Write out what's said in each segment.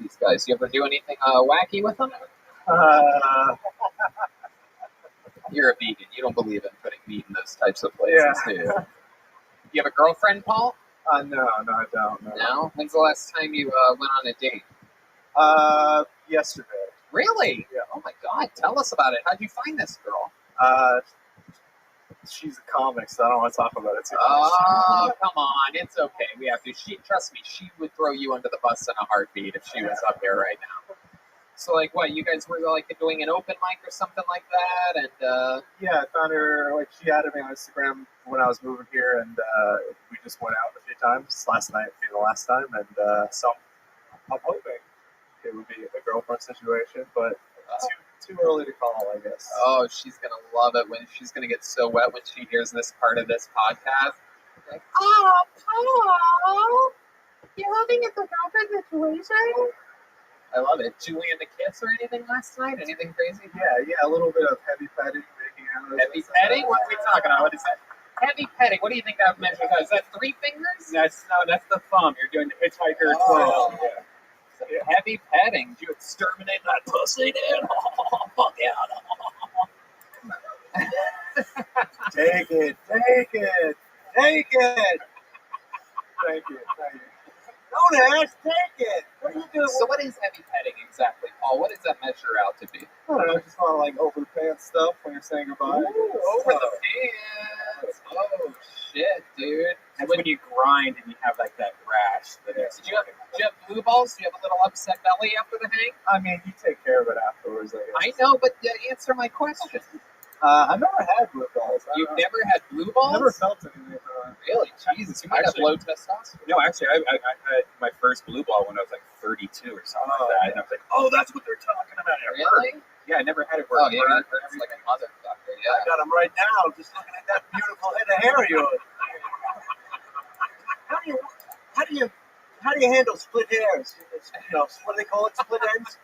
these guys? You ever do anything wacky with them? Uh, You're a vegan. You don't believe in putting meat in those types of places, do you? You have a girlfriend, Paul? no, I don't. No? When's the last time you went on a date? Yesterday. Really? Yeah. Oh my God! Tell us about it. How'd you find this girl? She's a comic, so I don't want to talk about it too much. Oh, come on. It's okay. We have to. Trust me, she would throw you under the bus in a heartbeat if she was up here right now. So, like, what? You guys were, like, doing an open mic or something like that? And, Yeah, I found her, like, she added me on Instagram when I was moving here, and we just went out a few times. Last night being the last time, and so I'm hoping it would be a girlfriend situation, but too early to call, I guess. Oh, she's going to love it when she's going to get so wet when she hears this part of this podcast. Like, oh, Paul, you're having a girlfriend situation? I love it. Julie and the kiss or anything last night? Anything crazy? Yeah, a little bit of heavy petting, making out. Heavy petting? What are we talking about? What is that? Heavy petting. What do you think that measures out? Is that 3 fingers? That's the thumb. You're doing the hitchhiker Oh. twirl. Yeah. Heavy petting. Did you exterminate that pussy, dude? Oh, fuck yeah. Take it. Thank you. Don't ask, take it. What are you doing? So what is heavy petting exactly, Paul? What does that measure out to be? I don't know, just want to, like, over the pants stuff when you're saying goodbye. Over the pants. Oh, shit, dude. That's when you grind and you have like that rash. Did you have blue balls? Do you have a little upset belly after the hang? I mean, you take care of it afterwards, I guess. I know, but answer my question. I've never had blue balls. You've never had blue balls? Never felt anything. Really? Jesus, you might have low testosterone. No, actually, I had my first blue ball when I was like 32 or something like that. And I was like, oh, that's what they're talking about. Really? Yeah, I never had it where Oh, yeah, that hurts like a motherfucker, I yeah. got them right now, just looking at that beautiful head of hair of yours. How do you handle split hairs? What do they call it? Split ends?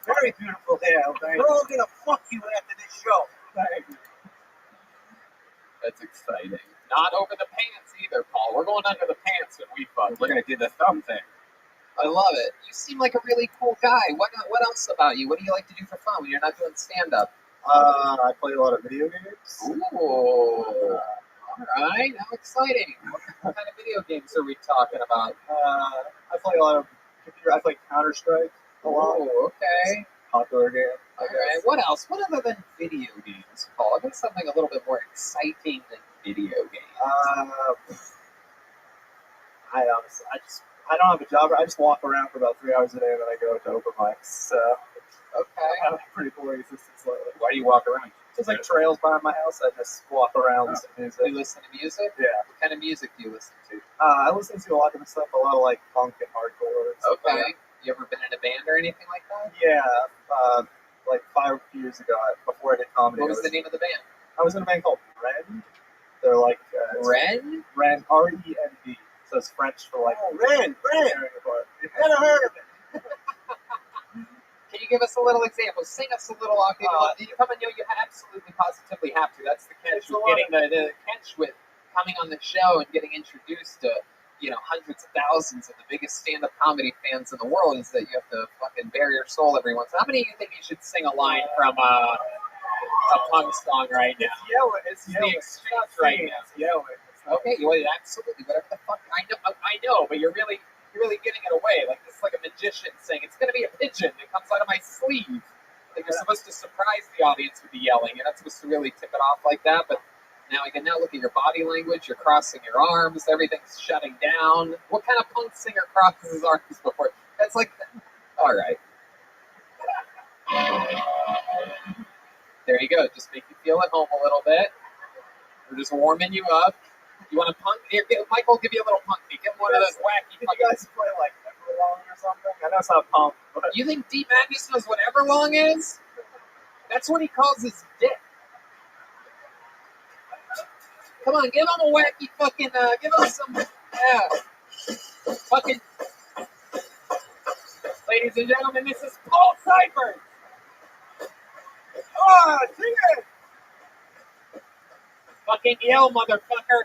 Very beautiful hair. We're all gonna fuck you after this show. That's exciting. Not over the pants either, Paul. We're going under the pants when we fuck. we're gonna do the thumb thing. I love it. You seem like a really cool guy. What else about you? What do you like to do for fun when you're not doing stand-up? I play a lot of video games. Ooh. All right. How exciting. What kind of video games are we talking about? I play a lot of computer. I play Counter-Strike a lot. Oh, okay. Popular game. All right. What else? What other than video games, Paul? Give us something a little bit more exciting than video games. I honestly, I don't have a job. I just walk around for about 3 hours a day, and then I go to open mics. So Okay. I have a pretty boring existence lately. Why do you walk around? Just like trails behind my house, I just walk around, listen to music. Do you listen to music? Yeah. What kind of music do you listen to? I listen to a lot of stuff, a lot of like punk and hardcore. And stuff like Okay. You ever been in a band or anything like that? that. Yeah, like 5 years ago, before I did comedy. What was the name of the band? I was in a band called Ren. They're like Ren? Ren, R-E-N-D. So it's French for like Ren. Never heard of it. Can you give us a little example? Sing us a little. You come and you absolutely positively have to. That's the catch with getting the catch with coming on the show and getting introduced to hundreds of thousands of the biggest stand-up comedy fans in the world is that you have to fucking bare your soul every once. How many of you think you should sing a line from a punk song right now? It's the yelling. exchange right now. It's yelling. Okay, absolutely. Whatever the fuck. I know, but you're really giving it away. Like this is like a magician saying it's gonna be a pigeon that comes out of my sleeve. Like you're supposed to surprise the audience with the yelling. You're not supposed to really tip it off like that, but now I can look at your body language. You're crossing your arms. Everything's shutting down. What kind of punk singer crosses his arms before? That's like, all right. There you go. Just make you feel at home a little bit. We're just warming you up. You want a punk? Here, Michael will give you a little punk beat. Give him one of those wacky. Can you guys play like Everlong or something? I know it's not punk, but You think Deep Madness knows what Everlong is? That's what he calls his dick. Come on, give him a wacky fucking, give him some, fucking, ladies and gentlemen, this is Paul Seifert. oh, sing it! Fucking yell, motherfucker.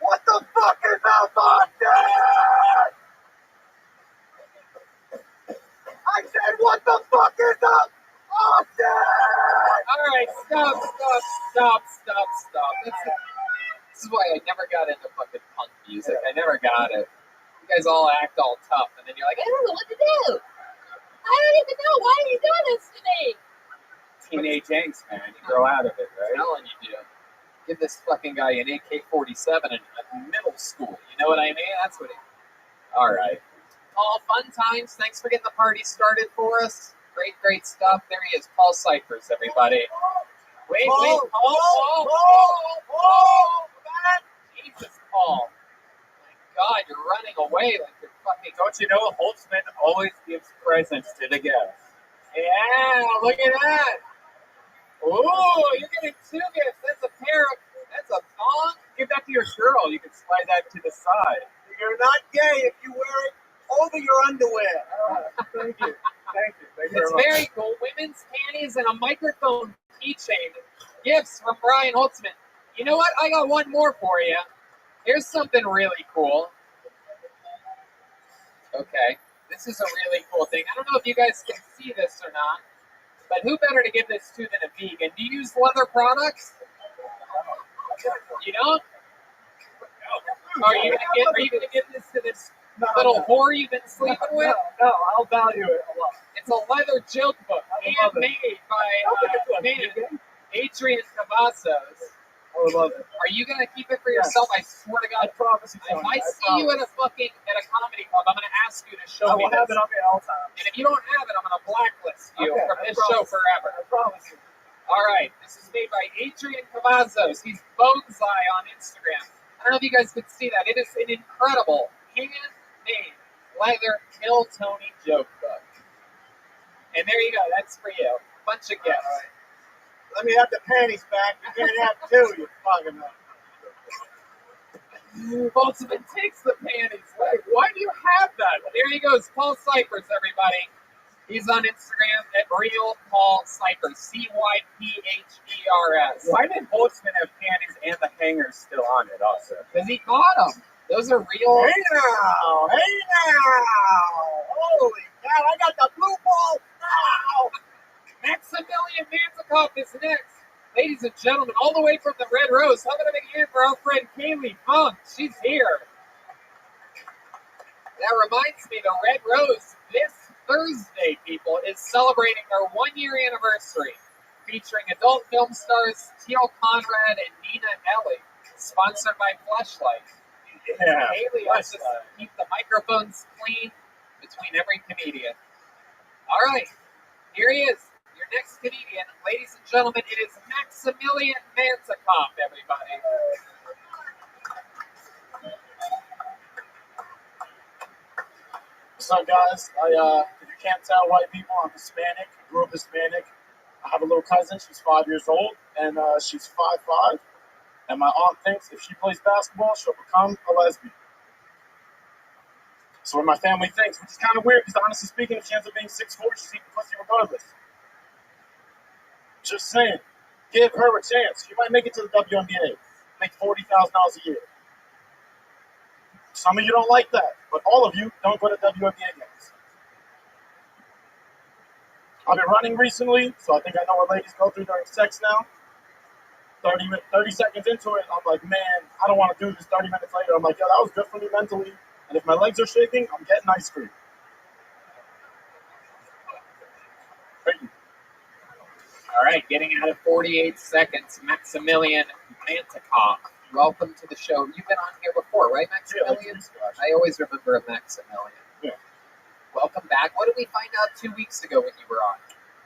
What the fuck is that podcast? the fuck is up? Oh, shit! All right, stop. This is why I never got into fucking punk music. I never got it. You guys all act all tough, and then you're like, I don't know what to do. I don't even know. Why are you doing this to me? Teenage angst, man. You grow out of it, I'm right? telling you, dude. Give this fucking guy an AK-47 in middle school. You know what I mean? That's what he... All right. All fun times. Thanks for getting the party started for us. Great stuff. There he is. Paul Cyphers, everybody. Wait. Paul. Jesus, Paul. My God, you're running away like you're fucking... Don't you know Holtzman always gives presents to the guests? Yeah, look at that. Oh, you're getting two gifts. That's a thong. Give that to your girl. You can slide that to the side. You're not gay if you wear it over your underwear. Thank you. It's very cool. Women's panties and a microphone keychain. Gifts from Brian Holtzman. You know what? I got one more for you. Here's something really cool. Okay. This is a really cool thing. I don't know if you guys can see this or not, but who better to give this to than a vegan? Do you use leather products? You don't? Are you gonna give this to this little whore you've been sleeping with? No, I'll value it a lot. It's a leather joke book, handmade by Adrian Cavazos. I would love it. Are you gonna keep it for yourself? I swear to God. I promise you. If I see you at a comedy club, I'm gonna ask you to show I me will have this. it on me all the time. And if you don't have it, I'm gonna blacklist you Okay, from I this promise. show forever. I promise you. All right, this is made by Adrian Cavazos. He's Bone's Eye on Instagram. I don't know if you guys could see that. It is an incredible handmade leather Kill Tony joke book. And there you go. That's for you. Bunch of gifts. All right. Let me have the panties back. You can't have two, you fucking up. Holtzman takes the panties. Why do you have that? There he goes. Paul Cyphers, everybody. He's on Instagram at Real Paul Cyphers. CYPHERS. Why did Holtzman have panties and the hangers still on it also? Because he bought them. Those are real. Hey now! Holy cow, I got the blue ball now! Maximilian Manzikoff is next. Ladies and gentlemen, all the way from the Red Rose, how about a big hand for our friend Kaylee Funk? She's here. That reminds me, the Red Rose this Thursday, people, is celebrating their 1-year anniversary, featuring adult film stars Teal Conrad and Nina Ellie, sponsored by Fleshlight. Yeah. Haley has to keep the microphones clean between every comedian. All right, here he is, your next comedian. Ladies and gentlemen, it is Maximilian Manzikoff, everybody. What's up, guys? If you can't tell, white people, I'm Hispanic. I grew up Hispanic. I have a little cousin. She's 5 years old, and she's 5'5". And my aunt thinks if she plays basketball, she'll become a lesbian. So what my family thinks, which is kind of weird, because honestly speaking, if she ends up being 6'4", she's eating pussy regardless. Just saying. Give her a chance. She might make it to the WNBA. Make $40,000 a year. Some of you don't like that, but all of you don't go to WNBA games. I've been running recently, so I think I know what ladies go through during sex now. 30 seconds into it, I'm like, man, I don't want to do this. 30 minutes later, I'm like, yeah, that was good for me mentally. And if my legs are shaking, I'm getting ice cream. Thank you. All right, getting out of 48 seconds, Maximilian Manzikoff. Welcome to the show. You've been on here before, right, Maximilian? I always remember a Maximilian. Yeah. Welcome back. What did we find out 2 weeks ago when you were on?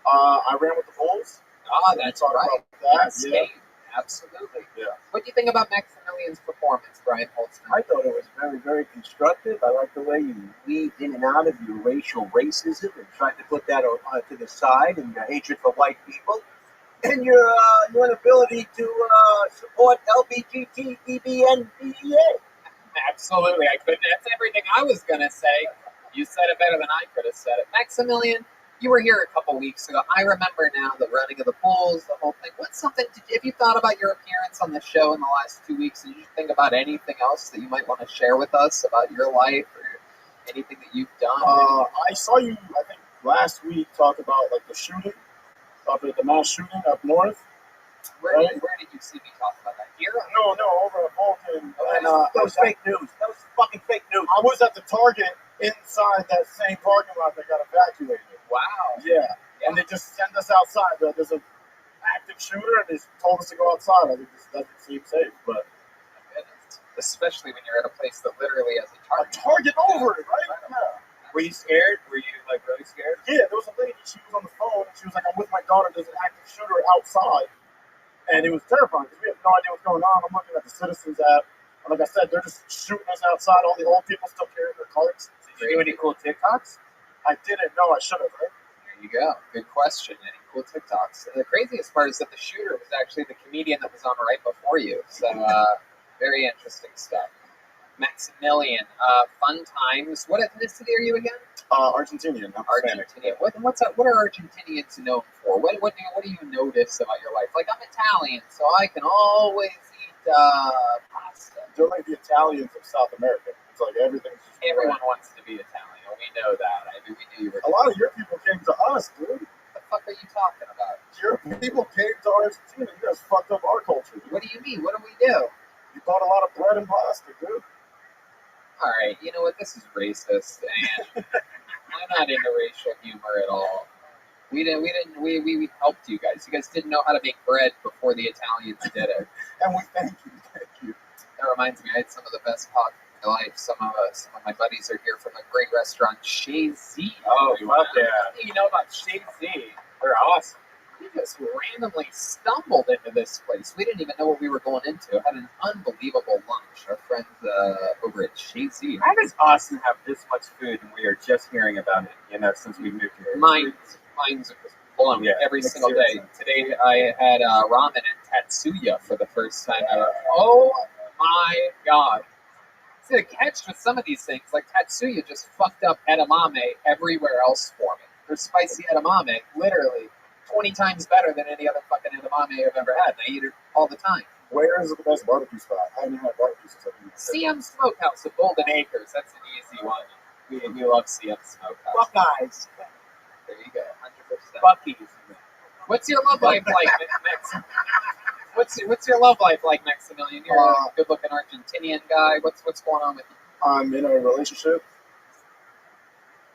I ran with the Bulls. Ah, that's Talk right. about that. Spain. Absolutely. Yeah. What do you think about Maximilian's performance, Brian Holtzman? I thought it was very, very constructive. I like the way you weaved in and out of your racial racism and tried to put that to the side and your hatred for white people. And your inability to support LGBTQIA. Absolutely. I couldn't. That's everything I was going to say. You said it better than I could have said it. Maximilian, you were here a couple weeks ago. I remember now the running of the Bulls, the whole thing. What's something, if you thought about your appearance on the show in the last 2 weeks, did you think about anything else that you might want to share with us about your life or anything that you've done? I saw you, I think, last week talked about like the shooting up at the mass shooting up north. Where did you see me talk about that? Here? No, over at Vulcan. And, That was fake news. That was fucking fake news. I was at the Target inside that same parking lot that got evacuated. Wow. Yeah. And they just send us outside. There's an active shooter, and they told us to go outside. I think this doesn't seem safe, but Especially when you're at a place that literally has a a target. Target over it, right? Yeah. Were you scared? Were you like really scared? Yeah, there was a lady. She was on the phone. And she was like, "I'm with my daughter. There's an active shooter outside," and it was terrifying because we have no idea what's going on. I'm looking at the Citizens app, and like I said, they're just shooting us outside. All the old people still carrying their carts. Did you do any cool TikToks? I didn't know. I should have. Right? There you go. Good question. Any cool TikToks? The craziest part is that the shooter was actually the comedian that was on right before you. So, very interesting stuff. Maximilian, fun times. What ethnicity are you again? Argentinian. Not Hispanic. Argentinian. What are Argentinians known for? What do you notice about your life? Like, I'm Italian, so I can always eat pasta. They're like the Italians of South America. It's like everything's just Everyone wants to be Italian. We know that. We knew you were. A lot of your people came to us, dude. What the fuck are you talking about? Your people came to Argentina. You guys fucked up our culture. What do you mean? What do we do? You bought a lot of bread and pasta, dude. All right, you know what? This is racist, and I'm not into racial humor at all. We helped you guys. You guys didn't know how to make bread before the Italians did it. And we thank you. That reminds me, I had some of the best pot in my life. Some of my buddies are here from a great restaurant, Chez Z. Oh, fuck yeah. What do you know about Chez Z? They're awesome. We just randomly stumbled into this place. We didn't even know what we were going into. Had an unbelievable lunch. Our friends over at Chez Z. How does Austin have this much food and we are just hearing about it, since we moved here? Mine's blown every single day. Today I had ramen at Tatsuya for the first time ever. Oh my god. See, the catch with some of these things, like Tatsuya just fucked up edamame everywhere else for me. Their spicy edamame, literally 20 times better than any other fucking edamame I've ever had, and I eat it all the time. Where is the best barbecue spot? I haven't had barbecue since I've been here. CM Smokehouse at Golden Acres. That's an easy one. We love CM Smokehouse. Buckeyes. There you go, 100%. Bucky's. What's your love life like, Max? What's your love life like, Maximilian? You're a good-looking Argentinian guy. What's going on with you? I'm in a relationship.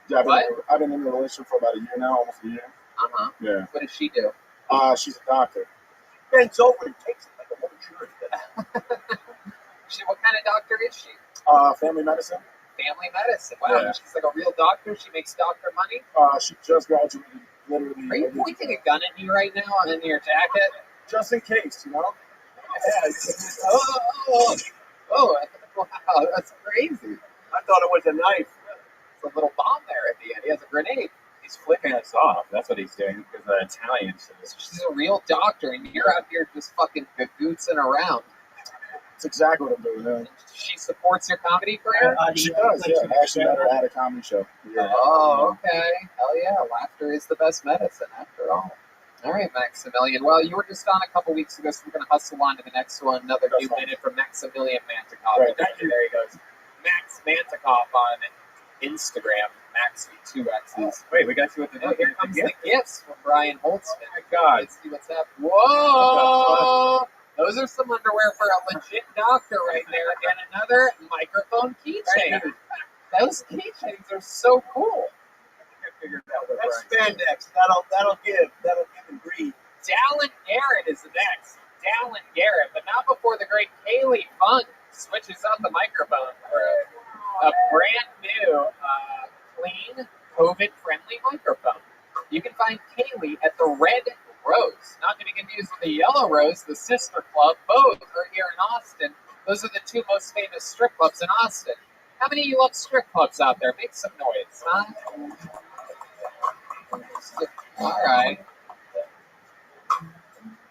Yeah, What? I've been in a relationship for about a year now, almost a year. Uh-huh. Yeah. What does she do? She's a doctor. Bends over and takes it like a woman should. What kind of doctor is she? Family medicine. Family medicine. Wow, Yeah. she's like a real doctor. She makes doctor money. She just graduated, literally. Are you pointing a gun at me right now in your jacket? Just in case, Yeah. Oh, wow, that's crazy. I thought it was a knife. It's a little bomb there at the end. He has a grenade. He's flicking us off. That's what he's doing because the Italians. She's a real doctor, and you're out here just fucking gagootsing around. That's exactly what I'm doing. Yeah. She supports your comedy career? She does, yeah. I actually met her at a comedy show. Yeah. Oh, okay. Hell yeah. Laughter is the best medicine, after all. All right, Maximilian. Well, you were just on a couple weeks ago, so we're going to hustle on to the next one. Another That's new fine. minute from Maximilian Mantikoff. Right. There he goes. Max Mantikoff on Instagram. Max with 2 X's. Wait, we got to see what the Oh, here comes the gifts from Brian Holtzman. Oh my God. Let's see what's up. Whoa! Those are some underwear for a legit doctor right there. And another microphone keychain. Those keychains are so cool. I figured out what That's Brian said. spandex. That'll give and breathe. Dallin Garrett is next. Dallin Garrett, but not before the great Kaylee Funk switches out the microphone for a brand new, clean, COVID-friendly microphone. You can find Kaylee at the Red Rose, not to be confused with the Yellow Rose, the sister club. Both are here in Austin. Those are the 2 most famous strip clubs in Austin. How many of you love strip clubs out there? Make some noise, huh? All right.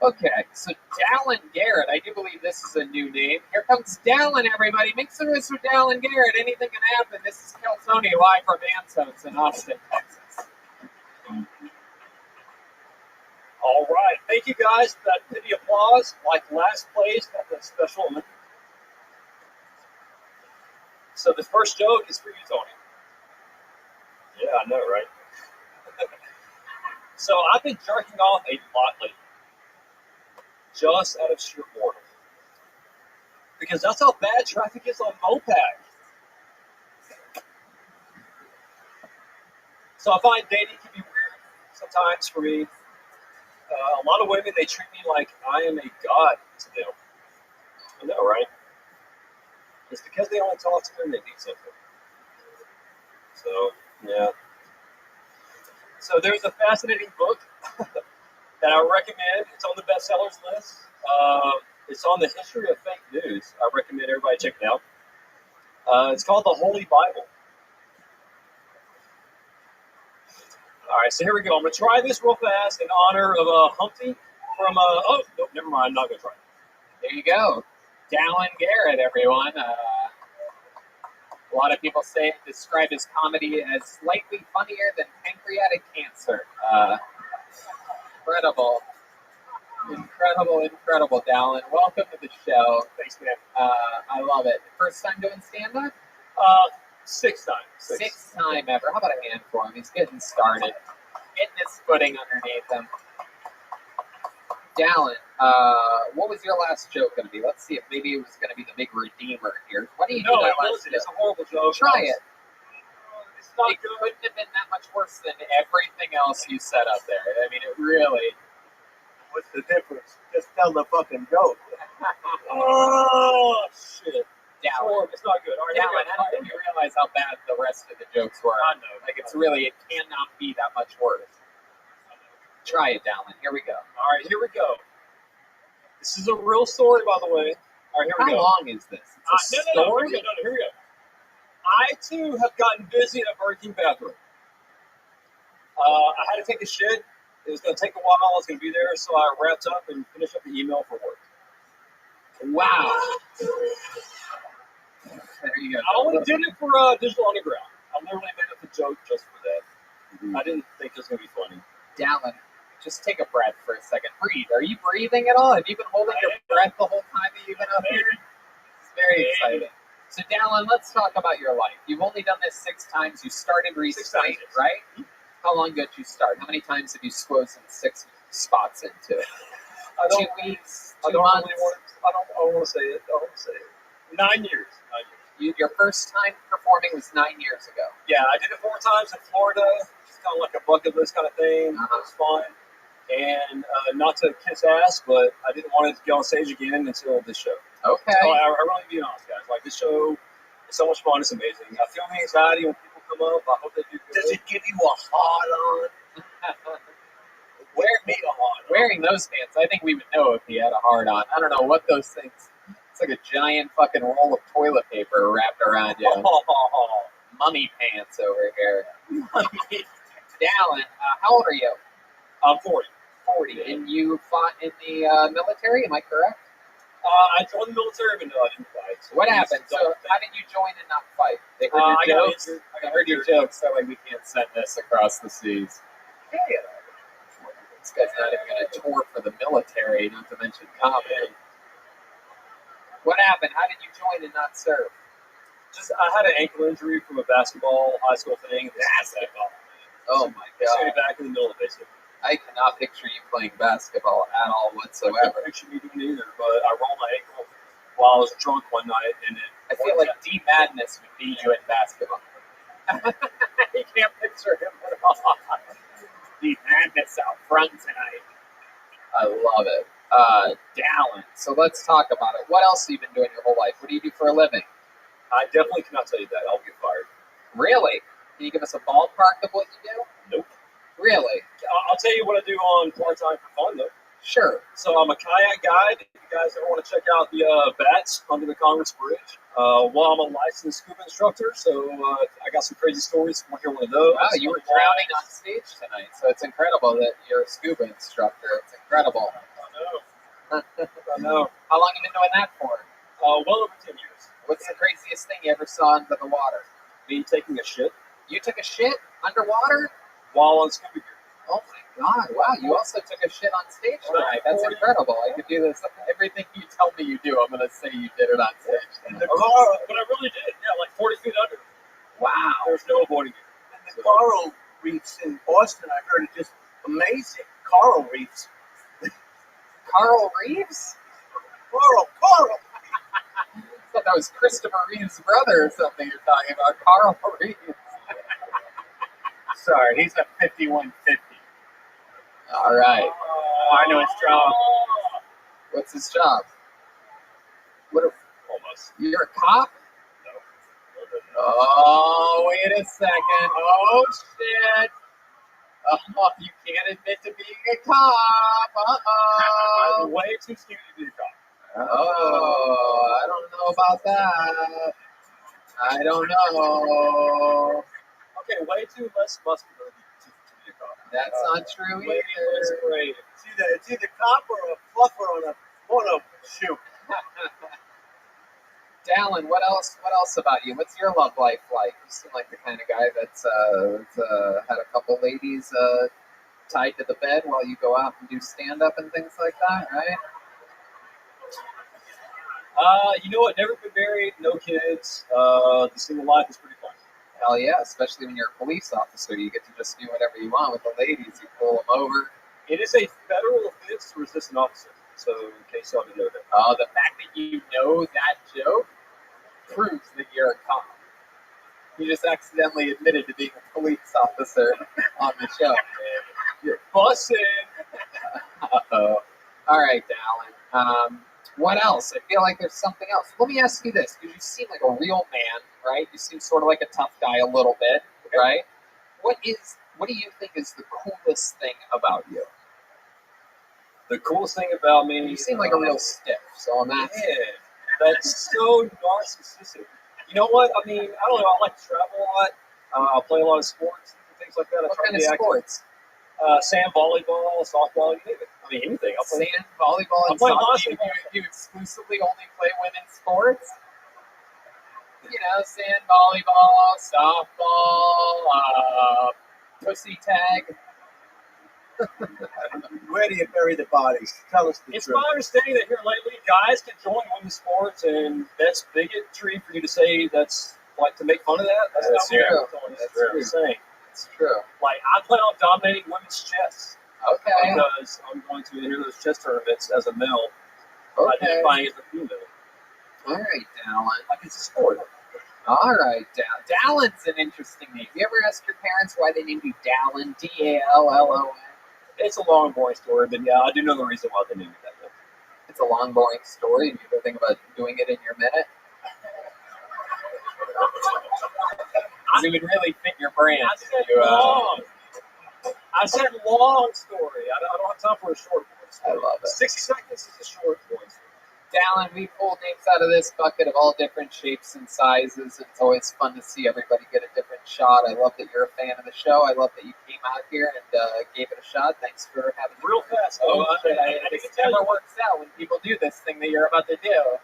Okay, so Dallin Garrett, I do believe this is a new name. Here comes Dallin, everybody. Make some noise for Dallin Garrett. Anything can happen. This is Kel Tony live from Antones in Austin, Texas. All right. Thank you guys for that pity applause. Like last place at the Special Olympics. So the first joke is for you, Tony. Yeah, I know, right? So I've been jerking off a lot lately, just out of sheer boredom. Because that's how bad traffic is on Mopac. So I find dating can be weird sometimes for me. A lot of women, they treat me like I am a god to them. I know, right? It's because they only talk to me when they need something. So, yeah. So there's a fascinating book that I recommend. It's on the bestsellers list. It's on the history of fake news. I recommend everybody check it out. It's called The Holy Bible. All right, so here we go. I'm going to try this real fast in honor of Humpty from, oh, nope, never mind. I'm not going to try it. There you go. Dallin Garrett, everyone. A lot of people describe his comedy as slightly funnier than pancreatic cancer. Incredible. Incredible, Dallin. Welcome to the show. Thanks, man. I love it. First time doing stand-up? Sixth time. Sixth time ever. How about a hand for him? He's getting started. Getting his footing underneath him. Dallin, what was your last joke going to be? Let's see if maybe it was going to be the big redeemer here. What do you do No, that it last wasn't. It's joke? a horrible joke. Try it. It's not It good. couldn't have been that much worse than everything else you said up there. I mean, it really... What's the difference? Just tell the fucking joke. Oh, shit. Dallin, It's not good. All right, Dallin, I don't think you realize how bad the rest of the jokes were. I know. Like, it cannot be that much worse. Try it, Dallin. Here we go. All right, here we go. This is a real story, by the way. All right, here we How go. long is this? It's a No, story? here we go. I, too, have gotten busy in a Burger King bathroom. I had to take a shit. It was going to take a while. I was going to be there, so I wrapped up and finished up the email for work. Wow. There you go. I only did it for Digital Underground. I literally made up a joke just for that. I didn't think it was going to be funny. Dallin, just take a breath for a second. Breathe. Are you breathing at all? Have you been holding your breath the whole time that you've been up here? It's very exciting. So, Dallin, let's talk about your life. You've only done this 6 times. You started recently, 6 times. right? How long ago did you start? How many times have you squozen 6 spots into it? I don't, 2 weeks? I 2 don't months? really want to, I don't want to say it. 9 years. Your first time performing was 9 years ago. Yeah, I did it 4 times in Florida. It's kind of like a bucket list kind of thing. Uh-huh. It was fun. And not to kiss ass, but I didn't want to get on stage again until this show. Okay. So I really be honest, guys. Like, this show is so much fun. It's amazing. I feel the anxiety when people come up. I hope they do good. Does it give you a hard on? Wear me a hard. Wearing those pants, I think we would know if he had a hard on. I don't know what those things. It's like a giant fucking roll of toilet paper wrapped around you. Mummy pants over here. Dallin, how old are you? I'm 40. 40. And you fought in the military, am I correct? I joined the military, but no, I didn't fight. What happened? So how did you join and not fight? They heard I your got jokes? injured. I heard your jokes, so like we can't send this across the seas. This guy's not even going to tour for the military, not to mention comedy. What happened? How did you join and not serve? Just I had an ankle injury from a basketball high school thing. Basketball? Oh my Just god. back in the middle of basically. I cannot picture you playing basketball at all I whatsoever. couldn't picture me doing either, but I rolled my ankle while I was drunk one night, and it. I feel like D Madness would beat you in basketball. You can't picture him at all. D Madness out front tonight. I love it. Dallin. So let's talk about it. What else have you been doing your whole life? What do you do for a living? I definitely cannot tell you that. I'll get fired. Really? Can you give us a ballpark of what you do? Nope. Really? I'll tell you what I do on part-time for fun, though. Sure. So I'm a kayak guide. If you guys ever want to check out the bats under the Congress Bridge. Well, I'm a licensed scuba instructor, so I got some crazy stories. Want to hear one of those? Wow, you were drowning on stage tonight, so it's incredible that you're a scuba instructor. It's incredible. I know. How long have you been doing that for? Well over 10 years. What's the craziest thing you ever saw under the water? Me taking a shit You took a shit underwater? while on scuba gear. Oh my god, wow, you also took a shit on stage tonight. That's incredible. I could do this. Everything you tell me you do, I'm going to say you did it on stage And tonight. the car, But I really did. Yeah, like 40 feet under. Wow. There's no avoiding it. and the coral reefs in Boston, I heard it just Amazing. Coral reefs. Carl Reeves? Coral. I thought that was Christopher Reeve's brother or something you're talking about. Carl Reeves. Sorry, he's a 5150. All right. I know his job. What's his job? What? Almost. You're a cop? No. Oh, wait a second. Oh, shit. Oh, you can't admit to being a cop. Uh-oh. I'm way too skinny to be a cop. Oh, I don't know about that. I don't know. Okay, way too less muscular to be a cop. That's not true Way less either. brave. It's either cop or a fluffer on a photo shoot. Dallin, what else about you? What's your love life like? You seem like the kind of guy that's had a couple ladies tied to the bed while you go out and do stand-up and things like that, right? You know what? Never been married, no kids. The single life is pretty fun. Hell yeah, especially when you're a police officer. You get to just do whatever you want with the ladies. You pull them over. It is a federal offense to resist an officer. So, in case y'all didn't know that. Oh, the fact that you know that joke proves that you're a cop. You just accidentally admitted to being a police officer on the show. You're busting. Uh-oh. All right, Dallin. What else? I feel like there's something else. Let me ask you this, because you seem like a real man, right? You seem sort of like a tough guy a little bit, right? What do you think is the coolest thing about you? The coolest thing about me. You seem like a real stiff, so I'm asking. Yeah, that's so narcissistic. You know what? I mean, I don't know. I like to travel a lot. I play a lot of sports and things like that. What kind of sports? Sand volleyball, softball, you name it. I mean, anything. I'll play. Sand, volleyball, and play softball. basketball. You exclusively only play women's sports? You know, sand, volleyball, softball, pussy tag. Where do you bury the bodies? Tell us the It's truth. my understanding that here lately, guys can join women's sports, and that's bigotry for you to say that's like to make fun of that. That's not True. what That's I'm true. saying. It's true. Like, I plan on dominating women's chess Okay. because I'm going to enter those chess tournaments as a male, Okay. identifying as a female. All right, Dallin. Like, it's a sport. All right, Dallin's an interesting name. You ever ask your parents why they named you Dallin? Dallon. It's a long, boring story, but yeah, I do know the reason why they named it that way. It's a long, boring story, and you ever think about doing it in your minute? It would really fit your brand. I said You, long. I said long story. I don't have time for a short boring I story. love it. 60 seconds is a short boring story. Dallin, we pulled names out of this bucket of all different shapes and sizes. It's always fun to see everybody get a different shot. I love that you're a fan of the show. I love that you came out here and gave it a shot. Thanks for having me. Real fast. Oh, I shit. think It never works out when people do this thing that you're about to do.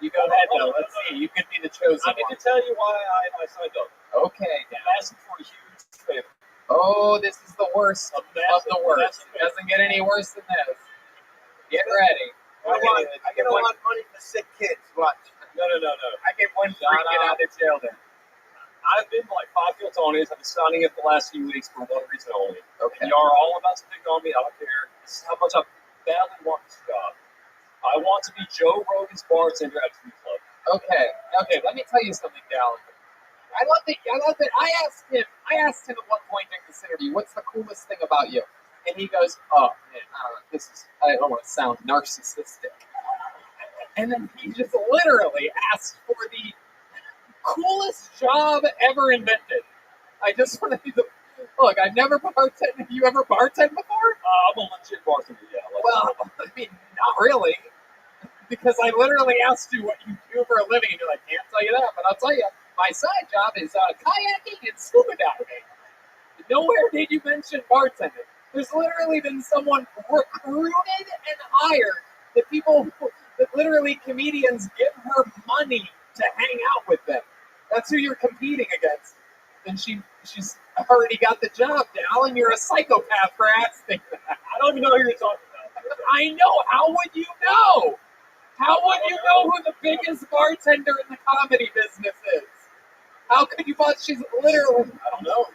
You go ahead, though. Let's see. You could be the chosen I need one. to tell you why I signed up. Okay. I'm asking for a huge favor. Oh, this is the worst A of the worst. It doesn't get any worse than this. Get ready. I get a lot of money for sick kids. Watch. No. I get one free get out of jail then. I've been to like 5 Hiltonians. I've been signing up the last few weeks for one reason only. Okay. And y'all are all about to pick on me. I don't care. This is how much I badly want this job. I want to be Joe Rogan's bartender at a food club. Okay. Let me tell you something, Dallin. I love that. I asked him at one point during this interview, "What's the coolest thing about you?" And he goes, "Oh man, I don't want to sound narcissistic." And then he just literally asked for the coolest job ever invented. I just want to look. I've never bartended. Have you ever bartended before? I'm a legit bartender. Yeah. Well, I mean, not really. Because I literally asked you what you do for a living, and you're like, can't tell you that, but I'll tell you, my side job is kayaking and scuba diving. Nowhere did you mention bartending. There's literally been someone recruited and hired that literally comedians give her money to hang out with them. That's who you're competing against. And she's already got the job, Dallin. You're a psychopath for asking that. I don't even know who you're talking about. I know. How would you know? How would you know who the biggest bartender in the comedy business is? How could you? She's literally. I don't know.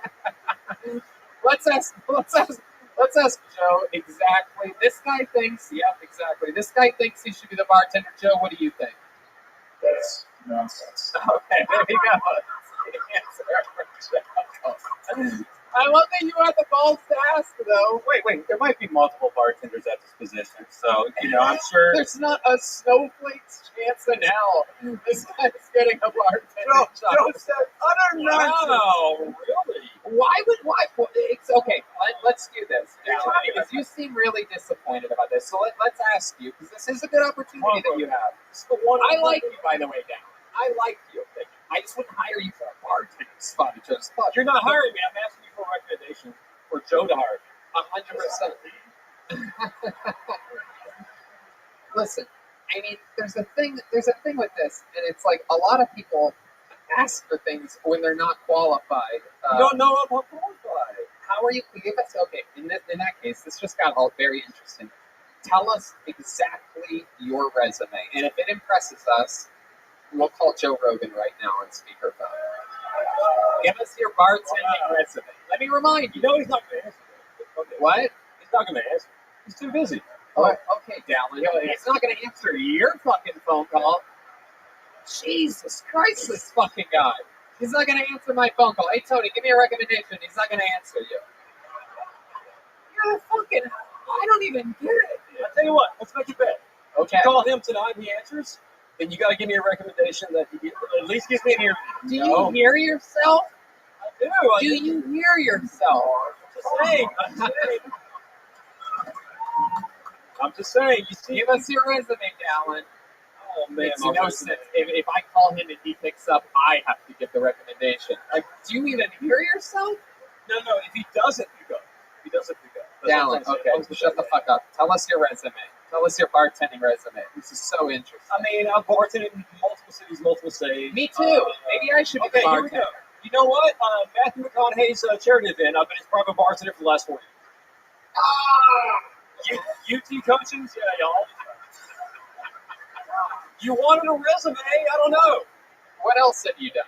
Let's ask Let's ask Joe exactly. This guy thinks, yep, exactly. This guy thinks he should be the bartender. Joe, what do you think? That's nonsense. Okay, there you go. That's the answer for Joe. I love that you had the balls to ask, though. Wait. There might be multiple bartenders at this position, so I'm sure. There's not a snowflake's chance in hell this guy's getting a bartender job. Joe said utter nonsense. Wow, really? Why? It's okay. Let's do this. Because you seem really disappointed about this. So let's ask you, because this is a good opportunity that you have. I like you, by the way, Dan. I like you. I just wouldn't hire you for a bartender spot at Joe's Club. You're not hiring me. I'm asking you for a recommendation for Joe to hire me. 100%. Listen, I mean, there's a thing with this, and it's like a lot of people ask for things when they're not qualified. You don't know I'm qualified. How are you? Give us okay. In that case, this just got all very interesting. Tell us exactly your resume, and if it impresses us, we'll call Joe Rogan right now on speakerphone. Give us your bartending resume. Let me remind you. You know he's not going to answer. Okay. What? He's not going to answer. He's too busy. Oh, okay, Dallin. He's not going to answer your fucking phone call. Jesus Christ, this fucking guy. He's not going to answer my phone call. Hey, Tony, give me a recommendation. He's not going to answer you. You're a fucking... I don't even get it. I'll tell you what. Let's make a bet. Okay. You call him tonight and he answers, then you got to give me a recommendation that he at least gives me an interview. Do you hear yourself? I do. Do you hear yourself? I'm just saying. You see, Give us your resume, Dallin. oh man, Makes no sense. If I call him and he picks up, I have to give the recommendation. Like, do you even hear yourself? No. If he doesn't, you go. If he doesn't, you go. Dallin, okay, shut the fuck up. Tell us your resume. Tell us your bartending resume. This is so interesting. I mean, I've bartended in multiple cities, multiple states. Me too. Maybe I should be the Okay, here we bartender. go. You know what? Matthew McConaughey's charity event. I've been his private bartender for the last 4 years. UT coaching? Yeah, y'all. You wanted a resume? I don't know. What else have you done?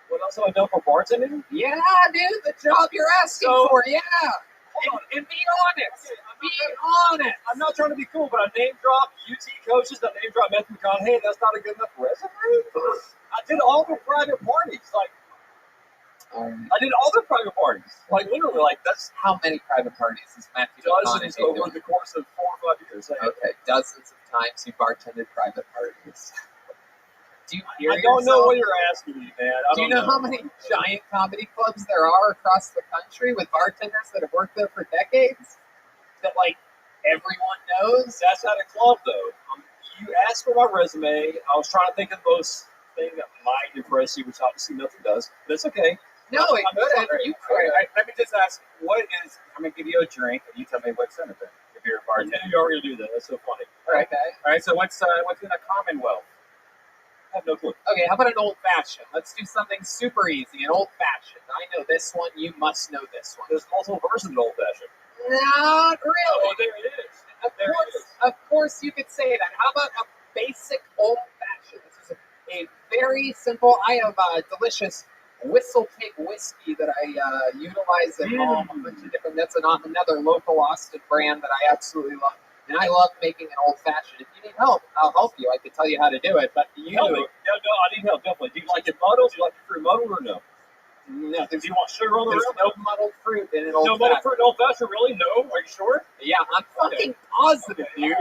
What else have I done for bartending? Yeah, dude, the job you're asking for, yeah. And be honest. Be honest. I'm not trying to be cool, but I name drop UT coaches, I name drop Matthew McConaughey, and that's not a good enough resume. I did all the private parties. I did all the private parties. Literally, that's How many private parties has Matthew dozens McConaughey over doing? the course of 4 or 5 years. Okay, dozens of times you bartended private parties. Do you hear I don't know yourself? what you're asking me, man. Do you know how many giant comedy clubs there are across the country with bartenders that have worked there for decades? That, everyone knows? That's not a club, though. You asked for my resume. I was trying to think of the most thing that might impress you, which obviously nothing does. But it's okay. No, it couldn't. You could. Let me just ask, I'm going to give you a drink, and you tell me what's in it then, if you're a bartender. You already do that. That's so funny. Okay. All right, so what's in a Commonwealth? I have no clue. Okay, how about an old fashioned? Let's do something super easy. An old fashioned. I know this one. You must know this one. There's multiple versions of old fashioned. Not really. Oh, there it is. Of course, you could say that. How about a basic old fashioned? This is a very simple. I have a delicious Whistle Pig whiskey that I utilize at home. A bunch of different. That's another local Austin brand that I absolutely love. And I love making an old fashioned. If you need help, I'll help you. I can tell you how to do it. But you No, I need help, definitely. Do you like it muddled? Do you like it fruit muddled or no? No, Do you want sugar on the there's rim? no muddled fruit in an old No muddled fashioned. fruit in old fashioned, really? No? Are you sure? Yeah, I'm fucking positive, dude. Are you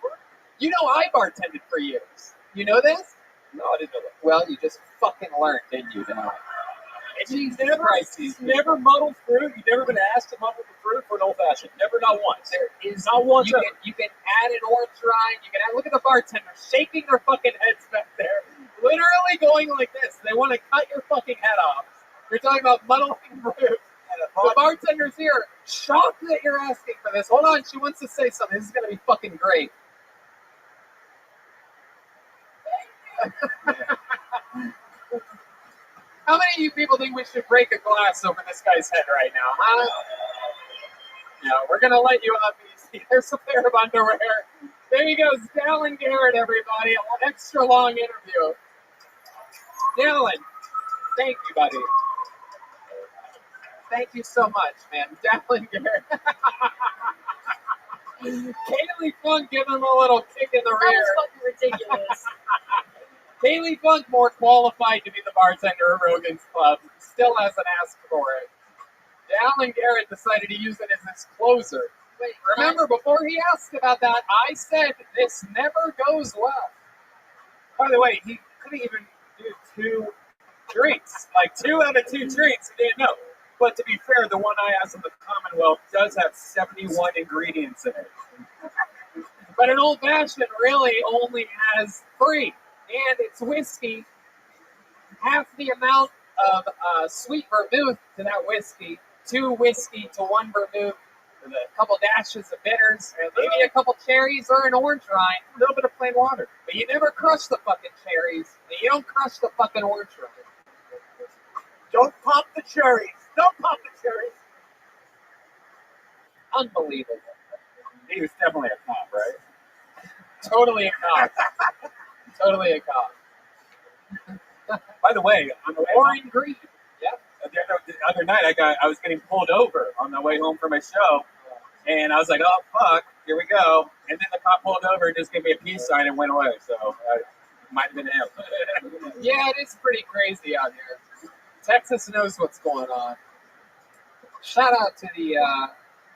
sure? You know I bartended for years. You know this? No, I didn't know that. Well, you just fucking learned, didn't you, now? He's never muddled fruit. You've never been asked to muddle the fruit for an old fashioned. Never, not once. There is Not once. you can add an orange rind. You can add. Look at the bartender shaking their fucking heads back there, literally going like this. They want to cut your fucking head off. You're talking about muddling fruit. The bartender's here, shocked that you're asking for this. Hold on, she wants to say something. This is gonna be fucking great. How many of you people think we should break a glass over this guy's head right now, huh? Yeah, we're going to let you up easy. There's a pair of underwear. There he goes, Dallin Garrett, everybody. An extra long interview. Dallin, thank you, buddy. Thank you so much, man. Dallin Garrett. Kaylee Funk giving him a little kick in the That rear. was fucking ridiculous. Kaylee Funk more qualified to be the bartender at Rogan's Club. Still hasn't asked for it. Dallin Garrett decided to use it as his closer. Wait, Remember, before he asked about that, I said this never goes well. By the way, he couldn't even do 2 drinks. Like 2 out of 2 drinks, he didn't know. But to be fair, the one I asked him, the Commonwealth, does have 71 ingredients in it. But an old fashioned really only has 3, and it's whiskey. Half the amount of sweet vermouth to that whiskey, 2 whiskey to 1 vermouth, with a couple dashes of bitters, and maybe a couple cherries or an orange rind, a little bit of plain water. But you never crush the fucking cherries, and you don't crush the fucking orange rind. Don't pop the cherries. Don't pop the cherries. Unbelievable. He was definitely a cop, right? Totally a cop. Totally a cop. By the way, on the way Warren Green. Yep. the other night, I was getting pulled over on the way home from my show, and I was like, "Oh fuck, here we go!" And then the cop pulled over and just gave me a peace sign and went away. So it might have been him. Yeah, it is pretty crazy out here. Texas knows what's going on. Shout out to the,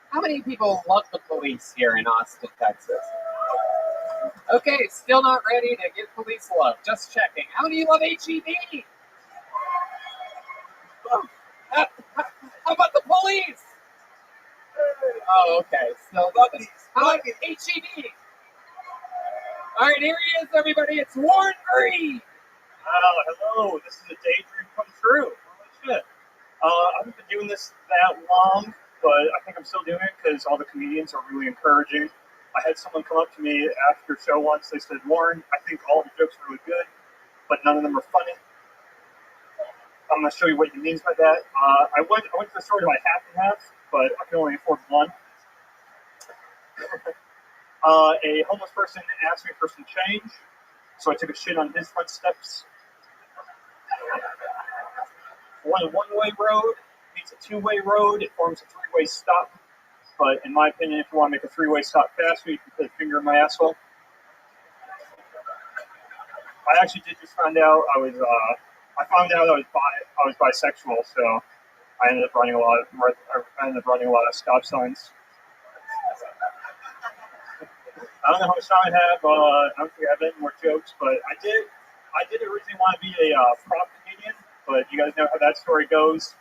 how many people love the police here in Austin, Texas? Okay, still not ready to give police love. Just checking. How many love HEB? How about the police? Oh, okay. Still love it. How about HEB? All right, here he is, everybody. It's Warren Green. Hello, this is a daydream come true. Holy shit. I haven't been doing this that long, but I think I'm still doing it because all the comedians are really encouraging. I had someone come up to me after a show once. They said, Warren, I think all the jokes are really good, but none of them are funny. I'm going to show you what he means by that. I went to the store to buy half and half, but I can only afford one. A homeless person asked me for some change, so I took a shit on his front steps. A one-way road meets a two-way road. It forms a three-way stop. But in my opinion, if you want to make a three-way stop faster, you can put a finger in my asshole. I actually did just find out I was bisexual, so I ended up running a lot of stop signs. I don't know how much time I have. I don't think I have any more jokes, but I did originally want to be a prop comedian, but you guys know how that story goes.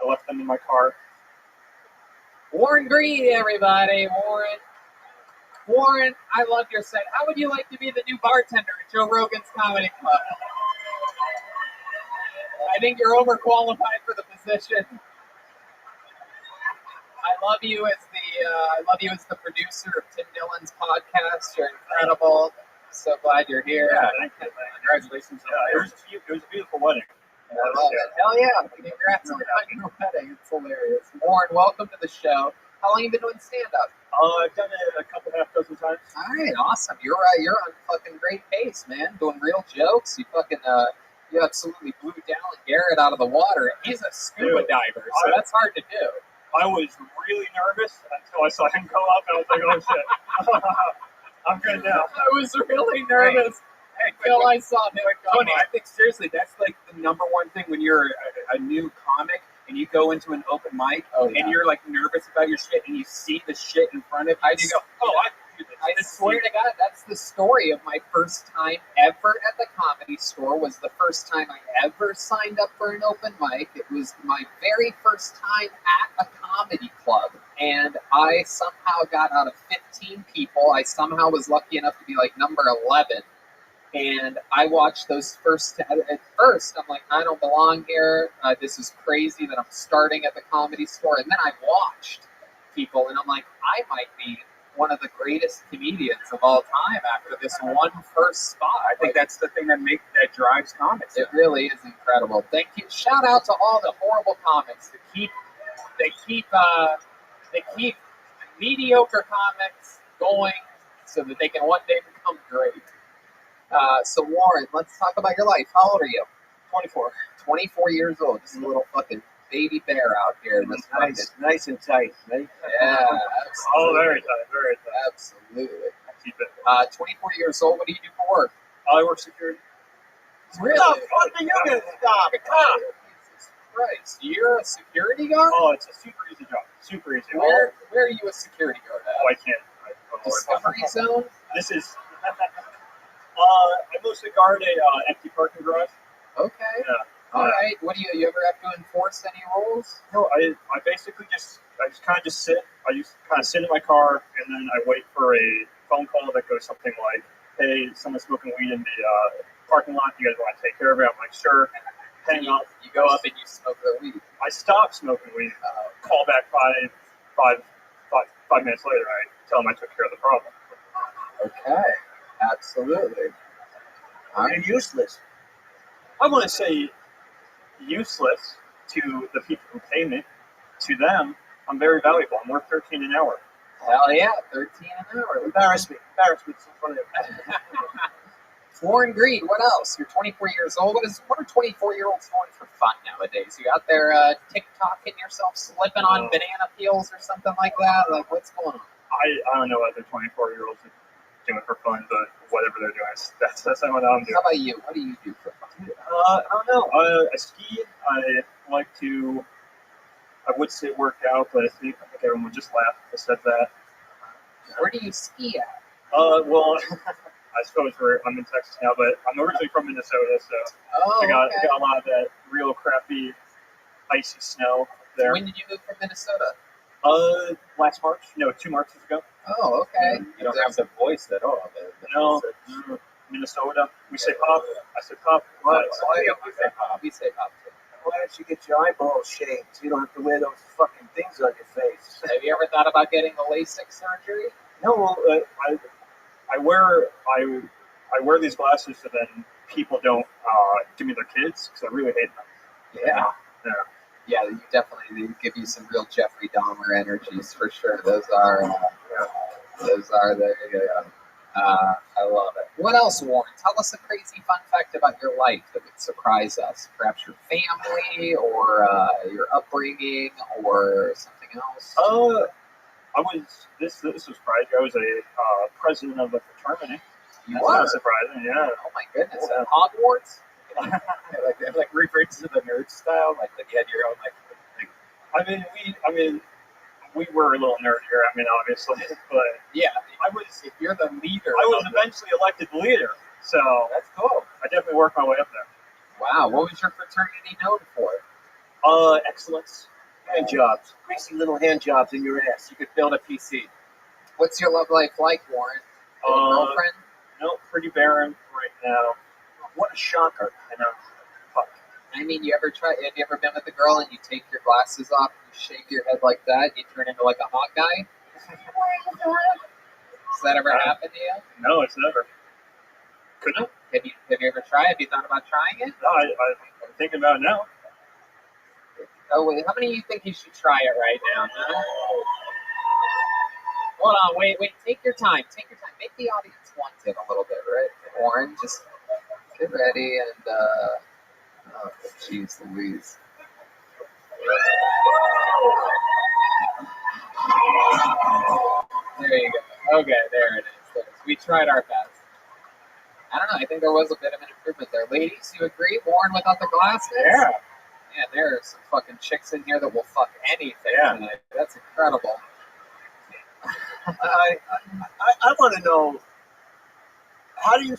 I left them in my car. Warren Green, everybody. Warren, I love your set. How would you like to be the new bartender at Joe Rogan's Comedy Club? I think you're overqualified for the position. I love you as the producer of Tim Dillon's podcast. You're incredible. So glad you're here. Yeah, thank you. Congratulations. It was a beautiful wedding. I love it. Hell yeah. Congrats on your wedding. It's hilarious. Warren, welcome to the show. How long have you been doing stand-up? I've done it a couple half dozen times. All right, awesome. You're on fucking great pace, man. Doing real jokes. You absolutely blew Dallin Garrett out of the water. He's a scuba diver, so that's hard to do. I was really nervous until I saw him go up, and I was like, oh shit. I'm good now. I was really nervous until I saw him go Tony, up. I think seriously, that's like the number one thing when you're a new comic and you go into an open mic and you're like nervous about your shit and you see the shit in front of you and you go, oh, I can do this. I swear to God, that's the story of my first time ever at the Comedy Store. Was the first time I ever signed up for an open mic. It was my very first time at a comedy club, and I somehow got out of 15 people. I somehow was lucky enough to be like number 11. And I watched those first. At first, I'm like, I don't belong here. This is crazy that I'm starting at the Comedy Store. And then I watched people, and I'm like, I might be one of the greatest comedians of all time after this one first spot. I think that's the thing that drives comics. It really is incredible. Thank you. Shout out to all the horrible comics that keep mediocre comics going so that they can one day become great. So Warren, let's talk about your life. How old are you? 24. 24 years old. Just a little fucking baby bear out here. In this Nice and tight, right? Yeah, Oh, absolutely. very tight, very tight. Absolutely. Keep it. 24 years old. What do you do for work? I work security. Really? What the fuck are you gonna stop? Jesus Christ. You're a security guard? Oh, it's a super easy job. Super easy. Where are you a security guard Oh, at? I can't. Discovery Zone? This is. I mostly guard a empty parking garage. Okay. Yeah. All right. What do you ever have to enforce any rules? No, I basically just kind of just sit. I just kind of sit in my car and then I wait for a phone call that goes something like, "Hey, someone's smoking weed in the parking lot. You guys want to take care of it?" I'm like, "Sure." Hang up. You go up and you smoke their weed. I stop smoking weed. Call back five minutes later. I tell them I took care of the problem. Okay. Absolutely. You're useless. I want to say useless to the people who pay me. To them, I'm very valuable. I'm worth $13 an hour. Hell yeah, 13 an hour. Embarrass me in front of everyone. Warren Green, what else? You're 24 years old. What are 24-year-olds doing for fun nowadays? You out there TikToking yourself, slipping on banana peels or something like that? Like, what's going on? I don't know what the 24-year-olds are doing for fun, but whatever they're doing, that's what I'm doing. How about you? What do you do for fun? I don't know. I ski. I like to. I would say work out, but I think everyone would just laugh if I said that. Where do you ski at? Well, I suppose I'm in Texas now, but I'm originally from Minnesota, so Oh, I got okay. a lot of that real crappy, icy snow there. When did you move from Minnesota? Last March? No, 2 Marches ago. Oh, okay. You don't have the voice at all. No, Minnesota. We say pop. I say pop. We say pop. We say pop too. Why don't you get your eyeballs shaved so you don't have to wear those fucking things on your face? Have you ever thought about getting the LASIK surgery? No, well, I wear these glasses so then people don't give me their kids because I really hate them. Yeah. Yeah. Yeah, you definitely they give you some real Jeffrey Dahmer energies for sure. Those are there you go. I love it. What else, Warren? Tell us a crazy fun fact about your life that would surprise us. Perhaps your family or your upbringing or something else. This was surprising. I was a president of a fraternity. You That's were? not surprising. Yeah. Oh my goodness. Yeah. At Hogwarts? like referring to the nerd style, like you had your own We were a little nerdier. Obviously, but Yeah. If you're the leader. I was of eventually elected leader. So That's cool. I definitely worked my way up there. Wow. What was your fraternity known for? Excellence. Hand jobs. Greasy little hand jobs in your ass. You could build a PC. What's your love life like, Warren? You have a girlfriend? No, pretty barren right now. What a shocker. I know. Fuck. I mean, have you ever been with a girl and you take your glasses off and you shake your head like that? You turn into like a hot guy? Has that ever happened to you? No, it's never. Couldn't. Have you ever tried? Have you thought about trying it? No, I'm thinking about it now. Oh, wait. How many of you think you should try it right now? Huh? Hold on. Wait. Take your time. Make the audience want it a little bit, right? Warren, just get ready and, oh, jeez Louise. There you go. Okay, there it is. We tried our best. I don't know. I think there was a bit of an improvement there. Ladies, you agree? Warren without the glasses? Yeah. Yeah, there are some fucking chicks in here that will fuck anything Yeah. tonight. That's incredible. I want to know, how do you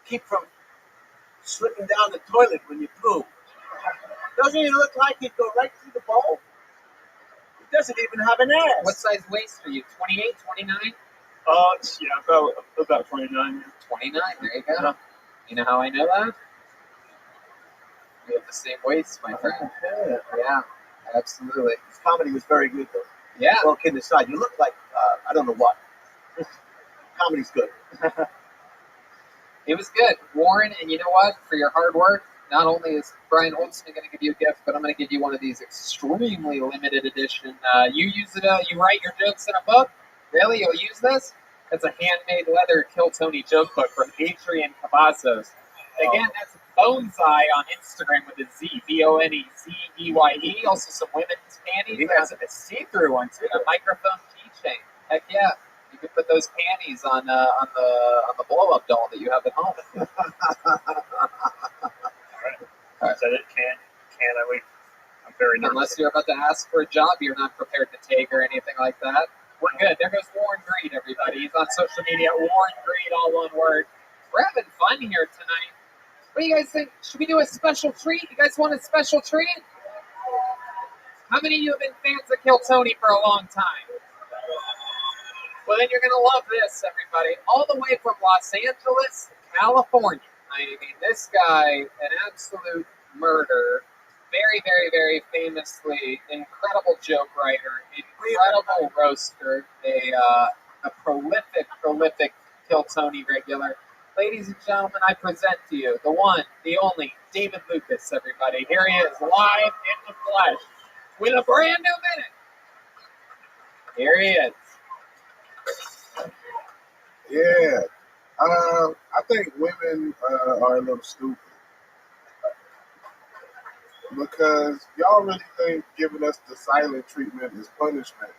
keep from slipping down the toilet when you poo? Doesn't it look like you go right through the bowl? It doesn't even have an ass. What size waist are you? 28, 29? Yeah, about 29. 29, there you go. You know how I know that? We have the same waist, my friend. Yeah, absolutely. This comedy was very good, though. Yeah. Well, kidding aside, you look like, I don't know what. Comedy's good. It was good, Warren, and you know what? For your hard work, not only is Brian Holtzman going to give you a gift, but I'm going to give you one of these extremely limited edition. You use it. You write your jokes in a book. Really, you'll use this? It's a handmade leather Kill Tony joke book from Adrian Cavazos. Again, that's Bonsai on Instagram with a Z, Bonezeye. Also some women's panties. He has a see-through one too. And a microphone keychain. Heck yeah. You can put those panties on the blow-up doll that you have at home. All right. So that can I wait? I'm very nervous. Unless you're about to ask for a job you're not prepared to take or anything like that. We're good. There goes Warren Greed, everybody. He's on social media. Warren Greed, all one word. We're having fun here tonight. What do you guys think? Should we do a special treat? You guys want a special treat? How many of you have been fans of Kill Tony for a long time? Well, then you're going to love this, everybody. All the way from Los Angeles, California. I mean, this guy, an absolute murder. Very, very, very famously, incredible joke writer, incredible roaster, a prolific Kill Tony regular. Ladies and gentlemen, I present to you the one, the only, David Lucas, everybody. Here he is, live in the flesh, with a brand new minute. Here he is. Yeah, I think women are a little stupid because y'all really think giving us the silent treatment is punishment.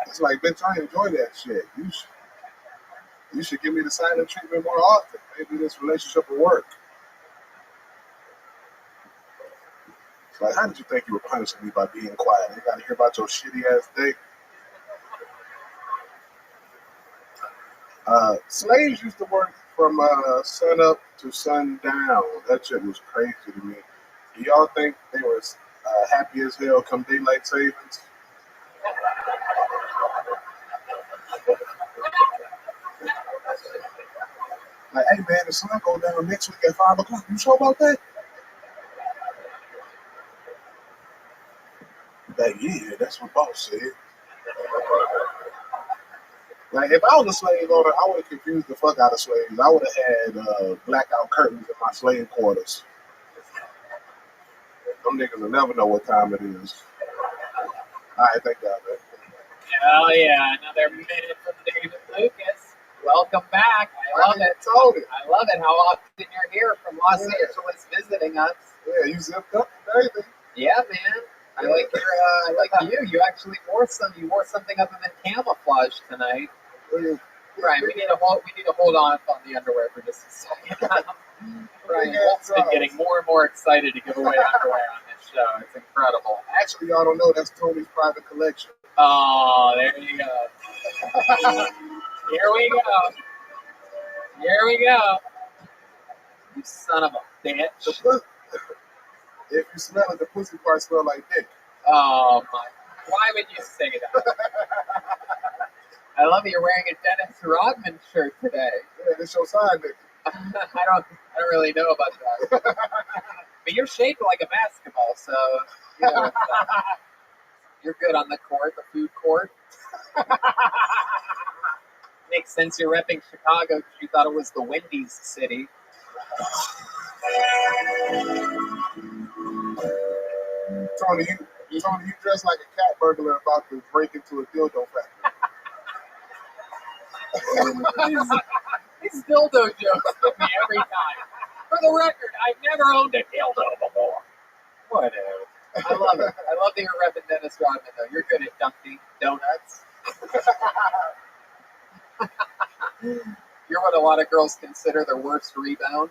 It's like, bitch, I enjoy that shit. You should give me the silent treatment more often. Maybe this relationship will work. It's like, how did you think you were punishing me by being quiet? You gotta hear about your shitty ass day. Slaves used to work from sun up to sundown. That shit was crazy to me. Do y'all think they were happy as hell come daylight savings? Like, hey man, the sun go down next week at 5 o'clock. You sure about that? Like, yeah, that's what boss said. Like, if I was a slave owner, I would have confused the fuck out of slaves. I would have had blackout curtains in my slave quarters. Them niggas will never know what time it is. All right, thank God, man. Hell yeah, another minute from David Lucas. Welcome back. I love it. Told it. I love it how often you're here from Los Angeles visiting us. Yeah, you zipped up today. Yeah, man. I like your. I like you. You actually wore some. You wore something other than camouflage tonight. Right. We need to hold on the underwear for just a second. Brian Holt's been getting more and more excited to give away underwear on this show. It's incredible. Actually, y'all don't know that's Tony's private collection. Oh, there you go. Here we go. Here we go. You son of a bitch. If you smell it, the pussy part smell like dick. Oh my! Why would you say that? I love that you're wearing a Dennis Rodman shirt today. Yeah, this your side nigga. I don't really know about that. But you're shaped like a basketball, so you know, you're good on the court, the food court. Makes sense. You're repping Chicago because you thought it was the Wendy's city. Tony, you dress like a cat burglar about to break into a dildo factory. These dildo jokes get me every time. For the record, I've never owned a dildo before. Whatever. I love it. I love that you're repping Dennis Rodman, though. You're good at Dunkin' Donuts. You're what a lot of girls consider their worst rebound.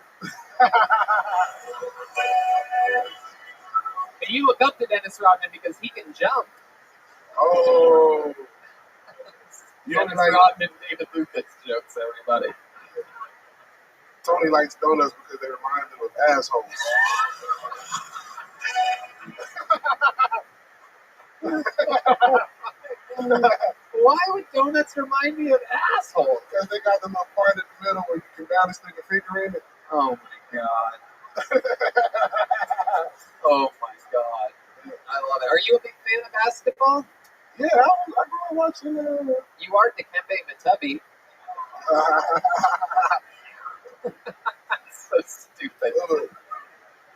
But you look up to Dennis Rodman because he can jump. Oh. Dennis Rodman, David Lucas jokes, everybody. Tony likes donuts because they remind him of assholes. Why would donuts remind me of assholes? Because they got the little part in the middle where you can barely stick a finger in it. Oh my god. Oh my god. I love it. Are you a big fan of basketball? Yeah, I grew up watching. You are Dikembe Mutombo. So stupid.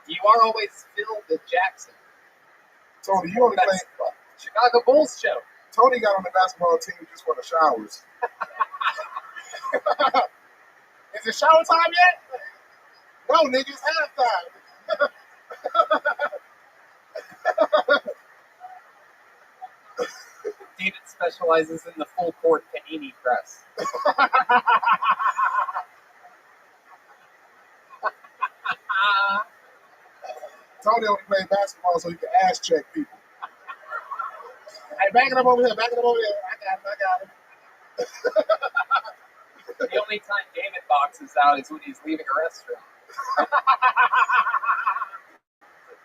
You are always filled with Jackson. Tony, you only play Chicago Bulls show. Tony got on the basketball team just for the showers. Is it shower time yet? No, nigga, it's halftime. David specializes in the full court panini press. Tony only played basketball so he could ass check people. Hey, back it up over here, back it up over here. I got it. The only time David boxes out is when he's leaving a restaurant.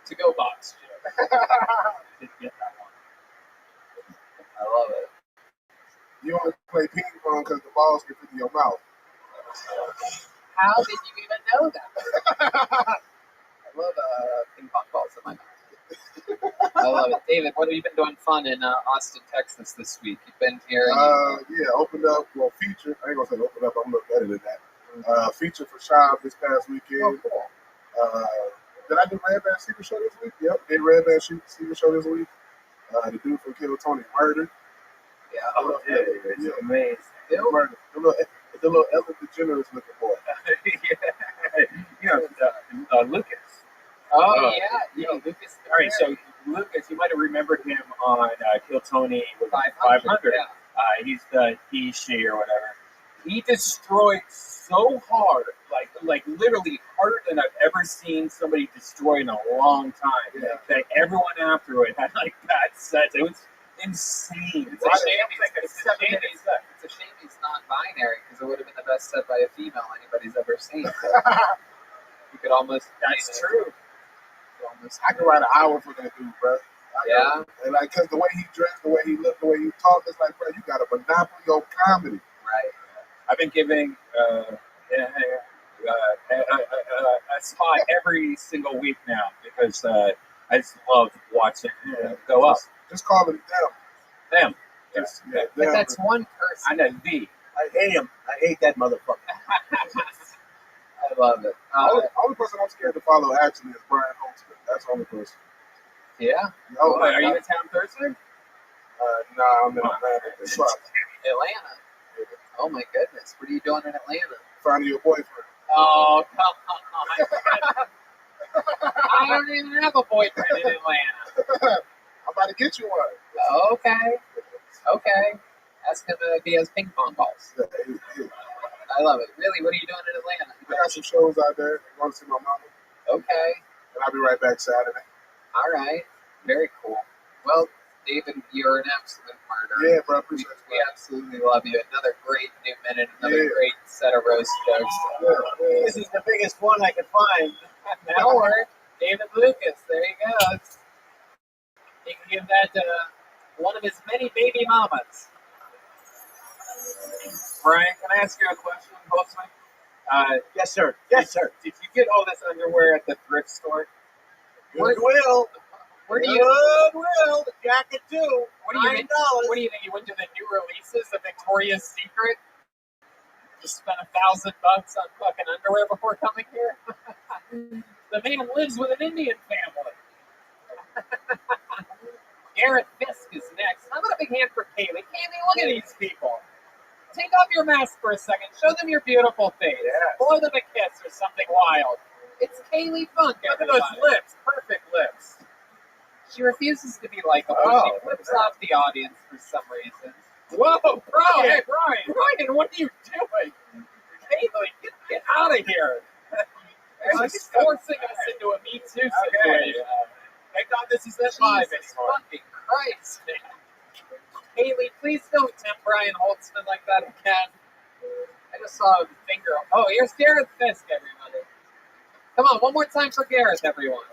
To go box. Didn't get that one. I love it. You only play ping pong because the balls get into your mouth. How did you even know that? I love ping pong balls in my mouth. I love it. David, what have you been doing fun in Austin, Texas this week? You've been here. Yeah, opened up, feature. I ain't gonna say opened up, I'm a little better than that. Feature for Shop this past weekend. Oh, cool. Did I do Red Band Secret Show this week? Yep, did Red Band Secret Show this week. The dude from Kill Tony Murder. Yeah, It's amazing. Murder. The little Ellen DeGeneres looking boy. Lucas. Oh, yeah, Lucas. All right, so Lucas, you might have remembered him on Kill Tony with 500. 500. Yeah. He's the he, or whatever. He destroyed so hard, like literally harder than I've ever seen somebody destroy in a long time. Yeah. That everyone after it had like bad sets. It was insane. It's a shame he's non-binary because it would have been the best set by a female anybody's ever seen. You could almost. That's true. I could write an hour for that dude, bro. Yeah. And cause the way he dressed, the way he looked, the way he talked, it's like, bro, you got a monopoly on comedy. Right. I've been giving a spot every single week now because I just love watching it go up. Just call it them. Them. Just, But them. that's one person. I know the. I hate him. I hate that motherfucker. I love it. Only person I'm scared to follow actually is Brian Holtzman. That's the only person. Yeah. Oh, Are you in town Thursday? Nah, I'm in Atlanta. Atlanta. Oh my goodness. What are you doing in Atlanta? Finding your boyfriend. Oh, come on. I don't even have a boyfriend in Atlanta. I'm about to get you one. Okay. Ask him if he has ping pong balls. Yeah, I love it. Really, what are you doing in Atlanta? I got some shows out there. I want to see my mama. Okay. And I'll be right back Saturday. All right. Very cool. Well, David, you're an absolute martyr. Yeah, bro. I appreciate it. We absolutely love you. Another great new minute, another great set of roast jokes. Yeah. This is the biggest one I could find. That'll work. David Lucas. There you go. He can give that to one of his many baby mamas. Brian, can I ask you a question, Boltzmann? Yes, sir. Yes, sir. Did you get all this underwear at the thrift store? Goodwill. Where do you? Goodwill. The jacket too. What do you think? $9. What do you think? You went to the new releases of Victoria's Secret? Just spent $1,000 on fucking underwear before coming here? The man lives with an Indian family. Garrett Fisk is next. How about a big hand for Kaylee? Kaylee, look at these people. Take off your mask for a second. Show them your beautiful face. Yes. Blow them a kiss or something wild. It's Kaylee Funk. Look at those lips. Perfect lips. She refuses to be likable. Oh, She flips off the audience for some reason. Whoa, Brian. Hey, Brian, what are you doing? Kaylee, get out of here. She's forcing us into a Me Too situation. Thank God this is not live Jesus anymore. fucking Christ, man. Kaylee, please don't tempt Brian Holtzman like that again. I just saw a finger. Oh, here's Gareth Fisk, everybody. Come on, one more time for Gareth, everyone.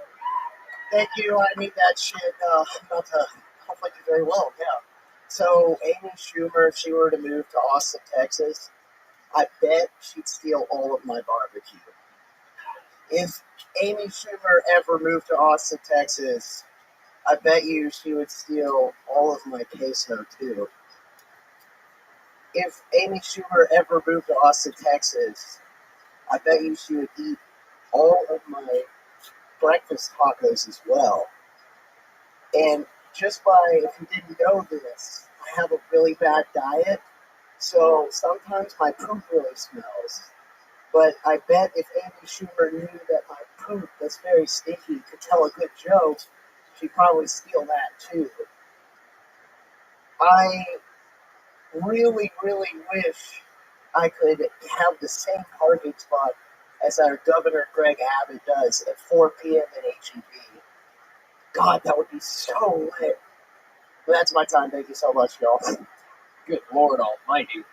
Thank you. I need that shit. I'm about to hopefully do very well. Yeah. So Amy Schumer, if she were to move to Austin, Texas, I bet she'd steal all of my barbecue. If Amy Schumer ever moved to Austin, Texas, I bet you she would steal all of my queso too. If Amy Schumer ever moved to Austin, Texas, I bet you she would eat all of my breakfast tacos as well. And just by, if you didn't know this, I have a really bad diet, so sometimes my poop really smells. But I bet if Amy Schumer knew that my poop that's very stinky could tell a good joke, she'd probably steal that too. I really, really wish I could have the same parking spot as our Governor Greg Abbott does at 4 p.m. at HEB. God, that would be so lit. But that's my time. Thank you so much, y'all. Good Lord Almighty.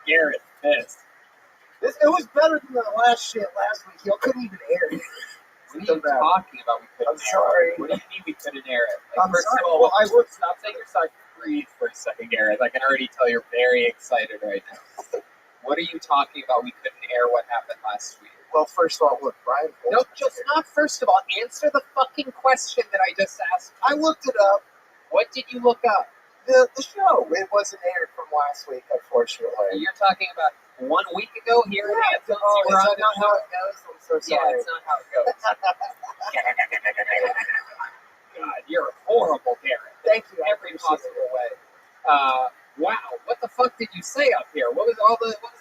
Garrett Fisk. It was better than the last shit last week. Y'all couldn't even air it. What are you talking about? We couldn't I'm air sorry. it. What do you mean we couldn't air it? Like, I'm first sorry. of all, Well, I would. stop saying you're sorry. Breathe for a second, Garrett. I can already tell you're very excited right now. What are you talking about? We couldn't air what happened last week. Well, first of all, look, Brian. No, just not first of all. Answer the fucking question that I just asked. I looked it up. What did you look up? The show. It wasn't aired from last week, unfortunately. You're talking about 1 week ago here in Athens. Oh, You were is on that not how it goes? I'm so Yeah, sorry. it's not how it goes. God, you're horrible, Garrett. Thank you. I Every appreciate possible way. Wow, what the fuck did you say up here? What was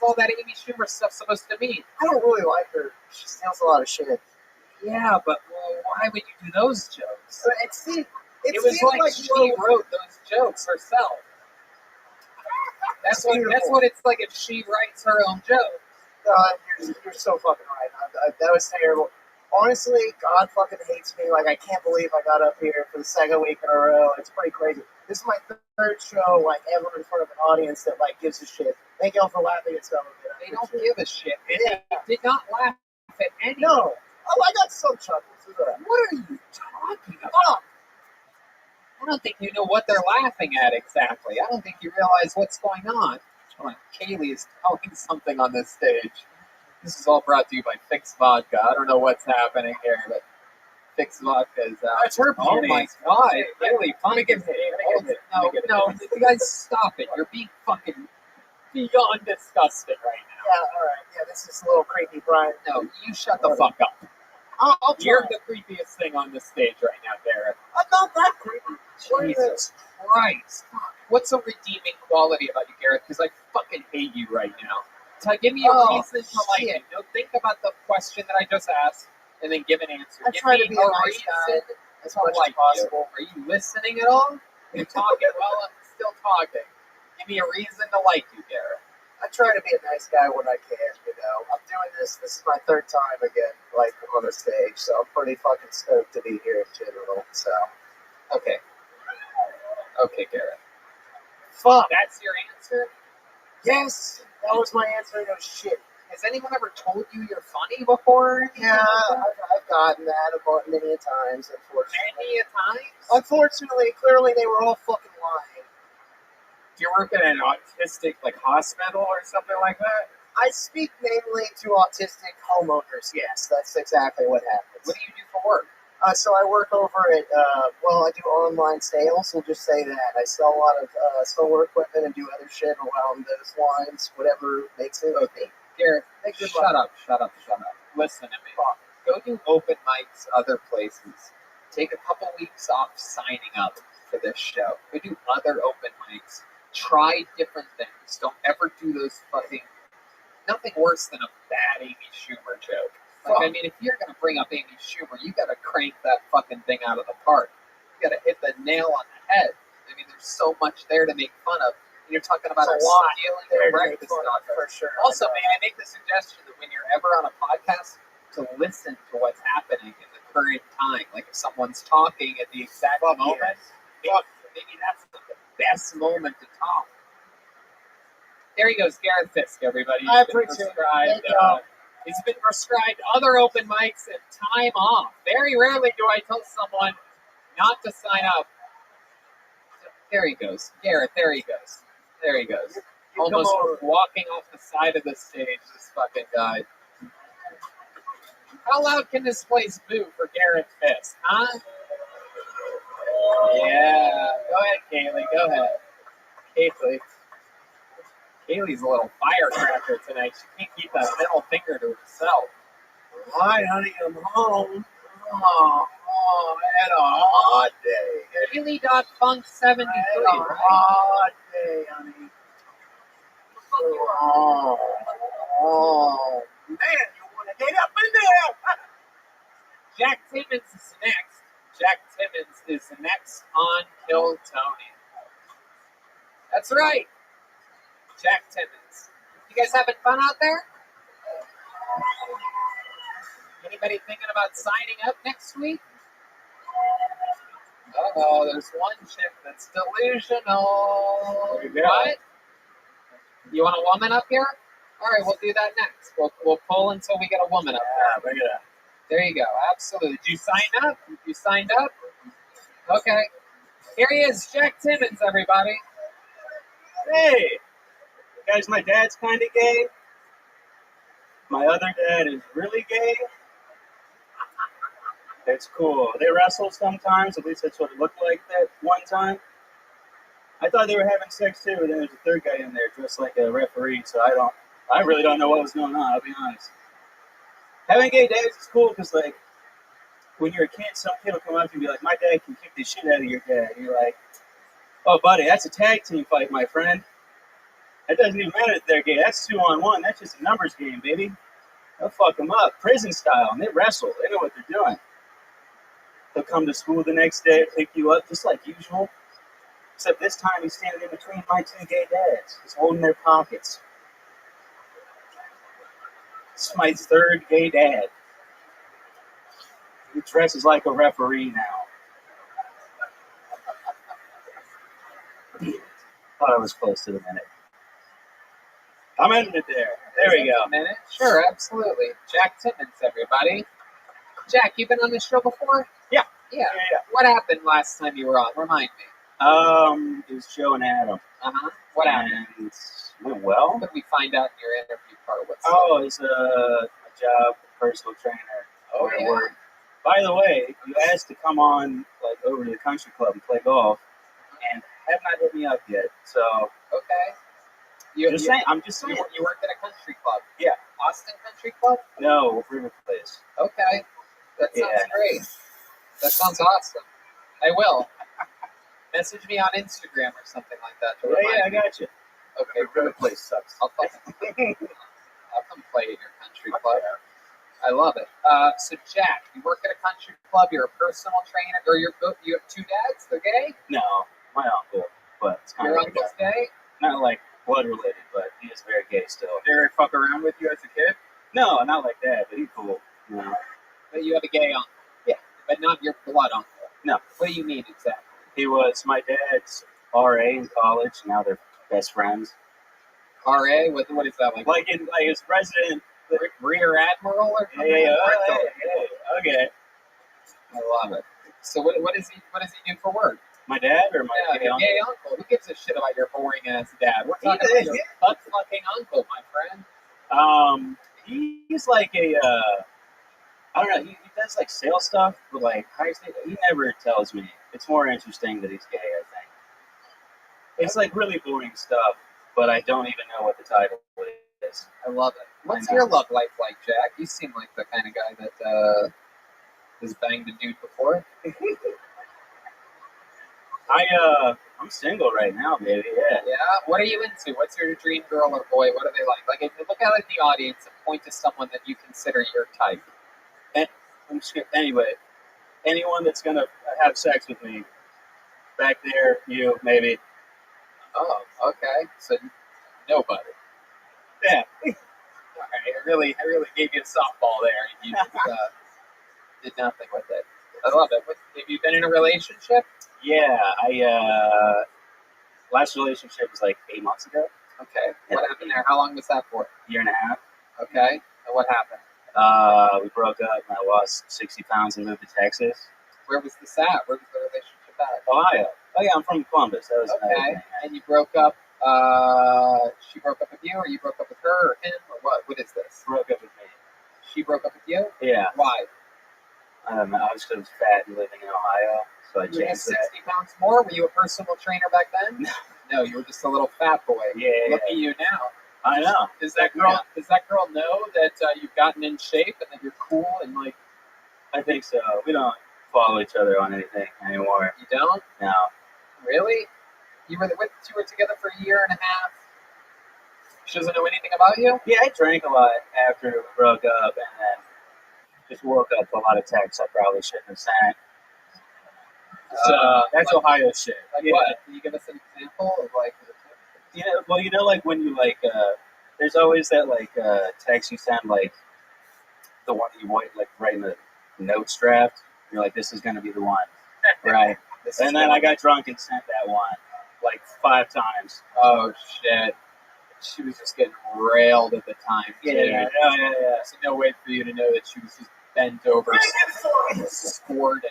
all that Amy Schumer stuff supposed to mean? I don't really like her. She steals a lot of shit. Yeah, but why would you do those jokes? So it was seems like she you wrote those jokes herself. That's what it's like if she writes her own joke. You're so fucking right. That was terrible. Honestly, God fucking hates me. Like, I can't believe I got up here for the second week in a row. It's pretty crazy. This is my third show, like, ever in front of an audience that, like, gives a shit. Thank y'all for laughing at some of it. They don't give a shit. They did not laugh at any. No. Oh, I got some chuckles. What are you talking about? I don't think you know what they're laughing at exactly. I don't think you realize what's going on. Hold on, Kaylee is telling something on this stage. This is all brought to you by Fix Vodka. I don't know what's happening here, but Fix Vodka is out. That's her Oh my God, really? Let me No, you guys stop it. You're being fucking beyond disgusting right now. Yeah, alright. Yeah, this is a little creepy, Brian. No, you shut the fuck up. I'll You're the creepiest thing on this stage right now, Garrett. I'm not that creepy. Jesus Christ. What's a redeeming quality about you, Garrett? Because I fucking hate you right now. Give me a reason to like it. No, think about the question that I just asked and then give an answer. I Give try me to be a nice guy as much as possible. Are you listening at all? You're talking while I'm still talking. Give me a reason to like you, Garrett. I try to be a nice guy when I can, you know. I'm doing this. This is my third time again, like, on the stage, so I'm pretty fucking stoked to be here in general, so. Okay. Okay, Garrett. Fuck. That's your answer? Yes, that was my answer. No shit. Has anyone ever told you you're funny before? Yeah, I've gotten that about many a times, unfortunately. Many a time? Unfortunately, clearly they were all fucking lying. Do you work at an autistic hospital or something like that? I speak mainly to autistic homeowners, yes, that's exactly what happens. What do you do for work? So I work over at, I do online sales, we'll just say that. I sell a lot of solar equipment and do other shit around those lines, whatever makes it. Okay, Garrett, shut up. Listen to me. Go do open mics other places. Take a couple weeks off signing up for this show. Go do other open mics. Try different things. Don't ever do those fucking... Nothing worse than a bad Amy Schumer joke. Like, I mean, if you're going to bring up Amy Schumer, you got to crank that fucking thing out of the park. You got to hit the nail on the head. I mean, there's so much there to make fun of. And you're talking about There's a lot stealing there your to make breakfast fun of, taco. for sure. Also, may I make the suggestion that when you're ever on a podcast, to listen to what's happening in the current time. Like if someone's talking at the exact moment, maybe that's the best moment to talk. There he goes, Garrett Fisk, everybody. I appreciate it. He's been prescribed other open mics and time off. Very rarely do I tell someone not to sign up. There he goes. Garrett, there he goes. There he goes. Almost walking off the side of the stage, this fucking guy. How loud can this place move for Garrett Fisk, huh? Yeah. Go ahead, Kaylee. Go ahead. Kaylee's a little firecracker tonight. She can't keep that middle finger to herself. Hi, honey, I'm home. Oh, I had a hot day. Kaylee.funk73, I had a right? hot day, honey. Man, you want to get up in there? Jack Timmons is next. Jack Timmons is next on Kill Tony. That's right. Jack Timmons. You guys having fun out there? Anybody thinking about signing up next week? Uh-oh, there's one chick that's delusional. What? You want a woman up here? All right, we'll do that next. We'll pull until we get a woman up Yeah, bring it up. there. You go. Absolutely. Did you sign up? You signed up? Okay. Here he is, Jack Timmons, everybody. Hey, guys, my dad's kind of gay. My other dad is really gay. It's cool. They wrestle sometimes. At least that's what it looked like that one time. I thought they were having sex too, and then there's a third guy in there dressed like a referee. So I really don't know what was going on. I'll be honest. Having gay dads is cool because, like, when you're a kid, some kid will come up to you and be like, "My dad can kick the shit out of your dad." And you're like, "Oh, buddy, that's a tag team fight, my friend. That doesn't even matter if they're gay. That's 2-on-1. That's just a numbers game, baby. They'll fuck them up, prison style, and they wrestle. They know what they're doing. They'll come to school the next day, pick you up, just like usual. Except this time he's standing in between my two gay dads. He's holding their pockets. This is my third gay dad. He dresses like a referee now. Thought I was close to the minute. I'm ending it there. There we go. A minute? Sure, absolutely. Jack Timmons, everybody. Jack, you been on this show before? Yeah. Yeah. What happened last time you were on? Remind me. It was Joe and Adam. Uh-huh. What happened? And it went well. What did we find out in your interview part? Oh, it's a job, personal trainer. Oh, where I yeah. work. By the way, you asked to come on, like, over to the country club and play golf, and have not hit me up yet. So, Okay. I'm just saying. You worked at a country club? Yeah. Austin Country Club? No, River Place. Okay. That sounds Yeah. great. That sounds awesome. I will. Message me on Instagram or something like that. To Yeah, remind I me. got you. Okay, River Place sucks. I'll come play at your country club. I love it. So, Jack, you work at a country club. You're a personal trainer, or you have two dads. They're gay. No, my uncle, but it's kind Your of like uncle's gay. not like blood related, but he is very gay still. Did they fuck around with you as a kid? No, not like that, but he's cool. You know? But you have a gay uncle. Yeah. But not your blood uncle. No. What do you mean exactly? He was my dad's RA in college. Now they're best friends. RA? What is that like? Like his president. Rear Admiral or something? Yeah. Rental. Okay. I love it. So what does he do for work? My dad or my Yeah, your gay uncle. Who gives a shit about your boring ass dad? We're talking about your butt fucking uncle, my friend. He's like a I don't know. He does like sales stuff, but like he never tells me. It's more interesting that he's gay. I think it's like really boring stuff, but I don't even know what the title is. I love it. What's your love life like, Jack? You seem like the kind of guy that has banged a dude before. I'm single right now, baby. Yeah. Yeah. What are you into? What's your dream girl or boy? What are they like? Like, if you look out at the audience and point to someone that you consider your type. Anyway, anyone that's gonna have sex with me, back there, you maybe. Oh, okay. So nobody. Yeah. All right. I really gave you a softball there, and you just did nothing with it. I love it. Have you been in a relationship? Yeah. Last relationship was like 8 months ago. Okay. What happened there? How long was that for? Year and a half. Okay. And what happened? We broke up and I lost 60 pounds and moved to Texas. Where was this at? Where was the relationship at? Ohio. Oh yeah, I'm from Columbus. That was another Okay. thing. And you broke up. She broke up with you, or you broke up with her, or him, or what? What is this? Broke up with me. She broke up with you? Yeah. Why? I don't know. I was just fat and living in Ohio, so I You had changed 60 that. pounds more? Were you a personal trainer back then? No, you were just a little fat boy. Yeah. Look at you now. I know. Does that girl know that you've gotten in shape and that you're cool and like? I think so. We don't follow each other on anything anymore. You don't? No. Really? You were together for a year and a half. She doesn't know anything about you? Yeah, I drank a lot after we broke up, and then just woke up to a lot of texts I probably shouldn't have sent. So that's like- Ohio shit. Like Yeah. what? Can you give us an example of like? You know, well, you know, like when you like, there's always that like text you send, like the one you want, like right in the notes draft. You're like, this is gonna be the one, right? And then I got drunk and sent that one like 5 times. Oh shit! She was just getting railed at the time. Too. Yeah. There's no way for you to know that she was just bent over, squirting.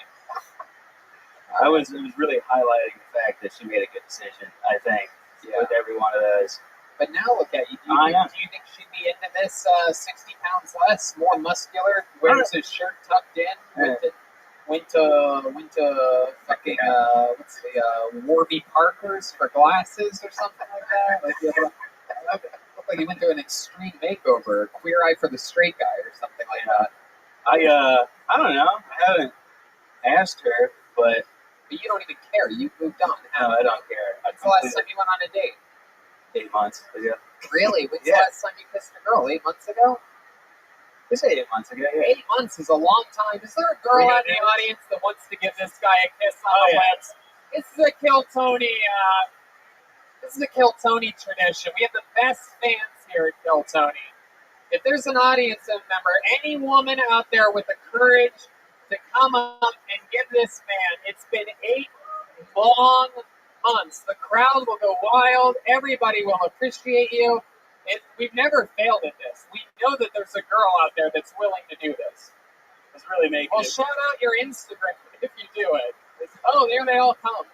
It was really highlighting the fact that she made a good decision, I think, with every one of those. But now look at you. Do I know. you think she'd be into this 60 pounds less, more muscular, wears his shirt tucked in, went to fucking what's the Warby Parker's for glasses or something like that? Like looked like he went to an extreme makeover, Queer Eye for the Straight Guy or something like that. I don't know. I haven't asked her, but But you don't even care. You moved on. no, I don't care. When's the last time you went on a date? 8 months ago. Really? When's the Yeah. last time you kissed a girl? 8 months ago? We say 8 months ago. Yeah. 8 months is a long time. Is there a girl out in the audience that wants to give this guy a kiss on the lips? This is a Kill Tony. This is a Kill Tony tradition. We have the best fans here at Kill Tony. If there's an audience member, any woman out there with the courage to come up and give this man, it's been 8 long months. The crowd will go wild. Everybody will appreciate you. We've never failed at this. We know that there's a girl out there that's willing to do this. It's really making Well, it. shout out your Instagram if you do it. There they all come.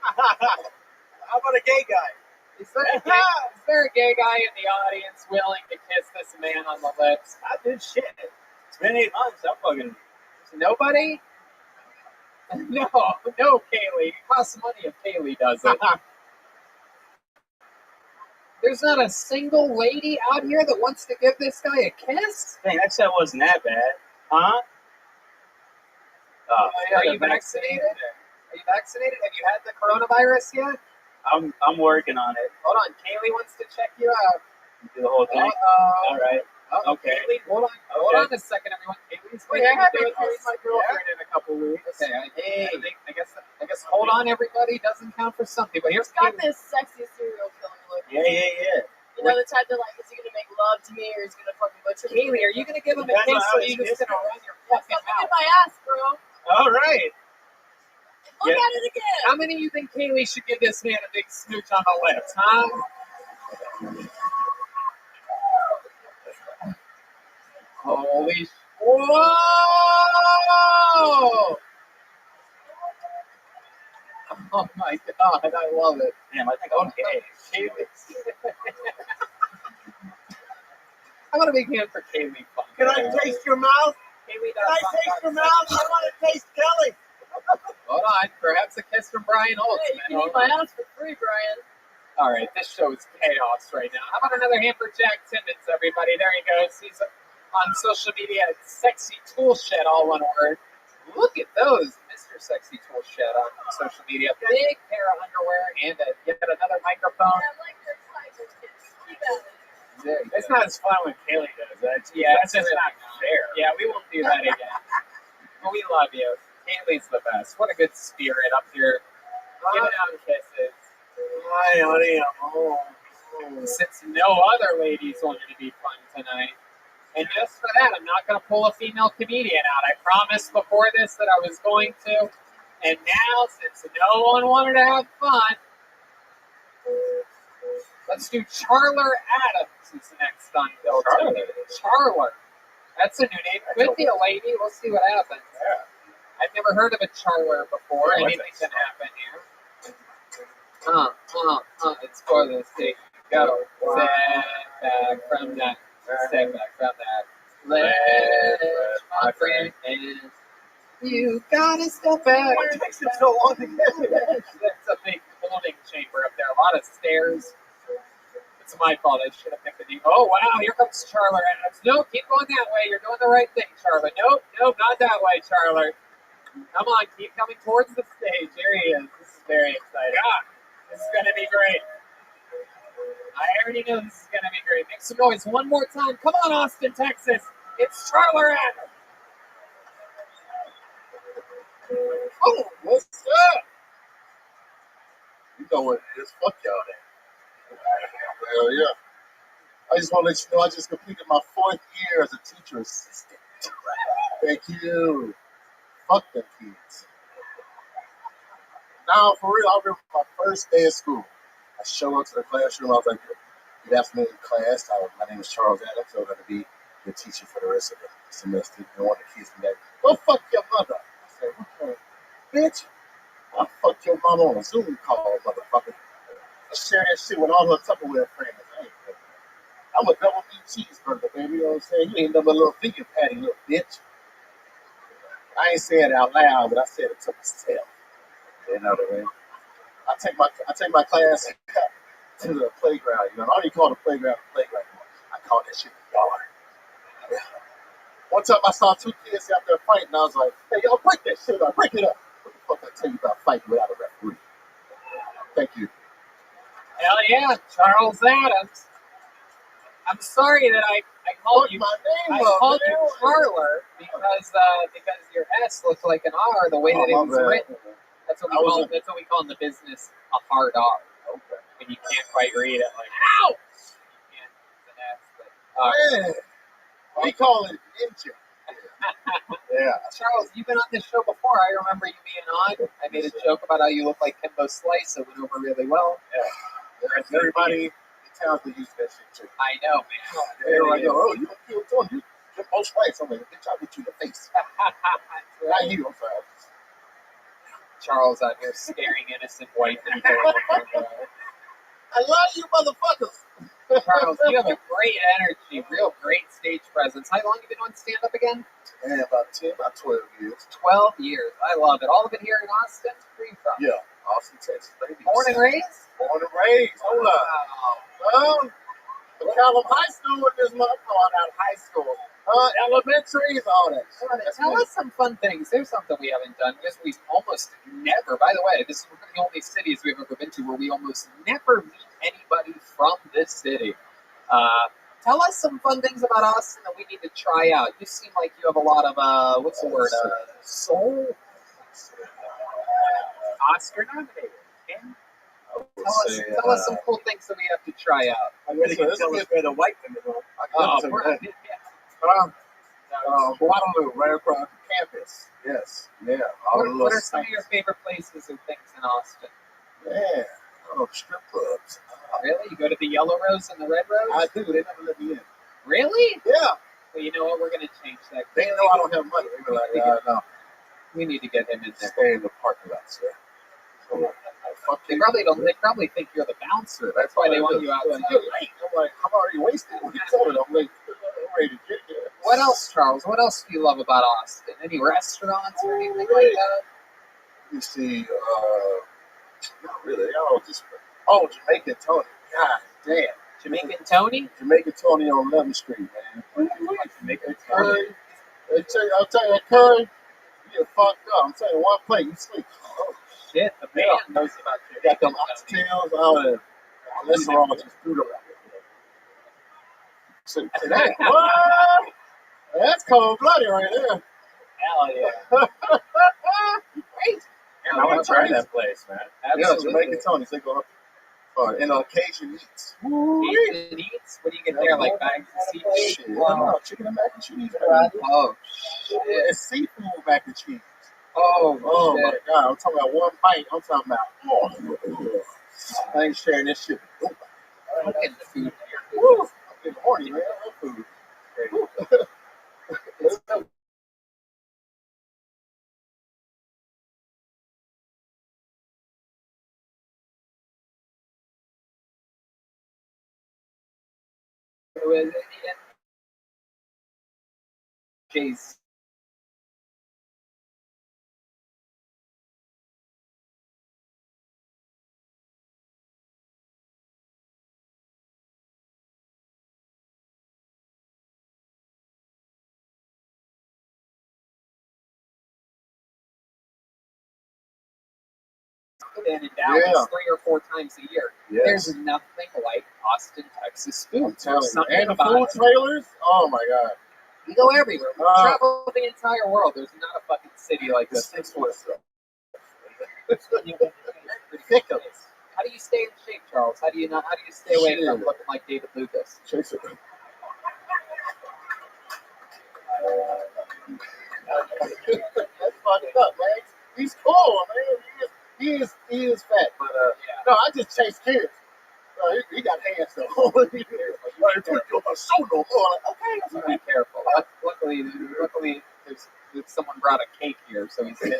How about a gay guy? Is there a gay guy in the audience willing to kiss this man on the lips? I did shit. It's been 8 months. I'm fucking. Nobody? No, Kaylee. It costs money if Kaylee does it. There's not a single lady out here that wants to give this guy a kiss? Dang, that set wasn't that bad, huh? Are you vaccinated? Are you vaccinated? Have you had the coronavirus yet? I'm working on it. Hold on, Kaylee wants to check you out. Do the whole thing. All right. Okay. Kaylee, hold on a second, everyone. Kaylee's going to do it with my girlfriend in a couple weeks. Okay, I guess hold on, everybody. Doesn't count for some people. Here's He's got Kaylee. this sexy serial killer look. Yeah. You know the type that like, is he gonna make love to me or is he gonna fucking butcher me? Kaylee, are you going to give him a Depends kiss on how or are he's you just going to run your Yeah, fucking fucking in mouth? my ass, bro. All right. Look Yeah. at it again. How many of you think Kaylee should give this man a big smooch on the lips, huh? Holy whoa! Oh my god, I love it. Damn, I think I'm gay. Kaylee. I'm gonna make him for Kaylee fun. Can I taste your mouth? Kaylee Can I taste your mouth? I want to taste Kelly. Hold on, perhaps a kiss from Brian Holtz. Hey, you can eat my ass for free, Brian. All right, this show is chaos right now. How about another hand for Jack Timmons, everybody? There he goes. He's on social media at Sexy Tool Shed, all one word. Look at those, Mr. Sexy Tool Shed on social media. Big pair of underwear and yet another microphone. I like your tiger kids. Keep at it. There you It's go. not as fun when Kaylee does that. Yeah, That's just really not fair. Yeah, we won't do that again. But we love you. Kaylee's the best. What a good spirit up here. Giving out kisses. Hi, honey. I'm home. Since no other ladies wanted to be fun tonight. And just for that, I'm not going to pull a female comedian out. I promised before this that I was going to. And now, since no one wanted to have fun, let's do Charler Adams is next on Bill Tony. Charler. That's a new name. Could be a lady. We'll see what happens. Yeah. I've never heard of a Charler before. Oh, Anything can happen here. It's for the state. Go. Step back from that. Step back from that. Let my friend in. You gotta step back. Why takes it so long to get to that? That's a big holding chamber up there. A lot of stairs. It's my fault. I should have picked the name. Oh, wow. Here comes Charler Adams. No, keep going that way. You're doing the right thing, Charler. Nope, not that way, Charler. Come on, keep coming towards the stage. Here he is. This is very exciting. This is going to be great. I already know this is gonna be great. Make some noise one more time. Come on, Austin, Texas. It's Charler Adams. Oh, what's up? You know what it is. Fuck y'all then. Hell yeah. I just want to let you know I just completed my 4th year as a teacher assistant. Thank you. Fuck them kids. Now, for real, I remember my first day of school. I show up to the classroom. I was like, good afternoon, class. My name is Charles Adams. I'm going to be your teacher for the rest of the semester. And one of the kids from that, go fuck your mother. I said, what the bitch? I'll fuck your mom on a Zoom call, motherfucker. I share that shit with all her Tupperware friends. I'm a double meat cheeseburger, baby. You know what I'm saying? You ain't nothing but a little finger patty, little bitch. I ain't saying it out loud, but I said it to myself. You know what I mean? I take my class to the playground. You know, I don't even call the playground the playground. I call that shit the yard. Yeah. One time I saw 2 kids out there fighting. I was like, hey, y'all break that shit up. Break it up. What the fuck I tell you about fighting without a referee? Thank you. Hell yeah, Charles Adams. I'm sorry that I called you. I called you Charler because your S looks like an R the way that it was written. That's what we call in the business a hard R. Okay. And you can't quite read it like ow. Yeah, it's an S, but Man, we call it ninja. Yeah. Charles, you've been on this show before. I remember you being on. I made a joke about how you look like Kimbo Slice. It went over really well. Yeah. Everybody in town to use that shit too. I know, man. They're like, oh, you don't feel tone. You Kimbo Slice. I'm like, bitch, I'll get you in the face. Not you, I'm sorry. Charles out here scaring innocent white people. I love you, motherfuckers. Charles, you have a great energy, real great stage presence. How long have you been doing stand-up again? Man, about 12 years. 12 years. I love it. All of it here in Austin? Where are you from? Yeah, Austin, Texas, baby. Born and raised? Born and raised. Hold up. McCallum High School in this motherfucker. Out of high school. Elementary and all that. Tell us some fun things. There's something we haven't done because we almost never, by the way, this is one of the only cities we've ever been to where we almost never meet anybody from this city. Tell us some fun things about Austin that we need to try out. You seem like you have a lot of, what's the word? Soul? Oscar nominated. Tell us some cool things that we have to try out. I'm ready to tell us where the white women are. Guadalupe, right across the campus. Yes, yeah. What are some of your favorite places and things in Austin? Yeah, strip clubs. Really? You go to the Yellow Rose and the Red Rose? I do. They never let me in. Really? Yeah. Well, you know what? We're going to change that. They know I don't have money. They be like, no. We need to get him in there. Stay in the parking lot, sir. They probably think you're the bouncer. That's why they want you outside. You're late. I'm like, I'm already wasted. What you told it? I'm late. I'm ready to get here. What else, Charles? What else do you love about Austin? Any restaurants or anything like that? You see, not really. Jamaican Tony. God damn. Jamaican Tony? Jamaican Tony on 11th Street, man. Jamaican Curry. I'll tell you, that curry, you get fucked up. I'm telling you, one plate, you sleep. Oh, shit. The man knows about you. Got them oxtails, all that. That's wrong with this food around here. What? That's cold-blooded right there. Hell yeah. Great. I want to try that place, man. Yeah, Jamaican Tony's. They go up. And Cajun Eats. Cajun Eats? What do you get there? Like bags of seafood? Shit. Wow. Chicken and mac and cheese. Oh, shit. It's seafood mac and cheese. Oh my God. I'm talking about one bite. I'm talking about, I ain't sharing this shit. I'm getting the food here. Woo. I'm getting horny, man. I love food. It's so Jeez. In Dallas 3 or 4 times a year. Yes. There's nothing like Austin, Texas food. I'm telling you. Something And the about food trailers, oh my God. we go everywhere. We travel the entire world. There's not a fucking city like this. It's what's up. Ridiculous. How do you stay in shape, Charles? How do you stay away from Shit. looking like David Lucas? Chase it. That's fucked up, man. He's cool, man. He is fat, but no, I just chase kids. He got hands though. Like, put you on my shoulder. Okay. Be careful. Luckily, there's someone brought a cake here, so he's sitting.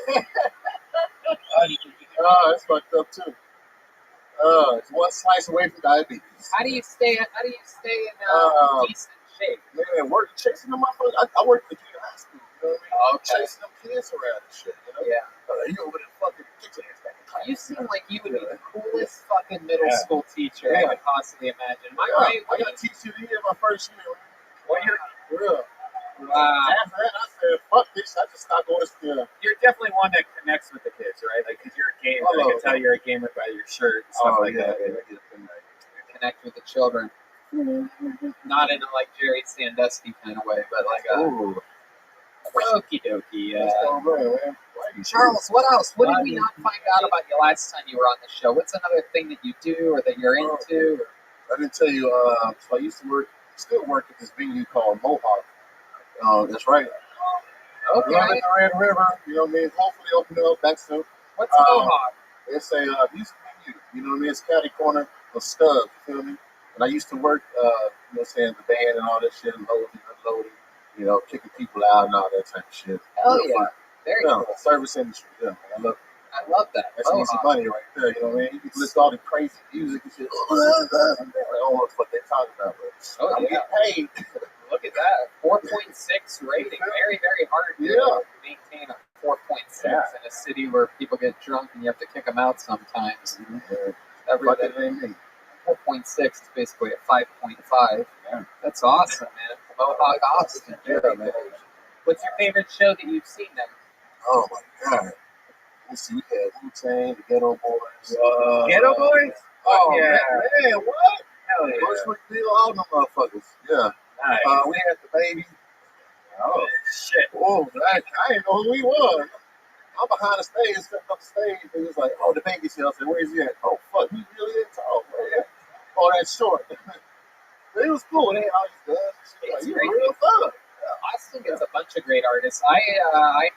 It's fucked up too. It's one slice away from diabetes. How do you stay in decent shape? Man, chasing them motherfuckers. I worked in junior high school. You know what I mean? Okay. Chasing them kids around and shit. You know? Yeah. You over there fucking get your ass back in class. You seem like you would be the coolest fucking middle school teacher I could possibly imagine. Am I right? I got TCD in my first year. What year? Yeah. Wow. After that, I said, fuck this. I just stopped going to school. You're definitely one that connects with the kids, right? Like, because you're a gamer. I can tell you're a gamer by your shirt and stuff like that. Connect with the children. Not in a like Jerry Sandusky kind of way, but like a okie dokie. Charles, what else? What did we not find out about you last time you were on the show? What's another thing that you do or that you're into? I didn't tell you, so I used to still work at this venue called Mohawk. That's right. Okay. Right in the Red River, you know what I mean? Hopefully open it up back soon. What's Mohawk? It's a music venue, you know what I mean? It's catty corner of Stubbs, you feel me? And I used to work, you know what I'm saying, the band and all that shit, loading, unloading, you know, kicking people out and all that type of shit. Oh, yeah. Very cool. Service industry, yeah. I love that. That's easy money right there, you know what I mean? You can listen to all the crazy music and shit. I don't know what they're talking about, but I'm getting paid. Look at that. 4.6 rating. Very, very hard to maintain a 4.6 in a city where people get drunk and you have to kick them out sometimes. Everything. 4.6 is basically a 5.5. Yeah. That's awesome, man. Mohawk, Austin. Yeah, man. What's your favorite show that you've seen then? Oh, my God. Let's see. We had Wu-Tang, the Ghetto Boys. Ghetto Boys? Oh, yeah. Man, what? Hell yeah. First week deal, all them motherfuckers. Yeah. Nice. We had the baby. Oh, shit. Oh, I didn't know who he was. I'm behind the stage, stepped up the stage, and he was like, oh, the baby's here. I said, where's he at? Oh, fuck, he really is tall, man. Oh, that's short. But it was cool. They had all these guns. It's Like, great. real fun. Austin gets a bunch of great artists. I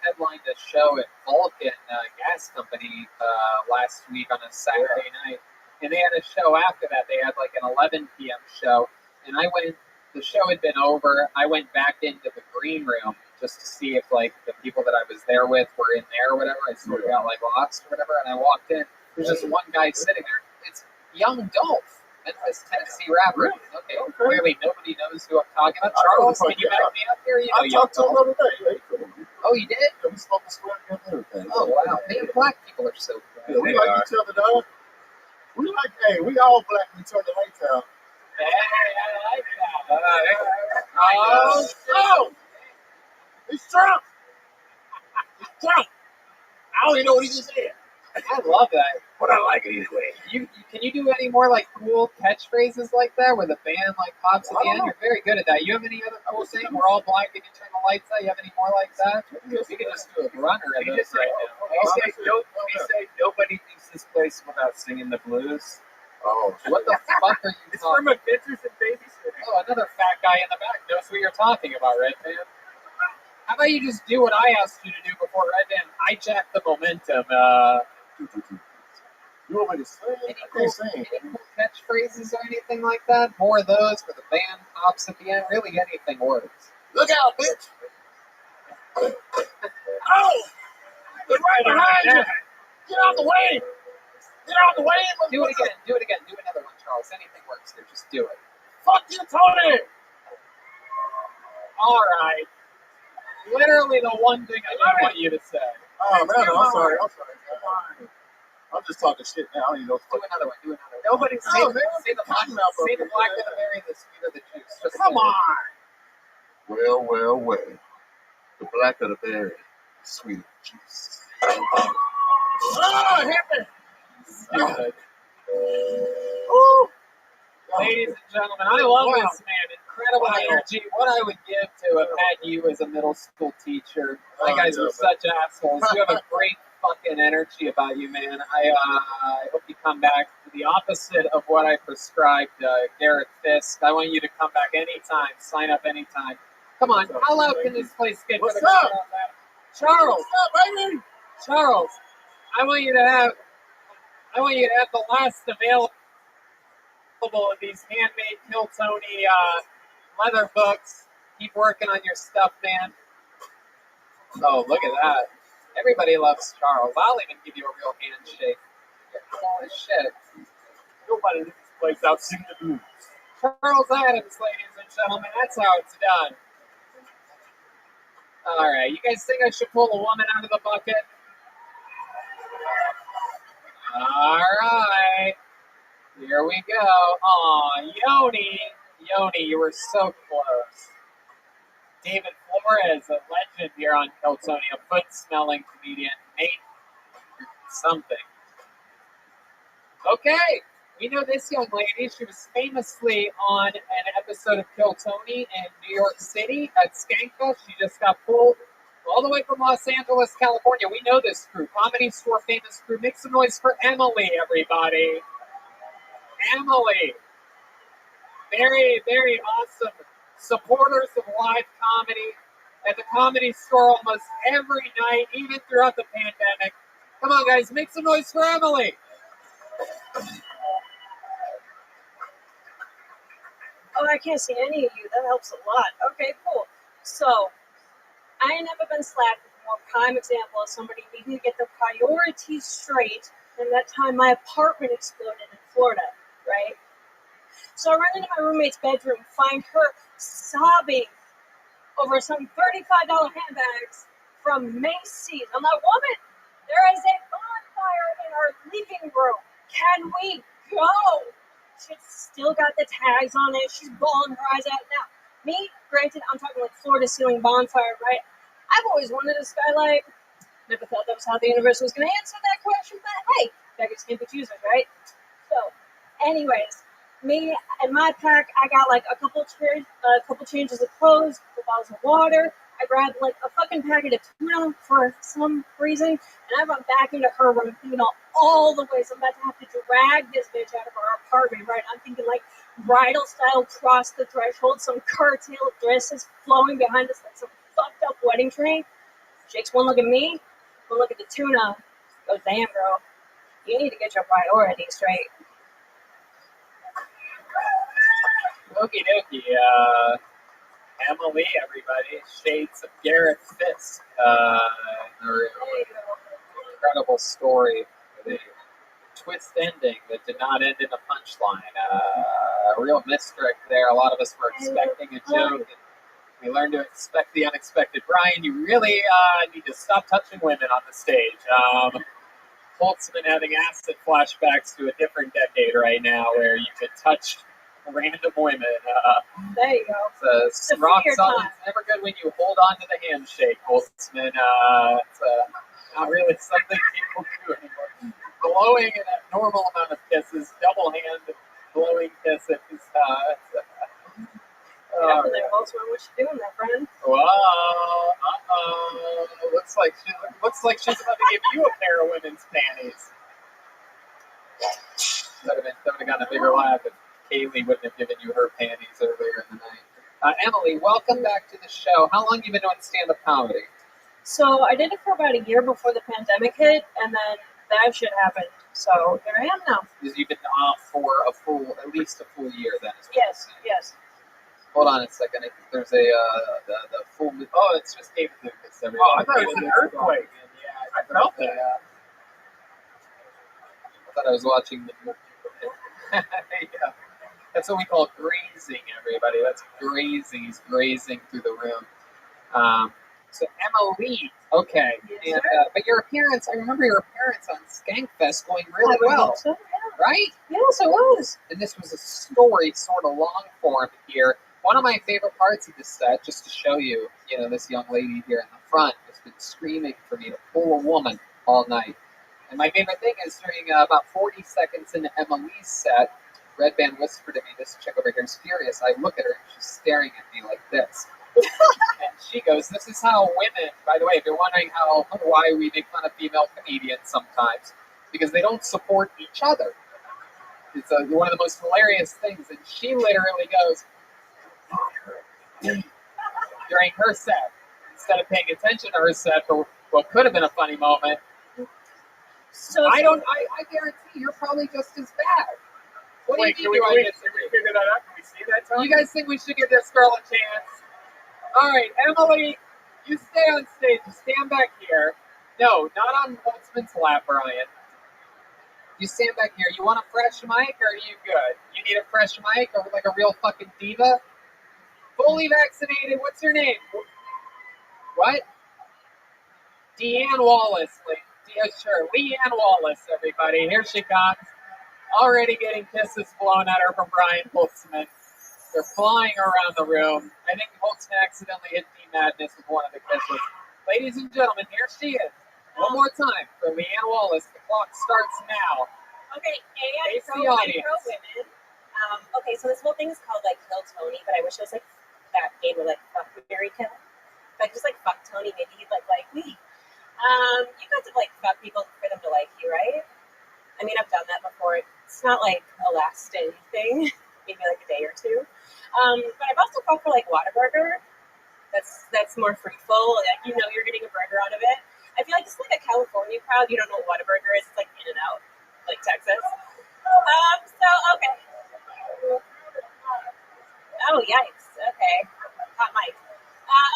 headlined a show at Vulcan Gas Company last week on a Saturday night, and they had a show after that. They had like an 11 p.m. show, and I went. The show had been over. I went back into the green room just to see if like the people that I was there with were in there or whatever. I sort of got like lost or whatever, and I walked in. There's just one guy sitting there. It's Young Dolph, Memphis, Tennessee rapper. Okay, clearly nobody knows who I'm talking about. Charles, can you back me up here? You know, I talked to him the other day. Oh, you did? We spoke to square and everything. Oh, wow. Man, black people are so cool. Yeah, we like each other, dog. We all black when we turn the lights out. Hey, I like that. Oh, he's Trump. He's Trump. I don't even know what he just said. I love that. But I like it either way. Can you do any more like cool catchphrases like that where the band like pops at the end? You're very good at that. You have any other cool thing? We're all black and you turn the lights out. You have any more like that? You can just do a runner of this right now. We say nobody leaves this place without singing the blues. Oh, what the fuck are you It's talking from Adventures in Babysitting. Oh, another fat guy in the back knows what you're talking about, Red Band. How about you just do what I asked you to do before Red Band hijacked the momentum? You want me to sing? Any cool catchphrases or anything like that? More of those for the band pops at the end. Really, anything works. Look out, bitch! Oh! They're right behind you! Get out the way! Get out the way! Do it again. Do it again. Do another one, Charles. Anything works here. Just do it. Fuck you, Tony! All right. Literally the one thing I didn't want you to say. Oh, man, I'm sorry. I'm just talking shit now. I don't even know. Do another one. Do another one. Nobody say the black of the berry, the sweet of the juice. Just come on. Well. The black of the berry, the sweet of the juice. Oh, hit me. Stupid. Ooh. Ladies and gentlemen, I love this man. Incredible energy. What I would give to have had you as a middle school teacher. You guys were such assholes. You have a great fucking energy about you, man. I hope you come back. The opposite of what I prescribed, Garrett Fisk. I want you to come back anytime. Sign up anytime. Come on, how loud can this place get? What's for the up? Charles? What's up, baby? Charles, I want you to have the last available of these handmade Kiltony leather books. Keep working on your stuff, man. Oh, look at that. Everybody loves Charles. I'll even give you a real handshake. You're cool as shit. Nobody leaves this place out singing the blues. Charles Adams, ladies and gentlemen. That's how it's done. All right. You guys think I should pull a woman out of the bucket? All right. Here we go. Aw, Yoni. Yoni, you were so close. David Flores, a legend here on Kiltony, a foot-smelling comedian. Nate something. Okay, we know this young lady. She was famously on an episode of Kiltony in New York City at Skankfest. She just got pulled all the way from Los Angeles, California. We know this crew. Comedy Store famous crew. Make some noise for Emily, everybody. Emily. Very, very awesome supporters of live comedy at the Comedy Store almost every night, even throughout the pandemic. Come on, guys, make some noise for Emily. Oh, I can't see any of you. That helps a lot. Okay, cool. So, I ain't never been slapped with a more prime example of somebody needing to get their priorities straight than that time my apartment exploded in Florida, right? So I run into my roommate's bedroom, find her sobbing over some $35 handbags from Macy's. I'm like, woman, there is a bonfire in our living room. Can we go? She's still got the tags on it. She's bawling her eyes out. Now, me, granted, I'm talking like floor to ceiling bonfire, right? I've always wanted a skylight. Never thought that was how the universe was going to answer that question, but hey, beggars can't be choosers, right? So, anyways, me and my pack, I got like a couple changes of clothes, a couple bottles of water. I grabbed like a fucking packet of tuna for some reason, and I run back into her room, thinking all the way. So I'm about to have to drag this bitch out of our apartment, right? I'm thinking like bridal style, cross the threshold, some curtail dresses flowing behind us like some fucked up wedding train. Shakes one look at me, one look at the tuna. Goes, damn, girl, you need to get your priorities straight. Okie dokie. Emily, everybody. Shades of Garrett Fisk. Incredible story with a twist ending that did not end in a punchline. A real misdirect there. A lot of us were expecting a joke. And we learned to expect the unexpected. Brian, you really need to stop touching women on the stage. Holtzman having acid flashbacks to a different decade right now where you could touch random women. There you go. It's rock solid. It's never good when you hold on to the handshake, Holtzman. It's not really something people do anymore. Blowing an abnormal amount of kisses, double hand blowing kisses. Careful there, Holtzman. What you doing there, friend? Whoa, looks like she's about to give you a pair of women's panties. That would have gotten a bigger laugh if Kaylee wouldn't have given you her panties earlier in the night. Emily, welcome back to the show. How long have you been doing stand-up comedy? So I did it for about a year before the pandemic hit, and then that shit happened. So here I am now. You've been off for at least a full year then. Yes, yes. Hold on a second. I think there's the full. Oh, it's just David Lucas. Oh, I thought it was an earthquake. Yeah, I felt that. I thought I was watching the movie. Yeah. That's what we call grazing, everybody. That's grazing. He's grazing through the room. So Emily, okay. Yes, And but your appearance, I remember your appearance on Skankfest going really well. So, yeah. Right? Yes, it was. And this was a story, sort of long form here. One of my favorite parts of this set, just to show you, this young lady here in the front has been screaming for me to pull a woman all night. And my favorite thing is during about 40 seconds into Emily's set, Red Band whispered to me, this chick over here is furious. I look at her and she's staring at me like this. And she goes, this is how women, by the way, if you're wondering why we make fun of female comedians sometimes, because they don't support each other. It's one of the most hilarious things. And she literally goes, during her set, instead of paying attention to her set for what could have been a funny moment, So I guarantee you're probably just as bad. What Wait, do can you we, mean? can we figure that out? Can we see that, Tony? You guys think we should give this girl a chance? All right, Emily, you stay on stage. You stand back here. No, not on Holtzman's lap, Brian. You stand back here. You want a fresh mic, or are you good? You need a fresh mic, or like a real fucking diva? Fully vaccinated. What's your name? What? Deanne Wallace. Yeah, sure. Leanne Wallace, everybody. Here she comes. Already getting kisses blown at her from Brian Holtzman. They're flying around the room. I think Holtzman accidentally hit D-Madness with one of the kisses. Ladies and gentlemen, here she is. One more time for Leanne Wallace. The clock starts now. Okay, I'm Face the audience. pro-women. Okay, so this whole thing is called, like, Kill Tony, but I wish it was, like, that game of, like, fuck Mary Kill. Like, just, like, fuck Tony, maybe he'd, like me. You guys have, like, fuck people for them to like you, right? I mean, I've done that before. It's not, like, a lasting thing. Maybe, like, a day or two. But I've also fought for, like, Whataburger. That's more fruitful. Like, you know you're getting a burger out of it. I feel like it's like a California crowd. You don't know what Whataburger is. It's like In-N-Out, like Texas. So, okay. Oh, yikes. Okay. Hot mic.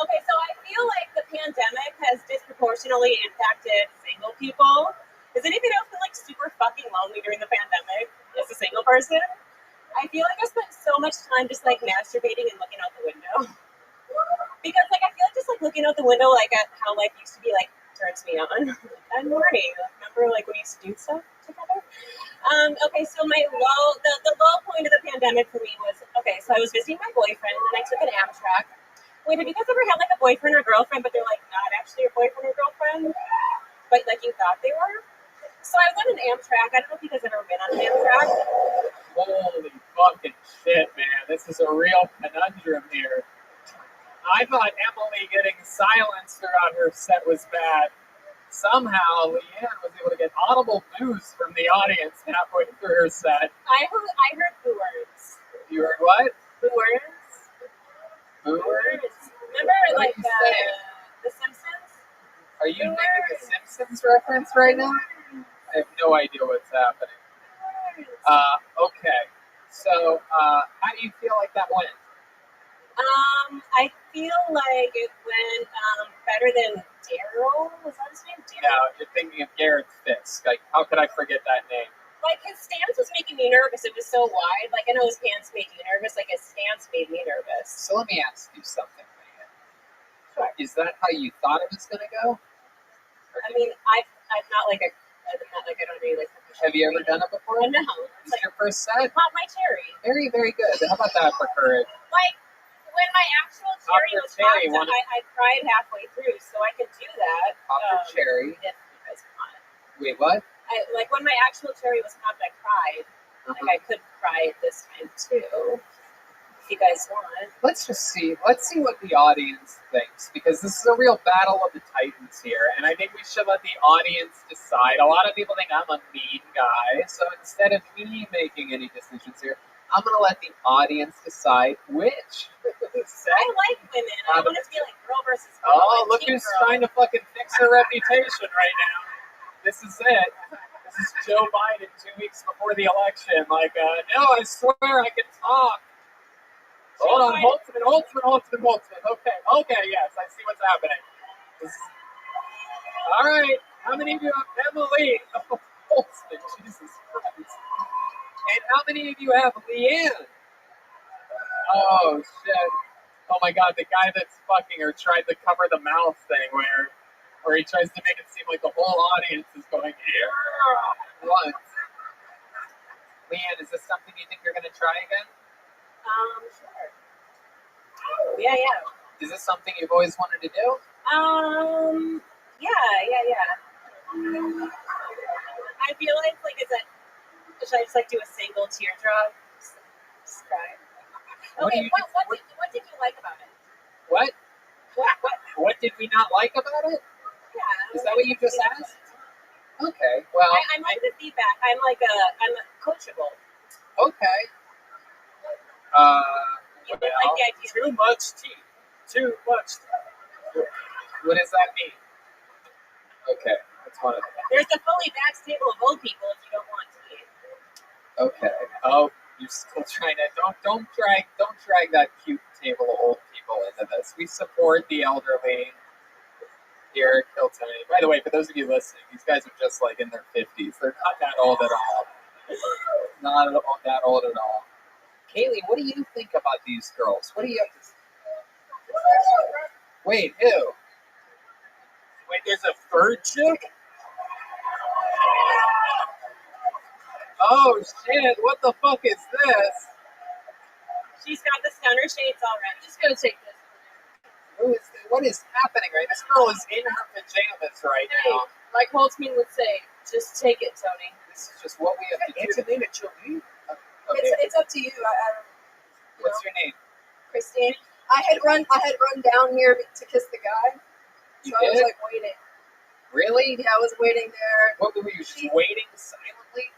Okay, so I feel like the pandemic has disproportionately impacted single people. Does anybody else feel like super fucking lonely during the pandemic as a single person? I feel like I spent so much time just like masturbating and looking out the window. Because like I feel like just like looking out the window like at how life used to be like turns me on. I'm horny. Remember like we used to do stuff together? Okay, so my the low point of the pandemic for me was okay, so I was visiting my boyfriend and I took an Amtrak. Wait, have you guys ever had like a boyfriend or girlfriend, but they're like not actually your boyfriend or girlfriend? But like you thought they were? So I went on an Amtrak. I don't know if you guys have ever been on an Amtrak. Holy fucking shit, man. This is a real conundrum here. I thought Emily getting silence throughout her set was bad. Somehow, Leanne was able to get audible boos from the audience halfway through her set. I heard boo words. You heard what? Boo words. Boo words? Remember What like are you saying? The Simpsons? Are you making a Simpsons reference right now? I have no idea what's happening. Okay. So, how do you feel like that went? I feel like it went better than Daryl. Was that his name? Daryl? No, you're thinking of Garrett Fisk. Like, how could I forget that name? Like his stance was making me nervous. It was so wide. Like I know his pants made you nervous. Like his stance made me nervous. So let me ask you something, man. Sure. Is that how you thought it was going to go? I mean, I'm not like I don't really like. Have you ever done it before? No. This is your first set? Pop my cherry. Very, very good. How about that for courage? Like when my actual cherry was cherry, popped, I cried halfway through, so I could do that. Pop your cherry. If you guys want. Wait, what? Like when my actual cherry was popped, I cried. Like I could cry this time too. If you guys want. Let's see what the audience thinks, because this is a real battle of the titans here, and I think we should let the audience decide. A lot of people think I'm a mean guy, so instead of me making any decisions here, I'm going to let the audience decide which. I like women. I want it to be like girl versus girl. Oh, look who's trying to fucking fix her reputation right now. This is it. This is Joe Biden 2 weeks before the election. Like, no, I swear I can talk. Hold on, Holtzman. Okay, yes, I see what's happening. All right, how many of you have Emily? Oh, Holtzman, Jesus Christ. And how many of you have Leanne? Oh, shit. Oh, my God, the guy that's fucking her tried to cover the mouth thing where he tries to make it seem like the whole audience is going, yeah, once. Leanne, is this something you think you're going to try again? Sure. Yeah. Is this something you've always wanted to do? Yeah. I feel like should I just like do a single teardrop? Just cry. What Okay, do you- what did you like about it? What? What? What did we not like about it? Yeah. Is that what you just asked? Okay. Well, I'm like the feedback. I'm coachable. okay. You like the idea. Too much tea. Too much tea. What does that mean? Okay, that's one of them. There's a fully backed table of old people if you don't want tea. Okay. Oh, you're still trying to don't drag that cute table of old people into this. We support the elderly here at Kilton. By the way, for those of you listening, these guys are just like in their 50s. They're not that old at all. Not at all, that old at all. Kaylee, what do you think about these girls? What do you have to say? Wait, who? Wait, there's a third chick? Oh shit, what the fuck is this? She's got the stunner shades already. I'm just gonna take this. What is happening right? This girl is in her pajamas right Hey, now. like Holtzman would say, just take it, Tony. This is just what we have to do. Angelina Jolie. Okay, It's up to you. what's your name? Christine. I had run down here to kiss the guy. You So I was did? like waiting. Really? Yeah, I was waiting there. What were you just waiting silently?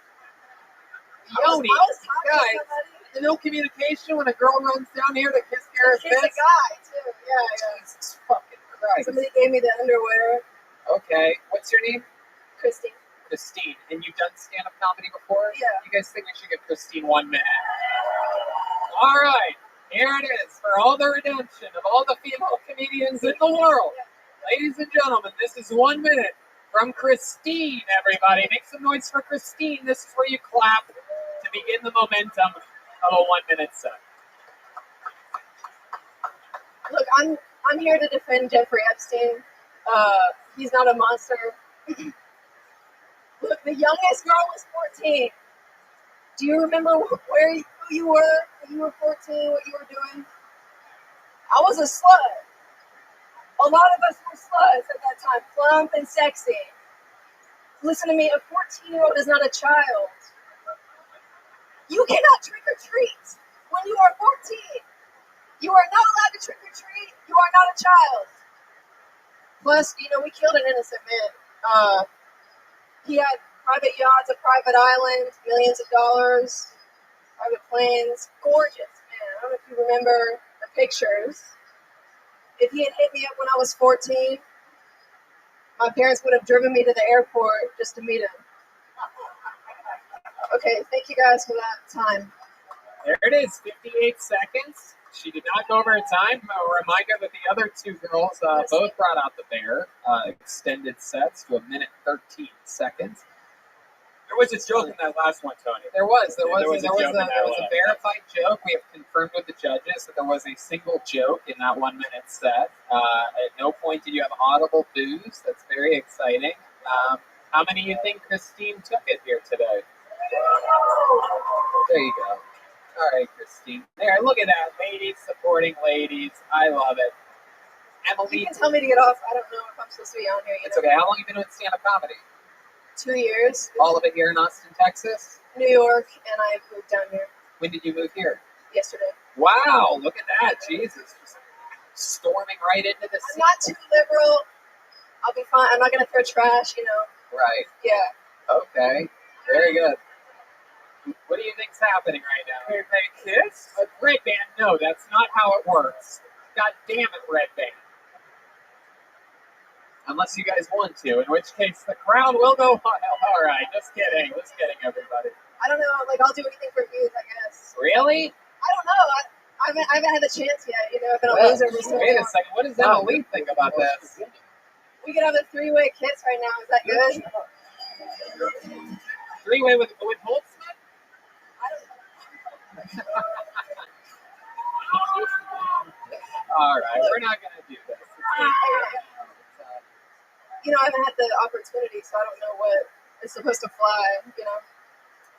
I was Yoni, talking to guys, somebody. no communication when a girl runs down here to kiss Garrett's Kiss a fist? guy too. Yeah. Jesus fucking Christ. Somebody gave me the underwear. Okay, what's your name? Christine. Christine. And you've done stand-up comedy before? Yeah. You guys think we should give Christine 1 minute? All right, here it is for all the redemption of all the female comedians in the world. Ladies and gentlemen, this is 1 minute from Christine, everybody. Make some noise for Christine. This is where you clap to begin the momentum of a 1 minute set. Look, I'm here to defend Jeffrey Epstein. He's not a monster. Look, the youngest girl was 14. Do you remember who you were when you were 14, what you were doing? I was a slut. A lot of us were sluts at that time, plump and sexy. Listen to me, a 14-year-old is not a child. You cannot trick or treat when you are 14. You are not allowed to trick or treat. You are not a child. Plus, we killed an innocent man. He had private yachts, a private island, millions of dollars, private planes. Gorgeous, man. I don't know if you remember the pictures. If he had hit me up when I was 14, my parents would have driven me to the airport just to meet him. Okay, thank you guys for that time. There it is, 58 seconds. She did not go over her time. A reminder that the other two girls both brought out the bear. Extended sets to 1 minute 13 seconds. There was a joke in that last one, Tony. There was There was a joke in that a one. verified joke. We have confirmed with the judges that there was a single joke in that 1 minute set. At no point did you have audible boos. That's very exciting. How many do you think Christine took it here today? There you go. All right, Christine. There, look at that. Ladies supporting ladies. I love it. You Emily, can tell me to get off. I don't know if I'm supposed to be on here. it's okay. How long have you been doing stand-up comedy? 2 years. All of it here in Austin, Texas? New York, and I moved down here When did you move here? yesterday. Wow, look at that. Jesus. Just storming right into the I'm scene. not too liberal. I'll be fine. I'm not going to throw trash, Right. Yeah. Okay. Very good. What do you think's happening right now? Hey, kids? Red Band, no, that's not how it works. God damn it, Red Band. Unless you guys want to, in which case the crowd will go wild. All right, just kidding, everybody. I don't know. I'll do anything for views, I guess. Really? I don't know. I haven't had the chance yet. I've been a Well, loser for so wait a long. second. What does Emily think about this? We could have a 3-way kiss right now. Is that good? Three-way with Holtzman? I don't know. All right, we're not going to do this. I haven't had the opportunity, so I don't know what is supposed to fly.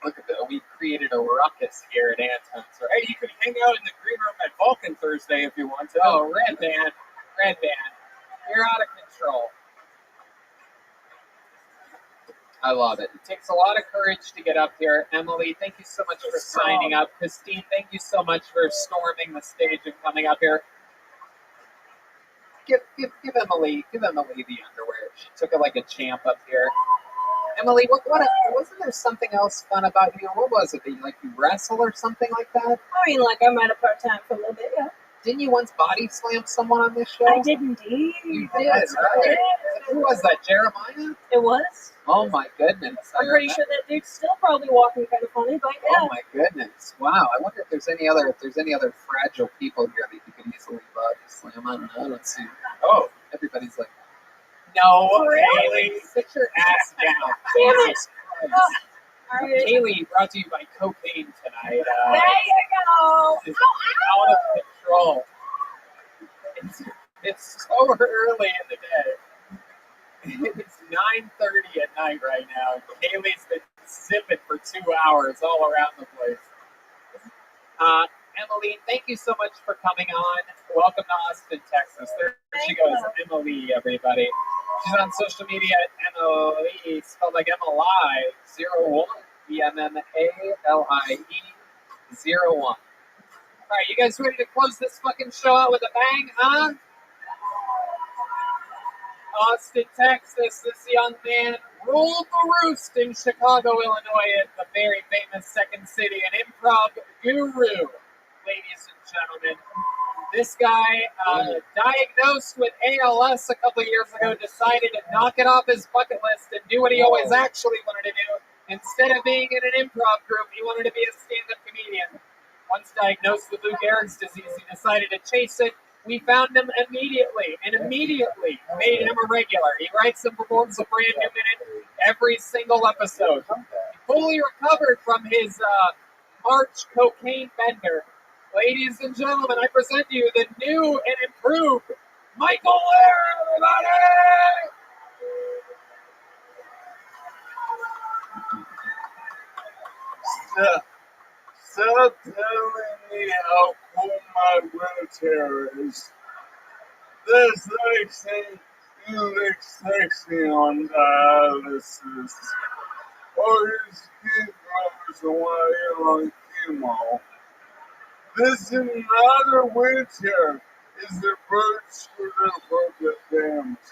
Look at that. We created a ruckus here at Anton's. Hey, you can hang out in the green room at Vulcan Thursday if you want to. Oh, Red Band. You're out of control. I love it. It takes a lot of courage to get up here. Emily, thank you so much for signing up. Christine, thank you so much for storming the stage and coming up here. Give Emily the underwear. She took it like a champ up here. Emily, wasn't there something else fun about you? What was it? That you wrestle or something like that? I mean, like, I might have part-time for a little bit, yeah. Didn't you once body slam someone on this show? I did indeed. You did, right? Who was that, Jeremiah? It was. Oh my goodness. I'm pretty sure that dude's still probably walking kind of funny, but yeah. Oh my goodness. Wow. I wonder if there's any other fragile people here that you can easily body slam. I don't know. Let's see. Oh, everybody's like, no, Really? Haley, sit your ass down. Damn it. Jesus Christ. All right. Haley, brought to you by cocaine tonight. There you go. It's out of control. It's so early in the day. It's 9:30 at night right now. Haley's been zipping for 2 hours all around the place. Emily, thank you so much for coming on. Welcome to Austin, Texas. There she goes, Emily, everybody. She's on social media at Emily, spelled like Emily01, EMMALIE 01. All right, you guys ready to close this fucking show out with a bang, huh? Austin, Texas, this young man ruled the roost in Chicago, Illinois, at the very famous Second City, an improv guru, ladies and gentlemen. This guy, diagnosed with ALS a couple of years ago, decided to knock it off his bucket list and do what he always actually wanted to do. Instead of being in an improv group, he wanted to be a stand-up comedian. Once diagnosed with Lou Gehrig's disease, he decided to chase it. We found him immediately made him a regular. He writes and performs a brand new minute every single episode. He fully recovered from his March cocaine bender. Ladies and gentlemen, I present to you the new and improved Michael Lair, everybody! Stop telling me how cool my wheelchair is. That's like saying you look sexy on dialysis. Or your skin grows while you're on chemo. This is not a wheelchair. It's a bird scooter for the damned.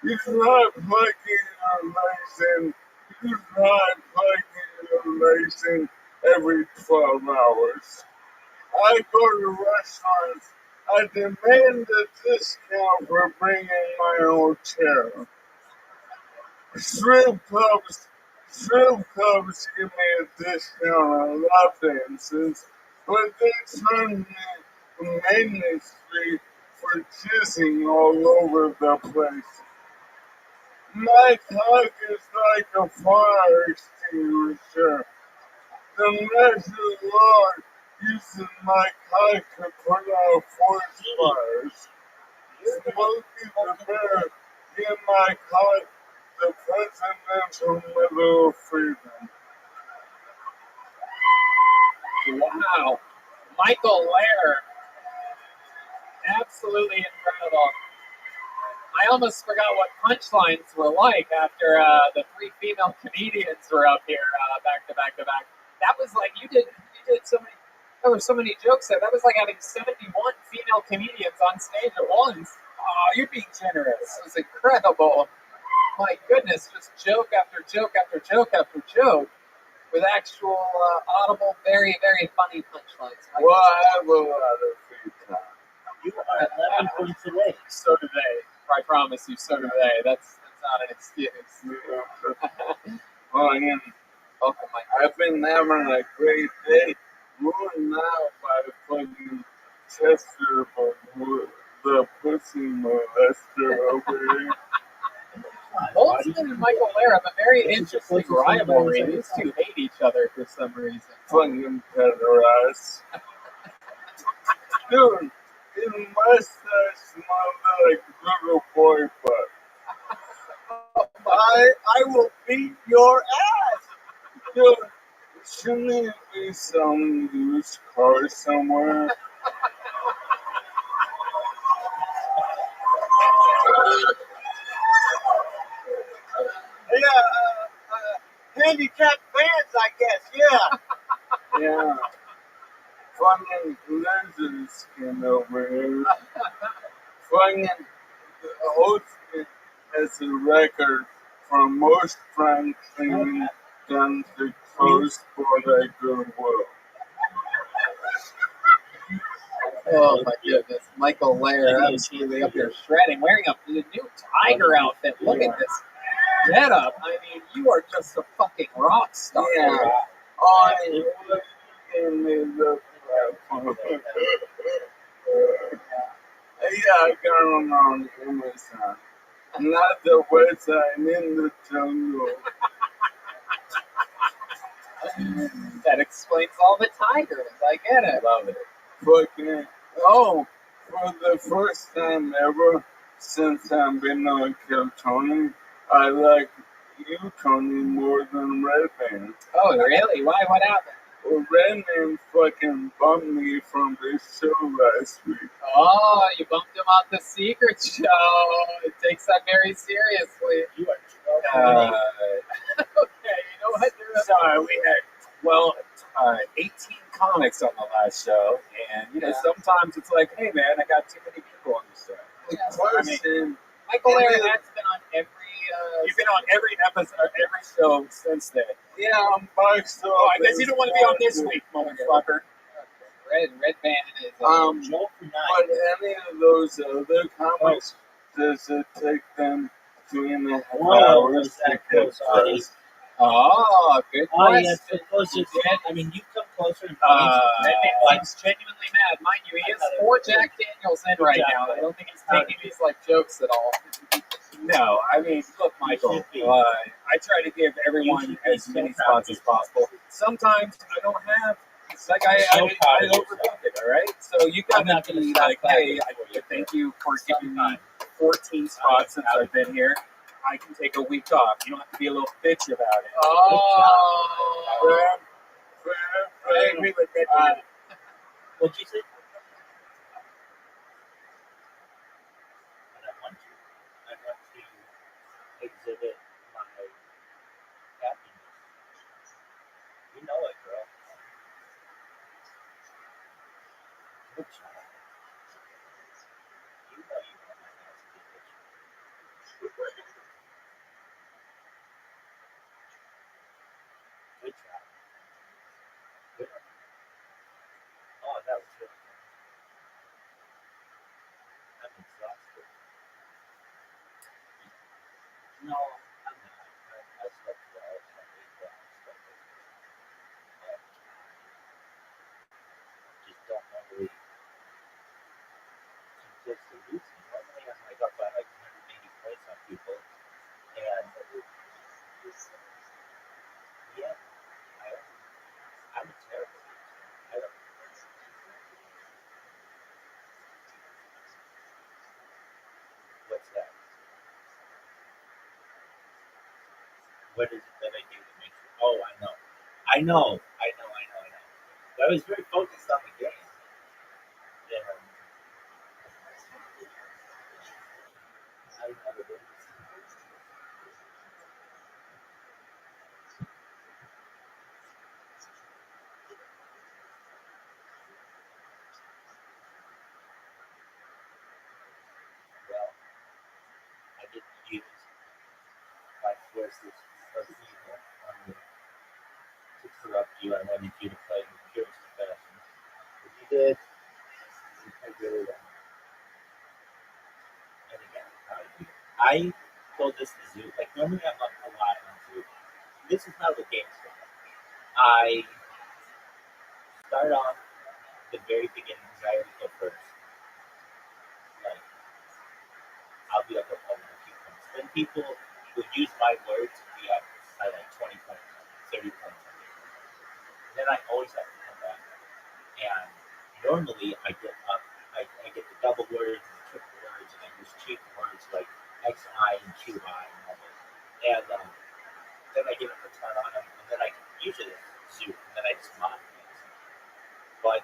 You try plugging your legs in. You try plugging your legs in every 12 hours. I go to restaurants. I demand a discount for bringing my own chair. Strip clubs give me a discount on lap dances, but they turn me to maintenance fee for jizzing all over the place. My cock is like a fire extinguisher. The natural Lord uses my cock to put out forest fires. Smokey the Bear give my cock the Presidential Medal of Freedom. Wow. Michael Lair. Absolutely incredible. I almost forgot what punchlines were like after the three female comedians were up here back to back to back. That was like, you did so many, there were so many jokes there. That was like having 71 female comedians on stage at once. Oh, you're being generous. It was incredible. My goodness, just joke after joke after joke after joke with actual audible, very, very funny punchlines. Well, I have a lot of free time. You are 11 points away. So do they. I promise you, so do they. That's not an excuse. Well, again, Welcome, Mike. I've been having a great day. Ruined now by fucking Chester, the pussy molester over here. Holtzman and Michael Lair have a very interesting rivalry. These two hate each other for some reason. Fucking pederast. Dude, his mustache smells like little boy butt. I will beat your ass. Dude, shouldn't it be some used car somewhere? handicapped fans, I guess. Yeah. Yeah. Fucking lizards skin over here. Fucking Holtzkin has a record for most prank cleaning done to close for the goodwill. Oh my goodness, Michael Lair absolutely up here shredding, wearing a new tiger outfit. Look at this getup. I mean, you are just a fucking rock star. Yeah. I in the yeah, I got them on Amazon. Not the website in the jungle. That explains all the tigers. I get it. Love it. Fucking oh, for the first time ever since I've been on Kill Tony, I like you, Tony, more than Redman. Oh, really? Why? What happened? Well, Redman fucking bumped me from this show last week. Oh, you bumped him off the secret show. It takes that very seriously. You are Okay, you know what? Sorry, we had 18 comics on the last show, and sometimes it's like, hey man, I got too many people on the show. Michael Lair has been on every. You've been on every episode, every show since then. Yeah, I'm biased. Oh, I guess you don't want to be on this week, motherfucker. Red Band is. But any of those other comics, does it take them 3.5 hours to get first? Oh, good question. yes, so closer. I mean, you come closer and Red Band seems genuinely mad. Mind you, he is 4 Jack Daniels in right now. I don't think he's taking these like jokes at all. No, I mean, look, Michael, I try to give everyone as many spots as possible. Sometimes I don't have, like, I overlook it, all right? So you gotta be like, hey, thank you for giving me 14 spots since I've been here. I can take a week off. You don't have to be a little bitch about it. Oh, I agree with that. What'd you say? I want to exhibit my happiness. You know it, girl. Good job. You know you want my ass to be bitch. Good job. Good. Oh, that was really good. I'm exhausted. No, I'm not. I slept well. I ate well. But just don't normally come close to losing. Normally I'm like up by like 180 points on people. And yeah, I'm a terrible loser. I don't. What's that? What is it that I do to make sure? Oh, I know. But I was very focused on the game. And I never did. Well, I get used by forces of evil on me to corrupt you. I wanted you to play in the purest of fashion. But you did. You played really well. And again, I told this to Zoo. Like, normally I'm up a lot on Zoo. This is not the game's for. I start off the very beginning because I always go first. Like, I'll be up a few points. Then people will use my words to be up by like 20 points, 30 points. And then I always have to come back. And normally I get up, I get the double words and the triple words, and I use cheap words like XI and QI and all that. And then I get up a ton on them, and then I usually Zoom, and then I just mod things. But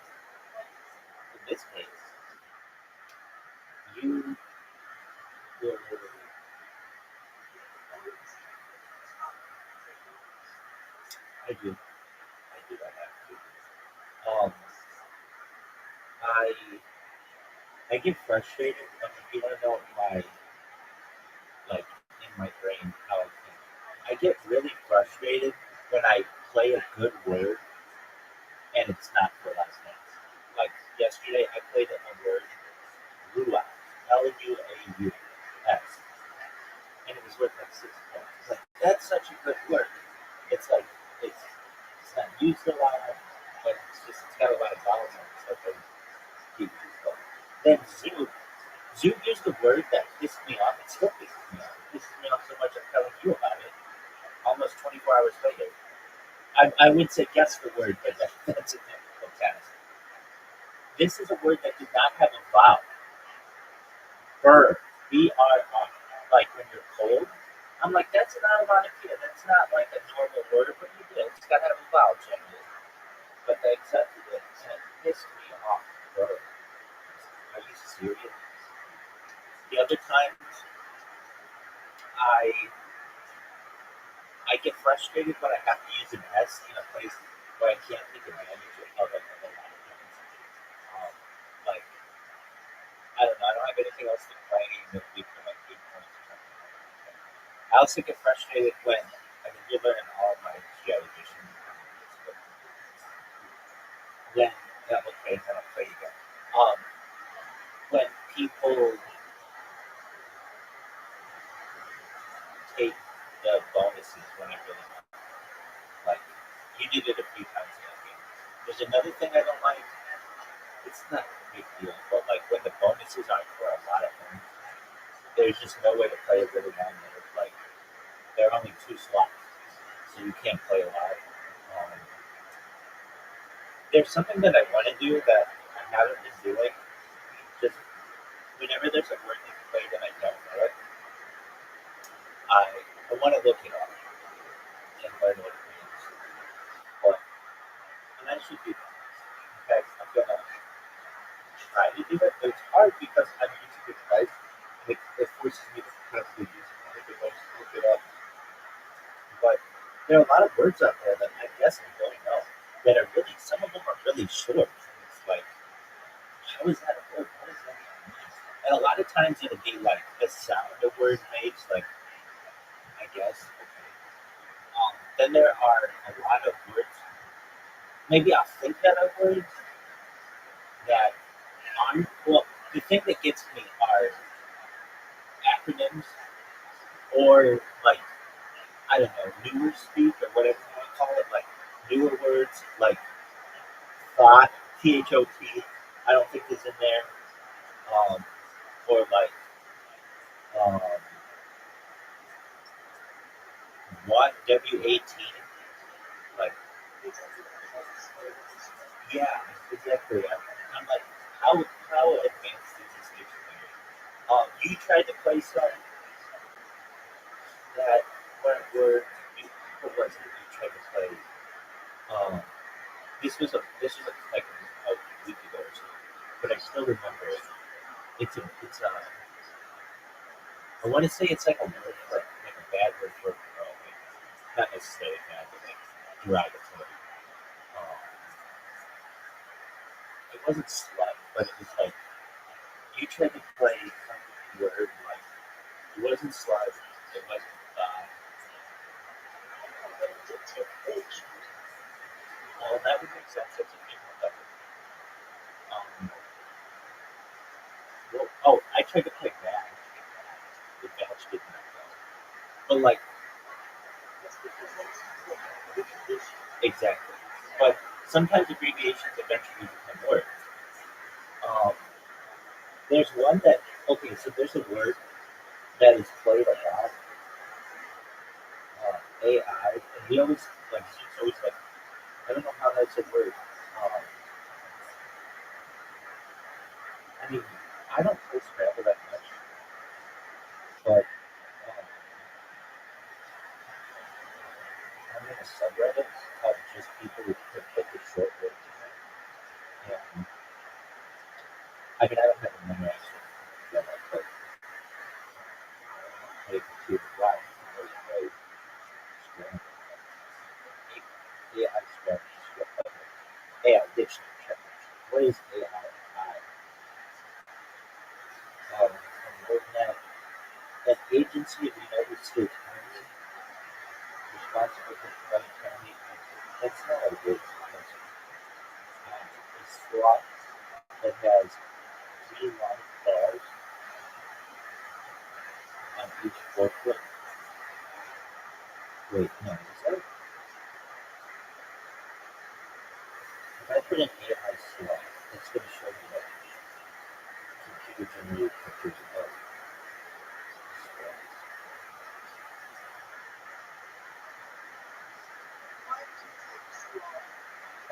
in this case, you will literally I get frustrated. If you want to know my, like, in my brain, how I think. I get really frustrated when I play a good word and it's not for last names. Like yesterday, I played a word, luau, Luaus, and it was worth like 6 points. It's like, that's such a good word. It's like, it's not used a lot, but it's got a lot of vowels in it, so I keep using it. Then Zoo used a word that pissed me off. It still pisses me off. It pisses me off so much I'm telling you about it almost 24 hours later. I would say guess the word, but that's a difficult task. This is a word that did not have a vowel. Burr. B-R-R. Like when you're cold. I'm like, that's an onomatopoeia. That's not like a normal word, but you do. It's got to have a vowel generally. But they accepted it, and it pissed me off. Burr. Are you serious? The other times, I get frustrated when I have to use an S in a place where I can't take advantage of it a lot of times. Like, I don't know, I don't have anything else to play that we can like 8 points or something like that. I also get frustrated when, you're learning all of my strategies. Then, okay, then I'll play again. When people take the bonuses when I really want. Like, you did it a few times in that game. There's another thing I don't like. It's not a big deal, but like when the bonuses aren't for a lot of points, there's just no way to play a really long game. Like, there are only 2 slots, so you can't play a lot. There's something that I want to do that I haven't been doing. Just whenever there's a word that's played and I don't know it, I want to look it up and learn what it means. But, and I should do that. Okay, I'm gonna try to do it, but it's hard because I'm using the device and it forces me to constantly use the device to look it up. But there are a lot of words out there that I guess I don't know that are really, some of them are really short. It's like, how is that a word? What does that mean? And a lot of times it'll be like the sound a word makes, like, I guess. Okay. Then there are a lot of words. Maybe I'll think that are words that aren't. Well, the thing that gets me are acronyms or like, I don't know, newer speak or whatever you want to call it, like newer words like thought, T-H-O-T, I don't think is in there. Or like what, W-A-T, like, yeah, exactly. I'm like, how advanced is this dictionary? You tried to play some that were what was it? You tried to play. This was like a week ago or so, but I still remember it. It's I want to say it's like a word for like a bad word for a girl, like, not necessarily bad, but like derogatory. It wasn't slut, but it was like you tried to play some word like it wasn't slut, it wasn't well, that would make sense. That's a different level. I tried to play bad. The badge did not go. But like exactly. But sometimes abbreviations eventually become words. There's one that so there's a word that is played a lot. AI, and we always like it's always like I don't know how that's a word. I mean, I don't play Scrabble that much, but I'm in a subreddit of just people who put the short words in it. And I mean, I don't have a memorized it, but I computer right. Scrabble. AI Scrabble. AI dictionary. What is AI? block that has 3 long bars on each forefoot. Wait, no, is that? If I put in AI slot, it's going to show me like computer generated pictures of sloths.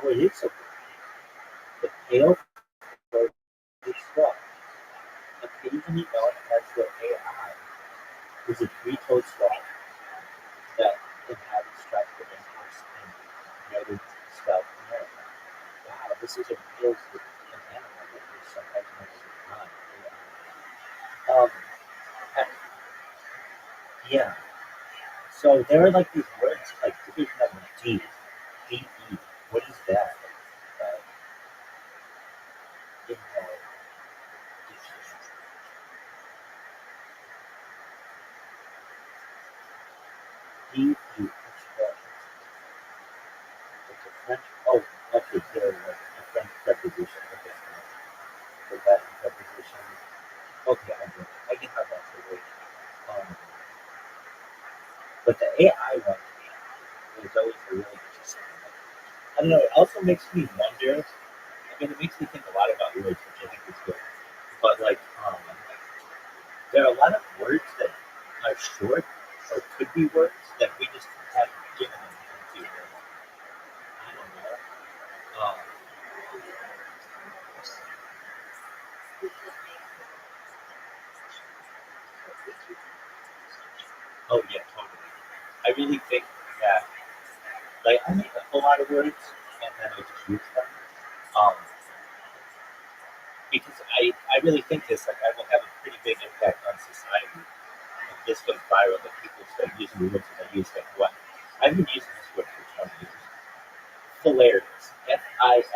Oh, it is a bird. The pale bird is sloth, occasionally known as the AI, is a 3-toed sloth that inhabits tropical rainforests in northern South America. Wow, this is a real an animal that is sometimes known as a AI. Yeah. So there are like these words like here's another one, D, D-E. What is that? In the dictionary. D-E. It's a French. Oh, okay. There, like a French preposition. Okay. The Latin preposition. Okay, I get it. I get how that's the word. But the AI one is always a really interesting one. I don't know. It also makes me wonder. I mean, it makes me think a lot about words, which I think is good. But like, there are a lot of words that are short or could be words that we just haven't given them into. I don't know. Oh yeah, totally. I really think that like I make a whole lot of words and then I just use them. Um, because I really think this like I will have a pretty big impact on society if this goes viral that people start using the words that I use like what? I've been using this word for 20 years. Hilarious. F-I-L-A-R-I-O-U-S.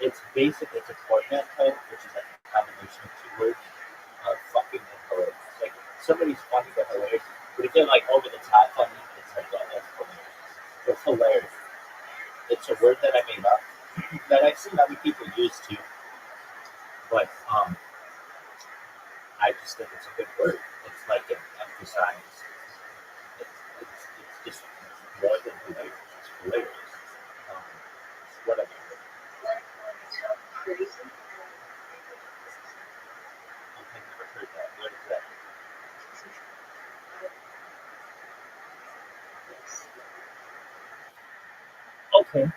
It's basically it's a portmanteau, which is like a combination of 2 words of fucking and hilarious. Like somebody's funny but hilarious. But if they're like over the top funny, it's like, oh, that's hilarious. It's hilarious. It's a word that I made up that I've seen other people use too. But I just think it's a good word. It's like an emphasize. It's just more than hilarious. It's hilarious. Whatever. I've never heard that. What is that? Okay.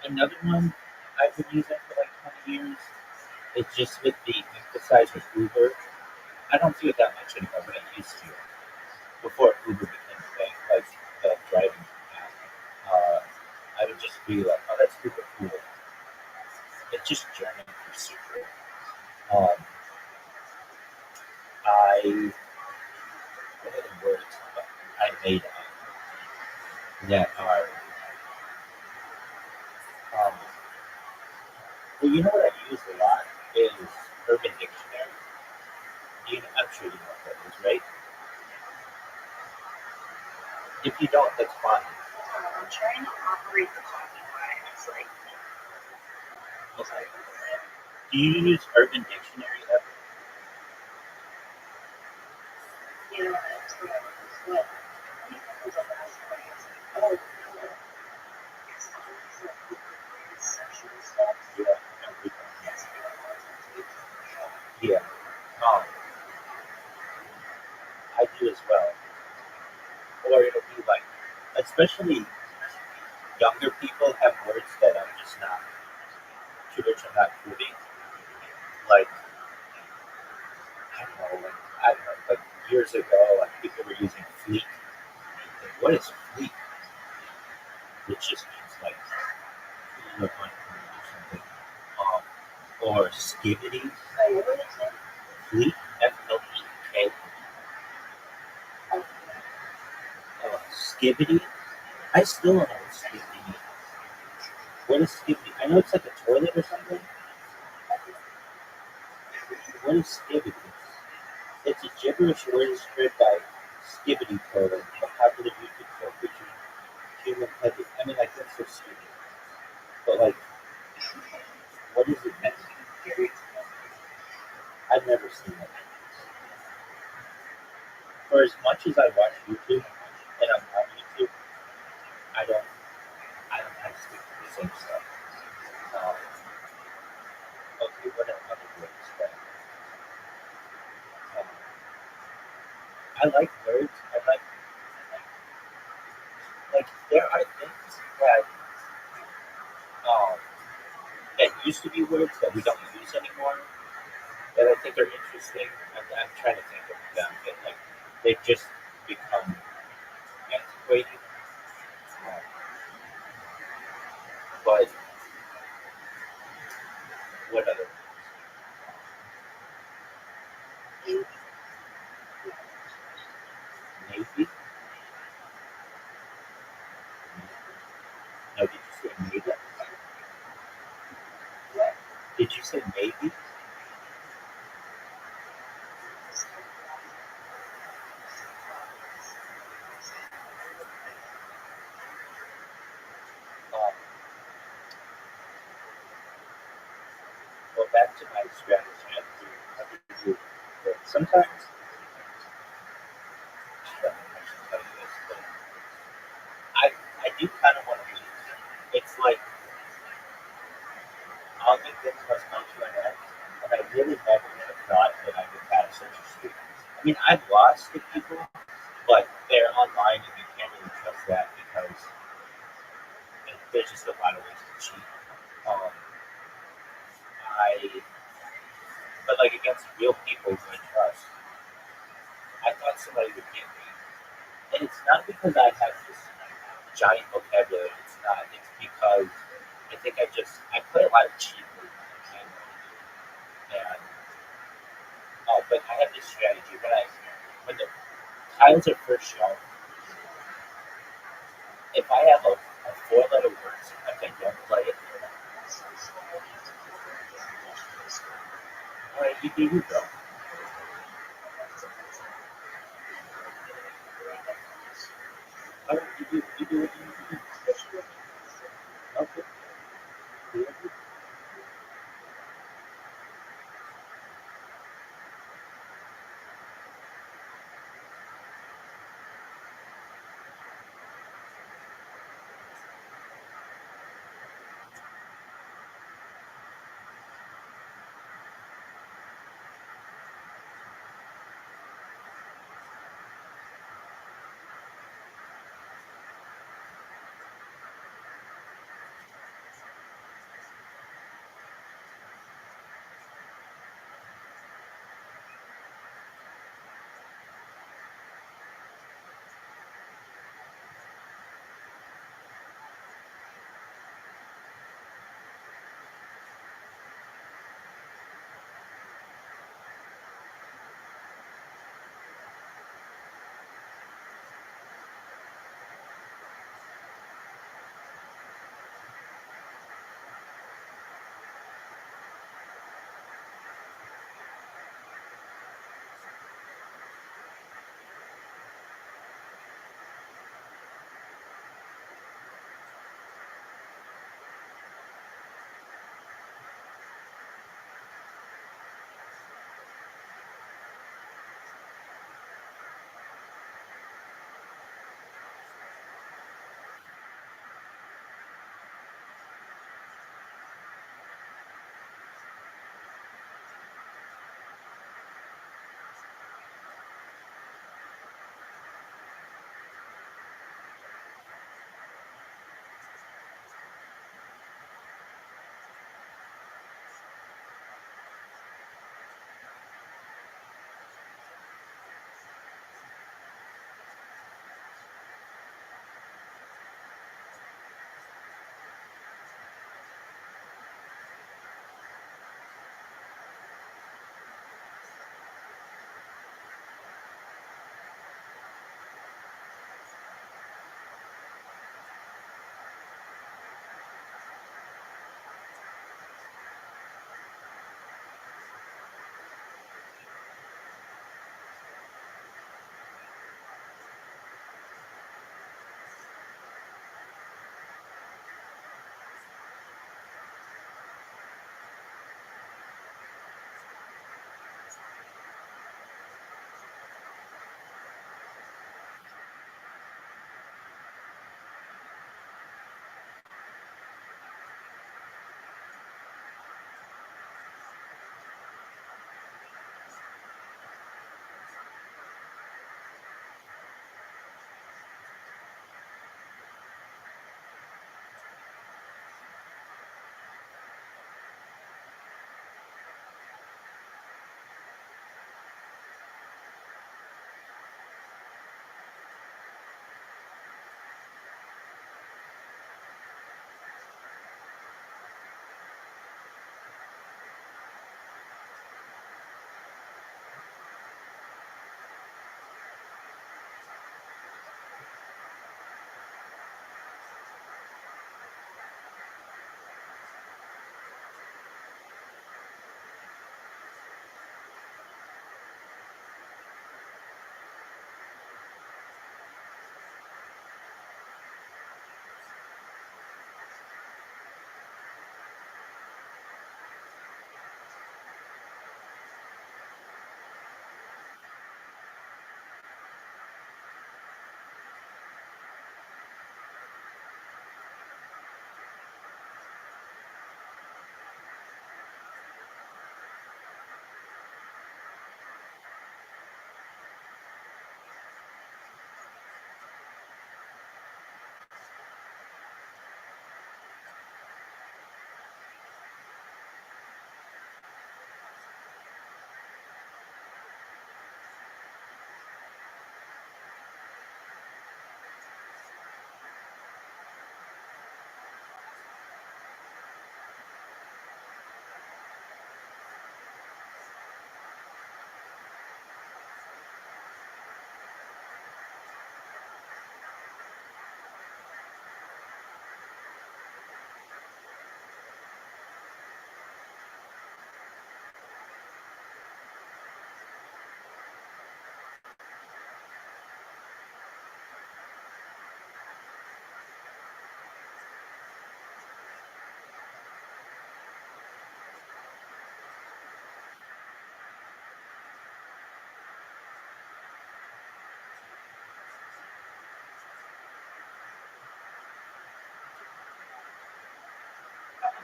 Another one I've been using for like 20 years is just with the emphasize with Uber. I don't do it that much anymore, but I used to. Before Uber became a thing, like the driving app, I would just be like, oh, that's super cool. It's just German for super. What are the words I made up that are, well, you know what I use a lot is Urban Dictionary. I'm sure you know what that is, right? If you don't, that's fine. I'm trying to operate the coffee line. It's like, Okay. Do you use Urban Dictionary ever? you know, that's what I was what. I think that was the last one. I was like, oh, no. It's always like with the weird sexual stuff. Yeah. Yes, I don't know what to do. Yeah. I do as well. Or it'll be like, especially younger people have words that I'm just not, to which I'm not proving. Like, like years ago, like people were using fleet. Like, what is fleet? Which just means like you look on or something. Or skibbity. Wait, what is it? Fleet, F-L-E-K. Skibbity. I still don't know what skibbity means. What is skibbity? I know it's like a toilet or something. What is skibbity? It's a gibberish word spread by Skibbity Toilet, a popular YouTube show featuring human heavy. I mean, like, that's so stupid. But like, what is it next? I've never seen it. For as much as I watch YouTube and I'm on YouTube, I don't stick to the same stuff. Okay, what are other words that I like words. I like there are things um, that used to be words that we don't use anymore that I think are interesting. I'm trying to think of them, but like they've just become antiquated. Um, but what other maybe? No, did you say maybe? Did you say maybe? Um, well, back to my strategy. I have to do that. Sometimes I don't know if I should tell you this, but I do kind of want to leave. It's like all good things must come to an end, and I really never would have thought that I would have such a streak. I mean, I've lost to people, but they're online and you can't really trust that because there's just a lot of ways to cheat. Um, but like against real people who I trust, I thought somebody would get me. And it's not because I have this giant vocabulary. It's not. It's because I think I play a lot of cheap moves. And but I have this strategy when the tiles are first shown, if I have a four-letter word, sometimes I don't play it. All right, you do you go. All right, you do what you do. Okay. Do what you do.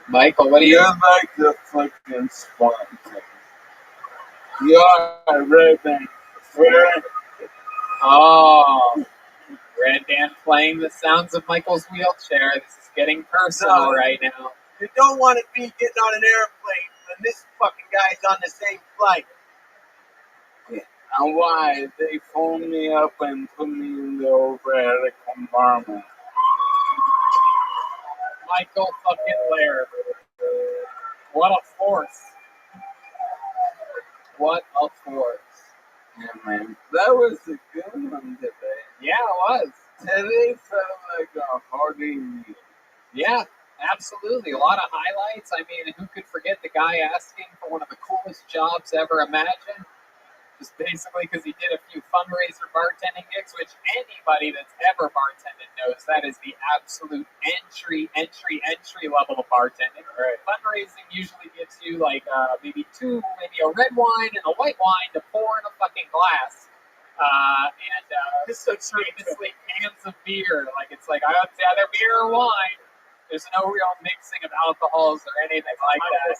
Michael, what do you? You're like the fucking sponsor. You're ribbon. Oh, Red Band playing the sounds of Michael's wheelchair. This is getting personal right now. You don't want to be getting on an airplane when this fucking guy's on the same flight. And why? They phone me up and put me in the overhead compartment. Michael fucking Lair. What a force. What a force. Yeah, man. That was a good one today. Yeah, it was. Today felt like a hearty meal. Yeah, absolutely. A lot of highlights. I mean, who could forget the guy asking for one of the coolest jobs ever imagined? Just basically because he did a few fundraiser bartending gigs, which anybody that's ever bartended knows that is the absolute entry level of bartending. Right. Fundraising usually gives you like maybe a red wine and a white wine to pour in a fucking glass. And famously cans of beer. Like it's like it's either beer or wine. There's no real mixing of alcohols or anything like that.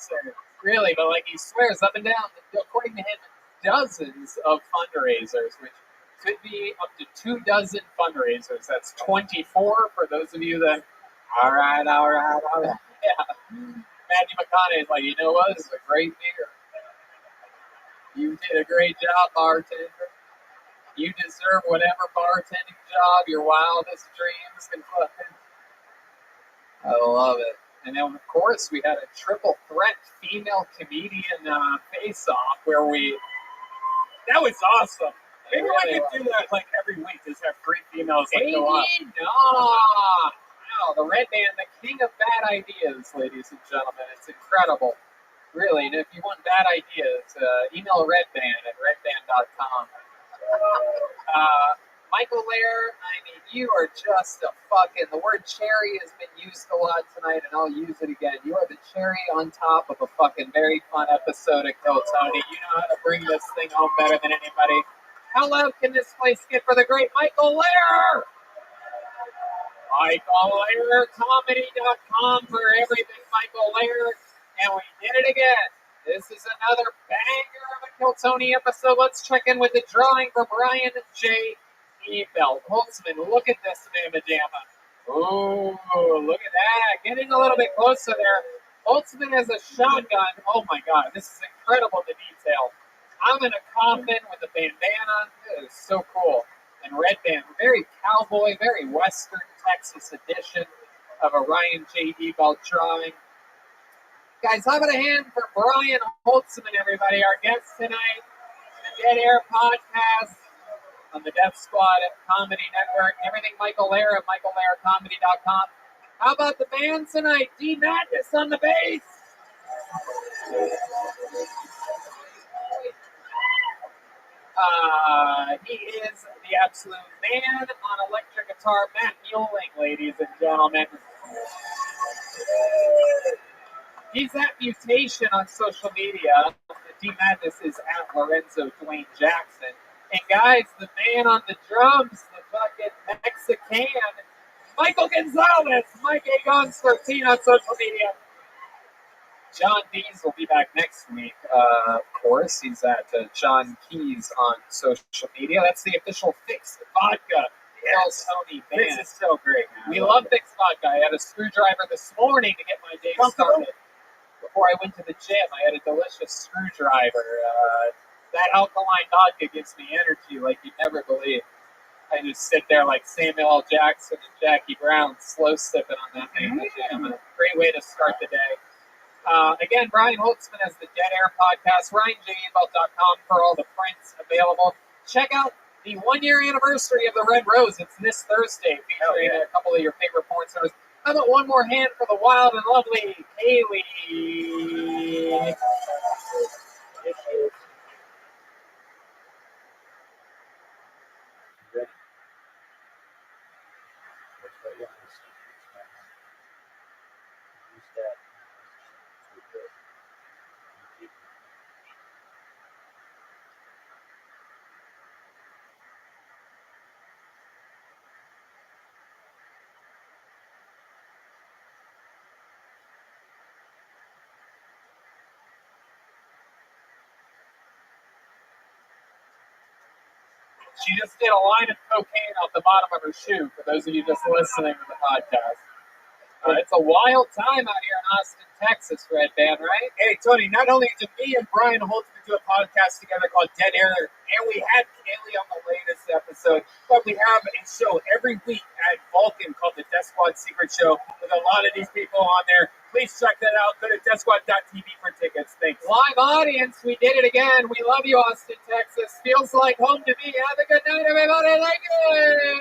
Really, but like he swears up and down, according to him, dozens of fundraisers, which could be up to 24 fundraisers. That's 24 for those of you that. All right. Yeah. Matthew McConaughey is like, you know what? This is a great beer. You did a great job, bartender. You deserve whatever bartending job your wildest dreams can fucking. I love it. And then, of course, we had a triple threat female comedian face-off where that was awesome. Maybe we could do that like every week, just have 3 females like go up. Wow, the Red Band, the king of bad ideas, ladies and gentlemen. It's incredible. Really, and if you want bad ideas, email redband at redband.com. Michael Lair, I mean, you are just a fucking. The word cherry has been used a lot tonight, and I'll use it again. You are the cherry on top of a fucking very fun episode of Kill Tony. You know how to bring this thing home better than anybody. How loud can this place get for the great Michael Lair? MichaelLairComedy.com for everything Michael Lair. And we did it again. This is another banger of a Kill Tony episode. Let's check in with the drawing for Brian J. Belt. Holtzman, look at this mamma jamma. Ooh, look at that. Getting a little bit closer there. Holtzman has a shotgun. Oh my god, this is incredible, the detail. I'm in a coffin with a bandana. It is so cool. And Red Band, very cowboy, very Western Texas edition of a Ryan J. Belt drawing. Guys, how about a hand for Brian Holtzman, everybody, our guest tonight, the Dead Air Podcast on the Death Squad Comedy Network. Everything Michael Lair at michaellaircomedy.com. How about the band tonight? D. Madness on the bass. He is the absolute man on electric guitar, Matt Mueling, ladies and gentlemen. He's at Mutation on social media. D. Madness is at Lorenzo Dwayne Jackson. And guys, the man on the drums, the fucking Mexican, Michael Gonzalez, Mike A. Guns 13 on social media. John Dees will be back next week. Of course, he's at John Keys on social media. That's the official Fixed Vodka Yes. Tony band. This is so great, man. We love Fixed Vodka. I had a screwdriver this morning to get my day started. Before I went to the gym, I had a delicious screwdriver. That alkaline vodka gives me energy like you'd never believe. I just sit there like Samuel L. Jackson and Jackie Brown, slow sipping on that thing. A great way to start the day. Again, Brian Holtzman has the Dead Air Podcast, RyanJabelt.com for all the prints available. Check out the 1-year anniversary of the Red Rose. It's this Thursday, featuring a couple of your favorite porn stars. How about one more hand for the wild and lovely Kaylee? She just did a line of cocaine off the bottom of her shoe, for those of you just listening to the podcast. It's a wild time out here in Austin, Texas, Red Band, right? Hey, Tony, not only did me and Brian Holtzman do a podcast together called Dead Air, and we had Kaylee on the latest episode, but we have a show every week at Vulcan called the Death Squad Secret Show with a lot of these people on there. Please check that out. Go to deathsquad.tv for tickets. Thanks. Live audience, we did it again. We love you, Austin, Texas. Feels like home to me. Have a good night, everybody. Thank you.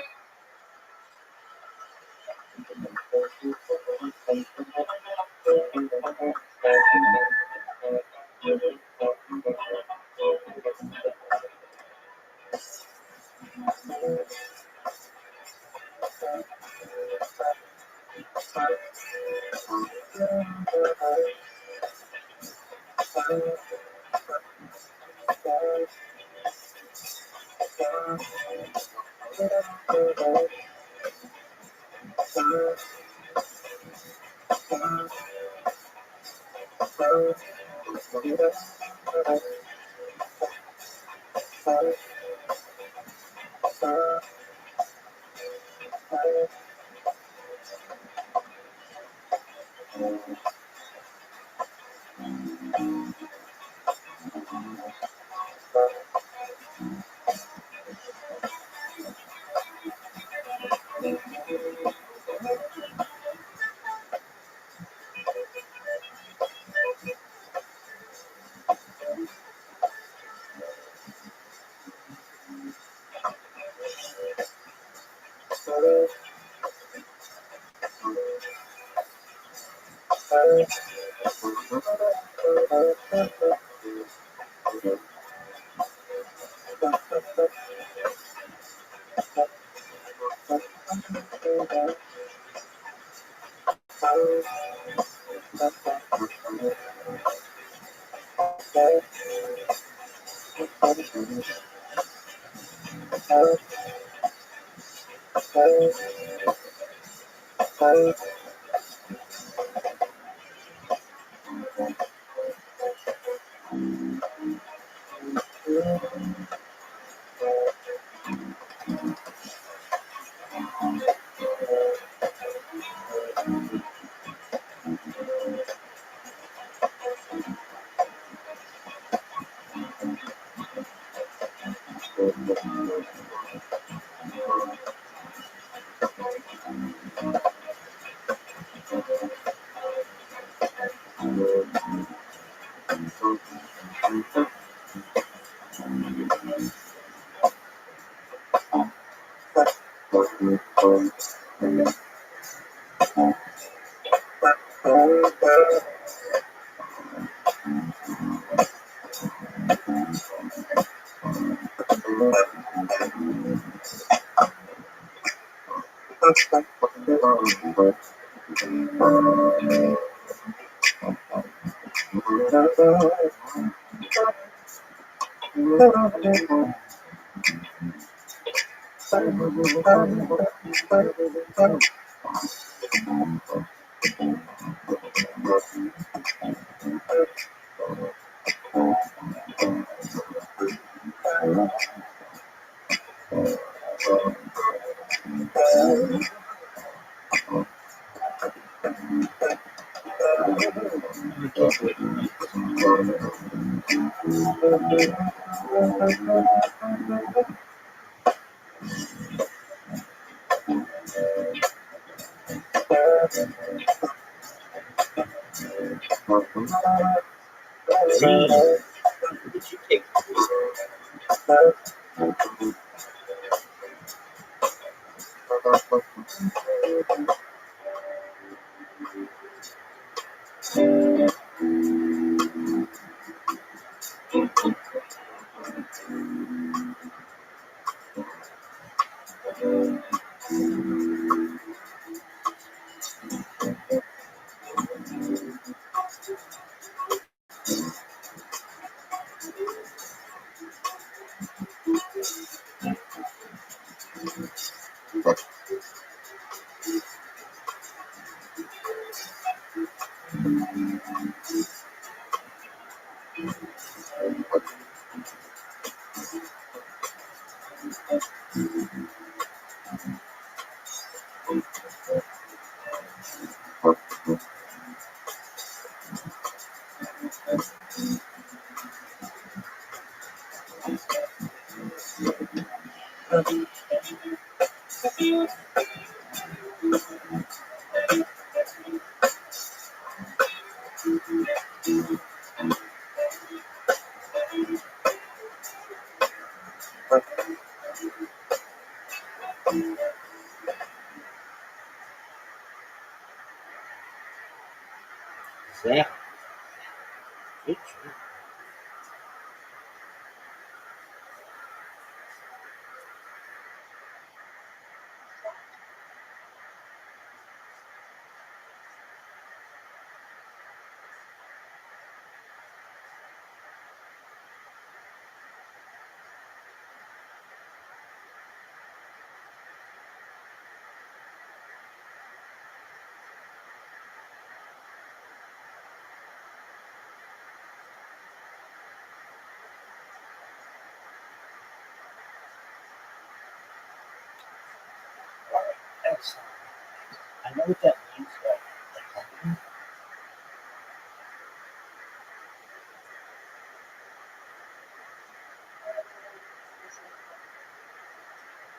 Yeah. It's true. That's, I know what that means, but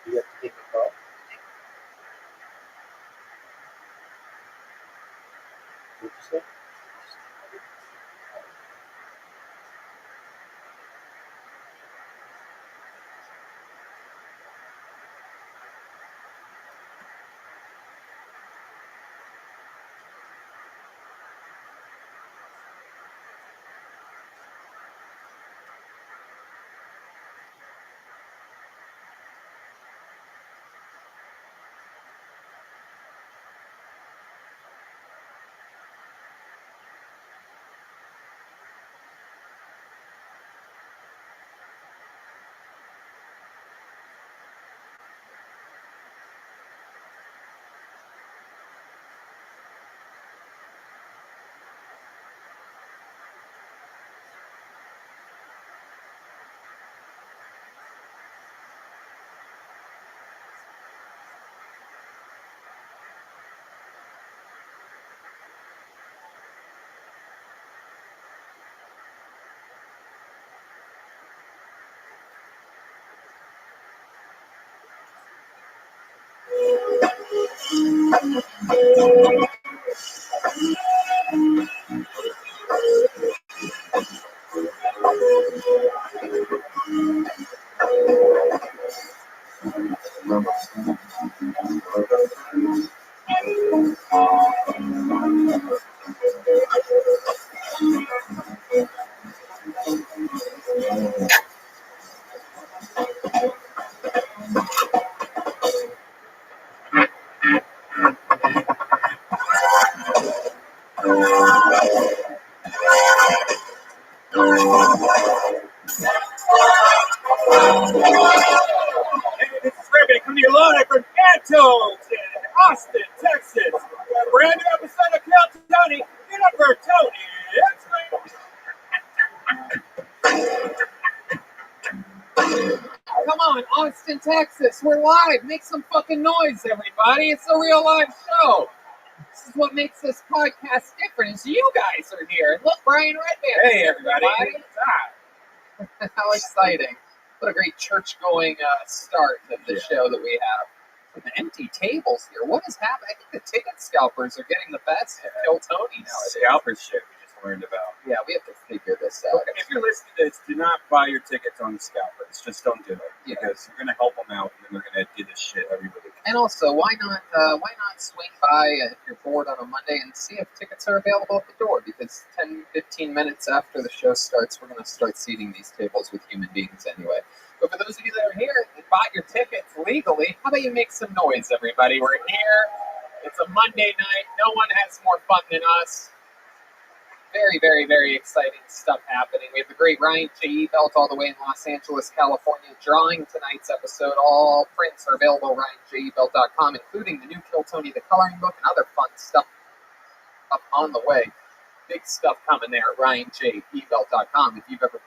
you have to take a call. What'd you say? Hey, this is Rabbi coming to you live from Antones in Austin, Texas. A brand new episode of Kill Tony, get up for Tony. Come on, Austin, Texas. We're live. Make some fucking noise, everybody. It's a real live show. This is what makes this podcast different is you guys are here. And look, Brian Redband. Hey, everybody. How exciting. What a great church-going start of the show that we have. With the empty tables here. What is happening? I think the ticket scalpers are getting the best at Kill Tony nowadays. Scalpers shit we just learned about. Yeah, we have to figure this out. If you're listening to this, do not buy your tickets on the scalpers. Just don't do it. Because you're going to help them out and then they're going to do this shit every week. And also, why not swing by if you're bored on a Monday and see if tickets are available at the door? Because 10, 15 minutes after the show starts, we're going to start seating these tables with human beings anyway. But for those of you that are here and bought your tickets legally, how about you make some noise, everybody? We're here. It's a Monday night. No one has more fun than us. Very, very, very exciting stuff happening. We have the great Ryan J. Belt all the way in Los Angeles, California, drawing tonight's episode. All prints are available at RyanJebelt.com, including the new Kill Tony, the coloring book, and other fun stuff up on the way. Big stuff coming there at RyanJebelt.com. If you've ever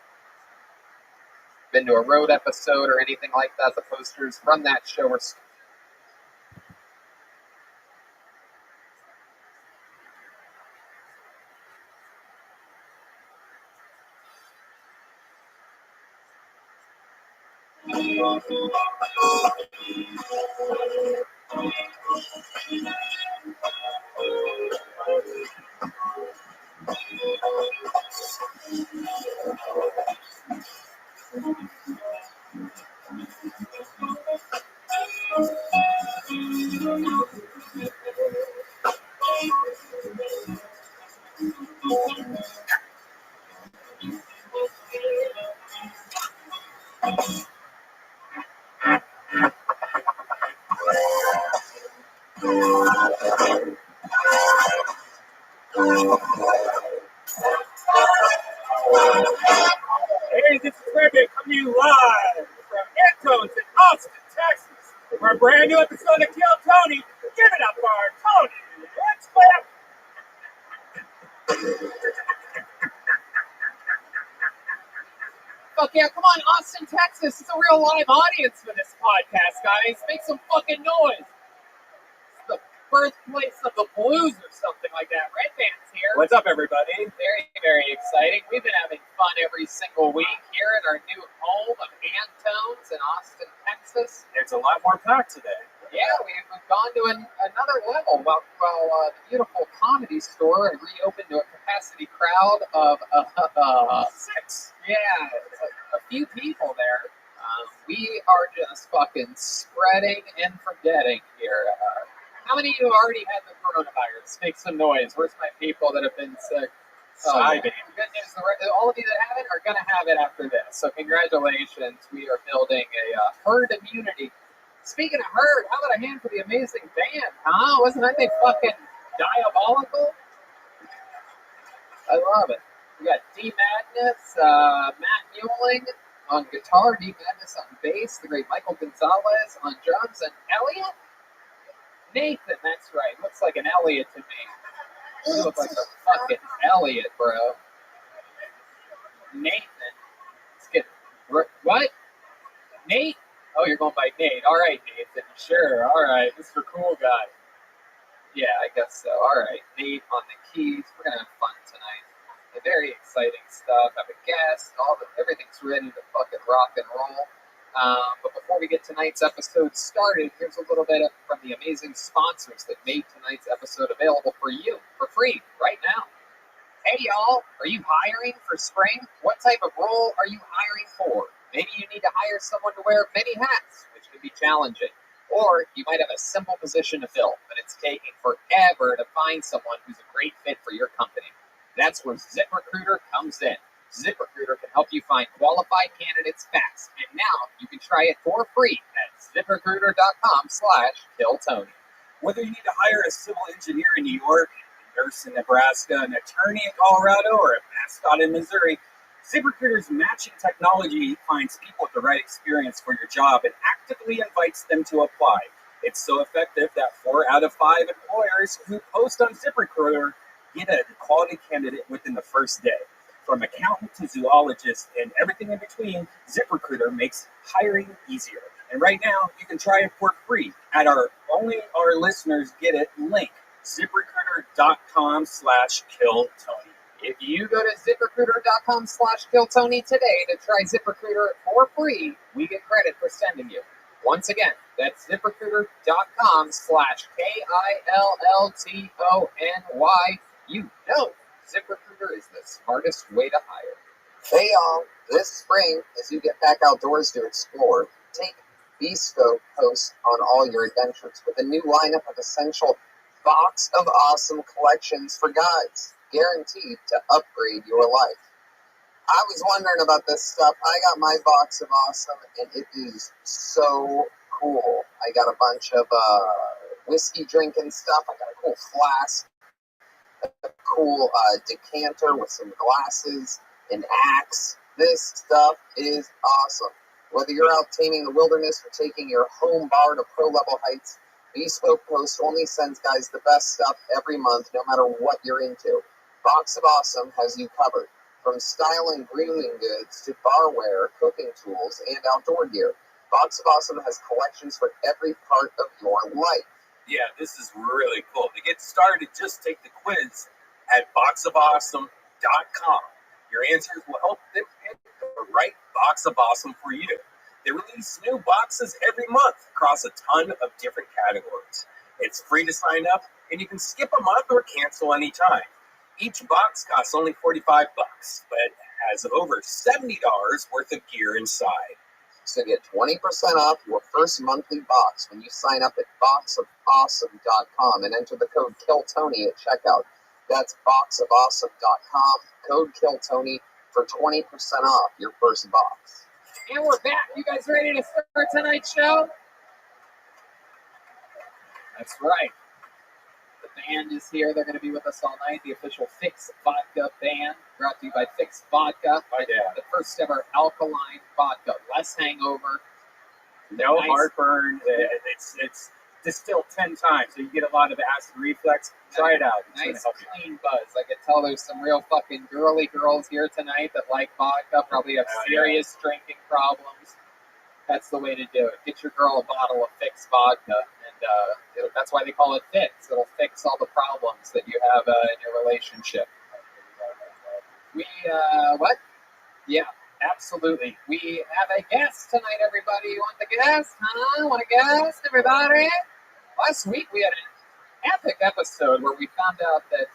been to a road episode or anything like that, the posters from that show are Hey, this is Rabbi coming to you live from Antone's in Austin, Texas. For a brand new episode of Kill Tony. Give it up for our Tony. Let's clap. Fuck yeah, come on, Austin, Texas. It's a real live audience for this podcast, guys. Make some fucking noise. It's the birthplace of the blues or something like that. Red Band's here. What's up, everybody? Very, very exciting. We've been having fun every single week here at our new home of Antone's in Austin, Texas. It's a lot more packed today. Yeah, we've gone to another level. While the beautiful comedy store reopened to a capacity crowd of 6. yeah, a few people there. We are just fucking spreading and forgetting here. How many of you already had the coronavirus? Make some noise. Where's my people that have been sick? Side Good news. All of you that haven't are going to have it after this. So congratulations. We are building a herd immunity. Speaking of herd, how about a hand for the amazing band, huh? Wasn't that they fucking diabolical? I love it. We got D Madness, Matt Muling on guitar, D Madness on bass, the great Michael Gonzalez on drums, and Elliot? Nathan, that's right. Looks like an Elliot to me. You look like a fucking Elliot, bro. Nathan. Let's get... What? Nate? Oh, you're going by Nate. All right, Nathan. Sure. All right. Mr. Cool Guy. Yeah, I guess so. All right. Nate on the keys. We're going to have fun tonight. Very exciting stuff. Have a guest. Everything's ready to fucking rock and roll. But before we get tonight's episode started, here's a little bit from the amazing sponsors that made tonight's episode available for you for free right now. Hey, y'all. Are you hiring for spring? What type of role are you hiring for? Maybe you need to hire someone to wear many hats, which can be challenging. Or you might have a simple position to fill, but it's taking forever to find someone who's a great fit for your company. That's where ZipRecruiter comes in. ZipRecruiter can help you find qualified candidates fast. And now you can try it for free at ZipRecruiter.com/KillTony. Whether you need to hire a civil engineer in New York, a nurse in Nebraska, an attorney in Colorado, or a mascot in Missouri, ZipRecruiter's matching technology finds people with the right experience for your job and actively invites them to apply. It's so effective that 4 out of 5 employers who post on ZipRecruiter get a quality candidate within the first day. From accountant to zoologist and everything in between, ZipRecruiter makes hiring easier. And right now, you can try it for free at only our listeners get it link, ZipRecruiter.com/KillTony. If you go to ZipRecruiter.com/KillTony today to try ZipRecruiter for free, we get credit for sending you. Once again, that's ZipRecruiter.com/KillTony. You know ZipRecruiter is the smartest way to hire. Hey y'all, this spring, as you get back outdoors to explore, take Bespoke host on all your adventures with a new lineup of essential Box of Awesome collections for guides, guaranteed to upgrade your life. I was wondering about this stuff. I got my Box of Awesome, and it is so cool. I got a bunch of whiskey drinking stuff. I got a cool flask, a cool decanter with some glasses, an axe. This stuff is awesome. Whether you're out taming the wilderness or taking your home bar to pro-level heights, Bespoke Post only sends guys the best stuff every month, no matter what you're into. Box of Awesome has you covered. From style and grooming goods to barware, cooking tools, and outdoor gear, Box of Awesome has collections for every part of your life. Yeah, this is really cool. To get started, just take the quiz at boxofawesome.com. Your answers will help them pick the right Box of Awesome for you. They release new boxes every month across a ton of different categories. It's free to sign up, and you can skip a month or cancel anytime. Each box costs only $45, but has over $70 worth of gear inside. So get 20% off your first monthly box when you sign up at boxofawesome.com and enter the code KILLTONY at checkout. That's boxofawesome.com, code KILLTONY for 20% off your first box. And we're back. You guys ready to start tonight's show? That's right. The band is here. They're going to be with us all night. The official Fix Vodka band, brought to you by Fix Vodka. The first ever alkaline vodka. Less hangover. No Nice. heartburn. It's distilled 10 times, so you get a lot of acid reflux. Try it out. It's Nice gonna help you. clean buzz. I can tell there's some real fucking girly girls here tonight that like vodka, probably have serious drinking problems. That's the way to do it. Get your girl a bottle of Fix Vodka, and that's why they call it Fix. It'll fix all the problems that you have in your relationship. What? Yeah, absolutely. We have a guest tonight, everybody. You want the guest? Huh? Want a guest, everybody? Last week we had an epic episode where we found out that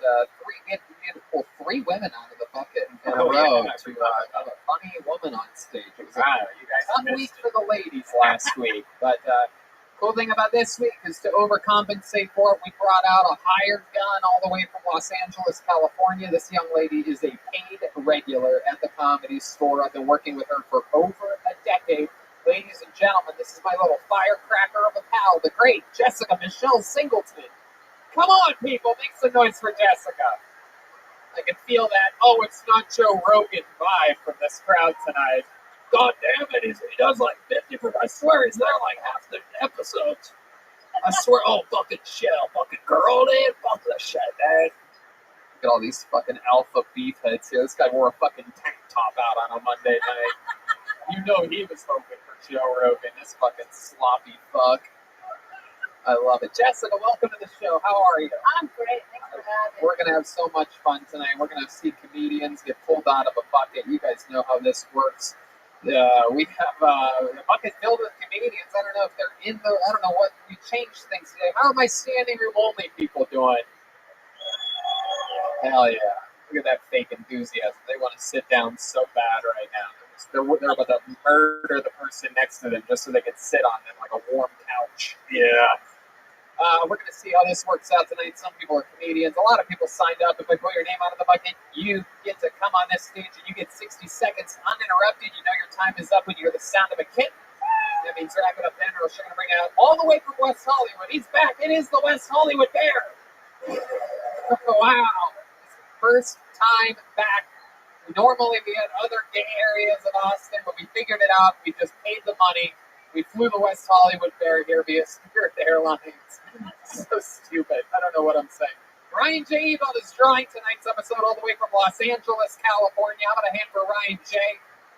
we had to pull 3 women out of the bucket in a row to have a funny woman on stage. It was a fun week for the ladies last week, but cool thing about this week is to overcompensate for it, we brought out a hired gun all the way from Los Angeles, California. This young lady is a paid regular at the Comedy Store. I've been working with her for over a decade. Ladies and gentlemen, this is my little firecracker of a pal, the great Jessica Michelle Singleton. Come on, people, make some noise for Jessica. I can feel that, it's not Joe Rogan vibe from this crowd tonight. God damn it, he does like 50 for, I swear he's there like half the episodes. I swear, fucking shit, fucking girl, dude, fuck the shit, dude. Look at all these fucking alpha beef heads here. This guy wore a fucking tank top out on a Monday night. You know he was hoping for Joe Rogan, this fucking sloppy fuck. I love it. Jessica, welcome to the show. How are you? I'm great. Thanks for having me. We're going to have so much fun tonight. We're going to see comedians get pulled out of a bucket. You guys know how this works. We have a bucket filled with comedians. I don't know if they're in the, I don't know what, we changed things today. How are my standing room only people doing? Hell yeah. Look at that fake enthusiasm. They want to sit down so bad right now. They're about to murder the person next to them just so they can sit on them like a warm couch. Yeah. We're going to see how this works out tonight. Some people are comedians. A lot of people signed up. If I pull your name out of the bucket, you get to come on this stage and you get 60 seconds uninterrupted. You know your time is up when you hear the sound of a kitten. That means wrap it up then, or we're going to bring it out all the way from West Hollywood. He's back. It is the West Hollywood Bear. Wow. First time back. Normally we had other gay areas of Austin, but we figured it out. We just paid the money. We flew the West Hollywood Bear here via Spirit Airlines. So stupid. I don't know what I'm saying. Ryan J. Evil is drawing tonight's episode all the way from Los Angeles, California. How about a hand for Ryan J.?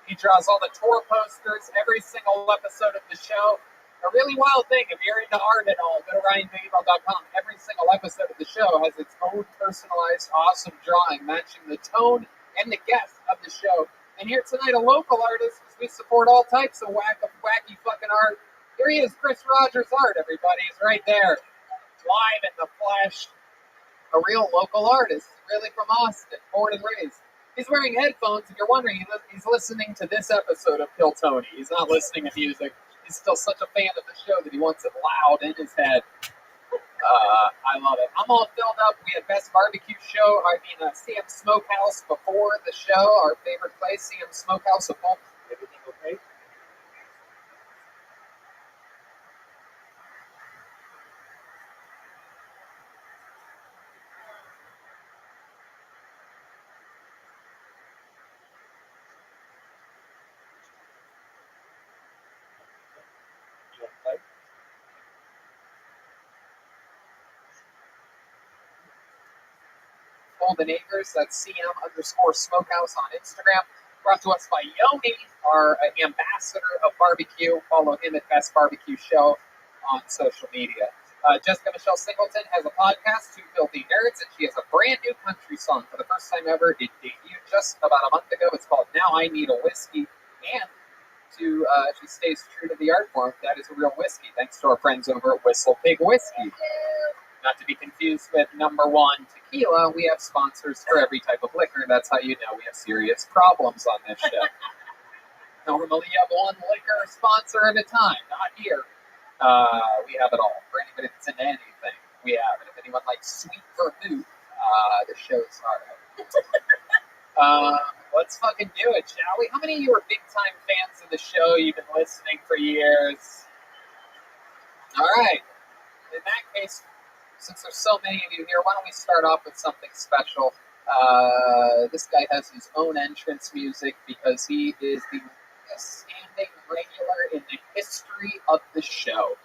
He draws all the tour posters, every single episode of the show. A really wild thing, if you're into art at all, go to RyanJEvil.com. Every single episode of the show has its own personalized, awesome drawing, matching the tone and the guest of the show. And here tonight, a local artist, because we support all types of wacky fucking art. Here he is, Chris Rogers Art, everybody. He's right there, live in the flesh. A real local artist, really from Austin, born and raised. He's wearing headphones. If you're wondering, he's listening to this episode of Kill Tony. He's not listening to music. He's still such a fan of the show that he wants it loud in his head. I love it. I'm all filled up. We had Best Barbecue Show. CM Smokehouse before the show. Our favorite place, CM Smokehouse. Everything okay? You want to play? Golden Acres, that's CM_Smokehouse on Instagram. Brought to us by Yoni, our ambassador of barbecue. Follow him at Best Barbecue Show on social media. Jessica Michelle Singleton has a podcast, Two Filthy Nerds, and she has a brand new country song for the first time ever. It debuted just about a month ago. It's called Now I Need a Whiskey. And she stays true to the art form. That is a real whiskey, thanks to our friends over at Whistle Pig Whiskey. Not to be confused with number one tequila, we have sponsors for every type of liquor. That's how you know we have serious problems on this show. Normally you have one liquor sponsor at a time, not here. We have it all. For anybody that's into anything, we have it. If anyone likes sweet vermouth, the show's hard. Let's fucking do it, shall we? How many of you are big-time fans of the show? You've been listening for years. All right. In that case, since there's so many of you here, why don't we start off with something special? This guy has his own entrance music because he is the standing regular in the history of the show.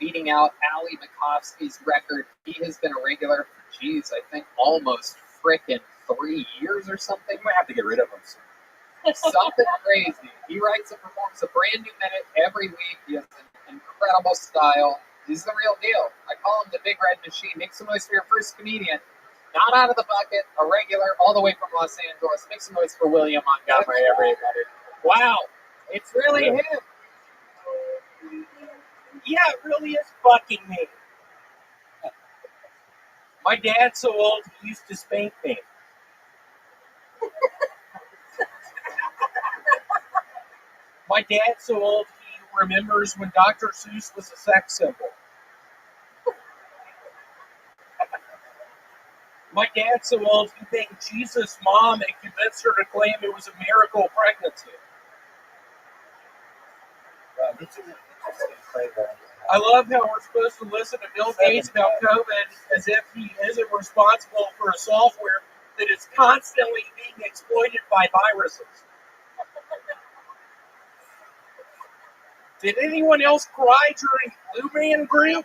Beating out Ali Makovsky's record. He has been a regular for, I think almost frickin' 3 years or something. You might have to get rid of him soon. Something crazy. He writes and performs a brand new minute every week. He has an incredible style. He's the real deal. I call him the Big Red Machine. Make some noise for your first comedian. Not out of the bucket, a regular, all the way from Los Angeles. Make some noise for William Montgomery, everybody. Wow, it's really him. Yeah, it really is fucking me. My dad's so old, he used to spank me. My dad's so old, he remembers when Dr. Seuss was a sex symbol. My dad's so old, he banged Jesus' mom and convinced her to claim it was a miracle pregnancy. I love how we're supposed to listen to Bill Gates about COVID as if he isn't responsible for a software that is constantly being exploited by viruses. Did anyone else cry during Blue Man Group?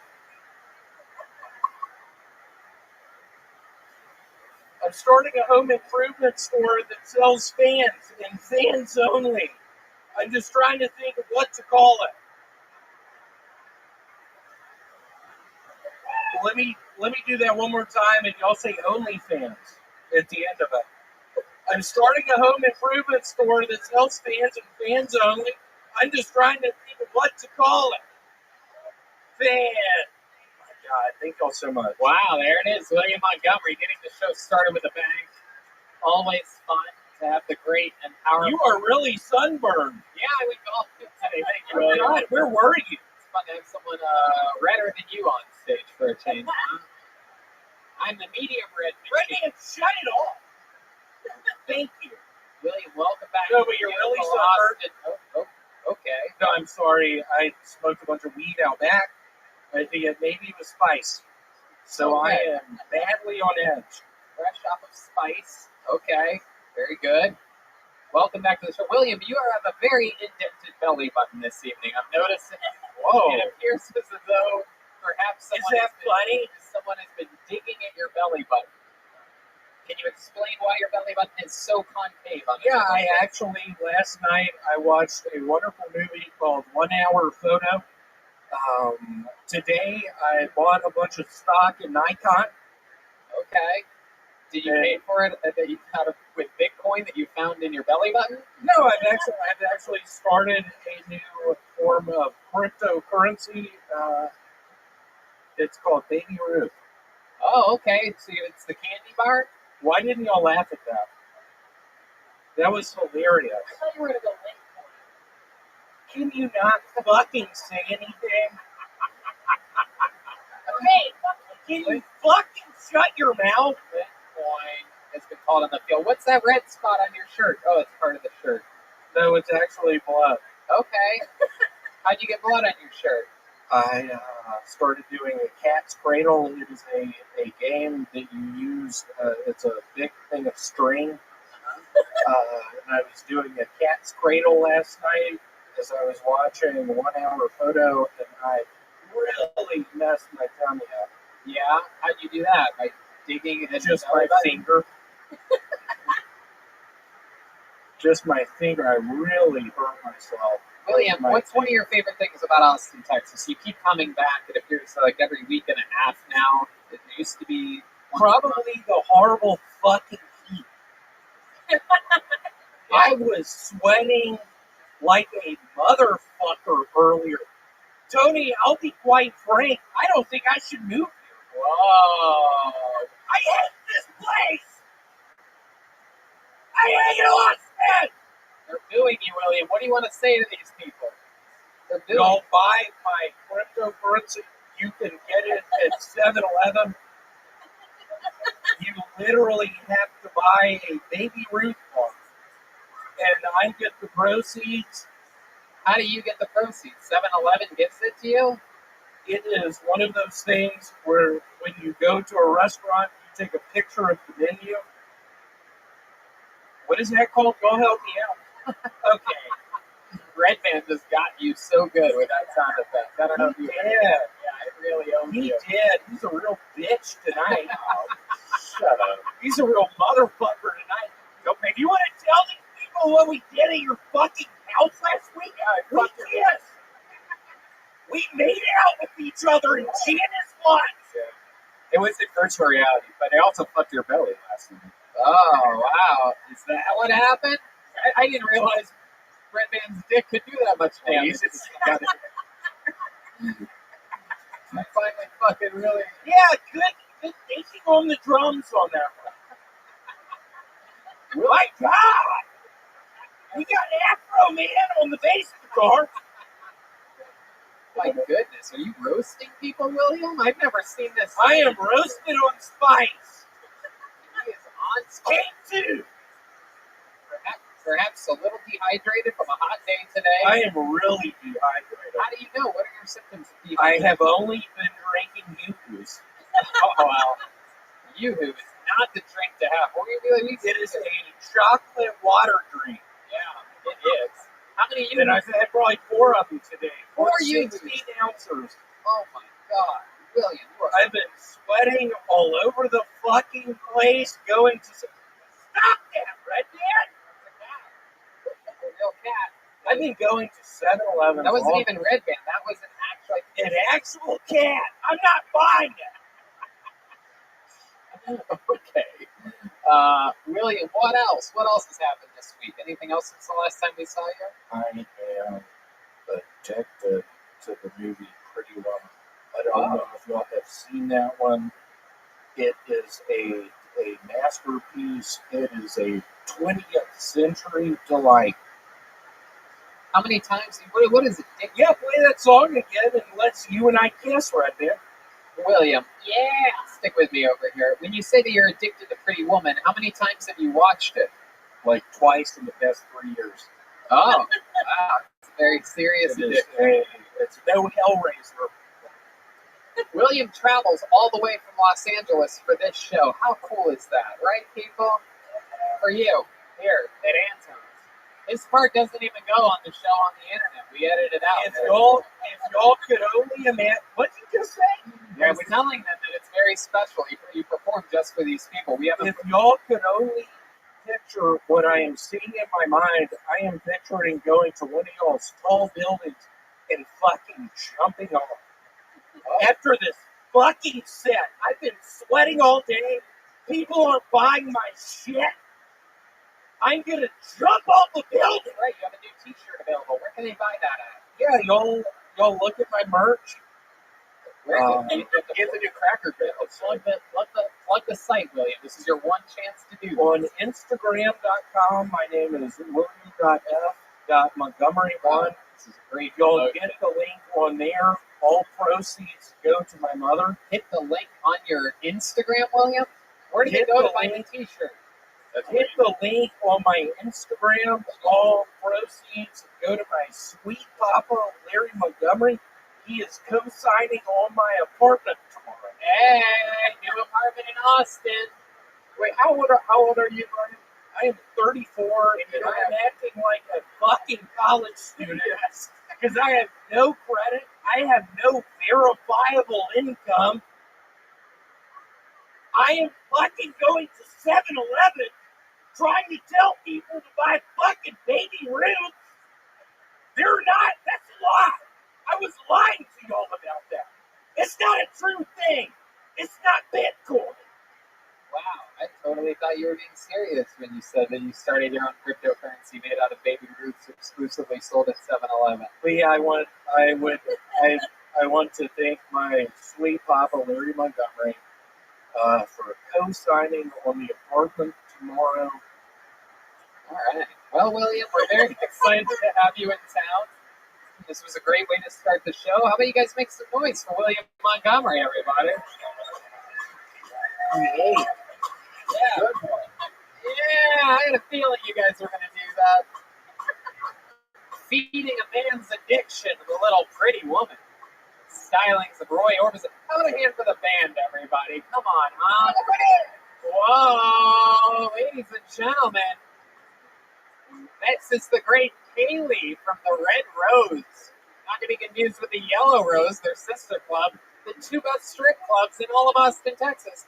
I'm starting a home improvement store that sells fans and fans only. I'm just trying to think of what to call it. Let me do that one more time, and y'all say OnlyFans at the end of it. I'm starting a home improvement store that sells fans and fans only. I'm just trying to think of what to call it. Fan. Oh my God, thank y'all so much. Wow, there it is. William Montgomery getting the show started with a bang. Always fun to have the great and powerful. You are really sunburned. Yeah, I would call it. Hey, thank you, Oh William. God, where were you? It's fun to have someone redder than you on stage for a change. Huh? I'm the medium red machine. Man, shut it off. Thank you. William, welcome back. No, but you're really sunburned. Okay. No, I'm sorry. I smoked a bunch of weed out back. I think maybe it was spice. So Okay. I am badly on edge. Fresh off of spice. Okay. Very good. Welcome back to the show. William, you have a very indented belly button this evening. I'm noticing. Whoa. It appears as though perhaps someone has been digging at your belly button. Can you explain why your belly button is so concave on this? Yeah, I actually, last night, I watched a wonderful movie called 1 Hour Photo. Today, I bought a bunch of stock in Nikon. Okay. Did you pay for it that you got with Bitcoin that you found in your belly button? No, I've actually started a new form of cryptocurrency. It's called Baby Ruth. Oh, okay. So it's the candy bar? Why didn't y'all laugh at that? That was hilarious. I thought you were going to go late. Can you not fucking say anything? Hey, Can you fucking shut your mouth? Bitcoin has been called on the field. What's that red spot on your shirt? Oh, it's part of the shirt. No, it's actually blood. Okay. How'd you get blood on your shirt? I started doing a cat's cradle. It is a game that you use. It's a big thing of string. And I was doing a cat's cradle last night as I was watching 1 Hour Photo, and I really messed my tummy up. Yeah? How'd you do that? By digging it Just my finger. Just my finger. I really hurt myself. William, what's one of your favorite things about Austin, Texas? You keep coming back. It appears like every week and a half now. It used to be probably the horrible fucking heat. I was sweating like a motherfucker earlier. Tony, I'll be quite frank. I don't think I should move here. Whoa. I hate this place. I hate Austin. They're booing you, William. What do you want to say to these people? They're booing Don't buy my cryptocurrency. You can get it at 7-Eleven. You literally have to buy a Baby Ruth bar. And I get the proceeds. How do you get the proceeds? 7-Eleven gives it to you? It is one of those things where when you go to a restaurant, you take a picture of the menu. What is that called? Go help me out. Okay. Red Band just got you so good with that sound effect. I don't know if you did. Yeah, it really owned He you. did. He's a real bitch tonight. Shut up. He's a real motherfucker tonight. Okay, do you want to tell these people what we did at your fucking house last week? We kissed. We made out with each other in Janice lines. Yeah. It was in virtual reality, but I also fucked your belly last night. Oh, wow. Is that what happened? I didn't realize Red Man's dick could do that much damage. I finally fucking really... Yeah, good thinking on the drums on that one. My God! We got Afro Man on the bass guitar. My goodness, are you roasting people, William? I've never seen this. I am roasted on spice. He is on spice. K2. Perhaps a little dehydrated from a hot day today. I am really dehydrated. How do you know? What are your symptoms of I dehydration? have only been drinking Yoo-Hoos. Oh, well. Yoo-Hoo is not the drink to have. It is a chocolate water drink. Yeah, it is. How many Yoo-Hoos? And I've had probably 4 of them today. 4 16 Yoo-Hoos. ounces. Oh my God, William! I've been sweating all over the fucking place going to... Stop that, Red Man! Real cat. I've been going to 7-Eleven. That wasn't even Red Band. That was an actual cat. I'm not buying it. Okay. William, what else? What else has happened this week? Anything else since the last time we saw you? I am addicted to the movie Pretty Woman. I don't know if y'all have seen that one. It is a masterpiece. It is a 20th century delight. How many times? What is it? Yeah, play that song again and let's you and I kiss right there. William. Yeah. Stick with me over here. When you say that you're addicted to Pretty Woman, how many times have you watched it? Like twice in the past 3 years. Oh, wow. It's a very serious addiction. It's no Hellraiser. William travels all the way from Los Angeles for this show. How cool is that, right, people? For you, here, at Anton's. His part doesn't even go on the show on the internet. We edit it out. If y'all could only imagine, what did you just say? Yeah, we're telling them that it's very special. You perform just for these people. If y'all could only picture what I am seeing in my mind, I am picturing going to one of y'all's tall buildings and fucking jumping off. After this fucking set, I've been sweating all day. People aren't buying my shit. I'm gonna jump off the building. Right, you have a new T-shirt available. Where can they buy that at? Yeah, y'all look at my merch. Where can get the new Cracker Barrel? Plug the site, William. This is your one chance to do. On Instagram.com, my name is William.f.Montgomery1. This is a great. Y'all get the link on there. All proceeds go to my mother. Hit the link on your Instagram, William. Where do they go to buy the T-shirt? Hit the link on my Instagram. All proceeds go to my sweet papa, Larry Montgomery. He is co-signing on my apartment tomorrow. Hey, new apartment in Austin. Wait, how old are you, Brian? I am 34, and I'm acting like a fucking college student because I have no credit. I have no verifiable income. I am fucking going to 7-Eleven trying to tell people to buy fucking Baby Ruth. They're not. That's a lie. I was lying to y'all about that. It's not a true thing. It's not Bitcoin. Wow, I totally thought you were being serious when you said that you started your own cryptocurrency made out of baby Ruths exclusively sold at 7-Eleven. But yeah, I want to thank my sweet Papa Larry Montgomery for co-signing on the apartment tomorrow. All right. Well, William, we're very excited to have you in town. This was a great way to start the show. How about you guys make some noise for William Montgomery, everybody? Hey. Yeah. Yeah, I had a feeling you guys were going to do that. Feeding a man's addiction to a little pretty woman. Stylings of Roy Orbison. How about a hand for the band, everybody? Come on, huh? Whoa, ladies and gentlemen. This is the great Kaylee from the Red Rose. Not to be confused with the Yellow Rose, their sister club, the two best strip clubs in all of Austin, Texas.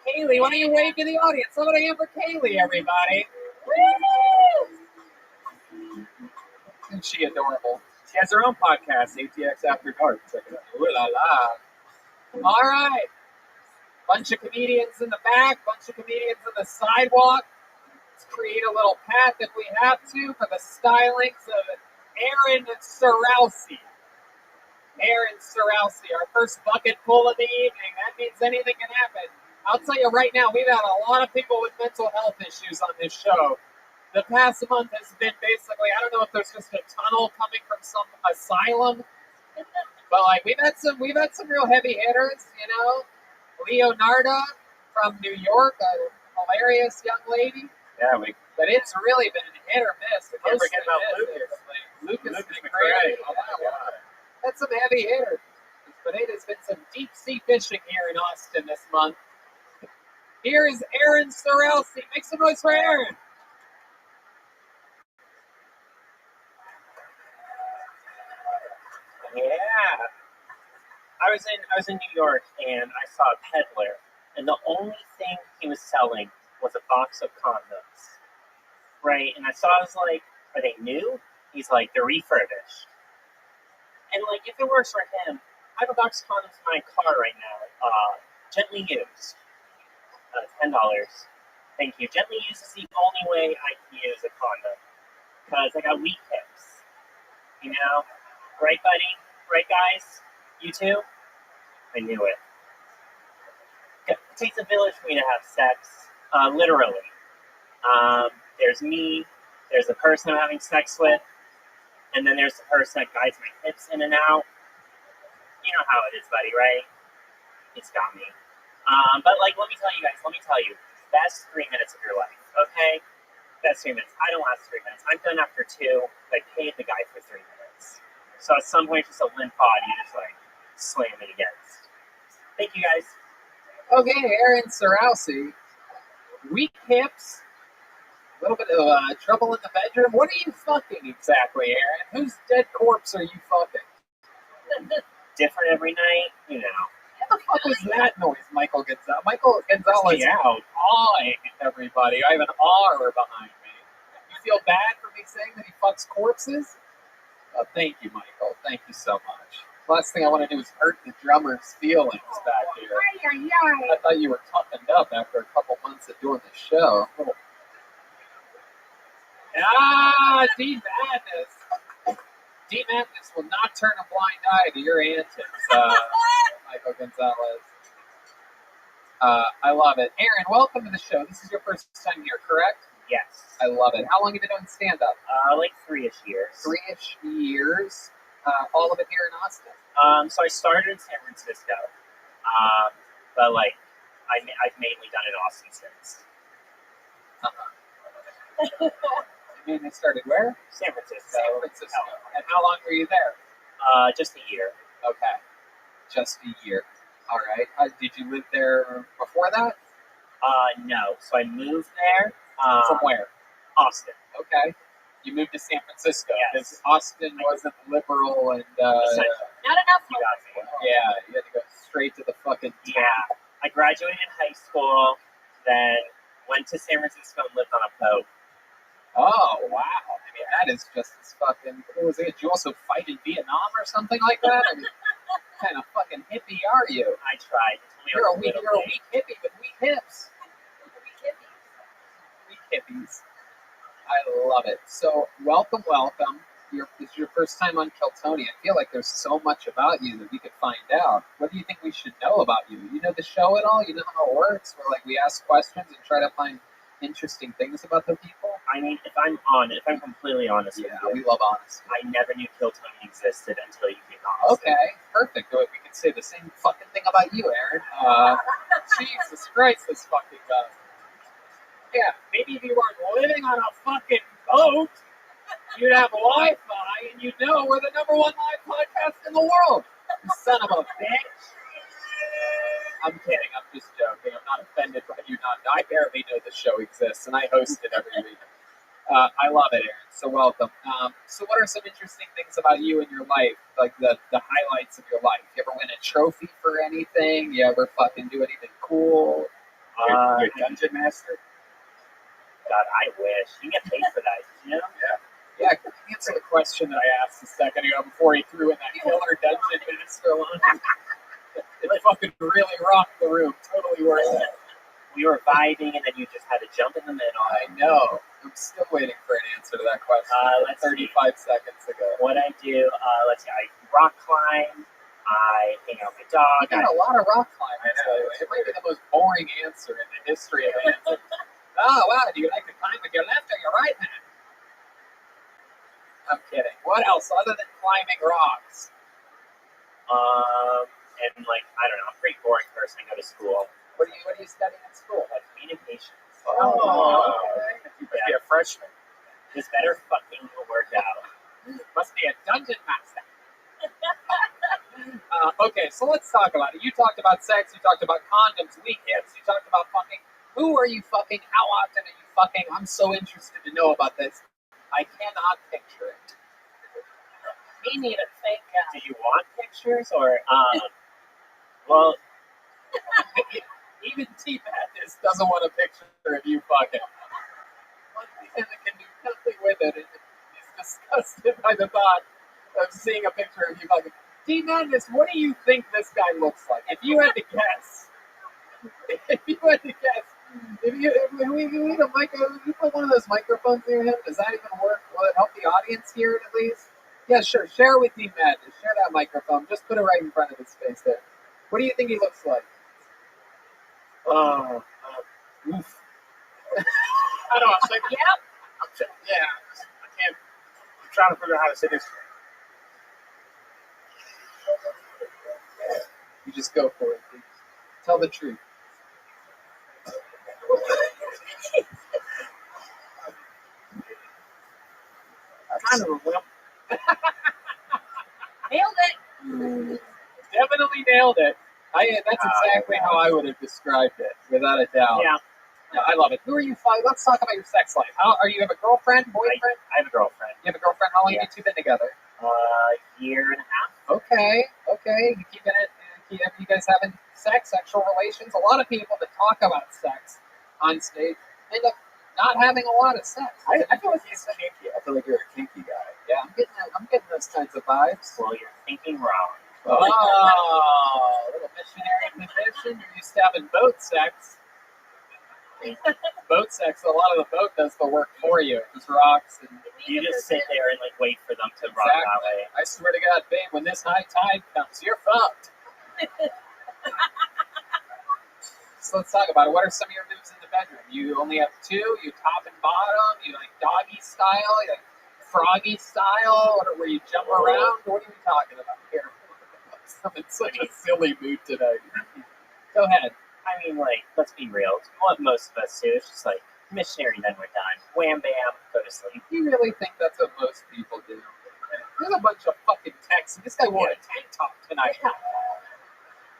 Kaylee, why don't you wave to the audience? How about a hand for Kaylee, everybody? Woo! Isn't she adorable? She has her own podcast, ATX After Dark. Check it out. Ooh la la. All right. Bunch of comedians in the back, bunch of comedians on the sidewalk. Let's create a little path if we have to for the stylings of Aaron Sorowski. Aaron Sorowski, our first bucket full of the evening. That means anything can happen. I'll tell you right now, we've had a lot of people with mental health issues on this show. The past month has been basically, I don't know if there's just a tunnel coming from some asylum, but like we've had some real heavy hitters, you know. Leonarda from New York, a hilarious young lady. Yeah, But it's really been hit or miss. Can't forget about Lucas McCray. McCray. Oh my God. That's some heavy hitters. But it has been some deep sea fishing here in Austin this month. Here is Aaron Sorowski. Make some noise for Aaron. Yeah. I was in New York and I saw a peddler, and the only thing he was selling was a box of condoms. Right? And I was like, are they new? He's like, they're refurbished. And like, if it works for him, I have a box of condoms in my car right now, gently used. $10. Thank you. Gently used is the only way I can use a condom, because I got weak hips. You know? Right, buddy? Right, guys? You too? I knew it. It takes a village for me to have sex, literally. There's me, there's the person I'm having sex with, and then there's the person that guides my hips in and out. You know how it is, buddy, right? It's got me. But like, let me tell you, best 3 minutes of your life, okay? Best 3 minutes. I don't last 3 minutes. I'm done after 2. I paid the guy for 3 minutes. So at some point, it's just a limp body, you just like slam it against. Thank you, guys. Okay, Aaron Sorowski. Weak hips. A little bit of trouble in the bedroom. What are you fucking exactly, Aaron? Whose dead corpse are you fucking? Different every night, you know. What the fuck was that noise, Michael Gonzalez? Michael Gonzalez is out. awing everybody. I have an R behind me. You feel bad for me saying that he fucks corpses? Thank you, Michael. Thank you so much. Last thing I want to do is hurt the drummer's feelings back here. I thought you were toughened up after a couple months of doing the show. Deep Madness. Deep Madness will not turn a blind eye to your antics, Michael Gonzalez. I love it. Aaron, welcome to the show. This is your first time here, correct? Yes. I love it. How long have you been doing stand-up? Like 3-ish years. 3-ish years. All of it here in Austin. So I started in San Francisco, but like I've mainly done it in Austin since. You mainly started where? San Francisco. San Francisco. And how long were you there? Just a year. Okay. Just a year. All right. Did you live there before that? No. So I moved there. From where? Austin. Okay. You moved to San Francisco because Austin wasn't liberal and Not enough. yeah, you had to go straight to the fucking top. Yeah. I graduated high school, then went to San Francisco and lived on a boat. Oh wow! I mean, that is just as fucking. What was it? Did you also fight in Vietnam or something like that? I mean, what kind of fucking hippie are you? I tried. You're a weak hippie with weak hips. Jeez. I love it. So, welcome. This is your first time on Keltoni. I feel like there's so much about you that we could find out. What do you think we should know about you? You know the show at all? You know how it works? Where we ask questions and try to find interesting things about the people? I mean, if I'm completely honest with you, we love honesty. I never knew Keltoni existed until you came on. Okay, perfect. We can say the same fucking thing about you, Aaron. Jesus Christ, this fucking guy. Yeah, maybe if you weren't living on a fucking boat, you'd have Wi-Fi and you'd know we're the #1 live podcast in the world. You son of a bitch. I'm kidding. I'm just joking. I'm not offended by you not. I barely know the show exists, and I host it every week. I love it, Aaron. So welcome. So what are some interesting things about you in your life, like the highlights of your life? You ever win a trophy for anything? You ever fucking do anything cool? You're dungeon master? God, I wish. You get paid for that, you know? Yeah, answer the question that I asked a second ago before he threw in that killer dungeon master line. It fucking really rocked the room. Totally worth it. We were vibing, and then you just had to jump in the middle. I know. I'm still waiting for an answer to that question. 35 seconds ago. What I do, let's see, I rock climb, I hang out with my dog. You got a lot of rock climbing, by the way. It might be the most boring answer in the history of answers. Oh, wow, do you like to climb with your left or your right hand? I'm kidding. What else other than climbing rocks? And I don't know, I'm a pretty boring person. I go to school. What are you studying in school? Communications. Okay. You must be a freshman. This better fucking work out. Must be a dungeon master. Okay, so let's talk about it. You talked about sex. You talked about condoms, weekends. You talked about fucking. Who are you fucking? How often are you fucking? I'm so interested to know about this. I cannot picture it. We need a fake Do you want pictures or well even T-Madness doesn't want a picture of you fucking. One man that can do nothing with it is disgusted by the thought of seeing a picture of you fucking. T-Madness, what do you think this guy looks like? If you had to guess. If you put one of those microphones near him, does that even work? Will it help the audience hear it at least? Yeah, sure. Share with me, Madness. Share that microphone. Just put it right in front of his face there. What do you think he looks like? Oof. I don't know. I was like, Yep. yeah. I can't. I'm trying to figure out how to say this. You just go for it, please. Tell the truth. Kind of a wimp. Nailed it. Definitely nailed it. That's exactly how I would have described it, without a doubt. Yeah. I love it. Who are you? Let's talk about your sex life. You have a girlfriend, boyfriend? I have a girlfriend. You have a girlfriend? How long have you two been together? Year and a half. Okay. You keeping it? You guys having sexual relations? A lot of people that talk about sex on stage end up not having a lot of sex. I feel like he's kinky. I feel like you're a kinky guy. Yeah, I'm getting those kinds of vibes. Well, you're thinking wrong. Oh, a little missionary position. You're used to having boat sex. Boat sex, a lot of the boat does the work for you. It just rocks. And you just sit there and wait for them to rock that way. I swear to God, babe, when this high tide comes, you're fucked. So let's talk about it. What are some of your moves in the bedroom? You only have two? You top and bottom? You like doggy style? You like froggy style? Where you jump around? What are we talking about here? I'm in such a silly mood today. Go ahead. I mean, let's be real. What most of us do is just missionary, then we're done. Wham, bam, go to sleep. You really think that's what most people do? There's a bunch of fucking texts. This guy wore a tank top tonight. Yeah.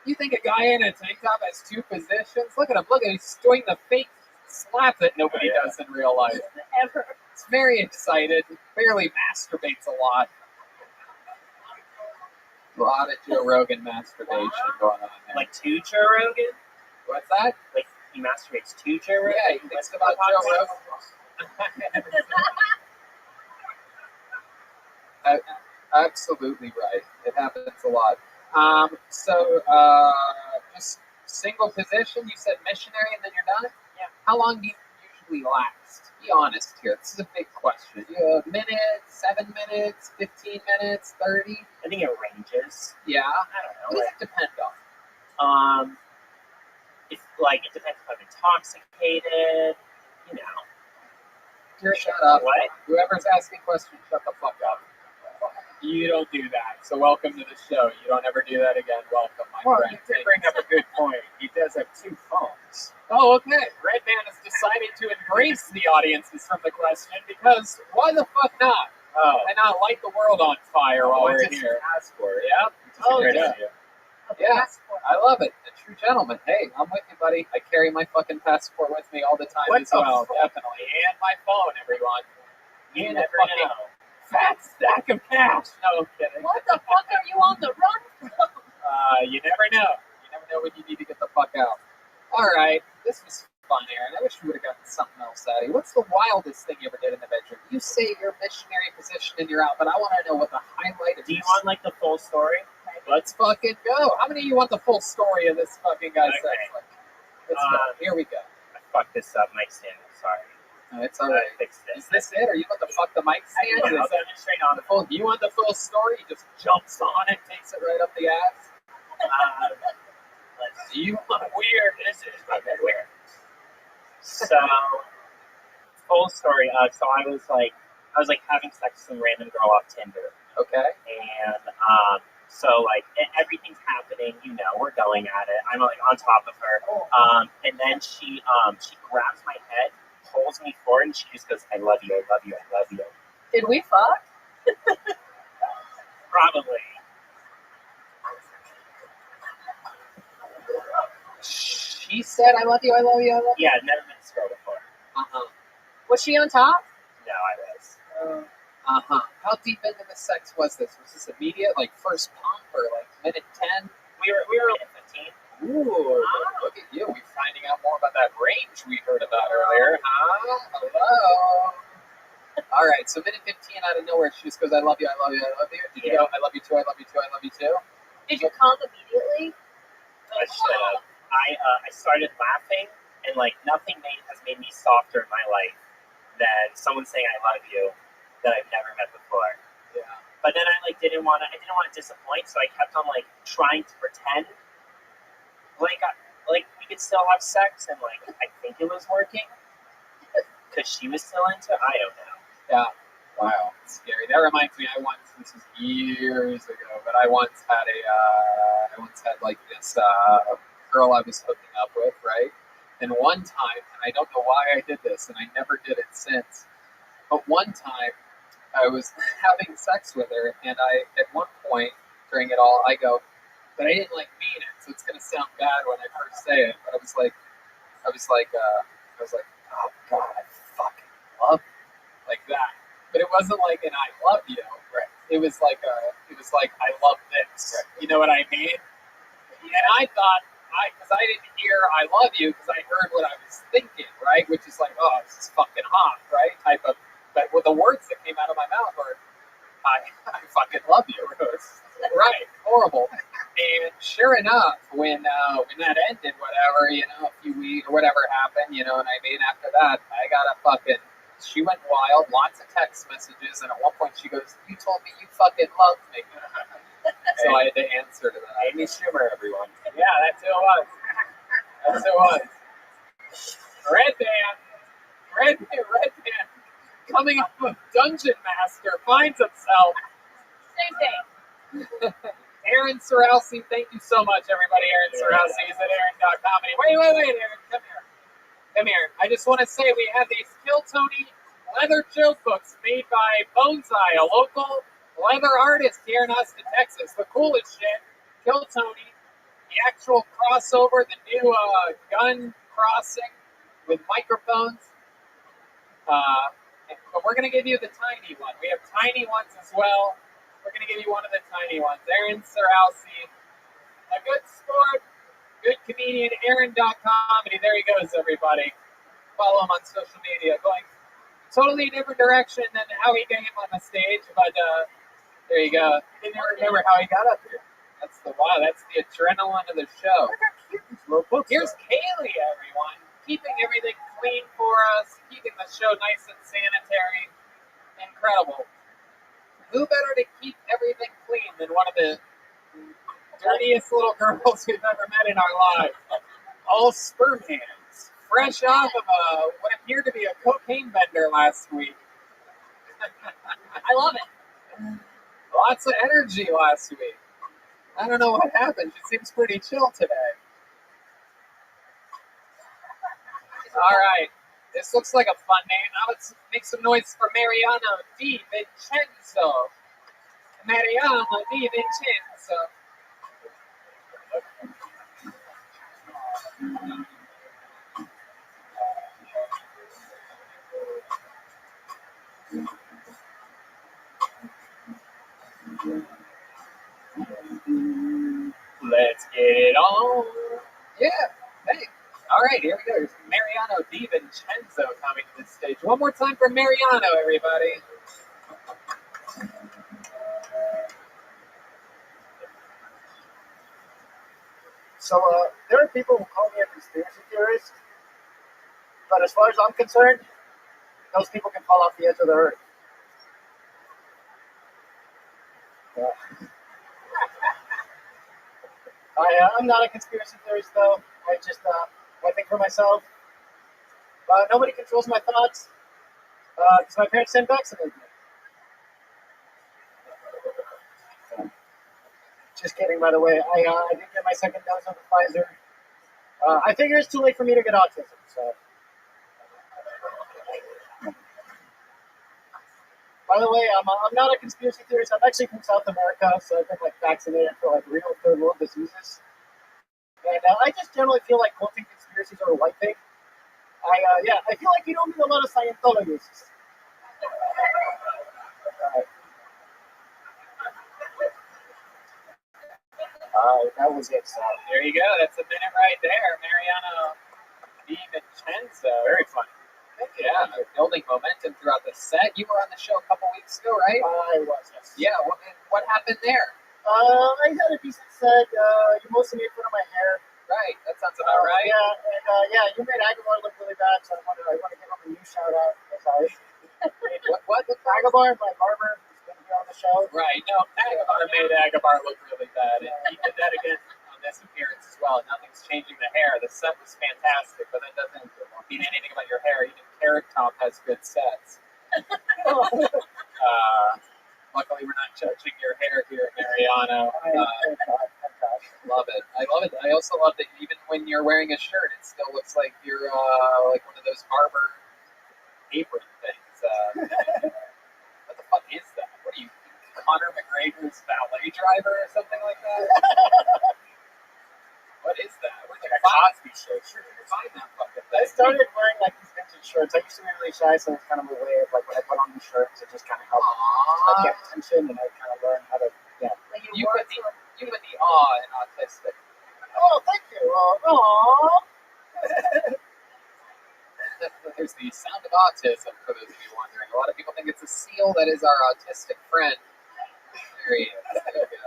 You think a guy in a tank top has two positions? Look at him. Look at him. He's doing the fake slap that nobody does in real life. Ever. He's very excited. Barely masturbates a lot. A lot of Joe Rogan masturbation going on there. Like to Joe Rogan? What's that? Like he masturbates to Joe Rogan? Yeah, he thinks about Joe Rogan. Absolutely right. It happens a lot. Just single position. You said missionary, and then you're done. Yeah. How long do you typically last? Be honest here. This is a big question. You a minute, 7 minutes, 15 minutes, 30? I think it ranges. Yeah. I don't know. What does it depend on? It's like it depends if I'm intoxicated. You know. Shut up. What? Whoever's asking questions, shut the fuck up. You don't do that. So welcome to the show. You don't ever do that again. Welcome, my Well, friend. you did bring up a good point. He does have 2 phones. Oh, okay. Redman has decided to embrace the audiences from the question because why the fuck not? Oh. Why not light the world on fire while we're What's his here? passport? Yep. Oh, Great yeah. idea. Yeah, I love it. A true gentleman. Hey, I'm with you, buddy. I carry my fucking passport with me all the time What as the well. fuck? Definitely. And my phone, everyone. You And a never fucking know. fat stack of cash. No, I'm kidding. What the fuck are you on the run from? You never know. You never know when you need to get the fuck out. All right. This was fun, Aaron. I wish we would have gotten something else out of you. What's the wildest thing you ever did in the bedroom? You say your missionary position and you're out, but I want to know what the highlight of Do you want like the full story? Let's fucking go. How many of you want the full story of this fucking guy's sex life? Let's go. Here we go. I fucked this up, mic stand. I'm sorry. No, it's all right. I fixed it. Is this it? Are you about to fuck the mic stand? I'll demonstrate on the full. You want the full story? He just jumps on it, takes it right up the ass. Let's see. You want weird? This is fucking weird. So, full story. So I was like having sex with some random girl off Tinder. Okay. And so like everything's happening, you know, we're going at it. I'm like on top of her. And then she grabs my head, pulls me forward, and she just goes, "I love you, I love you, I love you." Did we fuck? Probably. She said, "I love you, I love you, I love you." Yeah, I've never met this girl before. Was she on top? No, I was. How deep into the sex was this? Was this immediate, like first pump, or like minute 10? We were at 15. Ooh, look at you. We're finding out more about that range we heard about earlier. Hello. All right, so minute 15 out of nowhere, she just goes, "I love you, I love you, I love you." Did you go, "I love you too, I love you too, I love you too"? Did you come immediately? I should have. I started laughing, and like nothing has made me softer in my life than someone saying "I love you" that I've never met before. Yeah. But then I didn't want to disappoint, so I kept on like trying to pretend like we could still have sex, and like I think it was working because she was still into it. I don't know. Yeah. Wow. It's scary. That reminds me. This was years ago, but I once had like this girl I was hooking up with, right? And one time, and I don't know why I did this, and I never did it since, but one time I was having sex with her, and at one point during it all, I go, but I didn't like mean it, so it's gonna sound bad when I first say it, but I was like, oh God, I fucking love you, like that. But it wasn't like an "I love you." Right. It was like "I love this." Right. You know what I mean? And I thought, because I didn't hear "I love you" because I heard what I was thinking, right? Which is like, "Oh, this is fucking hot," right? Type of. But with the words that came out of my mouth were, I fucking love you. Right. Horrible. And sure enough, when that ended, whatever, you know, a few weeks or whatever happened, you know what I mean? After that, I got a fucking. She went wild, lots of text messages, and at one point she goes, "You told me you fucking loved me." So I had to answer to that. Amy Schumer, everyone. Yeah, that's who it was. That's who it was. Redman, coming up with Dungeon Master, finds himself. Same thing. Aaron Sorowski, thank you so much, everybody. Aaron Sorowski is at Aaron.comedy. Wait, Aaron, come here. Come here. I just want to say we have these Kill Tony leather joke books made by Bonsai, a local leather artist here in Austin, Texas. The coolest shit. Kill Tony, the actual crossover, the new gun crossing with microphones. But we're going to give you the tiny one. We have tiny ones as well. We're going to give you one of the tiny ones. Aaron Sorowski, a good sport, good comedian, Aaron.comedy. There he goes, everybody. Follow him on social media. Going totally different direction than how he came on the stage, but there you go. Didn't even remember how he got up here. That's the adrenaline of the show. Here's Kaylee, everyone, keeping everything clean for us. show nice and sanitary. Incredible. Who better to keep everything clean than one of the dirtiest little girls we've ever met in our lives? All sperm hands, fresh off of what appeared to be a cocaine bender last week. I love it. Lots of energy last week. I don't know what happened. She seems pretty chill today. All right. This looks like a fun name. Now let's make some noise for Mariano Di Vincenzo. Mariano Di Vincenzo. Let's get it on. Yeah, hey. All right, here we go. Here's Mariano Di Vincenzo coming to the stage. One more time for Mariano, everybody. So there are people who call me a conspiracy theorist, but as far as I'm concerned, those people can fall off the edge of the earth. Yeah. I'm not a conspiracy theorist, though. I just I think for myself. Nobody controls my thoughts because my parents didn't vaccinate me. Just kidding, by the way. I did get my second dose of the Pfizer. I figure it's too late for me to get autism, so. By the way, I'm not a conspiracy theorist. I'm actually from South America, so I've been vaccinated for real third world diseases. And I just generally feel like quoting conspiracies are a white thing. I feel like you don't meet a lot of Scientologists. That was it. So. There you go. That's a minute right there. Mariano Di Vincenzo. Very funny. Yeah, building momentum throughout the set. You were on the show a couple weeks ago, right? I was, yes. Yeah, what happened there? I had a decent set. You mostly made fun of my hair. Right, that sounds about right. Yeah, and you made Aguilar look really bad, so I want to give him a new shout out. What? Aguilar, my barber, who's going to be on the show. Right, no, Agabar made Agabar look really bad, and he did that again on this appearance as well. Nothing's changing the hair. The set was fantastic, but that doesn't mean anything about your hair. Even Carrot Top has good sets. Luckily, we're not judging your hair here, Mariano. Love it. I love it. I also love that even when you're wearing a shirt, it still looks like you're like one of those barber apron things. What the fuck is that? What are you, Conor McGregor's valet driver or something like that? What is that? Where'd you Cosby Show shirt. find that fucking thing? I started wearing these vintage shirts. I used to be really shy, so it's kind of a way of when I put on these shirts, it just kind of helped get attention, and I kind of learned how to, You put the awe in autistic. Oh, thank you. There's the sound of autism, for those of you wondering. A lot of people think it's a seal. That is our autistic friend. There he is. There you go.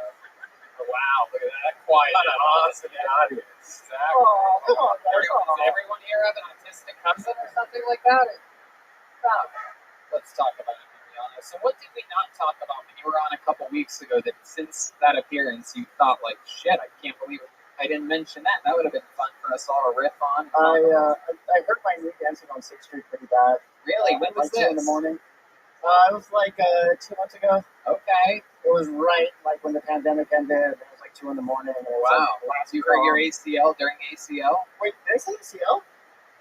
Wow, look at that. Quiet and awesome audience. Exactly. Does everyone here have an autistic cousin or something like that? Let's talk about it, Mariano. So what did we not talk about when you were on a couple weeks ago that since that appearance you thought shit, I can't believe it. I didn't mention that. That would have been fun for us all to riff on. I hurt my knee dancing on 6th Street pretty bad. Really? When was this? 2 in the morning. It was 2 months ago. Okay. It was right when the pandemic ended. It was 2 in the morning. And it was wow. You hurt your ACL during ACL? Wait, did I say ACL?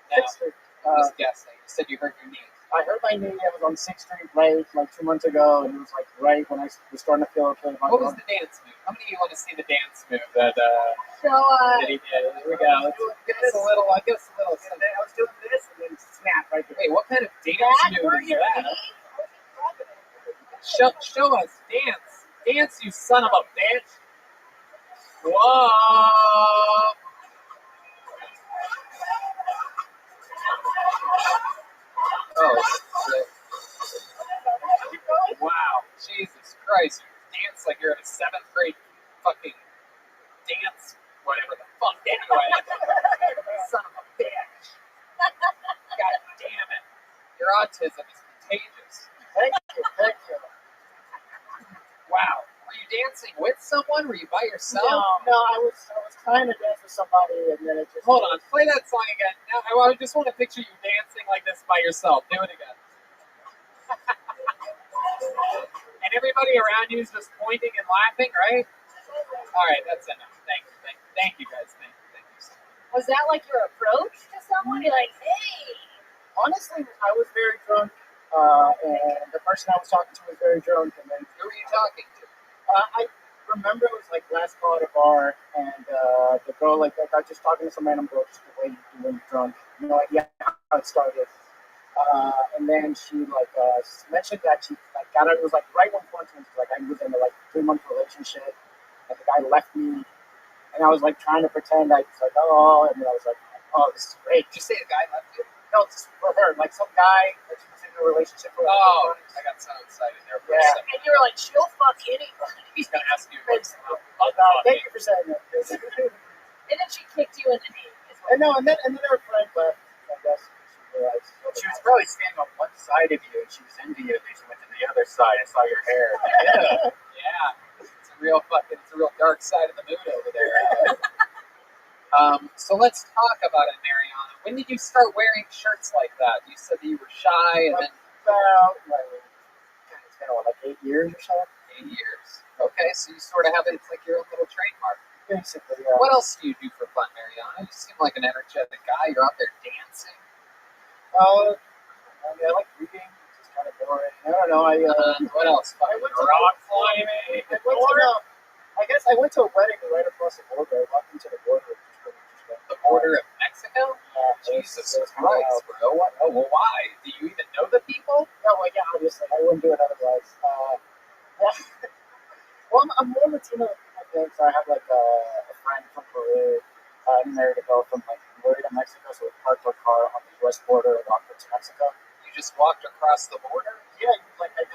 No. I was guessing. You said you hurt your knee. I hurt my knee. I was on 6th Street right 2 months ago, and it was right when I was starting to feel okay. What was the dance move? How many of you want to see the dance move that Show us. that he did? Here we go. Give us a little. I was doing this, and then snap right there. Wait, what kind of dance move is that? Show us. Dance. Dance, you son of a bitch. Whoa. Oh, shit. Wow. Jesus Christ. You dance like you're at a 7th grade fucking dance, whatever the fuck. Anyway. Son of a bitch. God damn it. You're Your autism is contagious. Thank you, thank you. Wow. Were you dancing with someone? Were you by yourself? No, I was trying to dance with somebody, and then it just. Hold on, play that song again. Now, I just want to picture you dancing like this by yourself. Do it again. And everybody around you is just pointing and laughing, right? All right, that's enough. Thank you, guys. Thank you so much. Was that like your approach to someone? You're like, hey. Honestly, I was very drunk, and the person I was talking to was very drunk, and then. Who were you talking to? I remember it was like last call at a bar, and the girl, like I was just talking to some random girl, just the way you do when you're drunk, no idea how it started. And then she mentioned that she got it was like right when quarantine was like I was in a 3-month relationship, and the guy left me, and I was like trying to pretend I was like and then I was like, oh, this is great. Did you say the guy left you? No, it's for her, like some guy that she was in a relationship with. Oh, I got so excited there for a second. And you were like, she'll fuck anybody. He's gonna ask you. Thank you for saying that. And then she kicked you in the knee. And then her friend left, I guess. She was probably standing on one side of you, and she was into you, and then she went to the other side and saw your hair. Yeah. It's a real dark side of the moon over there. So let's talk about it, Mariana. When did you start wearing shirts like that? You said that you were shy, and then It's been like 8 years or so. 8 years. Okay, so you sort of have it's like your own little trademark. Basically, yeah. What else do you do for fun, Mariana? You seem like an energetic guy. You're out there dancing. I like reading. It's kind of boring. I don't know. What else? I went to rock climbing. I guess I went to a wedding right across the border. I walked into the border. The border of Mexico? Yeah, Jesus Christ, bro. What? Oh, well, why? Do you even know the people? No, yeah, obviously. I wouldn't do it otherwise. Yeah. Well, I'm more Latino than people think, so I have like a friend from Peru. I married a girl from Peru to Mexico, so we parked our car on the U.S. border and walked into Mexico. You just walked across the border? Yeah, I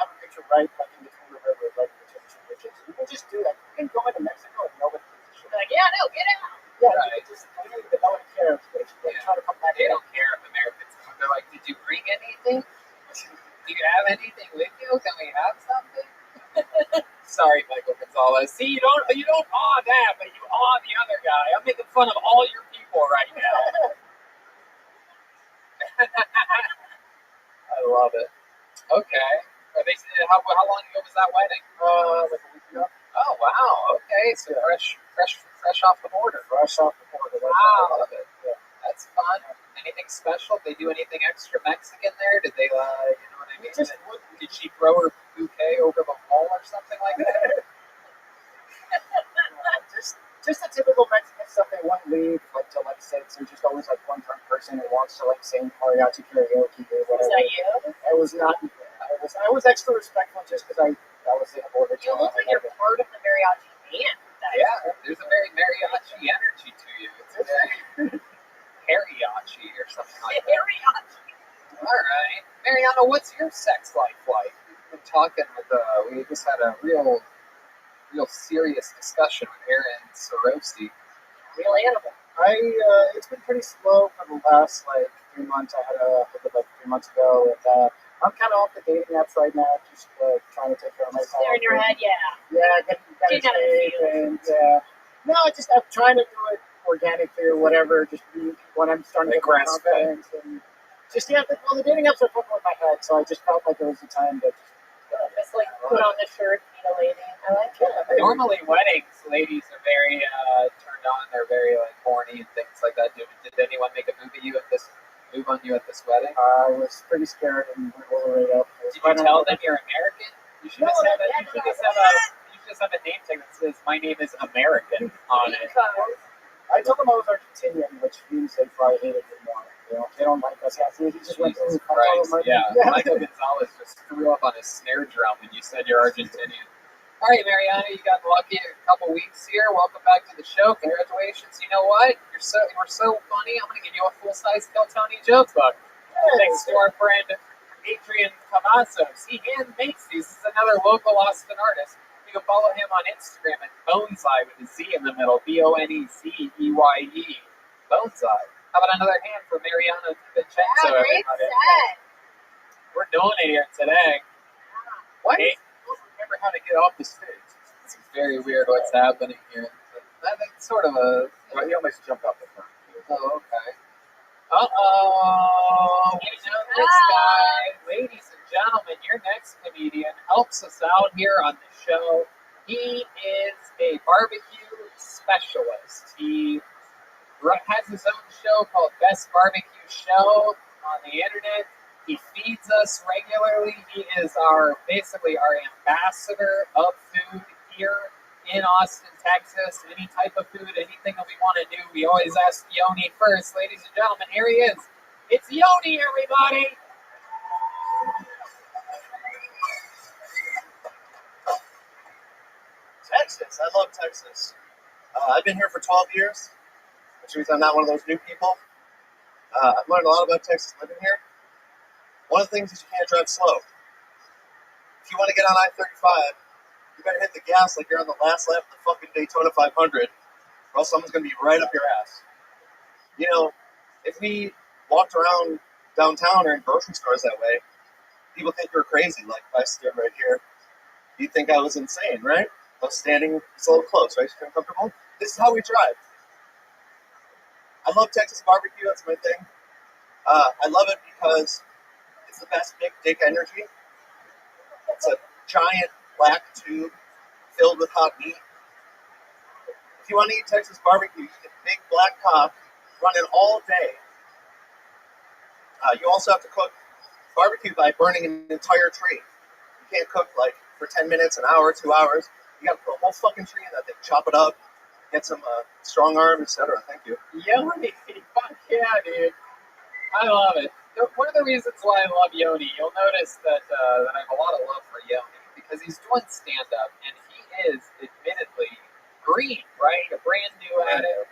have a picture right in between the river, right in between the two bridges. You can just do that. You can go into Mexico and nobody gives a shit. Like, yeah, no, get out. Yeah, right. I don't even know what cares. They try to come back. They don't care if Americans come. They're like, did you bring anything? Do you have anything with you? Can we have something? Sorry, Michael Gonzalez. See, you don't awe that, but you awe the other guy. I'm making fun of all your people right now. I love it. Okay. How long ago was that wedding? Like a week ago. Oh wow. Okay. So fresh off the border. Fresh off the border. Wow. I love it. Yeah. That's fun. Anything special? Did they do anything extra Mexican there? Did they, you know what I mean? Did she throw her bouquet over the wall or something like that? Just the typical Mexican stuff. They won't leave till 6. There's just always one person who wants to sing mariachi karaoke or whatever. Was that you? It was not. I was extra respectful just because I was in a border. You look like you're part of the mariachi band. Yeah, there's a very mariachi energy to you. It's very mariachi or something like that. Mariachi. All right, Mariana, what's your sex life like? We've been talking with. We just had a real serious discussion with Aaron Sorosti. Real animal. It's been pretty slow for the last 3 months. I had a hookup 3 months ago, and I'm kind of off the dating apps right now, just trying to take care of myself. There in your head, yeah. Yeah, getting safe, and no, I'm trying to do it organically or whatever. Just when I'm starting to get more confidence, and just the dating apps are fucking with my head, so I just felt like it was the time to just put on the shirt, meet a lady. I like it. Normally, weddings, ladies are very turned on. They're very horny and things like that. Did anyone make a move on you at this wedding? I was pretty scared and went all the way up. Did you tell them you're American? You should just have a name tag that says "My name is American" on it. I told them I was Argentinian, which means they probably hated me more. They don't like us. Yeah, so he just went through. Yeah, Michael Gonzalez just threw up on his snare drum when you said you're Argentinian. All right, Mariana, you got lucky a couple weeks here. Welcome back to the show. Congratulations. You know what? You were so funny. I'm going to give you a full-size Kill Tony joke book. Thanks to our friend Adrian Cavazos. He hand makes these. This is another local Austin artist. You can follow him on Instagram at Boneseye with a Z in the middle. BONEZEYE. Boneseye. How about another hand for Mariana Vincenzo? Great set. We're doing it here today. What? I don't remember how to get off the stage. This is very weird what's happening here. I think it's sort of a... Well, he almost jumped off the front. Oh, okay. Uh-oh. We know this guy. Ladies and gentlemen, your next comedian helps us out here on the show. He is a barbecue specialist. He has his own show called Best Barbecue Show on the internet. He feeds us regularly. He is basically our ambassador of food here in Austin, Texas. Any type of food, anything that we want to do, we always ask Yoni first. Ladies and gentlemen, here he is. It's Yoni, everybody. Texas. I love Texas. I've been here for 12 years, which means I'm not one of those new people. I've learned a lot about Texas living here. One of the things is you can't drive slow. If you want to get on I-35, you better hit the gas like you're on the last lap of the fucking Daytona 500, or else someone's going to be right up your ass. You know, if we walked around downtown or in grocery stores that way, people think we're crazy. Like, if I stood right here, you'd think I was insane, right? I was standing, it's a little close, right? You're uncomfortable? This is how we drive. I love Texas barbecue, that's my thing. I love it because it's the best big dick energy. It's a giant black tube filled with hot meat. If you want to eat Texas barbecue, you get big black cock running all day. You also have to cook barbecue by burning an entire tree. You can't cook like for 10 minutes, an hour, 2 hours. You got to put a whole fucking tree in that thing, chop it up, get some strong arm, etc. Thank you. Yoni, fuck yeah, dude. I love it. One of the reasons why I love Yoni, you'll notice that I have a lot of love for Yoni because he's doing stand-up and he is admittedly green, right? You're brand new at it.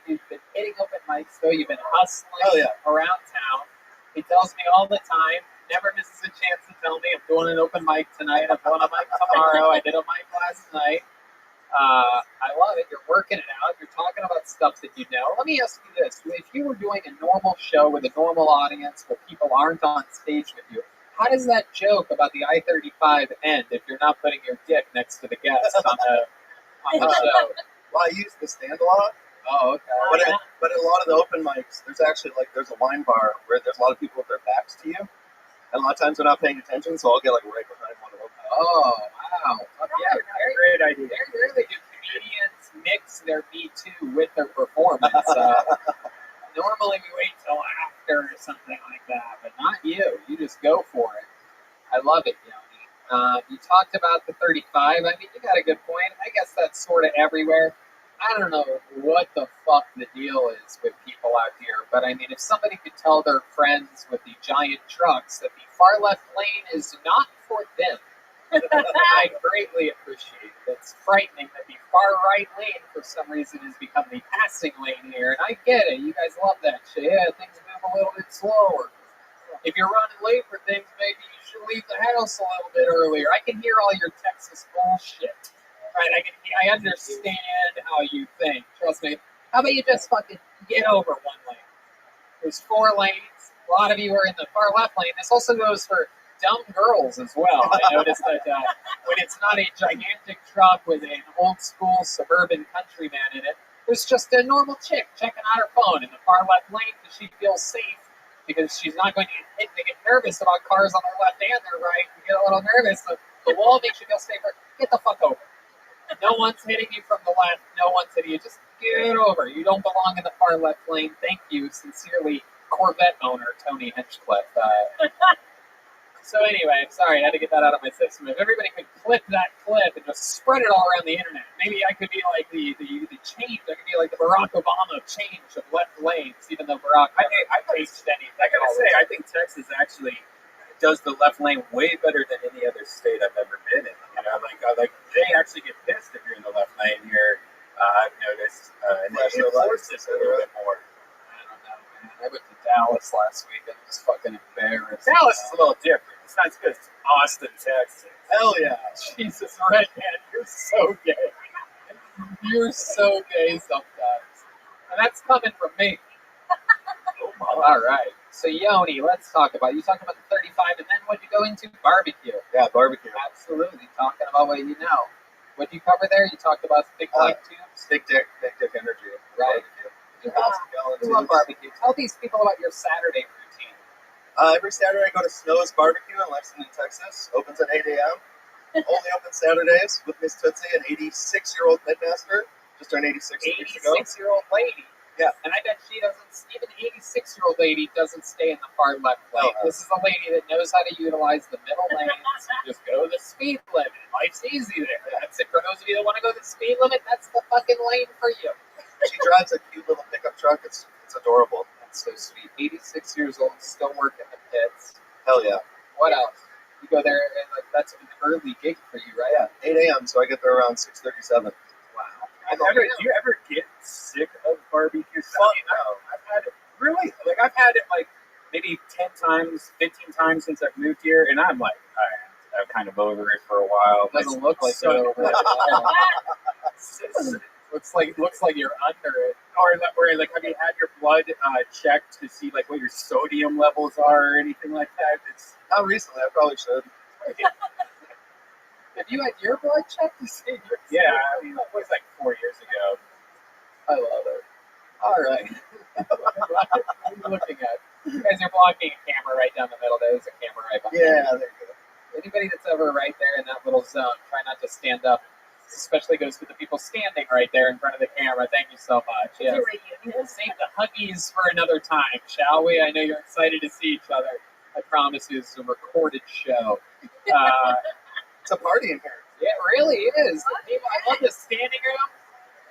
You've been hitting open mics, though. You've been hustling around town. He tells me all the time, never misses a chance to tell me I'm doing an open mic tonight. I'm doing a mic tomorrow. I did a mic last night. I love it. You're working it out. You're talking about stuff that you know. Let me ask you this. If you were doing a normal show with a normal audience where people aren't on stage with you, how does that joke about the I-35 end if you're not putting your dick next to the guest on the show? Well, I use the stand a lot. Oh, okay. But at a lot of the open mics, there's actually there's a wine bar where there's a lot of people with their backs to you. And a lot of times they're not paying attention, so I'll get right behind one of them. Oh, wow. Yeah, great idea. Very rarely do comedians mix their Me Too with their performance. Normally we wait till after or something like that, but not you. You just go for it. I love it, Yoni. You talked about the 35. I mean, you got a good point. I guess that's sort of everywhere. I don't know what the fuck the deal is with people out here, but I mean, if somebody could tell their friends with the giant trucks that the far left lane is not for them, I greatly appreciate it. It's frightening that the far right lane, for some reason, has become the passing lane here, and I get it. You guys love that shit. Yeah, things move a little bit slower. If you're running late for things, maybe you should leave the house a little bit earlier. I can hear all your Texas bullshit. Right, I understand how you think. Trust me. How about you just fucking get over one lane? There's 4 lanes. A lot of you are in the far left lane. This also goes for dumb girls as well. I noticed that when it's not a gigantic truck with an old school suburban countryman in it, there's just a normal chick checking out her phone in the far left lane because she feels safe because she's not going to get hit. They get nervous about cars on their left and their right. You get a little nervous. The wall makes you feel safer. Get the fuck over. No one's hitting you from the left. No one's hitting you. Just get over. You don't belong in the far left lane. Thank you. Sincerely, Corvette owner Tony Hinchcliffe. So anyway, sorry, I had to get that out of my system. If everybody could clip that clip and just spread it all around the internet, maybe I could be like the change. I could be like the Barack Obama change of left lanes, even though Barack never changed anything. I gotta say, I think Texas actually does the left lane way better than any other state I've ever been in. You know, like they actually get pissed if you're in the left lane here. I've noticed, and they enforce it a little bit more. I don't know, man. I went to Dallas last week and was fucking embarrassed. Dallas is a little different. It's not as good as Austin, Texas. Hell yeah. Jesus, redhead, you're so gay. You're so gay sometimes. And that's coming from me. All right. So Yoni, let's talk about you talked about the 35, and then what'd you go into? Barbecue. Yeah, barbecue. Absolutely, talking about what you know. What did you cover there? You talked about big black tubes. Big dick energy. Right. Barbecue. You love barbecue. Tell these people about your Saturday routine. Every Saturday I go to Snow's Barbecue in Lexington, Texas. Opens at 8 a.m. Only open Saturdays with Miss Tootsie, an 86-year-old midmaster. Just turned 86 weeks ago. 86-year-old lady. Yeah. And I bet she doesn't, even 86-year-old lady doesn't stay in the far left lane. No. This is a lady that knows how to utilize the middle lanes. Just go the speed limit. Life's easy there. That's it. For those of you that want to go the speed limit, that's the fucking lane for you. She drives a cute little pickup truck. It's adorable. That's so sweet. 86 years old, still working the pits. Hell yeah. What else? You go there, and like that's an early gig for you, right? Yeah, 8 a.m. So I get there around 6:37. Wow. Do you ever get sick of barbecue? I've had it really I've had it like maybe 10 times, 15 times since I've moved here, and I'm like, I'm kind of over it for a while. It doesn't look like you're over it. Looks like you're under it. Or like, have you had your blood checked to see like what your sodium levels are or anything like that? It's not recently. I probably should. Have you had your blood checked to see your Yeah, I mean, it was like 4 years ago. I love it. All right. What are you looking at? You guys are blocking a camera right down the middle. There's a camera right behind you. Yeah, there you go. Anybody that's ever right there in that little zone, try not to stand up. This especially goes to the people standing right there in front of the camera. Thank you so much. Yes. Save the huggies for another time, shall we? I know you're excited to see each other. I promise you, this is a recorded show. It's a party in here. Yeah, it really is. I love the standing room.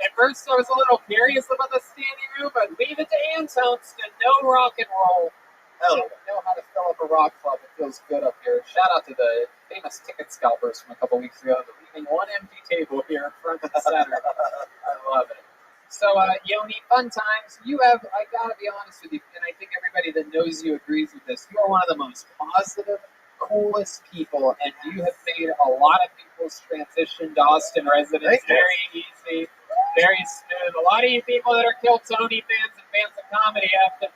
At first, I was a little curious about the standing room, but leave it to Antones to no rock and roll. Know how to fill up a rock club. It feels good up here. Shout out to the famous ticket scalpers from a couple weeks ago. They're leaving one empty table here in front of the center. I love it. So, Yoni, fun times. You have, I gotta be honest with you, and I think everybody that knows you agrees with this. You are one of the most positive, coolest people, and you have made a lot of people's transition to Austin residents very easy, very smooth. A lot of you people that are Kill Tony fans and fans of comedy have to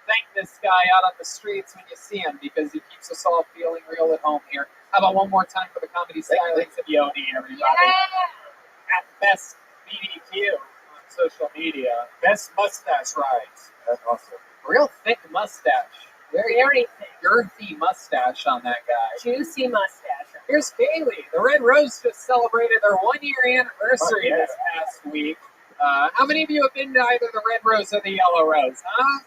thank this guy out on the streets when you see him because he keeps us all feeling real at home here. How about one more time for the comedy stylings of Yoni, everybody? Yeah. At Best BDQ on social media. Best mustache rides. That's awesome. Real thick mustache. Very thick. Girthy mustache on that guy. Juicy mustache. Here's Bailey. The Red Rose just celebrated their 1-year anniversary this past week. How many of you have been to either the Red Rose or the Yellow Rose, huh?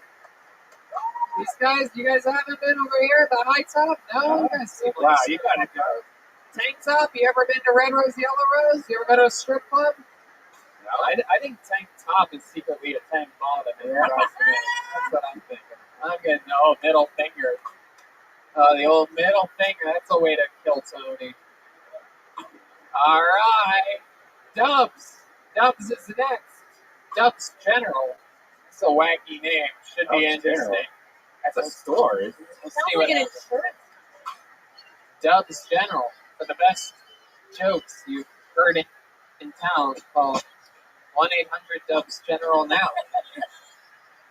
These guys, you guys haven't been over here at the high top? No? You guys seem like you gotta go. Tank Top, you ever been to Red Rose, Yellow Rose? You ever been to a strip club? No, I think Tank Top is secretly a Tank Bottom. That's what I'm thinking. I'm getting middle finger. The old middle finger. That's a way to kill Tony. All right. Dubs. Dubs is next. Dubs General. It's a wacky name. Should be interesting. That's a store, isn't it? Let's see what Dubs General for the best jokes you've heard in town. Call 1-800-DUBS General now.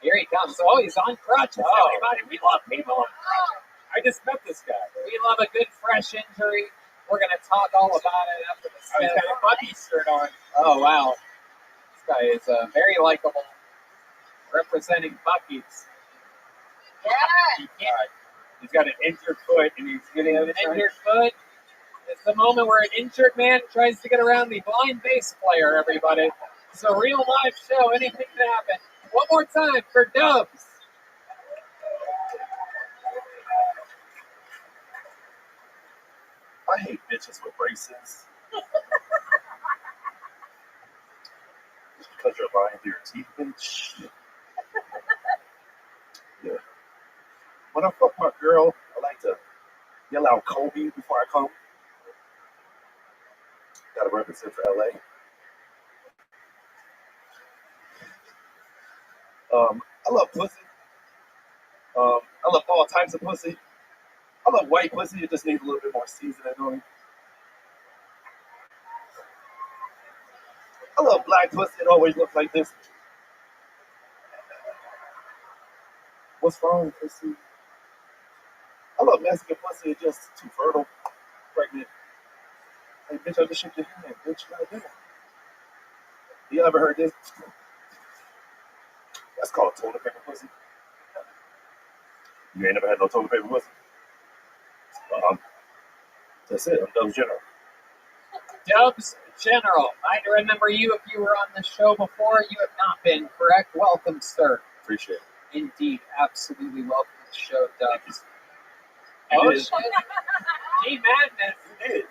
Here he comes. Oh, he's on crutches. Everybody, we love people on crutches. I just met this guy. We love a good fresh injury. We're going to talk all about it after the set. He's got a Bucky shirt on. Oh, wow. This guy is very likable. Representing Bucky's. Yeah. He's got an injured foot, and he's getting an injured foot. It's the moment where an injured man tries to get around the blind bass player, everybody. It's a real live show. Anything can happen. One more time for Dubs. I hate bitches with braces. Just because you're lying through your teeth, bitch. Yeah. When I fuck my girl, I like to yell out Kobe before I come. Gotta represent for LA. I love pussy. I love all types of pussy. I love white pussy. It just needs a little bit more seasoning on it. I love black pussy. It always looks like this. What's wrong, pussy? I love Mexican pussy. It's just too fertile. Pregnant. Hey, bitch, I just shook your hand, bitch. Right there. You ever heard this? That's called toilet paper pussy. You ain't never had no toilet paper pussy? That's it. I'm Dubs General. Dubs General, I remember you if you were on the show before. You have not been, correct? Welcome, sir. Appreciate it. Indeed, absolutely welcome to the show, Dubs. You Oh, did. shit. Gee, madness. You did.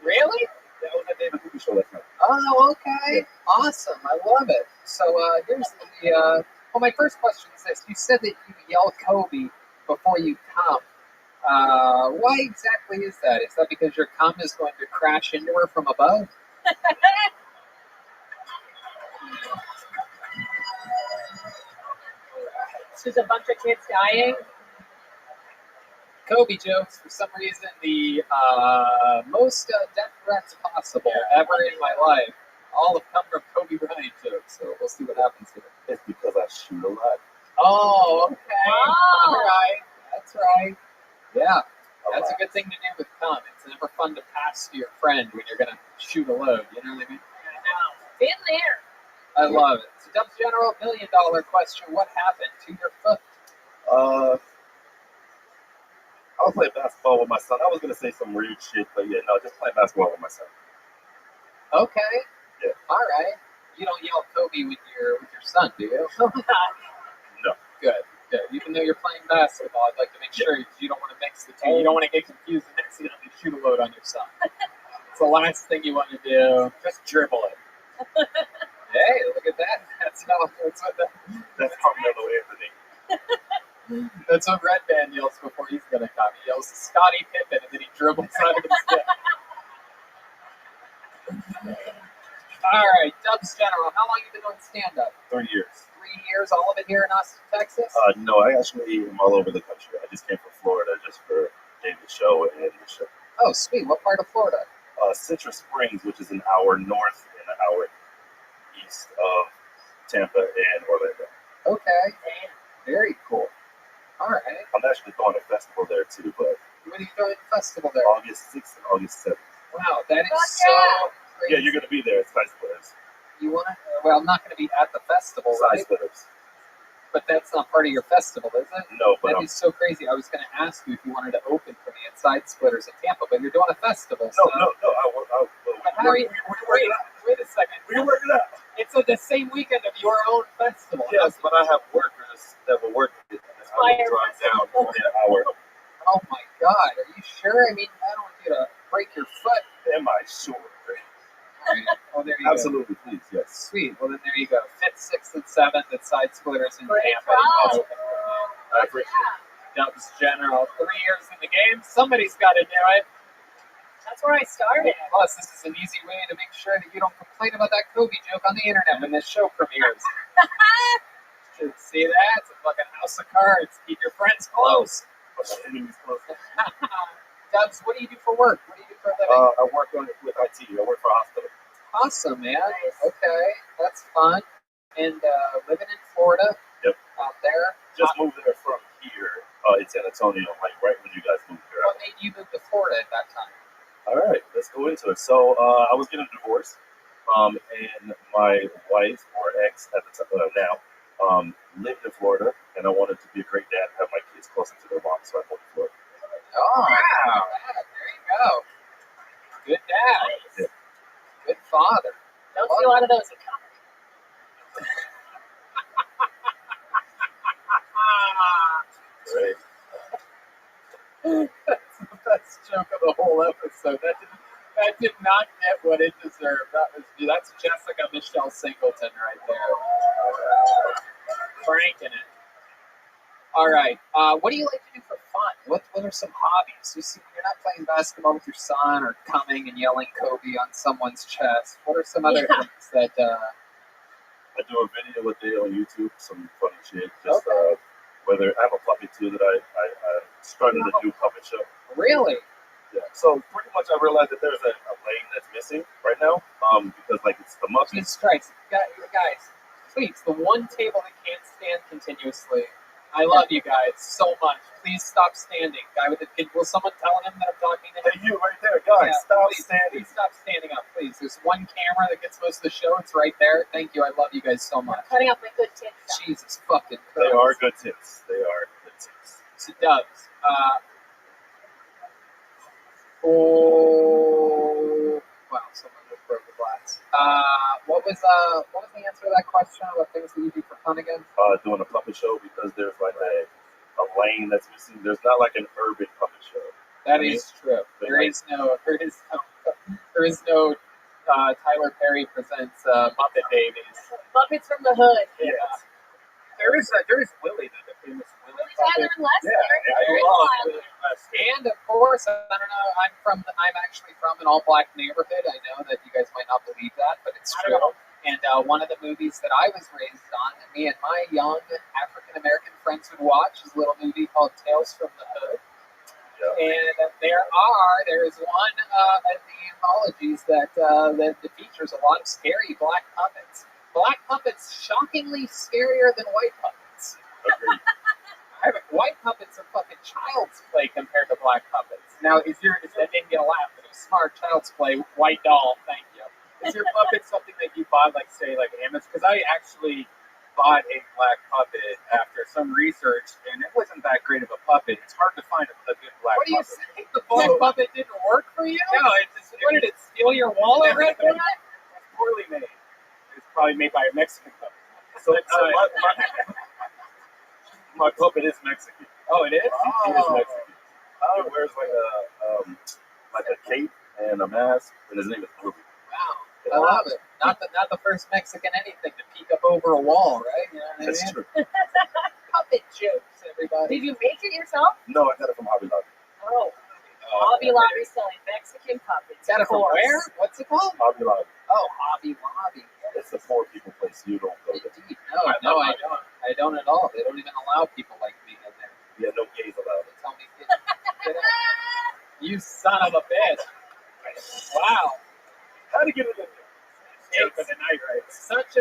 Really? That was that David Cooper show last night. Oh, okay. Yeah. Awesome. I love it. So here's the, well, my first question is this. You said that you yell Kobe before you come. Why exactly is that? Is that because your cum is going to crash into her from above? It's just a bunch of kids dying. Kobe jokes, for some reason, the most death threats possible ever in my life. All have come from Kobe Bryant jokes, so we'll see what happens here. It's because I shoot a lot. Oh, okay. Oh. All right. That's right. Yeah. That's a good thing to do with cum. It's never fun to pass to your friend when you're going to shoot a load. You know what I mean? I know. Been there. I love it. So, Dubs General, $1 million question. What happened to your foot? I was playing basketball with my son. I was gonna say some weird shit, but yeah, no, just playing basketball with my son. Okay. Yeah. All right. You don't yell Kobe with your son, do you? No. Good. Good. Even though you're playing basketball, I'd like to make sure you don't want to mix the two. You don't want to get confused and accidentally shoot a load on your son. It's the last thing you want to do. Just dribble it. Hey, look at that. That's Carmelo Anthony. That's what Red Band yells before he's gonna come. He yells Scottie Pippen and then he dribbles out of his head. All right, Dubs General, how long have you been doing stand-up? 3 years. 3 years, all of it here in Austin, Texas? No, I actually am all over the country. I just came from Florida just for the show and the show. Oh, sweet. What part of Florida? Citrus Springs, which is an hour north and an hour east of Tampa and Orlando. Okay. Very cool. All right. I'm actually throwing a festival there too, but when are you throwing a festival there? August 6th and August 7th. Wow, that is so crazy. Yeah, you're going to be there. It's Side Splitters. You want to? Well, I'm not going to be at the festival, Side right? Splitters. But that's not part of your festival, is it? No, but that'd be so crazy. I was going to ask you if you wanted to open for me at Side Splitters in Tampa, but you're doing a festival. No, so. no. Wait a second. We're working out. It's the same weekend of your own festival. Yes, but I have workers that will work with it. I will drive down only an hour. Oh my God, are you sure? I mean, I don't want you to break your foot. Am I sure? Right. Oh, there you Absolutely, go. please, yes. Sweet. Well, then there you go. 5th, 6th, and 7th at Side Splitters in Tampa. I appreciate it. Dubs General, 3 years in the game. Somebody's got to do it. That's where I started. Plus, this is an easy way to make sure that you don't complain about that Kobe joke on the internet when this show premieres. Should see that? It's a fucking house of cards. Keep your friends close. Enemies close. Dubs, what do you do for work? What do you do for a living? I work with IT. I work for a hospital. Awesome, man. Nice. Okay, that's fun. And living in Florida. Yep. Out there. Just moved there from here in San Antonio, like right when you guys moved here. What made you move to Florida at that time? All right, let's go into it. So I was getting a divorce, and my wife, or ex at the time now, lived in Florida, and I wanted to be a great dad and have my kids closer to their mom, so I moved to Florida. Oh, wow. There you go. Good dad. Nice. Yeah. Good father. Don't see a lot of those in comedy. Right. That's the best joke of the whole episode. That did not get what it deserved. That's Jessica Michelle Singleton right there. Cranking it. All right. What do you like to do for fun? What are some hobbies? You see, when you're not playing basketball with your son or coming and yelling Kobe on someone's chest, what are some other things that... I do a video a day on YouTube, some funny shit. Just whether I have a puppet too that I started a new puppet show. Really? Yeah. So pretty much I realized that there's a lane that's missing right now because like it's the Muppets. Jesus Christ. Guys, please, the one table that can't stand continuously. I love you guys so much. Please stop standing. Guy with the kid. Will someone tell him that I'm talking to him? Hey, you right there, guys. Stop standing. Please stop standing up, please. There's one camera that gets most of the show. It's right there. Thank you. I love you guys so much. Cutting up my good tits. Jesus fucking Christ. They are good tits. They are good tits. So Dubs. Oh, wow! Someone just broke the glass. What was the answer to that question about things that you do for fun again? Doing a puppet show because there's like a lane that's missing. There's not like an urban puppet show. That is true. There is no Tyler Perry presents Muppet Babies. Muppets from the hood. Yeah. There is Willie, the famous Willie. Tyler and Lester. And of course, I don't know. I'm actually from an all-black neighborhood. I know that you guys might not believe that, but it's true. And one of the movies that I was raised on, that me and my young African American friends would watch, is a little movie called Tales from the Hood. And there is one of the anthologies that features a lot of scary black puppets. Black puppets shockingly scarier than white puppets. White puppets are fucking child's play compared to black puppets. Now, that didn't get a laugh, but it was smart child's play. White doll, thank you. Is your puppet something that you bought, like Amazon? Because I actually bought a black puppet after some research, and it wasn't that great of a puppet. It's hard to find a good black puppet. What are you saying? The black puppet didn't work for you? No, what did it steal your wallet? It's poorly made. It's probably made by a Mexican puppet. So my puppet is Mexican. Oh, it is? He is Mexican. He wears like a cape and a mask, and his name is Ruby. Wow, I love it. Not the first Mexican anything to peek up over a wall, right? You know what I mean? That's true. Puppet jokes, everybody. Did you make it yourself? No, I got it from Hobby Lobby. Oh. Hobby Lobby selling Mexican puppets. Got it from where? What's it called? Hobby Lobby. Oh, Hobby Lobby. It's a 4-people place. You don't go there. Indeed. No, I don't. I don't at all. They don't even allow people like me in there. Yeah, no gays allowed. They tell me, get out. You son of a bitch. Wow. How to get it in there? For the night, right? Such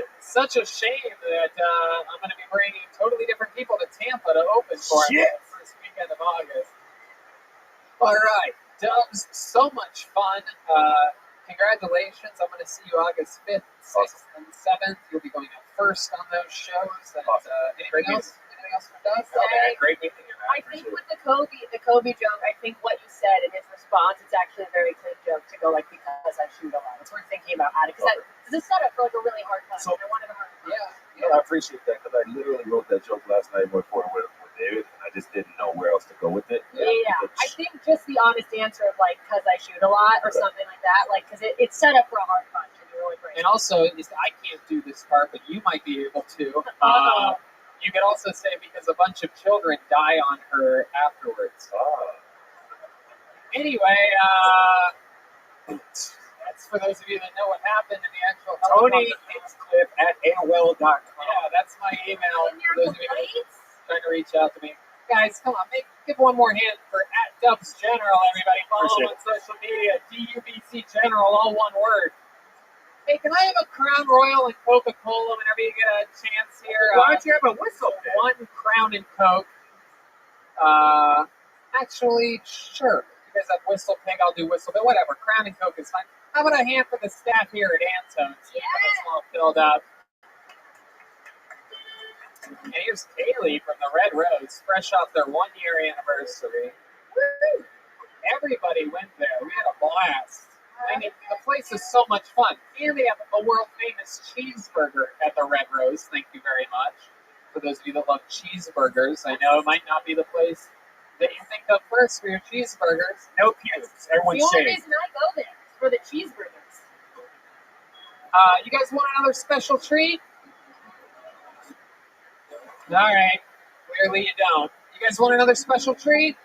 a shame that I'm going to be bringing totally different people to Tampa to open for the first weekend of August. All right, Dubs, so much fun. Congratulations. I'm going to see you August 5th, 6th, and 7th. You'll be going up first on those shows. And, anything else for Dubs? Great meeting you, man. I think with the Kobe joke, I think what you said in his response, it's actually a very clean joke to go like, because I shoot a lot. That's what we're thinking about adding. Because this setup for like a really hard time. So, I wanted a hard time. Yeah, I appreciate that because I literally wrote that joke last night with David, and I just didn't know where else to go with it. Yeah. I think just the honest answer of like, because I shoot a lot or something like that, like, because it's set up for a hard punch and you're really great. And also, I can't do this part, but you might be able to. You could also say because a bunch of children die on her afterwards. Anyway, that's for those of you that know what happened in the actual Tony Hinchcliffe at AOL.com. Yeah, that's my email. For those of you trying to reach out to me. Guys, come on, give one more hand for @Dubs General, everybody. Follow him on social media, DUBC General, all one word. Hey, can I have a Crown Royal and Coca-Cola whenever you get a chance here? Why don't you have a whistle? One Crown and Coke. Actually, sure. You guys have Whistle Pig, I'll do Whistle Pig. Whatever, Crown and Coke is fine. How about a hand for the staff here at Antone's? Yeah. It's all filled up. And here's Kaylee from the Red Rose, fresh off their 1-year anniversary. Woo! Everybody went there. We had a blast. I mean, the place is so much fun. And they have a world-famous cheeseburger at the Red Rose. Thank you very much. For those of you that love cheeseburgers, I know it might not be the place that you think of first for your cheeseburgers. No pubes. Everyone's the only shaved. reason I go there is for the cheeseburgers. You guys want another special treat? All right. Clearly you don't. You guys want another special treat?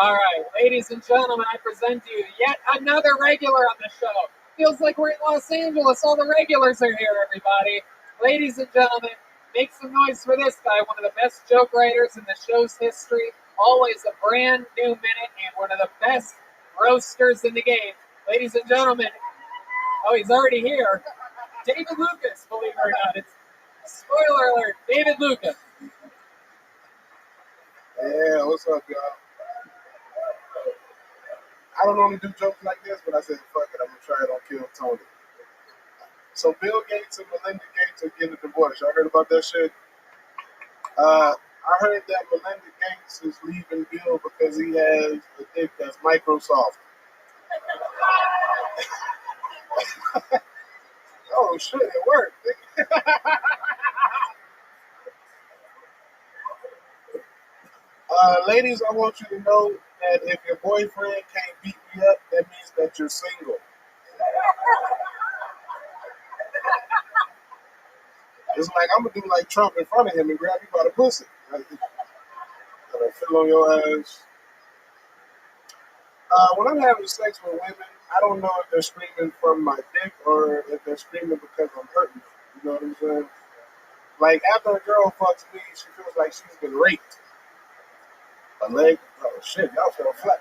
All right, ladies and gentlemen, I present to you yet another regular on the show. Feels like we're in Los Angeles. All the regulars are here, everybody. Ladies and gentlemen, make some noise for this guy, one of the best joke writers in the show's history. Always a brand new minute and one of the best roasters in the game. Ladies and gentlemen, oh, he's already here. David Lucas, believe it or not. It's spoiler alert, David Lucas. Yeah, what's up, y'all? I don't normally do jokes like this, but I said, fuck it, I'm gonna try it on Kill Tony. So Bill Gates and Melinda Gates are getting a divorce. Y'all heard about that shit? I heard that Melinda Gates is leaving Bill because he has a dick that's Microsoft. Oh shit, it worked. Ladies, I want you to know that if your boyfriend can't beat me up, that means that you're single. It's like I'm gonna do like Trump in front of him and grab you by the pussy. Like, fill on your ass. When I'm having sex with women, I don't know if they're screaming from my dick or if they're screaming because I'm hurting them. You know what I'm saying? Like after a girl fucks me, she feels like she's been raped. Her leg, oh shit, y'all feel flat.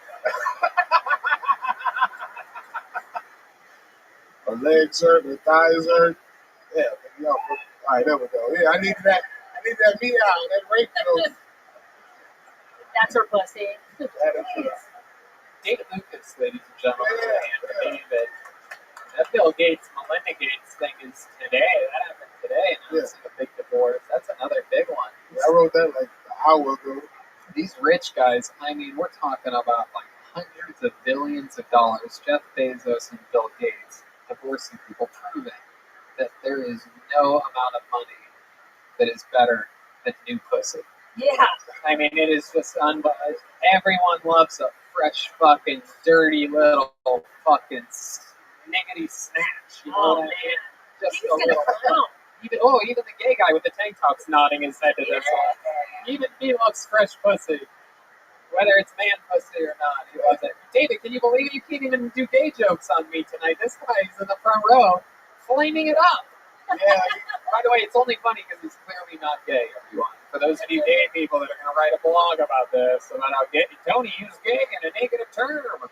Her legs hurt, her thighs hurt. Yeah, y'all. All right, there we go. Yeah, I need that meow, that rape joke. That's her pussy. David Lucas, ladies and gentlemen, and David. That Bill Gates, Melinda Gates thing is today. That happened today, and it's like a big divorce. That's another big one. Yeah, I wrote that like an hour ago. These rich guys, I mean, we're talking about like hundreds of billions of dollars. Jeff Bezos and Bill Gates divorcing people, proving that there is no amount of money that is better than new pussy. Yeah. I mean, it is just everyone loves a fresh fucking dirty little fucking sniggity snatch. You know what I mean? Just a little. Even the gay guy with the tank top's nodding his head to this one. Even he loves fresh pussy. Whether it's man pussy or not, he loves it. David, can you believe it? You can't even do gay jokes on me tonight. This guy's in the front row, flaming it up. Yeah. By the way, it's only funny because he's clearly not gay, everyone. For those of you gay people that are going to write a blog about this, about how gay, Tony used gay in a negative term.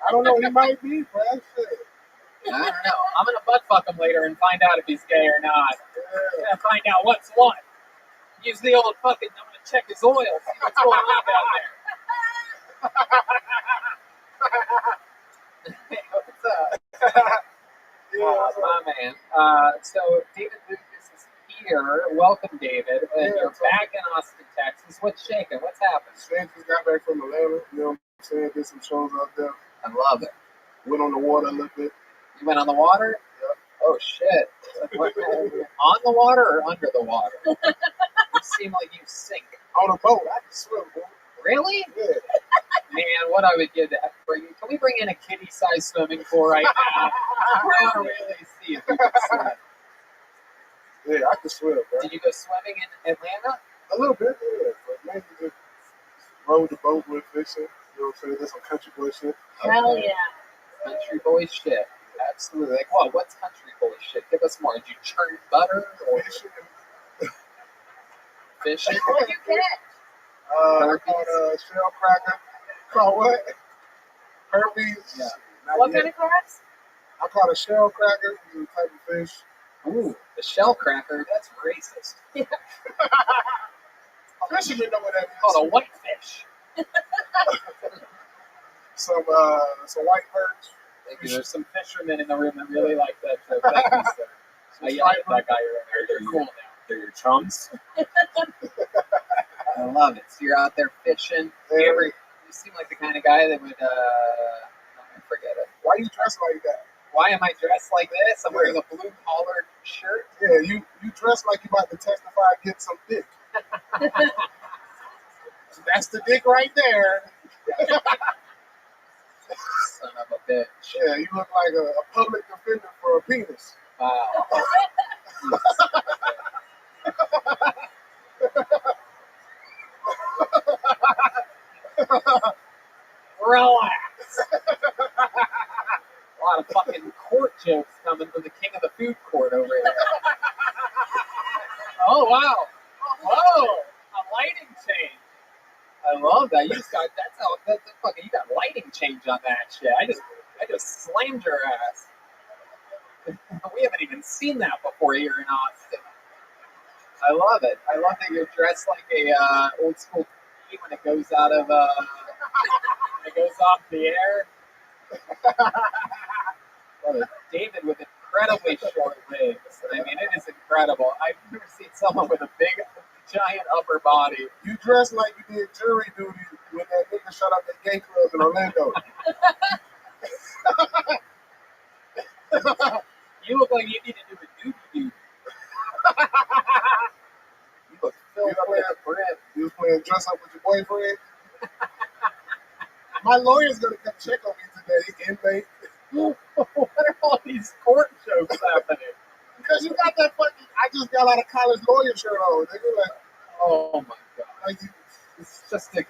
I don't know, he might be, but that's it. I don't know. I'm going to butt fuck him later and find out if he's gay or not. I'm going to find out what's what. Use the old fucking, I'm going to check his oil, see what's going on down there. Hey, what's up? My man. So David Lucas is here. Welcome, David. And you're back in Austin, Texas. What's shaking? What's happened? Shane just got back from Atlanta. You know what I'm saying? Did some shows out there. I love it. Went on the water a little bit. You went on the water? Yep. Oh, shit. On the water or under the water? You seem like you sink. On a boat. I can swim, bro. Really? Yeah. Man, what I would give to bring. Can we bring in a kiddie-sized swimming pool right now? I want to really see if you can swim. Yeah, I can swim, bro. Did you go swimming in Atlanta? A little bit, yeah. But mainly just rode the boat with fishing. You know what I'm saying? That's some country boy shit. Hell yeah. Country boy shit. Absolutely. Like, what? What's country boy shit? Give us more. Did you churn butter or fishing? Fishing? What did you catch? I caught a shell cracker. Caught what? Herpes. Yeah. What kind of crabs? I caught a shell cracker. It's a type of fish. Ooh, the shell cracker. That's racist. Fishermen know what that is. Called a whitefish. Some white perch. Thank you. There's some fishermen in the room that really like that joke. Thank you, sir. I yelled at that guy earlier. They're cool now. They're your chums. I love it. So you're out there fishing. You seem like the kind of guy that would, forget it. Why you dressed like that? Why am I dressed like this? I'm wearing a blue collared shirt. Yeah, you dress like you about to testify against some dick. That's the dick right there. Son of a bitch. Yeah, you look like a public defender for a penis. Wow. Relax. A lot of fucking court jokes coming from the king of the food court over here. Oh, wow. Whoa. A lighting change. I love that. You just got, that's fucking, you got lighting change on that shit. I just slammed your ass. We haven't even seen that before here in Austin. I love it. I love that you're dressed like a old school TV when it goes out of when it goes off the air. Well, David with incredibly short legs. I mean, it is incredible. I've never seen someone with a big, giant upper body. You dress like you did jury duty when that nigga shut up at gay club in Orlando. You look like you need to do a doobie-doo. You look filled up with a bread. You was playing dress up with your boyfriend. My lawyer's gonna come check on me today, inmate. What are all these court jokes happening? Because you got that fucking, I just got out of college lawyer shirt on. They were like, oh my god. Like, it's just a...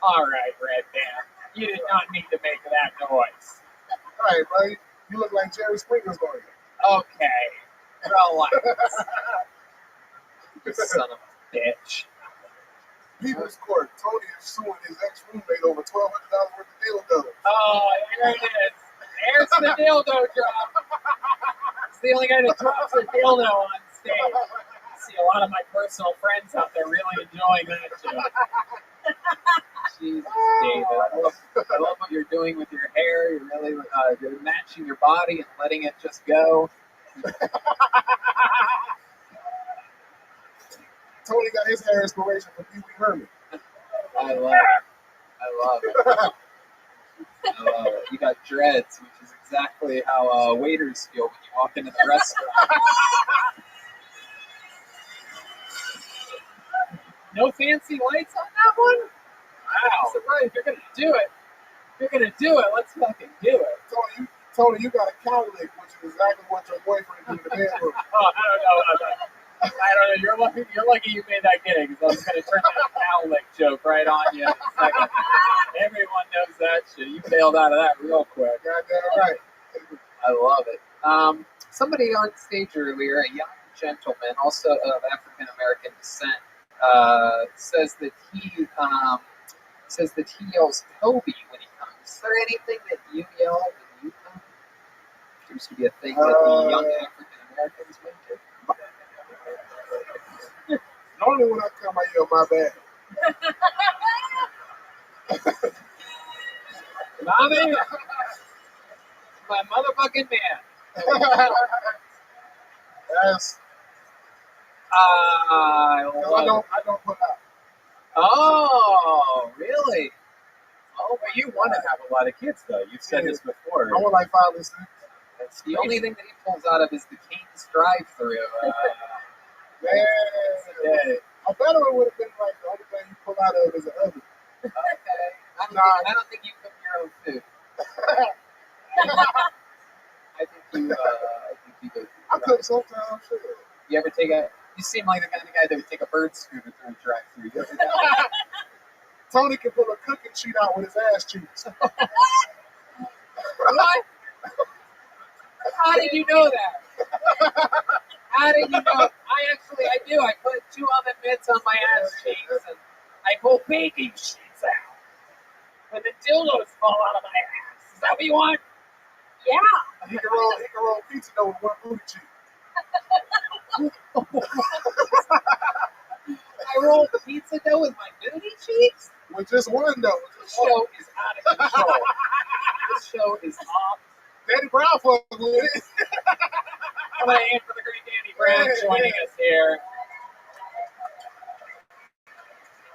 All right, Red Band. You did not need to make that noise. All right, buddy. You look like Jerry Springer's lawyer. Okay. Relax. You son of a bitch. People's Court. Tony is suing his ex-roommate over $1,200 worth of dildo. Oh, there it is. There's the dildo drop. It's the only guy that drops a dildo on stage. I see a lot of my personal friends out there really enjoying that joke. Jesus, David. I love what you're doing with your hair. You're really you're matching your body and letting it just go. Tony got his hair inspiration from Pee Wee Herman. I love it. I love it. I love it. You got dreads, which is exactly how waiters feel when you walk into the restaurant. No fancy lights on that one? Wow. I'm surprised you're going to do it. If you're going to do it, let's fucking do it. Tony, you got a cow lick, which is exactly what your boyfriend did in the bedroom. Oh, I don't know. You're lucky you made that gig, because I was going to turn that cow lick joke right on you in a second. Everyone knows that shit. You bailed out of that real quick. Goddamn right. I love it. Somebody on stage earlier, a young gentleman, also of African American descent, says that he yells Kobe when he comes. Is there anything that you yell when you come? Seems to be a thing that the young African Americans may do. Normally when I come, I yell my bad. Mommy, my motherfucking man. Yes. I don't put out. Oh, really? Oh, but you want to have a lot of kids, though. You've said this before. I want like 5 or 6. That's the only thing that he pulls out of is the Cane's drive-through. Man, a better one would have been like the only thing you pull out of is an oven. Okay. I don't think you cook your own food. I think you go. I cook sometimes, sure. You ever take a? You seem like the kind of guy that would take a bird scooter through a drive-through. You ever done that? Tony can pull a cooking sheet out with his ass cheeks. What? How did you know that? How did you know? I do. I put 2 oven mitts on my ass cheeks and I pull baking sheets out. When the dildos fall out of my ass. Is that what you want? Yeah. He can roll pizza dough with 1 booty cheek. I roll pizza dough with my booty cheeks? With just 1 dough. This show is out of control. This show is off. Danny Brown fucked with it. I'm going to aim for the great Danny Brown joining us here.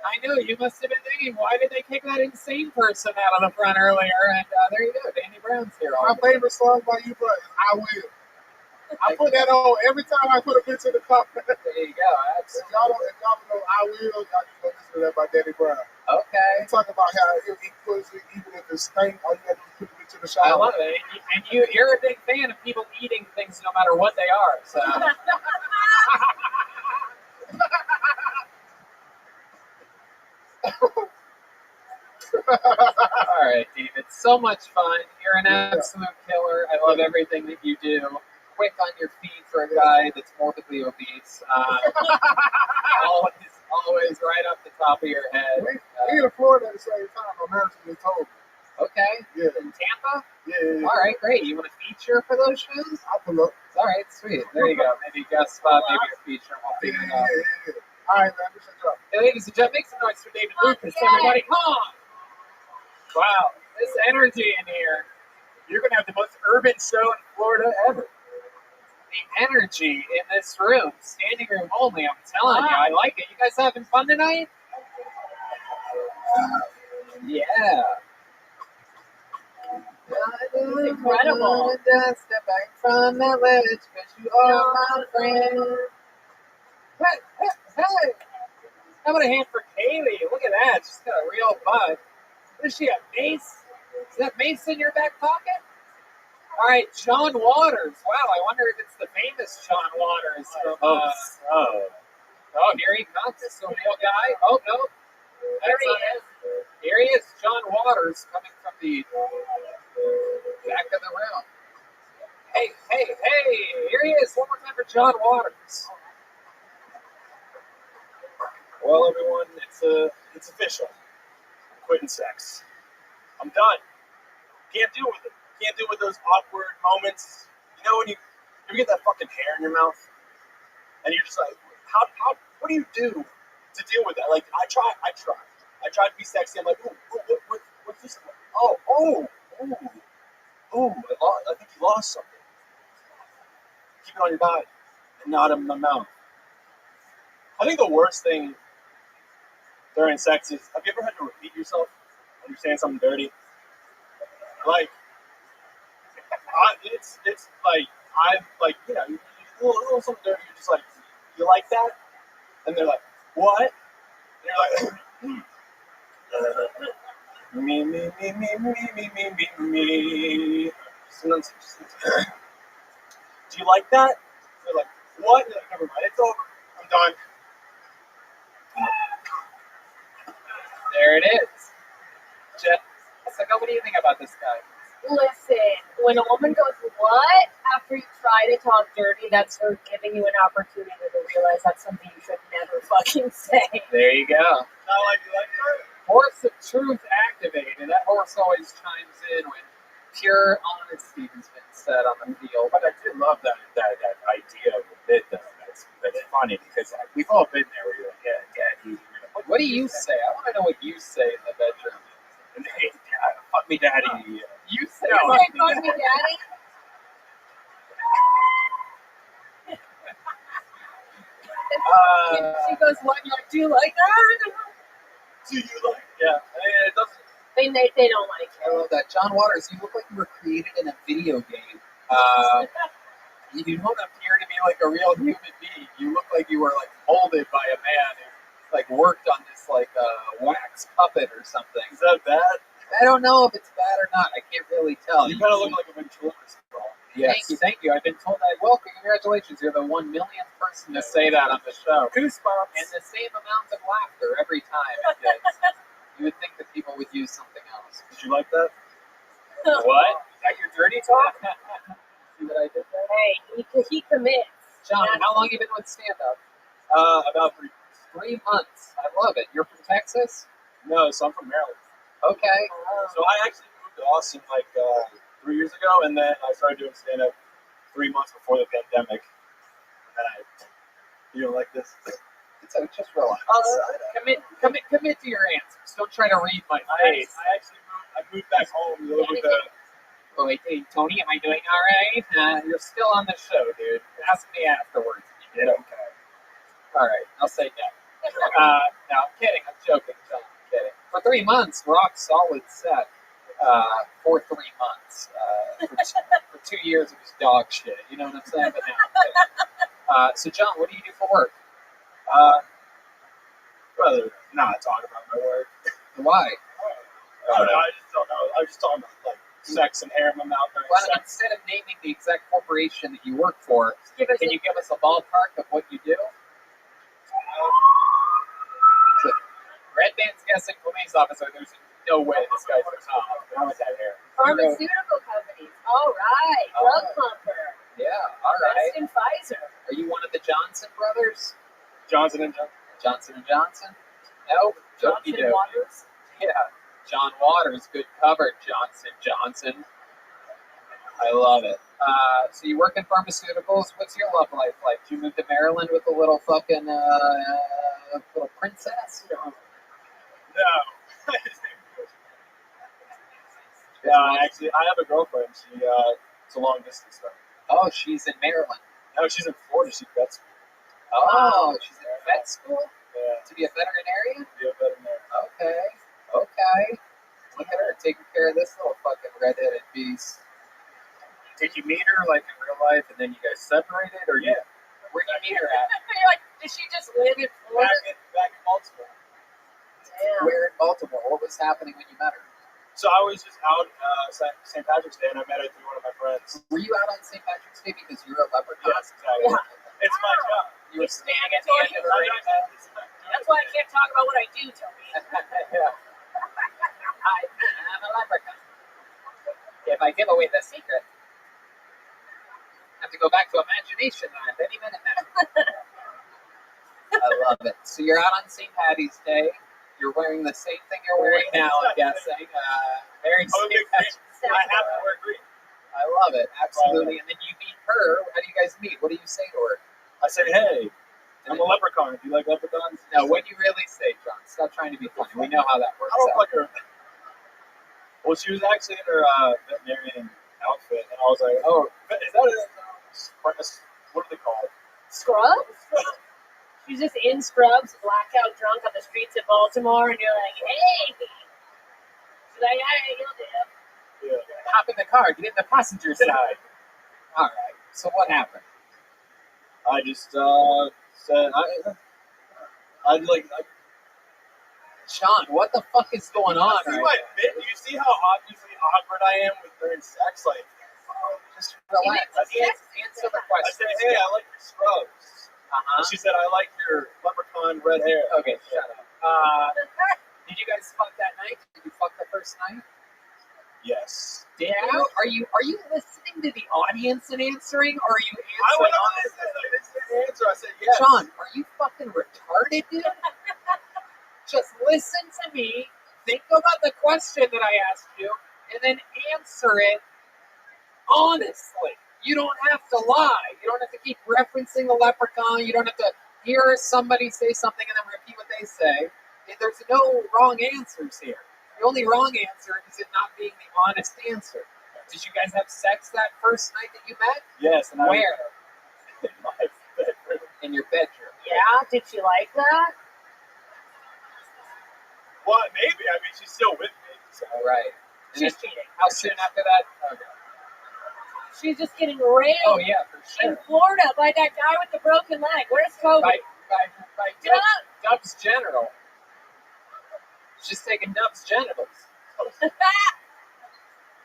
I knew you must have been thinking, why did they kick that insane person out of the front earlier? And there you go, Danny Brown's here. My favorite song by you, bro, is I Will. I put that on every time I put a bitch in the car. There you go. If y'all don't know I Will, y'all can go listen to that by Danny Brown. Okay. He talk about how he puts it, even if it's stank, all you gotta do is put the bitch in the shower. I love it. And you're a big fan of people eating things no matter what they are. So. All right, David. So much fun. You're an absolute killer. I love everything that you do. Quick on your feet for a guy that's morbidly obese. Always right off the top of your head. We in Florida at the same time. I'm actually told. Okay. Yeah. In Tampa? Yeah. Yeah. All right, great. You want a feature for those shows? I'll pull up. All right, sweet. There you go. Maybe a guest spot, maybe a feature. We'll figure it out. All right, man. Shut up. Hey, ladies and gentlemen, make some noise for David Lucas, everybody. Come on. Wow, this energy in here. You're gonna have the most urban show in Florida ever. The energy in this room, standing room only, I'm telling you, I like it. You guys having fun tonight? Yeah. It's incredible. Just step back from that ledge, because you are my friend. Hey, hey, hey. How about a hand for Kaylee? Look at that. She's got a real butt. What is she, a mace? Is that mace in your back pocket? All right, John Waters. Wow, I wonder if it's the famous John Waters from. Oh, here he comes. This O'Neill guy. Oh no, Here he is. Here he is, John Waters, coming from the back of the room. Hey, hey, hey! Here he is. One more time for John Waters. Well, everyone, it's official. I'm quitting sex. I'm done. Can't deal with it. Can't deal with those awkward moments. You know when you ever get that fucking hair in your mouth, and you're just like, how what do you do to deal with that? Like, I tried to be sexy. I'm like, what's this? I think you lost something. Keep it on your body and not in my mouth. I think the worst thing during sex is, have you ever had to repeat yourself when you're saying something dirty? Like, it's like, I'm like, you know, you do a little something dirty, you're just like, you like that? And they're like, what? And you're like, me. Sometimes do you like that? They're like, what? And they're like, never mind, it's over. I'm done. There it is. Jessica, what do you think about this guy? Listen, when a woman goes, what? After you try to talk dirty, that's her giving you an opportunity to realize that's something you should never fucking say. There you go. I like that. Horse of truth activated. That horse always chimes in when pure honesty has been said on the field. But I did love that idea of the bit, though. That's funny because we've all been there where you're like, yeah. What do you say? I want to know what you say in the bedroom. Hey, fuck me, daddy. You say, You say, fuck me, daddy? She goes, what? You're like, do you like that? Do you like? Yeah. It doesn't. They don't like it. I love that. John Waters, you look like you were created in a video game. You don't appear to be like a real human being. You look like you were like molded by a man who like worked on this like wax puppet or something. Is that bad? I don't know if it's bad or not. I can't really tell. You kind of look like a ventriloquist. Yes. Thank you. I've been told that. Well, congratulations. You're the 1 millionth person to say that on the show. Goosebumps. And the same amount of laughter every time it gets. You would think that people would use something else. Did you like that? What? Is that your dirty talk? See what I did there? Hey, he commits. John, how long have you been with stand-up? About 3 3 months. I love it. You're from Texas? No, so I'm from Maryland. Okay. So I actually moved to Austin like 3 years ago, and then I started doing stand-up 3 months before the pandemic. And then you don't like this? So just relax. Commit to your answers. Don't try to read my face. I moved back home to live with Oh, wait, hey, Tony, am I doing all right? You're still on the show, dude. Ask me afterwards if you did okay. All right, I'll say no. No, I'm kidding. I'm joking, John. I'm kidding. For 3 months, rock solid set. For 3 months. For 2 years, it was dog shit. You know what I'm saying? But no, I'm kidding. So, John, what do you do for work? rather not talk about my work. Why? I don't know. I just don't know. I was just talking about like sex and hair in my mouth. Well, instead of naming the exact corporation that you work for, can you give us a ballpark of what you do? Red Man's guessing police officer. There's no way this guy's a cop. How is that hair? Pharmaceutical companies. All right. Drug pumper. Yeah, all right. West and Pfizer. Are you one of the Johnson brothers? Johnson and Johnson. Johnson and Johnson? No. Johnson Waters? Yeah. John Waters. Good cover. Johnson. I love it. So you work in pharmaceuticals. What's your love life like? Did you move to Maryland with a little fucking little princess? No. Yeah, actually, I have a girlfriend. It's a long distance though. Oh, she's in Maryland. No, she's in Florida. She's vet school. Oh, she's in vet school? Yeah. To be a veterinarian? Yeah, veterinarian. Okay. Look at her taking care of this little fucking redheaded beast. Did you meet her like in real life and then you guys separated, or Yeah. Where'd you meet her at? You're like, did she just live in Florida? Back in Baltimore. Damn. Where in Baltimore? What was happening when you met her? So I was just out St. Patrick's Day, and I met her through one of my friends. Were you out on St. Patrick's Day because you're a leprechaun? Yes, exactly. Yeah. It's my job. You were standing at the end of the ring. That's why I can't talk about what I do, Tony. Yeah. I'm a leprechaun. If I give away the secret, I have to go back to imagination land any minute now. I love it. So you're out on St. Patty's Day. You're wearing the same thing you're wearing now, I'm guessing. Very St. Patrick's Day. I have to wear green. I love it. Absolutely. And then you meet her. How do you guys meet? What do you say to her? I say, hey, I'm a leprechaun. Do you like leprechauns? No, what do you really say, John? Stop trying to be funny. We know how that works I don't out. like her. Well, she was actually in her veterinarian outfit, and I was like, oh, is that what are they called? Scrubs? She's just in scrubs, blackout drunk on the streets of Baltimore, and you're like, hey. She's like, hey, you'll do. Yeah. Hop in the car. Get in the passenger side. All right. So what happened? I just said, Sean, what the fuck is going on? See Right my now? bit? Do you see how obviously awkward I am with during sex? Like, Just relax. Answer the I question. said, hey, I like your scrubs. Uh-huh. And she said, I like your leprechaun red hair. Okay, shut up. Did you guys fuck that night? Did you fuck the first night? Yes. Did you? Are you listening to the audience and answering, or are you I answering? went on and said, I didn't answer. I said, yes. Sean, are you fucking retarded, dude? Just listen to me. Think about the question that I asked you, and then answer it honestly. You don't have to lie. You don't have to keep referencing the leprechaun. You don't have to hear somebody say something and then repeat what they say. There's no wrong answers here. The only wrong answer is it not being the honest answer. Did you guys have sex that first night that you met? Yes. And Where? in my bedroom. In your bedroom. Yeah? Did she like that? Well, maybe. I mean, she's still with me. So. All right. And She's then, cheating. how soon after that? Okay. She's just getting railed Oh, yeah, for in sure. Florida by that guy with the broken leg. Where's Kobe? By Get up! Dub's General. She's taking Dub's genitals.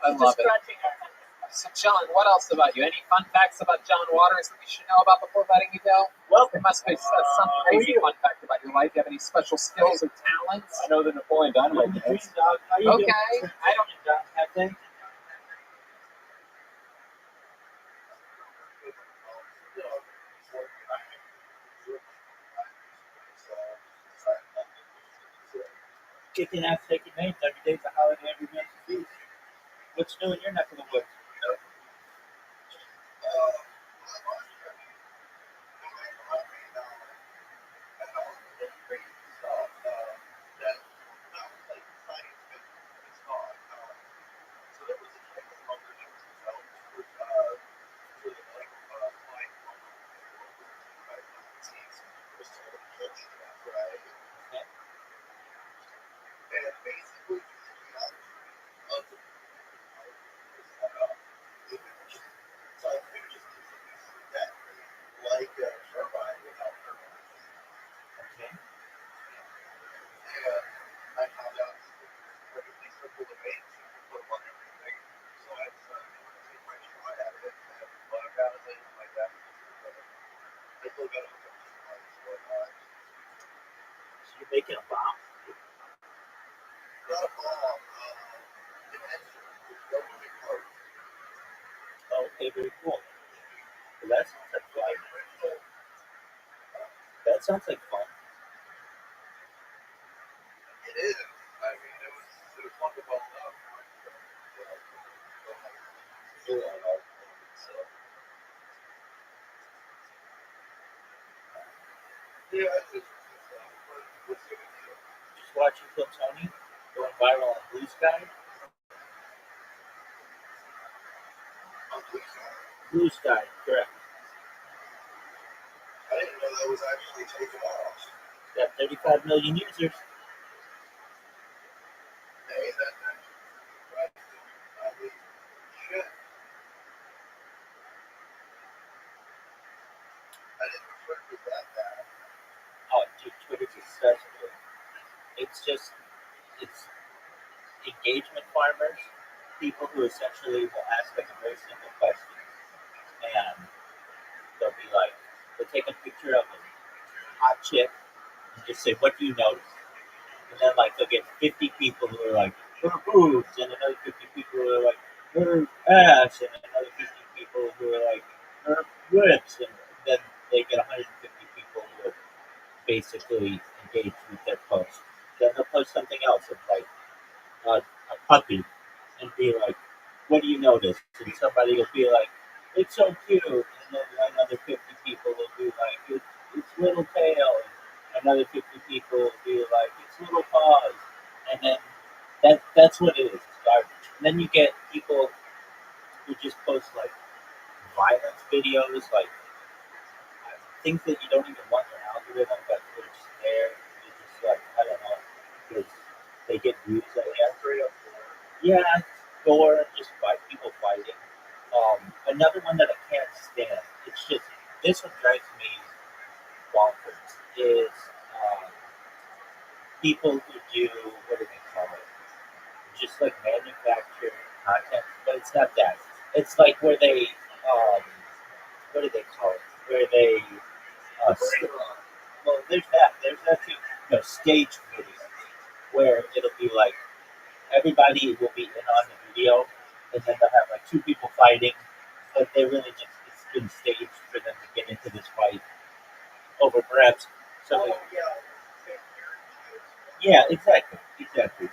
I love it. So, John, what else about you? Any fun facts about John Waters that we should know about before letting you go? Well, there must be some crazy fun fact about your life. Do you have any special skills or talents? I know the Napoleon Dynamite dance. Okay. I don't. Kicking ass, taking names. Every day's a holiday, every man's a feast. What's new in your neck of the woods? So you're making a bomb? Oh, okay, very cool. Well, that sounds like fun. That sounds like fun. It is. I mean, it was wonderful stuff. Yeah, it's just what's it? Just watching Kill Tony going viral on Blue Sky. Blue Sky, correct. I didn't know that was actually taken off. Got 35 million users. Hey, that right. I mean, shit. I didn't expect it that bad. Oh, dude, Twitter's accessible. It's just, it's engagement farmers, people who essentially will ask like a very simple question, and they'll be like, they'll take a picture of a hot chick and just say, "What do you notice?" And then like they'll get 50 people who are like, "Her boobs," and another 50 people who are like, "Her ass," and another 50 people who are like, "Her lips," and then they get 150 people who are basically engaged with their post. Then they'll post something else of like a puppy and be like, "What do you notice?" And somebody will be like, "It's so cute," and then another 50 people will be like, "It's little tail," and another 50 people will be like, "It's little paws," and then that's what it is. It's garbage. And then you get people who just post like violence videos, like things that you don't even want your algorithm, but they're just there. It's just like, I don't know, because they get views, I guess. Yeah, gore, just people fighting. Another one that I can't stand, it's just, this one drives me bonkers, is people who do, what do they call it? Just like manufacture content, but it's not that. It's like where they, what do they call it? Where they, well, there's that too. No, stage videos, where it'll be like, everybody will be in on the video, and then they'll have like two people fighting, but they really just, it's been staged for them to get into this fight over perhaps something. Yeah, exactly.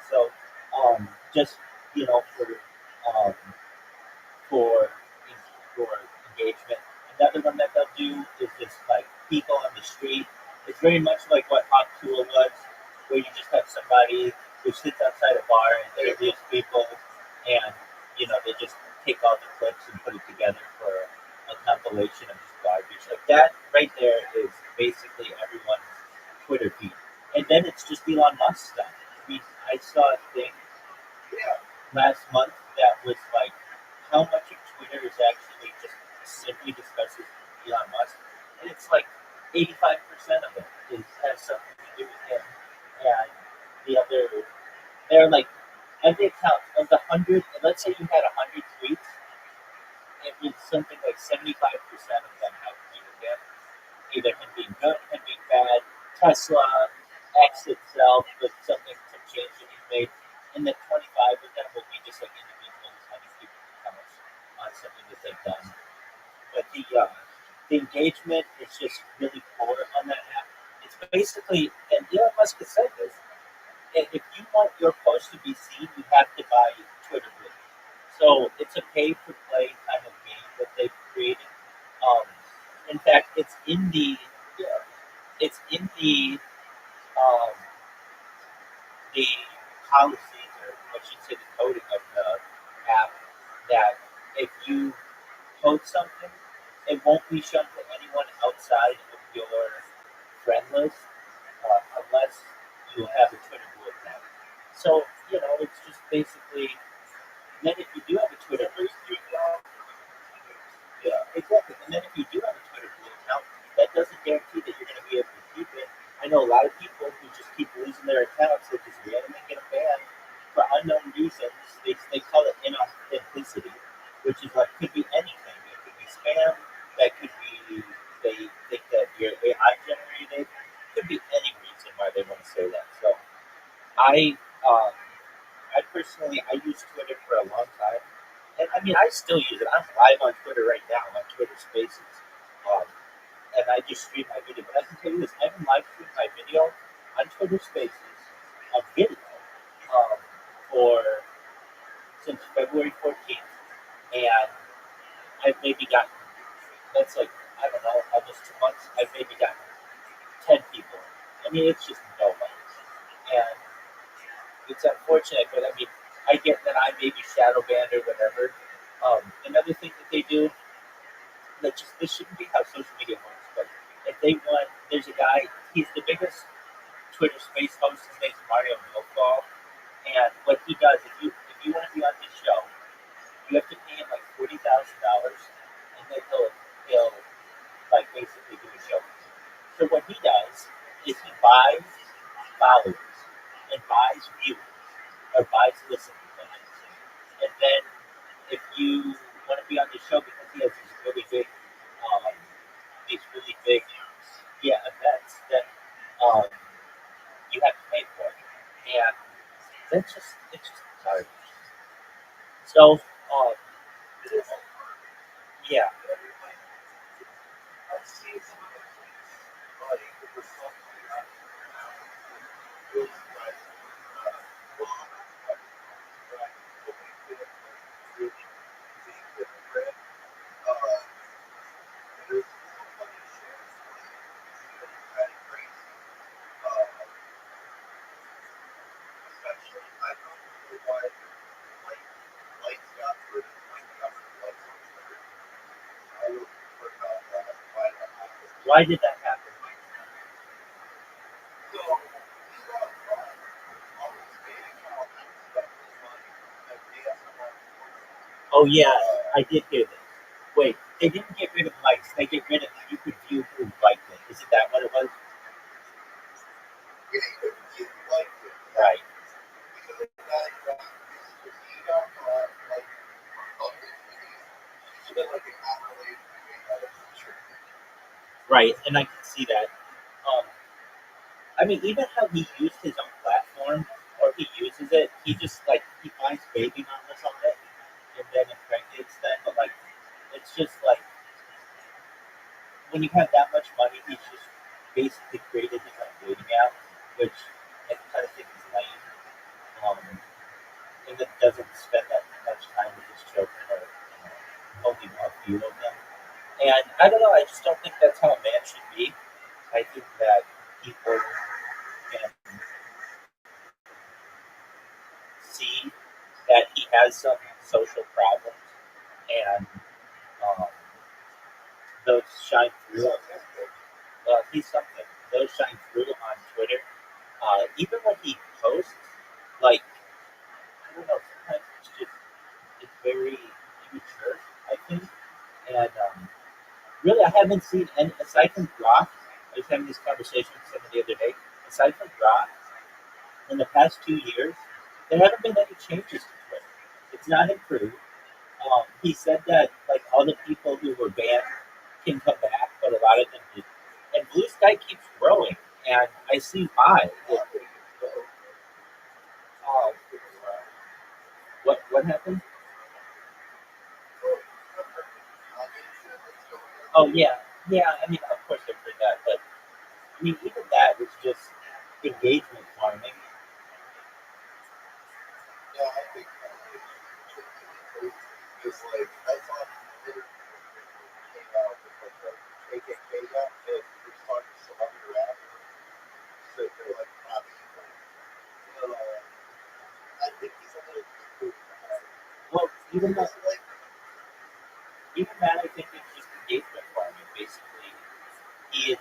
So, just, um, for for engagement. Another one that they'll do is just like people on the street. It's very much like what Hot Tool was, where you just have somebody who sits outside a bar and interviews people, and they just take all the clips and put it together for a compilation of just garbage. Like that right there is basically everyone's Twitter feed, and then it's just Elon Musk stuff. I mean, I saw a thing last month that was like how much of Twitter is actually just simply discusses Elon Musk, and it's like 85% of it has something to do with him, and the other, they're like, every account of the 100, let's say you had 100 tweets, it was something like 75% of them have to do with him, either him being good, him being bad, Tesla, X itself, with some change that he's made, and then 25 of them will be just like individuals having people accounts on something that they've done. But the engagement is just really poor on that app. It's basically, and Elon Musk has said this, and if you want your post to be seen, you have to buy Twitter Blue. So it's a pay-for-play kind of game that they've created. In fact, it's in the the policies, or I should say the coding of the app, that if you post something, it won't be shown to anyone outside of your friend list unless you have a Twitter Blue account. So, it's just basically, then if you do have a Twitter Blue account, yeah, exactly. And then if you do have a Twitter Blue account, that doesn't guarantee that you're going to be able to keep it. I know a lot of people who just keep losing their accounts. They just randomly get them banned for unknown reasons. They call it inauthenticity, which is like, could be anything. It could be spam. That could be they think that you're AI generated. Could be any reason why they want to say that. So I personally, I use Twitter for a long time. And I mean, I still use it. I'm live on Twitter right now on Twitter Spaces. And I just stream my video. But I can tell you this, I've been live streaming my video on Twitter Spaces, on video, for since February 14th. And I've maybe gotten, that's like, I don't know, almost 2 months, I've maybe gotten 10 I mean, it's just no likes. And it's unfortunate, but I mean, I get that I may be shadow banned or whatever. Another thing that they do, that just this shouldn't be how social media works, but if they want, there's a guy, he's the biggest Twitter space host, his name's Mario Milfall, and what he does, if you want to be on his show, you have to pay him like $40,000, and then he'll like basically do a show. So what he does is he buys followers and buys viewers or buys listeners, I should say. And then if you want to be on the show because he has these really big events that you have to pay for it. And it's just garbage. So yeah. Why did that happen? Oh yeah, I did hear this. Wait, they didn't get rid of likes. They get rid of you could view who liked it. Isn't that what it was? Right. Right, and I can see that. I mean, even how he used his own platform, or he uses it, he just like he finds baby mamas on it, and then impregnates them. But like, it's just like when you have that much money, he's just basically created his own dating app, which I kind of think is lame. And then doesn't spend that much time with his children, or only a few of them. And I don't know. I just don't think that's how a man should be. I think that people can see that he has some social problems, and um, those shine through. He's something. Those shine through on Twitter. Even when he posts, like I don't know, sometimes it's very immature, I think. And really, I haven't seen any aside from Brock. I was having this conversation with someone the other day. Aside from Brock, in the past 2 years, there haven't been any changes to Twitter. It's not improved. He said that like all the people who were banned can come back, but a lot of them did. And Blue Sky keeps growing, and I see why. What happened? Oh yeah. I mean, of course I've heard that, but I mean, even that was just engagement farming. Well, even that, I think it's just engagement farming. Basically, he's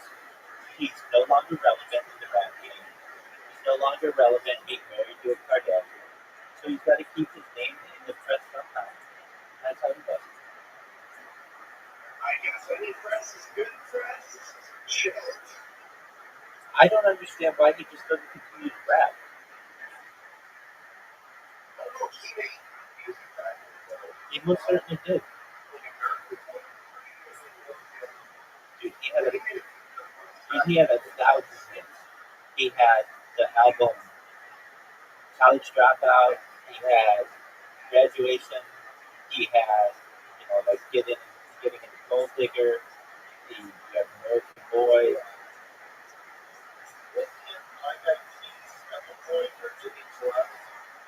no longer relevant in the rap game. He's no longer relevant being married to a Kardashian. So he's got to keep his name in the press somehow. That's how he does it. I guess any press is good press. Shit. I don't understand why he just doesn't continue to rap. He most certainly did. Dude, he had a thousand hits. He had the album College Dropout. He had Graduation. He had, like getting into Gold Digger. He had American Boy.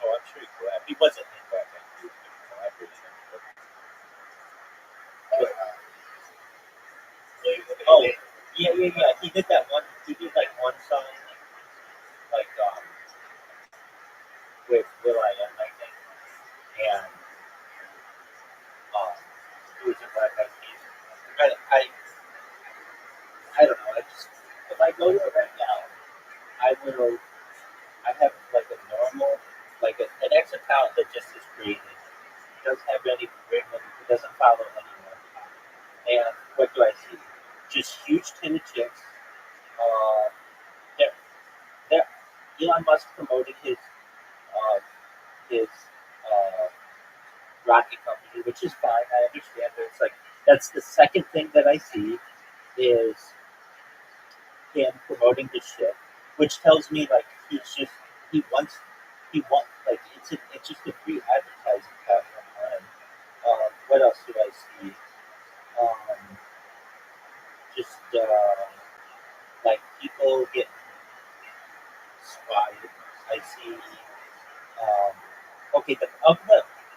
Oh, I'm sure he collabed. He wasn't in that band. He was doing collaboration. Oh, yeah. He did that one. He did like one song if I go to it right now, I have like a normal, like an X account that just is created. It doesn't have any agreement. It doesn't follow anyone. And what do I see? Just huge tinted chicks. There, Elon Musk promoting his rocket company, which is fine. I understand. But it's like that's the second thing that I see is him promoting his shit, which tells me like he wants like it's just a free advertising platform. What else do I see? Just like people get spotted. I see. Okay,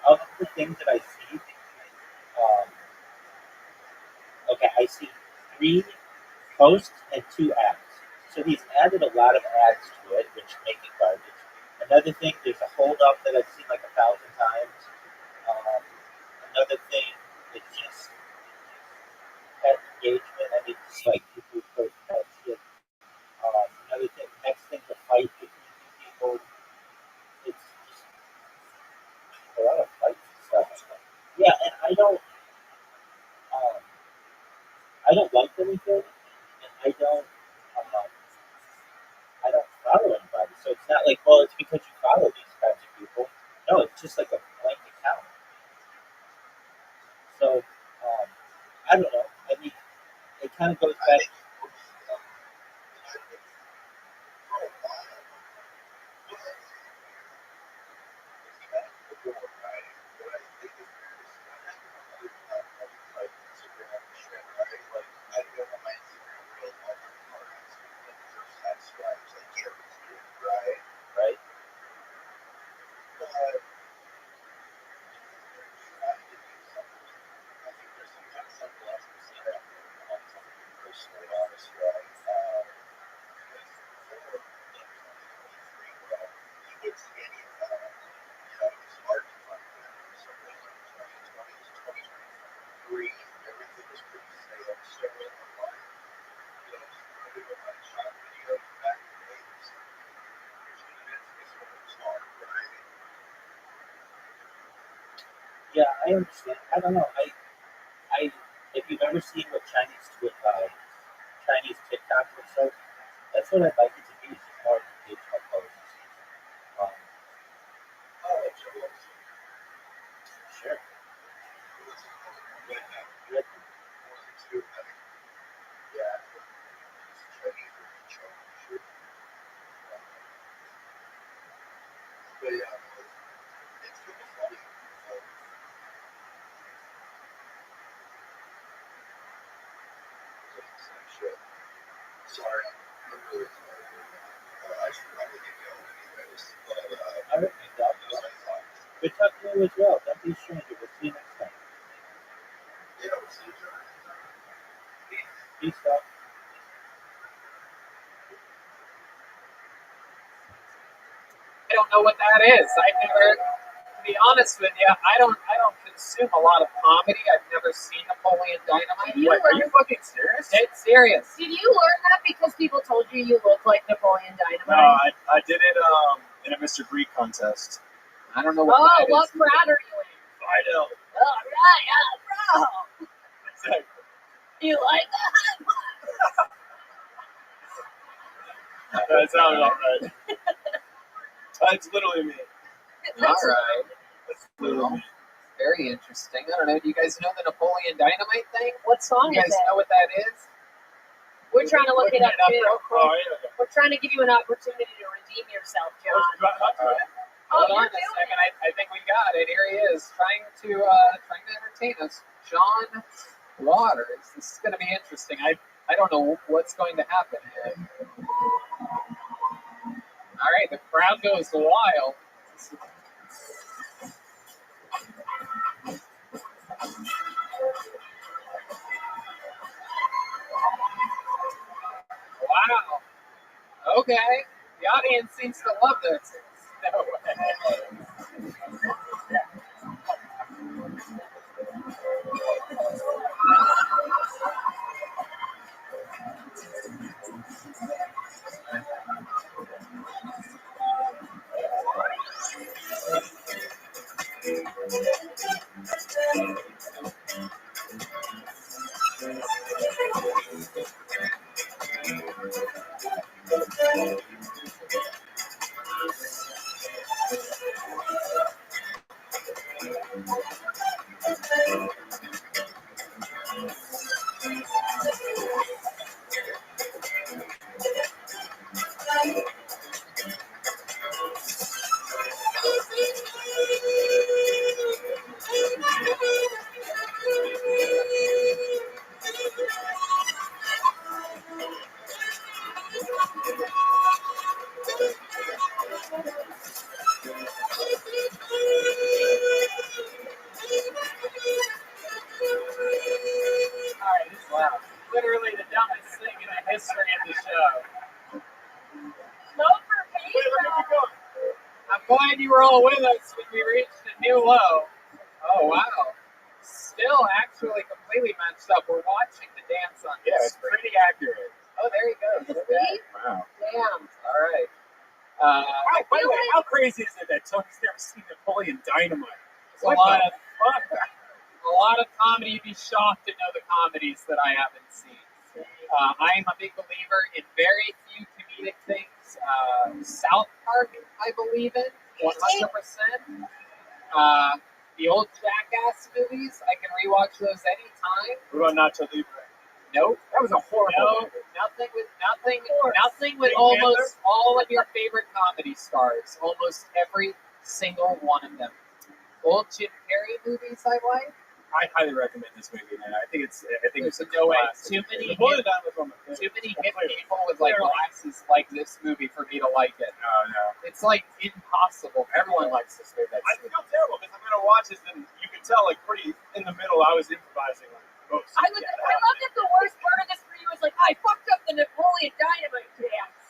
of the things that I see, okay, I see 3 posts and 2 ads. So he's added a lot of ads to it, which make it garbage. Another thing, there's a hold up that I've seen like 1,000 times. Another thing is just pet engagement. I mean, it's like people who post pet shit. Another thing, next thing, the fight between 2 people. It's just a lot of fights and stuff. Yeah, and I don't like anything, and I don't follow anybody. So it's not like, well, it's because you follow these kinds of people. No, it's just like a blank account. So I don't know. I mean, it kind of goes back. Right? Yeah, I understand. I don't know. If you've ever seen what Chinese TikTok looks like, that's what I'd like it to be. It's just more engagement posts. Sure. All right, good talking to you as well. Don't be a stranger. We'll see you next time. Peace out. I don't know what that is. I've never, to be honest with you, I don't consume a lot of comedy. I've never seen Napoleon Dynamite. Did you Are you fucking serious? It's serious. Did you learn that because people told you you look like Napoleon Dynamite? No, I did it in a Mr. Greek contest. I don't know what that what is. crowd are you in? I know. All right, bro. Exactly. You like that? That sounds all right. That's literally me. All right. That's literally me. Very interesting. I don't know. Do you guys know the Napoleon Dynamite thing? What song You is guys it? know what that is? We're trying to look it up too. real quick. Oh, yeah. We're trying to give you an opportunity to redeem yourself, John. Hold you're on a doing second. I think we got it. Here he is, trying to entertain us. John Waters. This is going to be interesting. I don't know what's going to happen here. All right, the crowd goes wild. Wow. Okay. The audience seems to love this. No way. Alright, this is loud. Literally the dumbest thing in the history of the show. Vote for pizza. I'm glad you were all with us when we reached a new low. Oh, wow. Still actually completely matched up. We're watching the dance on Yeah, this it's screen. pretty accurate. Oh, there you go. See? Wow. Damn. All right. By the way, how crazy is it that Tony's never seen Napoleon Dynamite? It's a lot of comedy. You'd be shocked to know the comedies that I haven't seen. I am a big believer in very few comedic things. South Park, I believe in 100%. The old Jackass movies, I can rewatch those anytime. What about Nacho Libre? Nope. That was a horrible movie. Nothing with almost all of your favorite comedy stars. Almost every single one of them. Old Jim Carrey movies I like. I highly recommend this movie, man. I think it's There's a no way. classic. Too many Napoleon Dynamite was one of my Too favorites. many hip people with like glasses like this movie for me to like it. No. It's like impossible. Everyone likes this movie. I feel terrible because I'm gonna watch this and you can tell like pretty in the middle I was improvising like most. I love that the worst part of this for you is like, I fucked up the Napoleon Dynamite dance.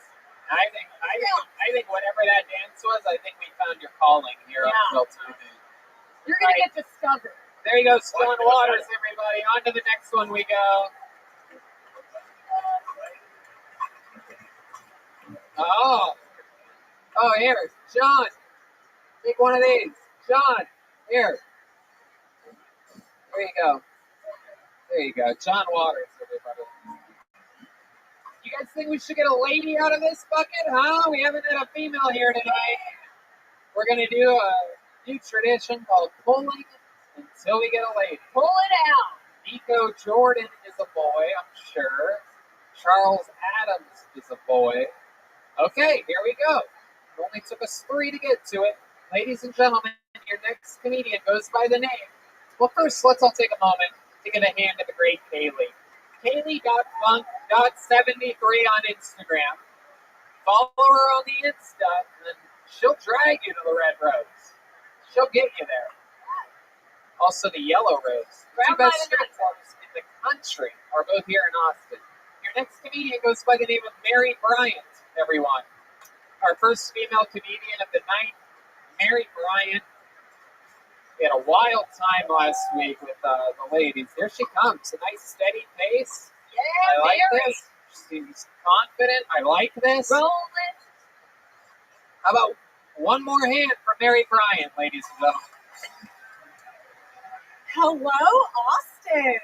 I think whatever that dance was, I think we found your calling here on Quill TV. You're gonna get discovered. There you go, John Waters, everybody. On to the next one we go. Oh, here, John. Take one of these. John, here. There you go. There you go. John Waters, everybody. You guys think we should get a lady out of this bucket, huh? We haven't had a female here tonight. We're going to do a new tradition called pulling until we get a lady. Pull it out. Nico Jordan is a boy, I'm sure. Charles Adams is a boy. Okay, here we go. It only took us 3 to get to it. Ladies and gentlemen, your next comedian goes by the name. Well, first, let's all take a moment to give a hand to the great Kaylee. Kaylee.funk.73 on Instagram. Follow her on the Insta, and she'll drag you to the Red Rose. She'll get you there. Also, the Yellow Rose. The two best strip clubs in the country are both here in Austin. Your next comedian goes by the name of Mary Bryant, everyone. Our first female comedian of the night, Mary Bryant. We had a wild time last week with the ladies. There she comes. A nice steady pace. Yeah, I like Mary. this. She seems confident. I like this. Rolling. How about one more hand for Mary Bryant, ladies and gentlemen? Hello, Austin.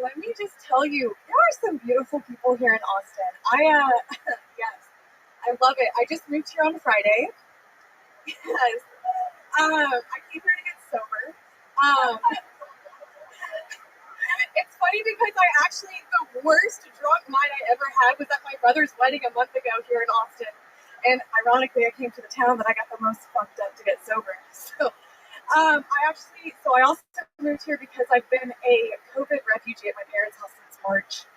Let me just tell you, there are some beautiful people here in Austin. Yes, I love it. I just moved here on Friday. Yes. I came here to get sober. It's funny because the worst drunk night I ever had was at my brother's wedding a month ago here in Austin. And ironically, I came to the town that I got the most fucked up to get sober. So, I also moved here because I've been a COVID refugee at my parents' house since March.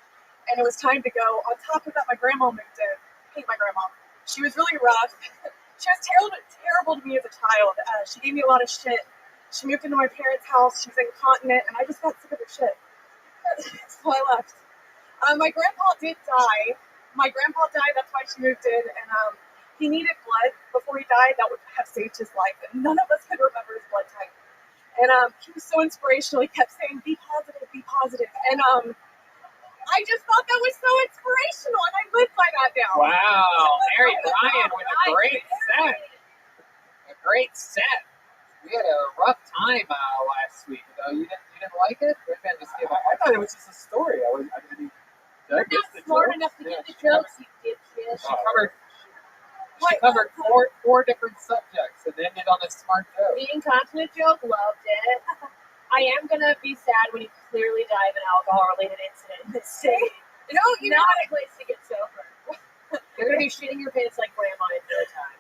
And it was time to go. On top of that, my grandma moved in. I hate my grandma. She was really rough. She was terrible to me as a child. She gave me a lot of shit. She moved into my parents' house. She was incontinent, and I just got sick of her shit. So I left. My grandpa did die. My grandpa died. That's why she moved in. And he needed blood before he died. That would have saved his life. And none of us could remember his blood type. And he was so inspirational. He kept saying, "Be positive, be positive." And I just thought that was so inspirational, and I live by that now. Wow, Mary Bryant with a great set. A great set. We had a rough time last week, though. You didn't like it? Or did I just give up? I thought it was just a story. You're not smart enough to get the jokes, you dipshit. She covered four different subjects and ended on a smart note. The incontinent joke, loved it. I am gonna be sad when you clearly die of an alcohol-related incident in this city. No, you know not a place to get sober. You're gonna be shitting your pants like grandma in no time.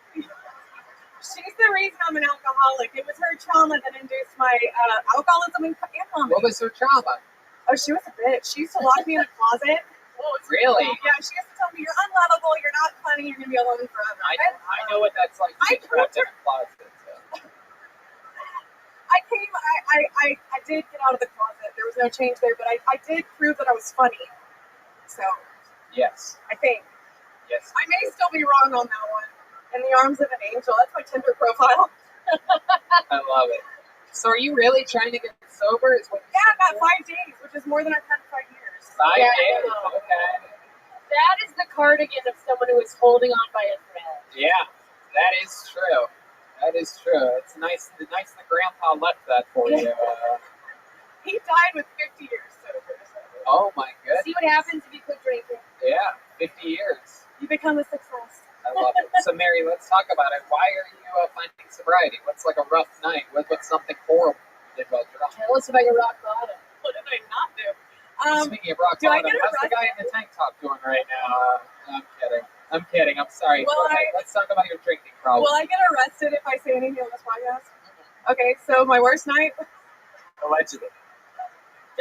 she's the reason I'm an alcoholic. It was her trauma that induced my alcoholism and comedy. What was her trauma? Oh, she was a bitch. She used to lock me in a closet. Really? Yeah, she used to tell me, you're unlovable, you're not funny, you're going to be alone forever. I know what that's like to be trapped in a closet. So. I did get out of the closet. There was no change there, but I did prove that I was funny. So, yes. I think. Yes. I may still be wrong on that one. In the arms of an angel. That's my Tinder profile. I love it. So are you really trying to get sober? Is what I got 5 days, which is more than I've had in 5 years. 5 days? Okay. That is the cardigan of someone who is holding on by a thread. Yeah, that is true. That is true. It's nice that Grandpa left that for you. He died with 50 years sober. Oh my goodness. See what happens if you quit drinking. Yeah, 50 years. You become a success. I love it. So Mary, let's talk about it. Why are you finding sobriety? What's like a rough night? What's something horrible that you did? Tell us about your rock bottom. What did I not do? Speaking of rock do I bottom, get how's the guy in the tank top doing right now? I'm kidding. I'm sorry. Well, let's talk about your drinking problem. Will I get arrested if I say anything on this podcast? Okay, so my worst night? Allegedly.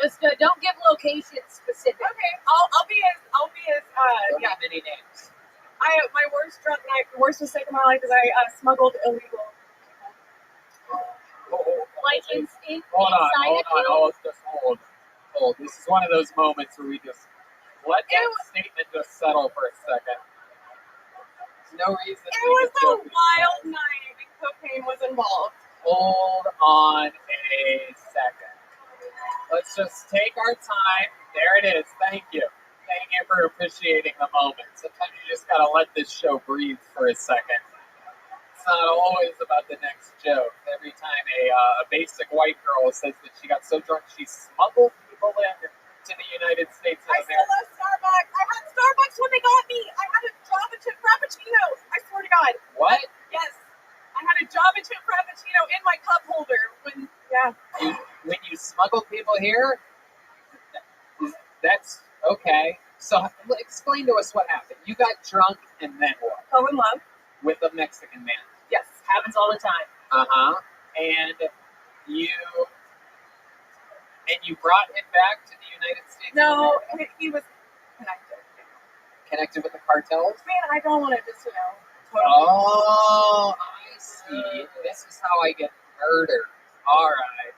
Just don't give location specific. Okay, I'll be as Don't have any names. my worst drunk night, the worst mistake of my life is I smuggled illegal. Like Hold on. Hold. This is one of those moments where we just let that statement just settle for a second. There's no reason. It was a wild night and cocaine was involved. Hold on a second. Let's just take our time. There it is. Thank you. Thank you for appreciating the moment. Sometimes you just gotta let this show breathe for a second. It's not always about the next joke. Every time a basic white girl says that she got so drunk she smuggled people in to the United States of I still America. love Starbucks. I had Starbucks when they got me. I had a Java chip frappuccino. I swear to God. What? Yes. I had a Java chip frappuccino in my cup holder when When you smuggled people here, that's okay. So explain to us what happened. You got drunk and then what? fell in love. With a Mexican man. Yes. Happens all the time. And you brought him back to the United States? No, he was connected. Connected with the cartels? Man, I don't want to just, Oh, I see. This is how I get murdered. All right.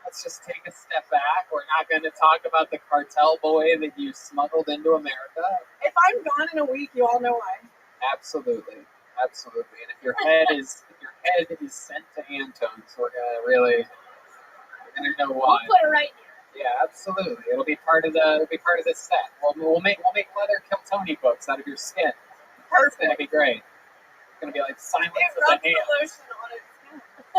Let's just take a step back. We're not going to talk about the cartel boy that you smuggled into America. If I'm gone in a week, you all know why. Absolutely. And if your head is sent to Antone's, we're gonna know why. We'll put it right here. Yeah, absolutely. It'll be part of the set. We'll make leather Kiltony books out of your skin. It's gonna be great. It's gonna be like Silence of the Hams.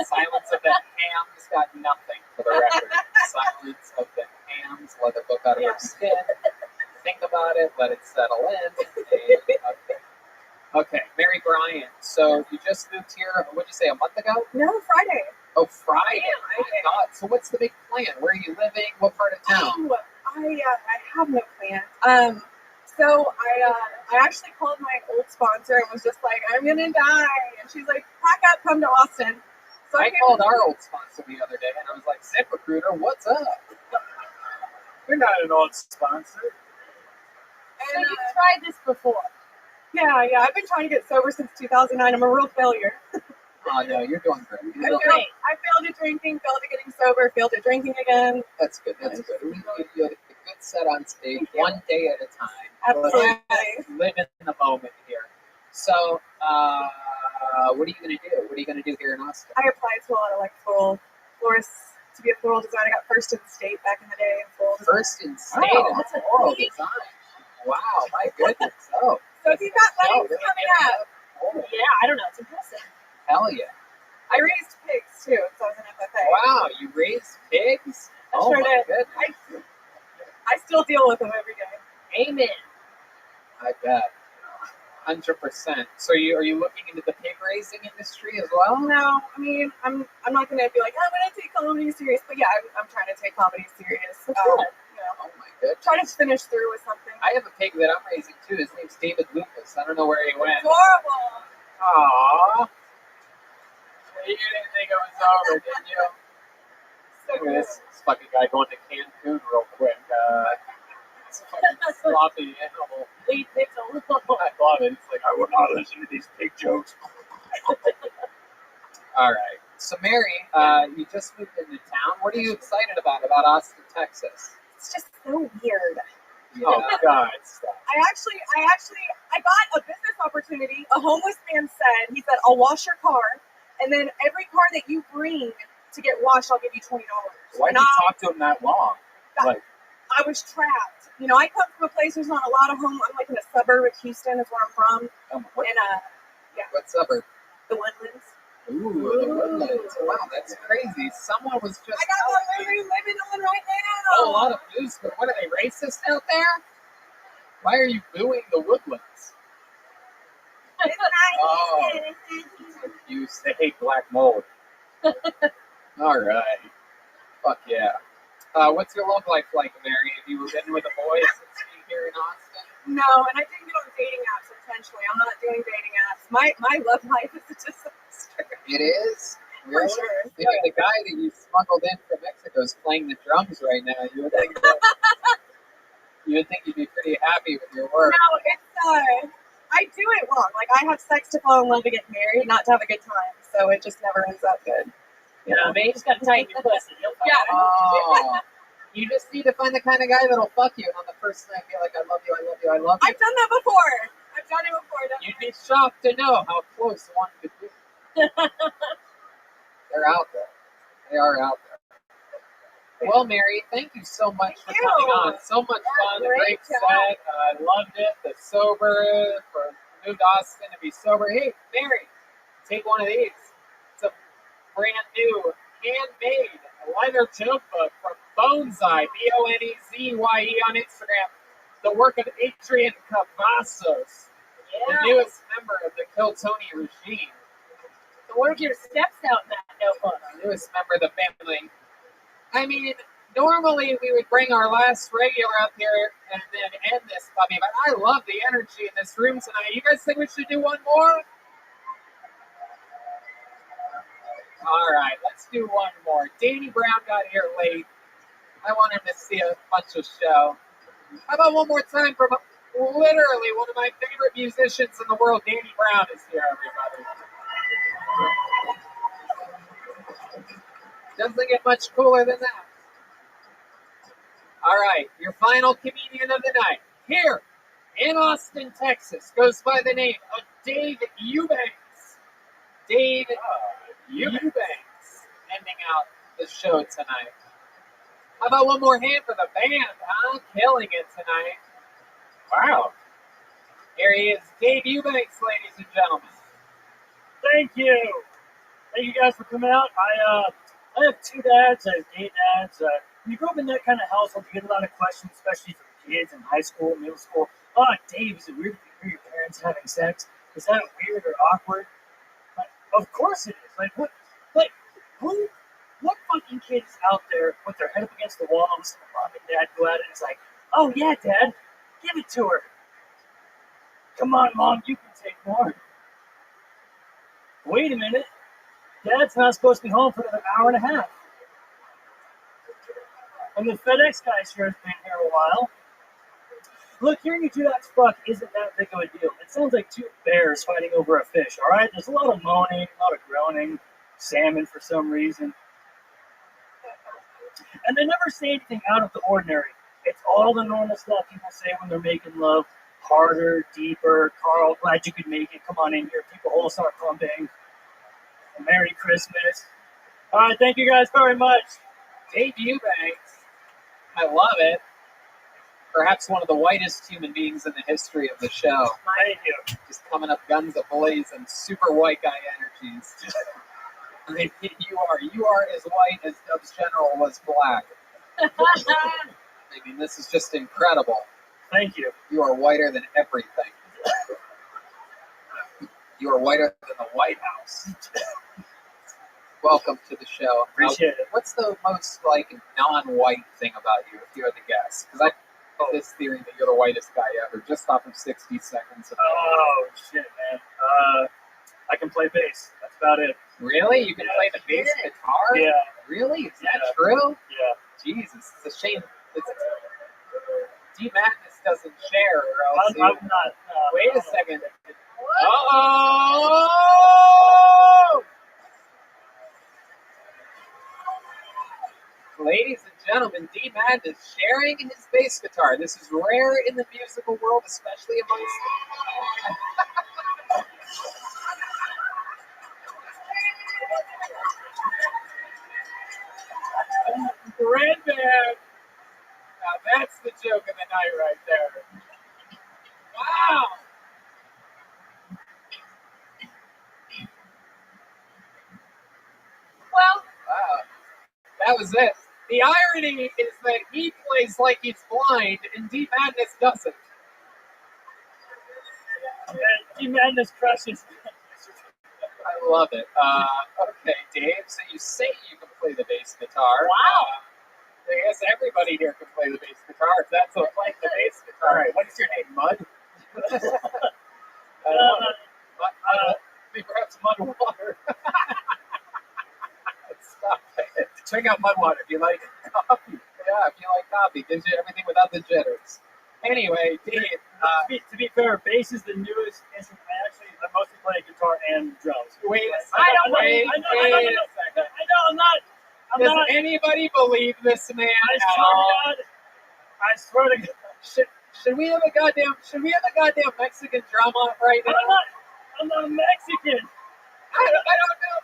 Silence of the Hams got nothing for the record. Silence of the Hams, leather book out of your skin. Think about it, let it settle in. Okay, Mary Bryant. So you just moved here, what'd you say, a month ago? No, Friday. Oh, Friday. Oh my God. So what's the big plan? Where are you living? What part of town? Oh, I have no plan. So I actually called my old sponsor and was just like, I'm gonna die. And she's like, pack up, come to Austin. So I called our old sponsor the other day and I was like, ZipRecruiter, what's up? You're not an old sponsor. So you've tried this before? Yeah. I've been trying to get sober since 2009. I'm a real failure. Oh no, you're doing great. I failed at drinking, failed at getting sober, failed at drinking again. That's good. You had a good set on stage, one day at a time. Absolutely. Let's live in the moment here. So, what are you going to do? What are you going to do here in Austin? I applied to a lot of florists to be a floral designer. I got first in state back in the day. First in state in floral design. Wow, my goodness. So if you've got weddings coming up. Yeah, I don't know. It's impressive. Hell yeah. I raised pigs too, so I was an FFA. Wow, you raised pigs? I sure did. I still deal with them every day. Amen. I bet. 100%. So are you looking into the pig raising industry as well? No, I mean, I'm not gonna be like, I'm gonna take comedy serious, but yeah, I'm trying to take comedy serious. That's good. You know, Oh my goodness. try to finish through with something. I have a pig that I'm raising too. His name's David Lucas. I don't know where he went. Adorable. Aww. You didn't think it was over, did you? Look at this fucking guy going to Cancun real quick. It's a fucking sloppy animal. Lead pixel. I love it. It's like, I will not listen to these pig jokes. All right. So, Mary, you just moved into town. What are you excited about Austin, Texas? It's just so weird. Oh, God. Stop. I got a business opportunity. A homeless man said, he said, I'll wash your car, and then every car that you bring to get washed, I'll give you $20. Why did you talk to him that long? Like, I was trapped. You know, I come from a place there's not a lot of home. I'm like in a suburb of Houston is where I'm from. What suburb? The Woodlands. Ooh, the Woodlands. Wow, that's crazy. Someone was just... I got one living on right now. Oh, a lot of booze, but what are they, racist out there? Why are you booing the Woodlands? It's not Oh, you they hate black mold. All right. Fuck yeah. What's your love life like, Mary? Have you been with a boy since being here in Austin? No, and I didn't get on dating apps intentionally. I'm not doing dating apps. My love life is a disaster. It is? Really? For sure. Maybe the guy that you smuggled in from Mexico is playing the drums right now. You would think that, you'd be pretty happy with your work. No, it's I do it wrong. Like I have sex to fall in love to get married, not to have a good time. So it just never ends up good. You know, man, you just gotta tighten your pussy. Yeah. Oh. You just need to find the kind of guy that'll fuck you and on the first night be like, I love you, I love you, I love you. I've done that before. I've done it before. You'd be shocked to know how close one could be. They're out there. They are out there. Well, Mary, thank you so much for coming on. So much fun, a great set. I loved it. The sober, for moved to Austin to be sober. Hey, Mary, take one of these. It's a brand new, handmade leather joke book from Bonezeye, Bonezye on Instagram. The work of Adrian Cavazos, the newest member of the Kill Tony regime. So what are your steps out in that notebook? The newest member of the family. I mean, normally we would bring our last regular up here and then end this puppy, but I love the energy in this room tonight. You guys think we should do one more? All right, let's do one more. Danny Brown got here late. I want him to see a bunch of show. How about one more time from literally one of my favorite musicians in the world, Danny Brown is here, everybody. Doesn't get much cooler than that. All right, your final comedian of the night, here in Austin, Texas, goes by the name of Dave Eubanks. Dave Eubanks ending out the show tonight. How about one more hand for the band, huh? Killing it tonight. Wow. Here he is, Dave Eubanks, ladies and gentlemen. Thank you. Thank you guys for coming out. I have two dads. I have gay dads. You grew up in that kind of household, you get a lot of questions, especially from kids in high school, middle school. Oh, Dave, is it weird to hear your parents having sex? Is that weird or awkward? Like, of course it is. Like, what fucking kid is out there with their head up against the wall and listening to mom and dad go at it and it's like, oh yeah, Dad, give it to her. Come on, Mom, you can take more. Wait a minute. Dad's not supposed to be home for another hour and a half. And the FedEx guy sure has been here a while. Look, hearing you two dads fuck isn't that big of a deal. It sounds like two bears fighting over a fish, all right? There's a lot of moaning, a lot of groaning, salmon for some reason. And they never say anything out of the ordinary. It's all the normal stuff people say when they're making love. Harder, deeper, Carl, glad you could make it. Come on in here. People all start pumping. Merry Christmas. All right, thank you guys very much. Dave Eubanks. I love it. Perhaps one of the whitest human beings in the history of the show. Thank you. Just coming up guns ablaze and super white guy energies. I mean, you are as white as Dubs General was black. I mean, this is just incredible. Thank you. You are whiter than everything. You are whiter than the White House. Welcome to the show. Appreciate it. What's the most like non-white thing about you, if you're the guest? Because I have this theory that you're the whitest guy ever, just off of 60 seconds. Oh shit, man. I can play bass. That's about it. Really? You can play the bass guitar? Yeah. Really? Is that true? Yeah. Jesus, it's a shame. D Madness doesn't share, or else. I'm not. Wait a second. Uh-oh! Ladies and gentlemen, D Madness sharing his bass guitar. This is rare in the musical world, especially amongst. Granddad! Now that's the joke of the night right there. Wow! Well, That was it. The irony is that he plays like he's blind and D Madness doesn't. D Madness crushes. I love it. Okay, Dave, so you say you can play the bass guitar. Wow. I guess everybody here can play the bass guitar. If that's what like the bass guitar. All right, what is your name, Mud? Maybe perhaps Mud Water. Stop it. Check out Mudwater if you like Coffee. Yeah, if you like coffee, gives you everything without the jitters. Anyway, Dave. To be fair, bass is the newest instrument. I mostly play guitar and drums. Wait a I second. know, Wait a second. I'm not. Does anybody believe this man at all? I swear to God. Should we have a goddamn Mexican drum off right now? I'm not Mexican. I don't know.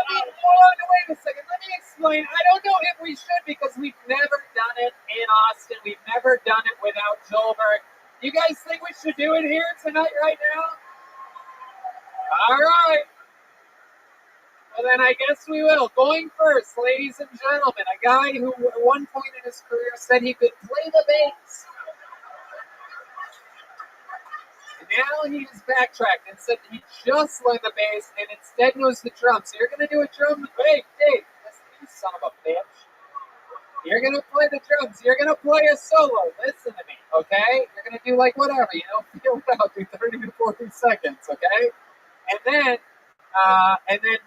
Hold on, wait a second. Let me explain. I don't know if we should because we've never done it in Austin. We've never done it without Joelberg. You guys think we should do it here tonight, right now? All right. Well, then I guess we will. Going first, ladies and gentlemen, a guy who at one point in his career said he could play the bass. Now he's backtracked and said he just learned the bass and instead knows the drums. So you're going to do a drum. Hey, Dave, listen, you son of a bitch. You're going to play the drums. You're going to play a solo. Listen to me, okay? You're going to do like whatever, feel it out. Do 30 to 40 seconds, okay? And then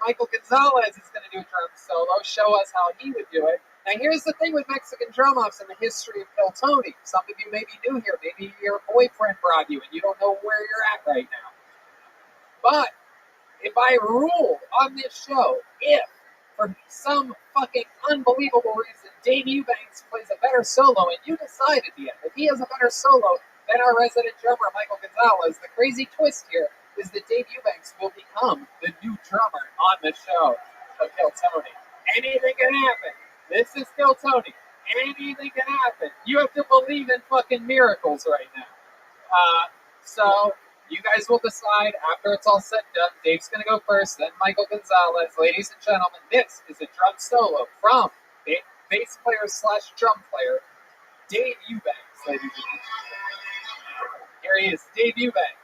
Michael Gonzalez is going to do a drum solo, show us how he would do it. Now, here's the thing with Mexican drum-offs and the history of Kiltony. Some of you may be new here. Maybe your boyfriend brought you and you don't know where you're at right now. But if I rule on this show, if for some fucking unbelievable reason Dave Eubanks plays a better solo and you decide at the end that he has a better solo than our resident drummer, Michael Gonzalez, the crazy twist here is that Dave Eubanks will become the new drummer on the show of Kiltony. Anything can happen. This is still Tony. Anything can happen. You have to believe in fucking miracles right now. So you guys will decide after it's all said and done. Dave's going to go first, then Michael Gonzalez. Ladies and gentlemen, this is a drum solo from bass player / drum player, Dave Eubanks, ladies and gentlemen. Here he is, Dave Eubanks.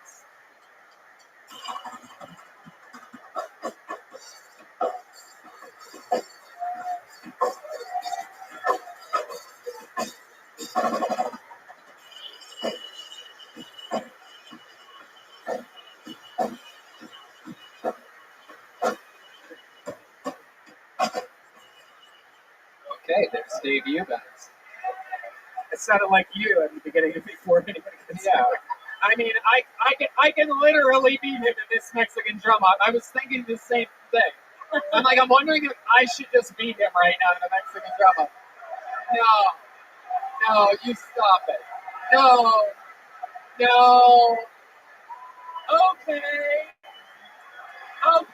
Okay, there's Dave Eubanks. It sounded like you at the beginning before anybody could say it. I mean, I can literally beat him in this Mexican drum off. I was thinking the same thing. I'm wondering if I should just beat him right now in the Mexican drum off. No, you stop it. No. Okay. Oh.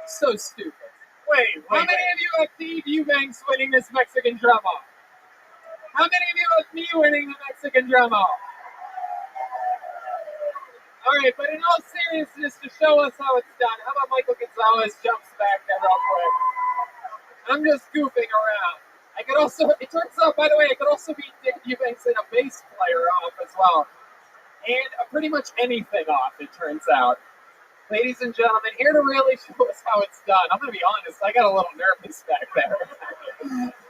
So stupid. Wait. How many of you have Steve Eubanks winning this Mexican drum off? How many of you have me winning the Mexican drum off? All right, but in all seriousness, to show us how it's done, how about Michael Gonzalez jumps back there real quick? I'm just goofing around. I could also, it turns out, by the way, I could also beat Dave Eubanks in a bass player off as well. And pretty much anything off, it turns out. Ladies and gentlemen, here to really show us how it's done. I'm going to be honest, I got a little nervous back there.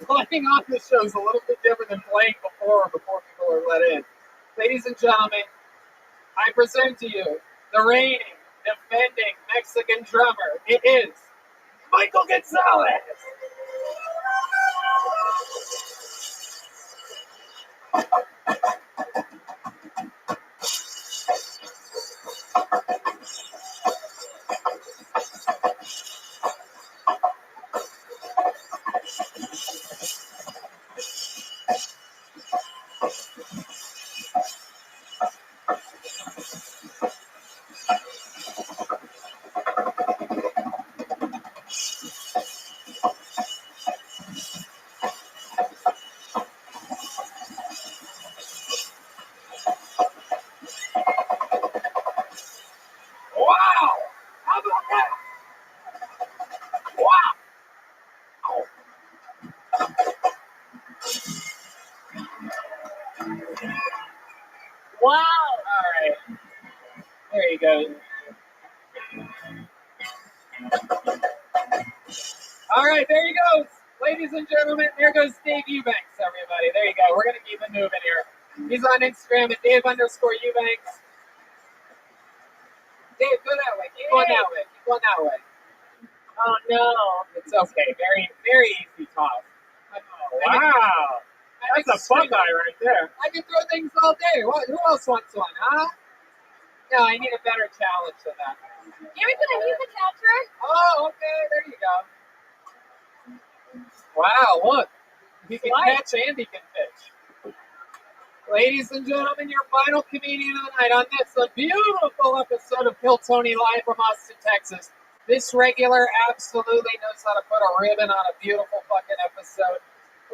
Playing on the show is a little bit different than playing before people are let in. Ladies and gentlemen, I present to you the reigning, defending Mexican drummer. It is Michael Gonzalez. Wow! How about that? Wow! Wow! All right. There you go. All right, there he goes. Ladies and gentlemen, there goes Dave Eubanks, everybody. There you go. We're going to keep it moving here. He's on Instagram at Dave_Eubanks. Dave, go that way. Keep going that way. Keep going that way. Oh, no. It's okay. Very, very easy toss. Wow. That's a Buckeye right there. I can throw things all day. What? Who else wants one, huh? No, I need a better challenge than that. Give me the catcher. Oh, okay. There you go. Wow, look. He can catch and he can pitch. Ladies and gentlemen, your final comedian of the night on this a beautiful episode of Kill Tony live from Austin, Texas. This regular absolutely knows how to put a ribbon on a beautiful fucking episode.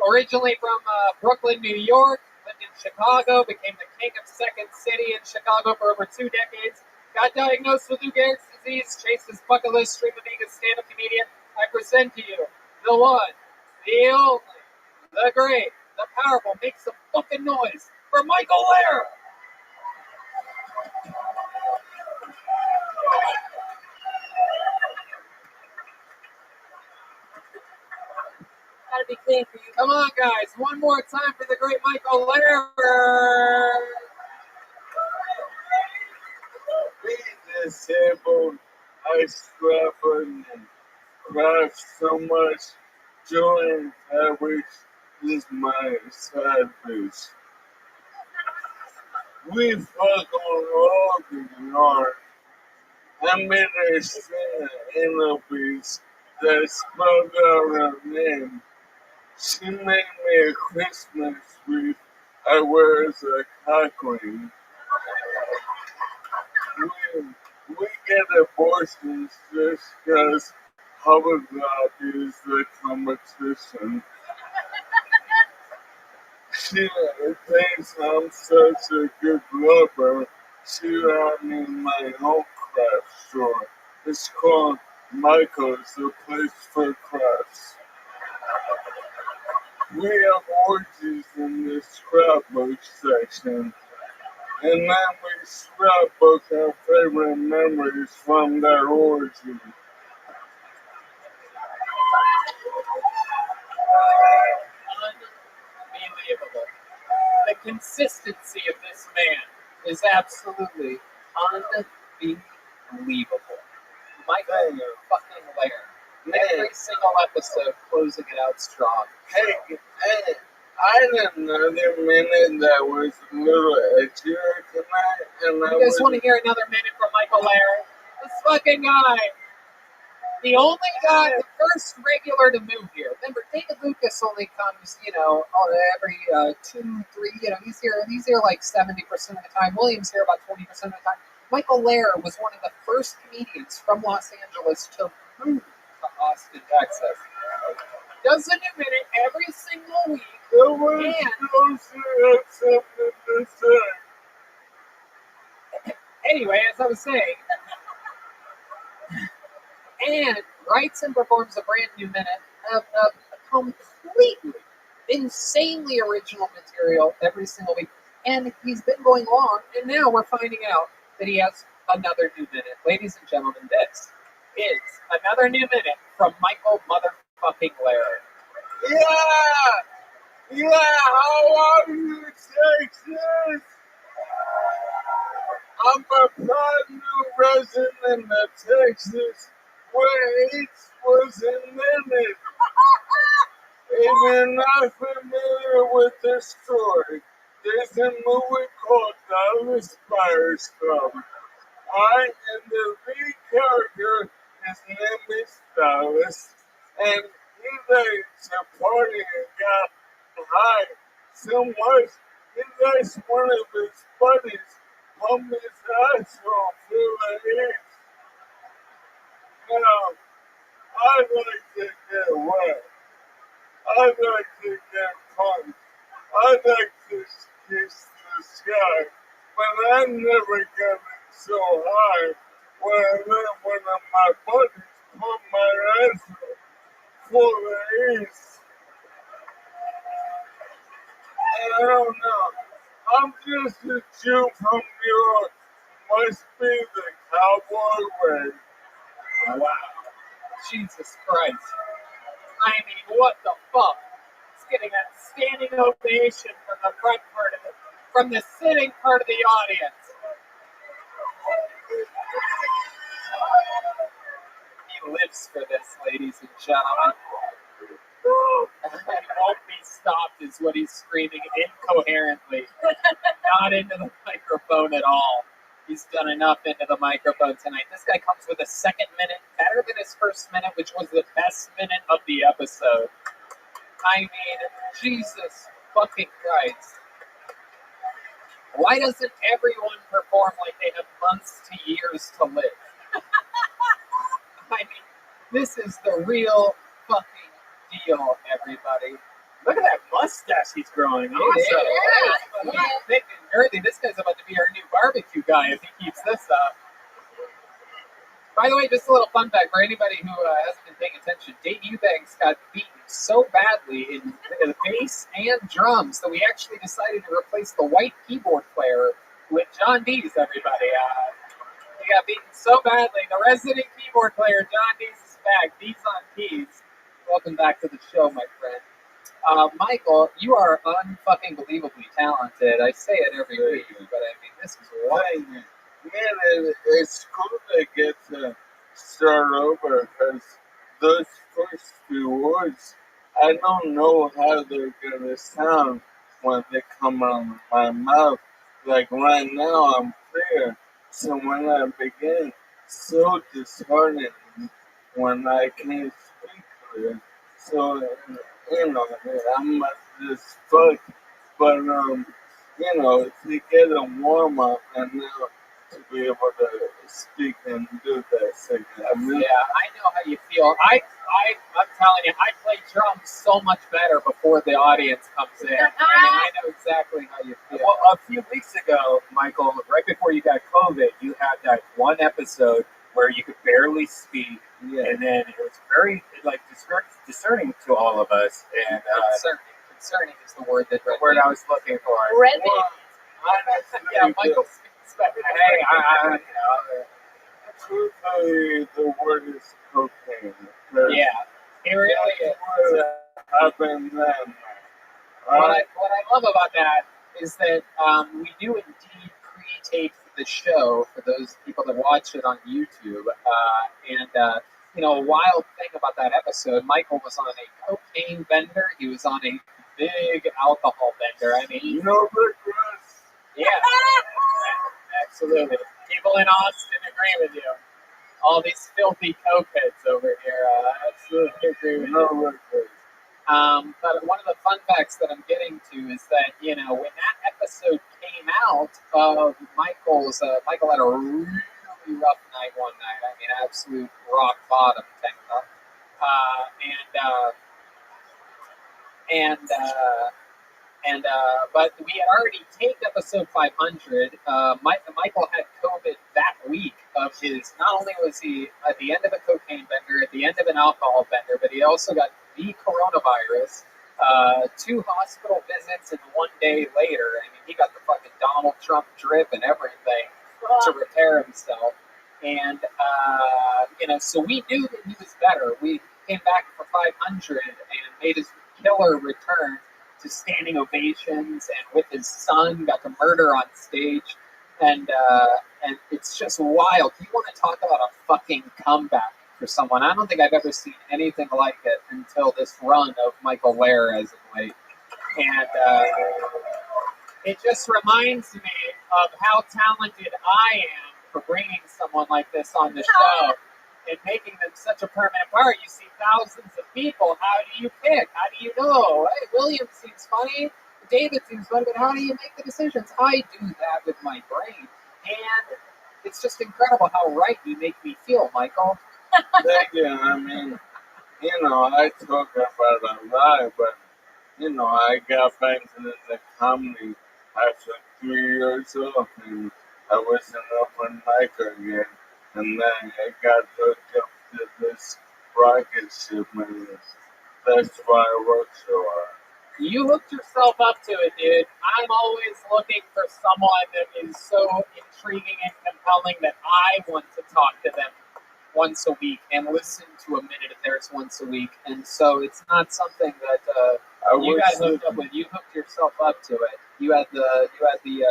Originally from Brooklyn, New York, lived in Chicago, became the king of Second City in Chicago for over 2 decades. Got diagnosed with Lou Gehrig's disease, chased his bucket list dream of being a stand-up comedian. I present to you the one, the only, the great, the powerful, make some fucking noise for Michael Lair. Gotta be clean for you. Come on, guys. One more time for the great Michael Lair. Be disabled, I struggle and craft so much joy and courage is my sadness. We fuck on all the yard. I made her sing in a piece that spelled out her name. She made me a Christmas wreath I wear as a cock ring. We get abortions just because public God is the competition. She thinks I'm such a good lover. She got me my own craft store. It's called Michael's, a place for crafts. We have orgies in the scrapbook section. And then we scrapbook our favorite memories from that orgy. Unbelievable. The consistency of this man is absolutely unbelievable. Michael fucking Lair. Every single episode closing it out strong. Hey, I had another minute that was a little edgier tonight, and You guys want to hear another minute from Michael Lair? This fucking guy. The only guy, the first regular to move here. remember, David Lucas only comes, every 2, 3. He's here like 70% of the time. William's here about 20% of the time. Michael Lair was one of the first comedians from Los Angeles to move to Austin, Texas. Does a new minute every single week. Anyway, as I was saying, and writes and performs a brand new minute of completely, insanely original material every single week. And he's been going long, and now we're finding out that he has another new minute. Ladies and gentlemen, this is another new minute from Michael motherfucking Lair. Yeah, how are you, Texas? I'm a brand new resident of Texas, where it was invented. If you're not familiar with this story, there's a movie called Dallas Buyers Club. And the lead character, his name is Dallas, and he likes to party and got high so much, he likes one of his buddies pump his asshole full of his. Now, I'd like to get wet. I'd like to get pumped. I'd like to kiss the sky, but I never got it so high when I let one of my buddies pump my asshole full of ace. I don't know. I'm just a Jew from New York. Must be the cowboy way. Wow. Jesus Christ. I mean, what the fuck? It's getting that standing ovation from the front part of it, from the sitting part of the audience. He lives for this, ladies and gentlemen. And won't be stopped is what he's screaming incoherently. Not into the microphone at all. He's done enough into the microphone tonight. This guy comes with a second minute, better than his first minute, which was the best minute of the episode. I mean, Jesus fucking Christ. Why doesn't everyone perform like they have months to years to live? I mean, this is the real fucking deal, everybody. Look at that mustache he's growing. Awesome. Yeah. Thick and girthy. This guy's about to be our new barbecue guy if he keeps this up. By the way, just a little fun fact for anybody who hasn't been paying attention. Dave Eubanks got beaten so badly in the bass and drums that we actually decided to replace the white keyboard player with John Dees, everybody. He got beaten so badly. The resident keyboard player, John Dees, is back. Dees on keys. Welcome back to the show, my friend. Michael, you are unfucking believably talented. I say it every week, but I mean, this is wild. Man, it's cool to get to start over because those first few words, I don't know how they're going to sound when they come out of my mouth. Like right now, I'm clear. So when I begin, so disheartening when I can't speak clear. So, I'm just fucked. But, to get a warm up and now to be able to speak and do that thing. I know how you feel. I'm telling you, I play drums so much better before the audience comes in. I know exactly how you feel. Well, a few weeks ago, Michael, right before you got COVID, you had that one episode where you could barely speak, and then it was very discerning to all of us. And concerning is the word I was looking for. Yeah, Michael speaks better. Hey, truthfully, the word is cocaine. Yeah, it really is. Happened then. What I love about that is that we do indeed pre-tape the show for those people that watch it on YouTube. A wild thing about that episode, Michael was on a cocaine bender. He was on a big alcohol bender. I mean, no regrets. Yeah, absolutely. People in Austin agree with you. All these filthy cokeheads over here absolutely agree with you. No regrets. But one of the fun facts that I'm getting to is that, when that episode came out of Michael had a really rough night one night. I mean, absolute rock bottom tank top. But we had already taped episode 500. Michael had COVID that week of his. Not only was he at the end of a cocaine bender, at the end of an alcohol bender, but he also got the coronavirus. 2 hospital visits, and 1 day later, I mean, he got the fucking Donald Trump drip and everything to repair himself. And so we knew that he was better. We came back for 500 and made his killer return to standing ovations, and with his son, got to murder on stage, and it's just wild. You want to talk about a fucking comeback for someone? I don't think I've ever seen anything like it until this run of Michael Lair as of late, and it just reminds me of how talented I am for bringing someone like this on the show and making them such a permanent part. You see thousands of people. How do you pick? How do you know? Hey, William seems funny. David seems funny, but how do you make the decisions? I do that with my brain. And it's just incredible how right you make me feel, Michael. Thank you. I mean, I talk about a lot, but, I got back into the comedy after 3 years off, and I was an open micer again. And then I got hooked up to this rocket ship, and that's why I work so hard. You hooked yourself up to it, dude. I'm always looking for someone that is so intriguing and compelling that I want to talk to them once a week and listen to a minute of theirs once a week. And so it's not something that you got hooked up with. You hooked yourself up to it. You had the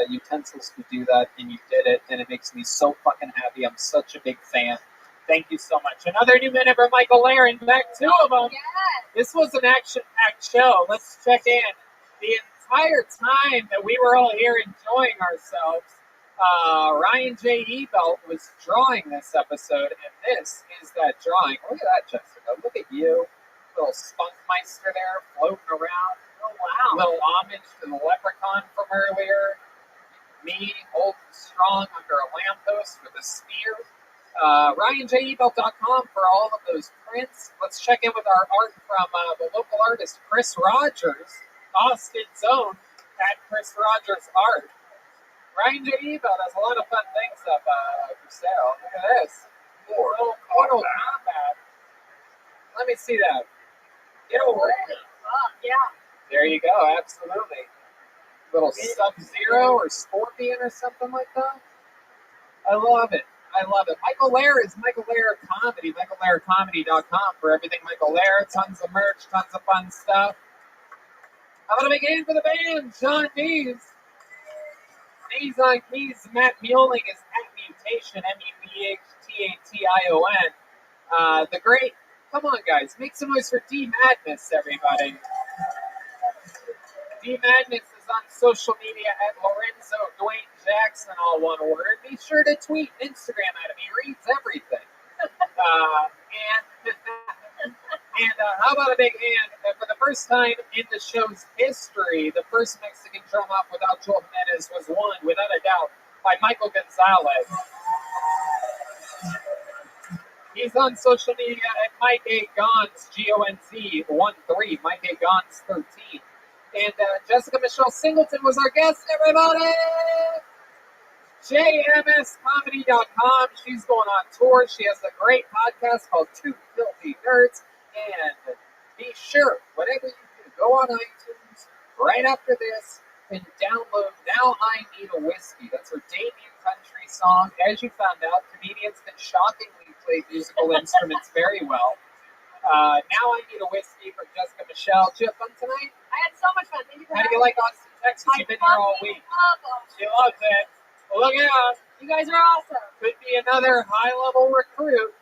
utensils to do that, and you did it, and it makes me so fucking happy. I'm such a big fan. Thank you so much. Another new minute for Michael Lair, in fact, 2 of them. Yes. This was an action-packed show. Let's check in. The entire time that we were all here enjoying ourselves, Ryan J. Ebelt was drawing this episode, and this is that drawing. Look at that, Jessica. Look at you. Little Spunkmeister there floating around. Oh, wow. Little homage to the leprechaun from earlier. Me holding strong under a lamppost with a spear. RyanJEbelt.com for all of those prints. Let's check in with our art from the local artist, Chris Rogers, Austin's own at Chris Rogers Art. Ryan J. Ebelt has a lot of fun things up for sale. Look at this. Mortal Kombat. Let me see that. Get over it. Yeah. There you go, absolutely. Little Sub-Zero or Scorpion or something like that. I love it. Michael Lair is Michael Lair Comedy. MichaelLairComedy.com for everything Michael Lair. Tons of merch, tons of fun stuff. How about a big hand for the band? Sean Dees. Dees on keys. Matt Mueling is at Mutation. MEUHTATION. The great. Come on, guys. Make some noise for D Madness, everybody. D Madness is on social media at Lorenzo Dwayne Jackson, all one word. Be sure to tweet Instagram at him. He reads everything. And how about a big hand? For the first time in the show's history, the first Mexican drum off without Joel Jimenez was won, without a doubt, by Michael Gonzalez. He's on social media at Mike A. Gons, GONZ13, Mike A. Gons 13. And Jessica Michelle Singleton was our guest, everybody! JMScomedy.com. She's going on tour. She has a great podcast called Two Filthy Nerds. And be sure, whatever you do, go on iTunes right after this and download Now I Need a Whiskey. That's her debut country song. As you found out, comedians can shockingly play musical instruments very well. Now I Need a Whiskey from Jessica Michelle. Did you have fun tonight? I had so much fun. Thank you for How do you like Austin, Texas? You've been here all week. She loves it. Well, look out. You guys are awesome. Could be another high-level recruit.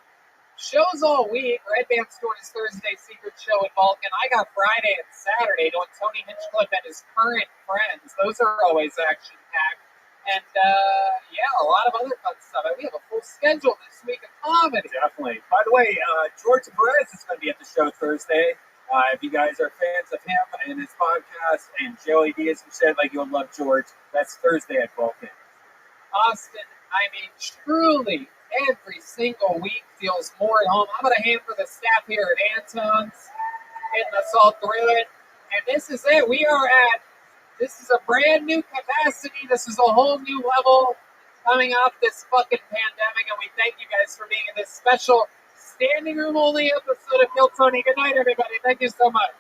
Shows all week. Red Band's doing his Thursday secret show in Vulcan. I got Friday and Saturday doing Tony Hinchcliffe and his current friends. Those are always action-packed. And, a lot of other fun stuff. We have a full schedule this week of comedy. Definitely. By the way, George Perez is going to be at the show Thursday. If you guys are fans of him and his podcast and Joey Diaz who said like you'll love George, that's Thursday at Vulcan. Austin, I mean, truly, every single week feels more at home. I'm going to hand for the staff here at Anton's, getting us all through it. And this is it. This is a brand new capacity. This is a whole new level coming off this fucking pandemic. And we thank you guys for being in this special standing room only episode of Kill Tony. Good night, everybody. Thank you so much.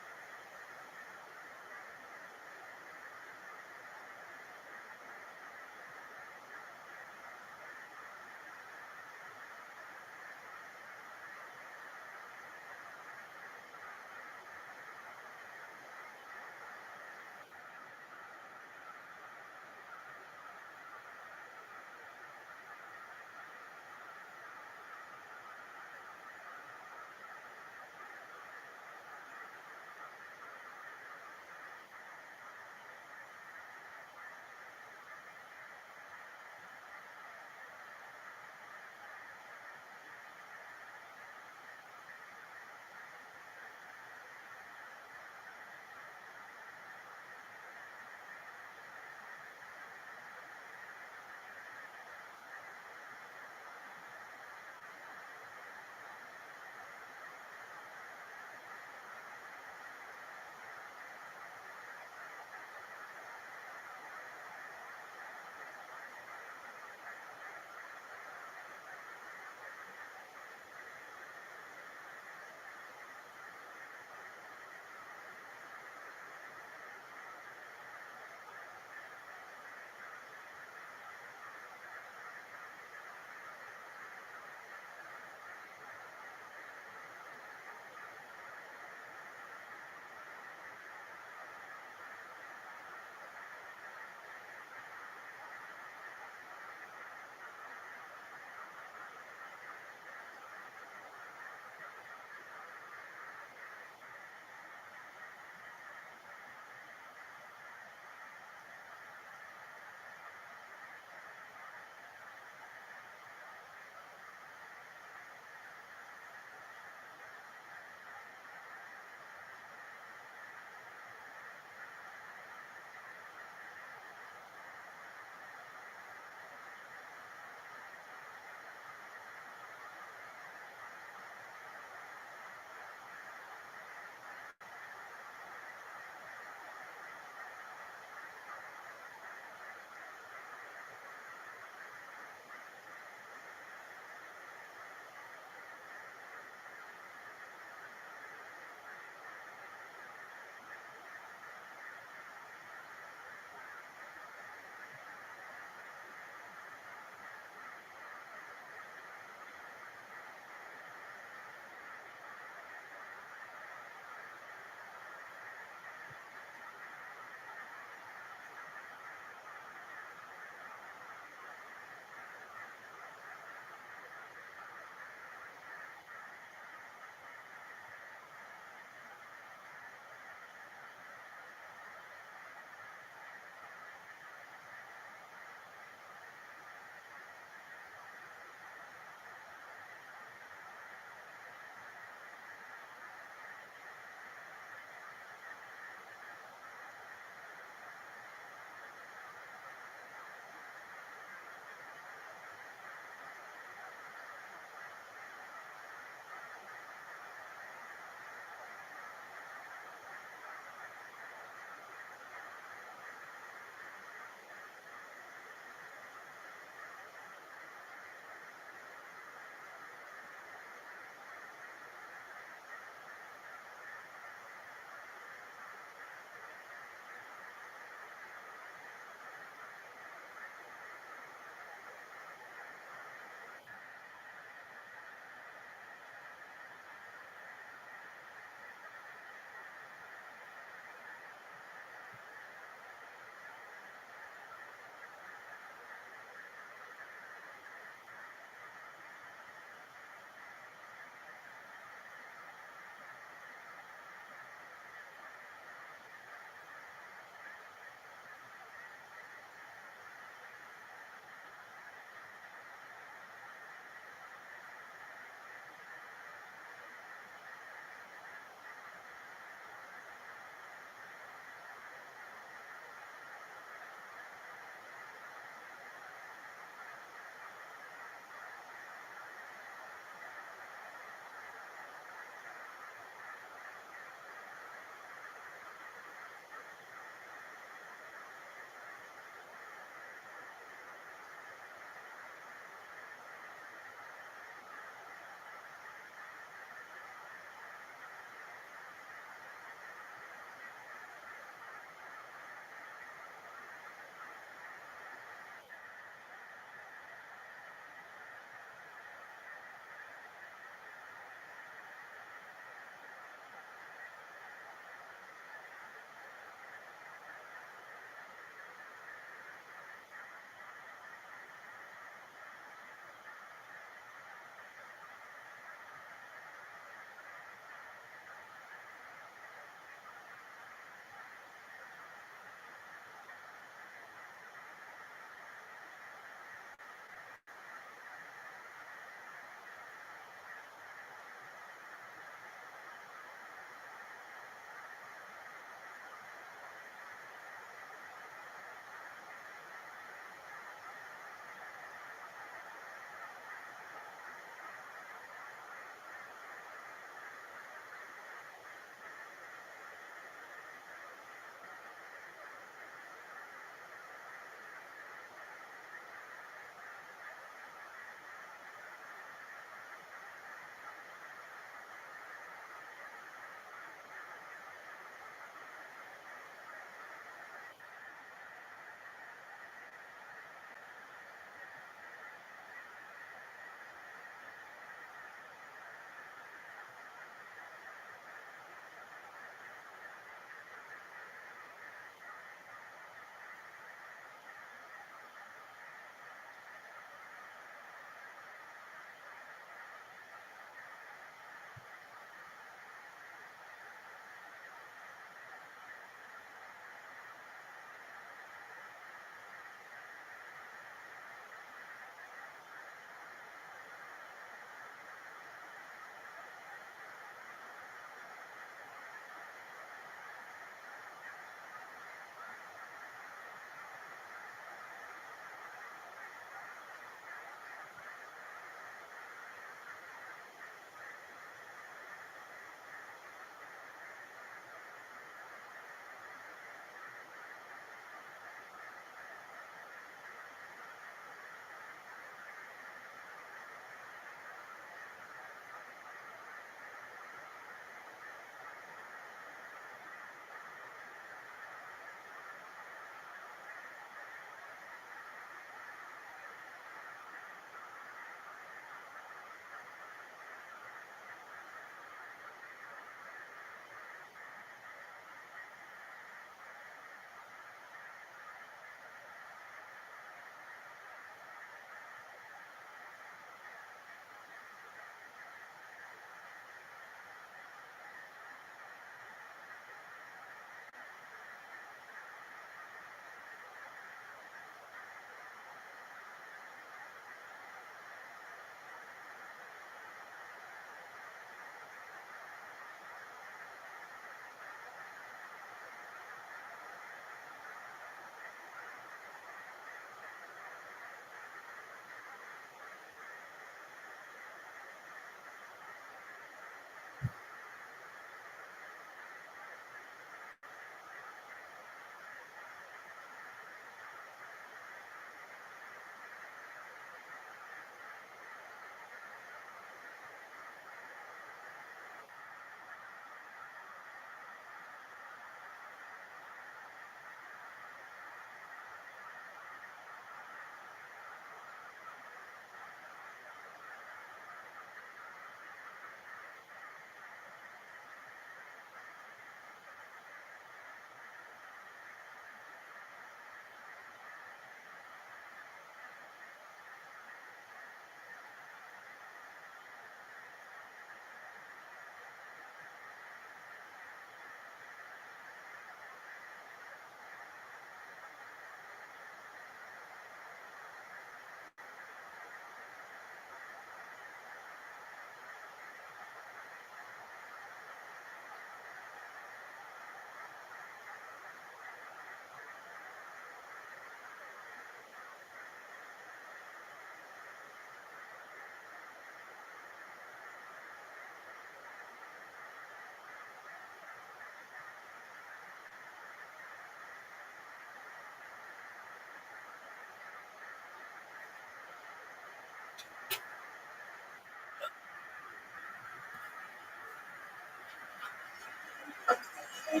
Hey,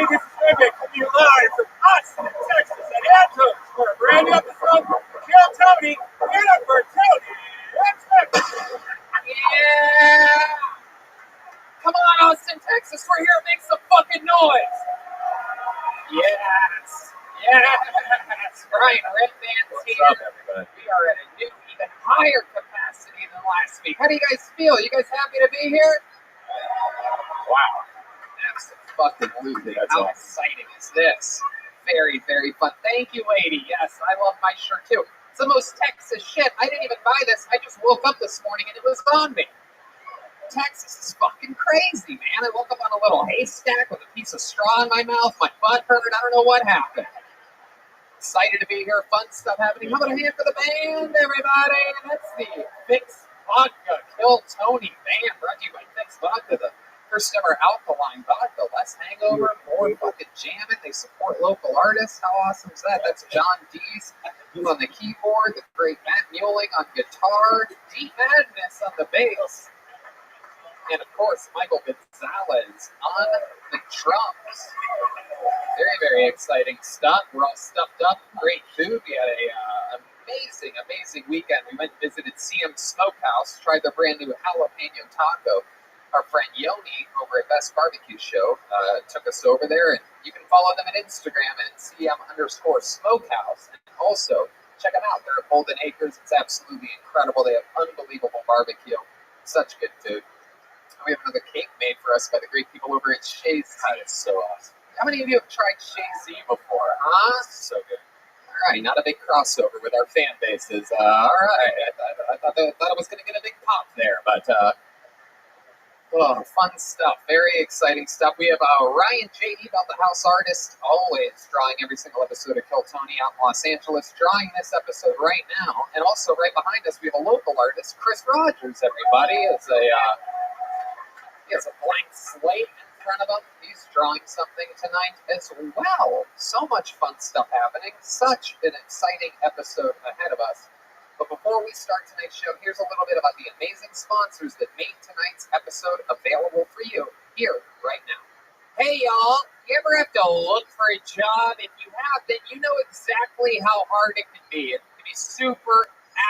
this is Rabbi coming to you live from Austin, Texas, at Antos for a brand new episode of Kill Tony, Get Up for Tony. Yeah! Come on, Austin, Texas, we're here to make some fucking noise! Yes! Yes! Brian Redman's here. What's up, everybody? We are at a new, even higher capacity than last week. How do you guys feel? You guys happy to be here? Wow. Absolutely. How exciting is this? Very, very fun. Thank you, lady. Yes, I love my shirt too. It's the most Texas shit. I didn't even buy this. I just woke up this morning and it was on me. Texas is fucking crazy, man. I woke up on a little haystack with a piece of straw in my mouth. My butt hurt. I don't know what happened. Excited to be here. Fun stuff happening. How about a hand for the band, everybody? That's the Fix Vodka Kill Tony band, brought to you by Fix Vodka, the first ever alkaline vodka. Less hangover, more fucking jamming. They support local artists. How awesome is that? That's John Dees on the keyboard, the great Matt Mueling on guitar, Deep Madness on the bass, and of course Michael Gonzalez on the drums. Very, very exciting stuff. We're all stuffed up. Great food. We had a amazing weekend. We went and visited CM Smokehouse, tried their brand new jalapeno taco. Our friend Yoni over at Best Barbecue Show took us over there, and you can follow them on Instagram at CM_Smokehouse. And also, check them out. They're at Golden Acres. It's absolutely incredible. They have unbelievable barbecue. Such good food. We have another cake made for us by the great people over at Shay's. That is so awesome. How many of you have tried Shay's before? Huh? So good. All right, not a big crossover with our fan bases. All right, I thought it was going to get a big pop there, but fun stuff. Very exciting stuff. We have Ryan J.D. about the house artist, always drawing every single episode of Kill Tony out in Los Angeles, drawing this episode right now. And also right behind us, we have a local artist, Chris Rogers, everybody. He has a blank slate in front of him. He's drawing something tonight as well. So much fun stuff happening. Such an exciting episode ahead of us. But before we start tonight's show, here's a little bit about the amazing sponsors that made tonight's episode available for you here right now. Hey, y'all. You ever have to look for a job? If you have, then you know exactly how hard it can be. It can be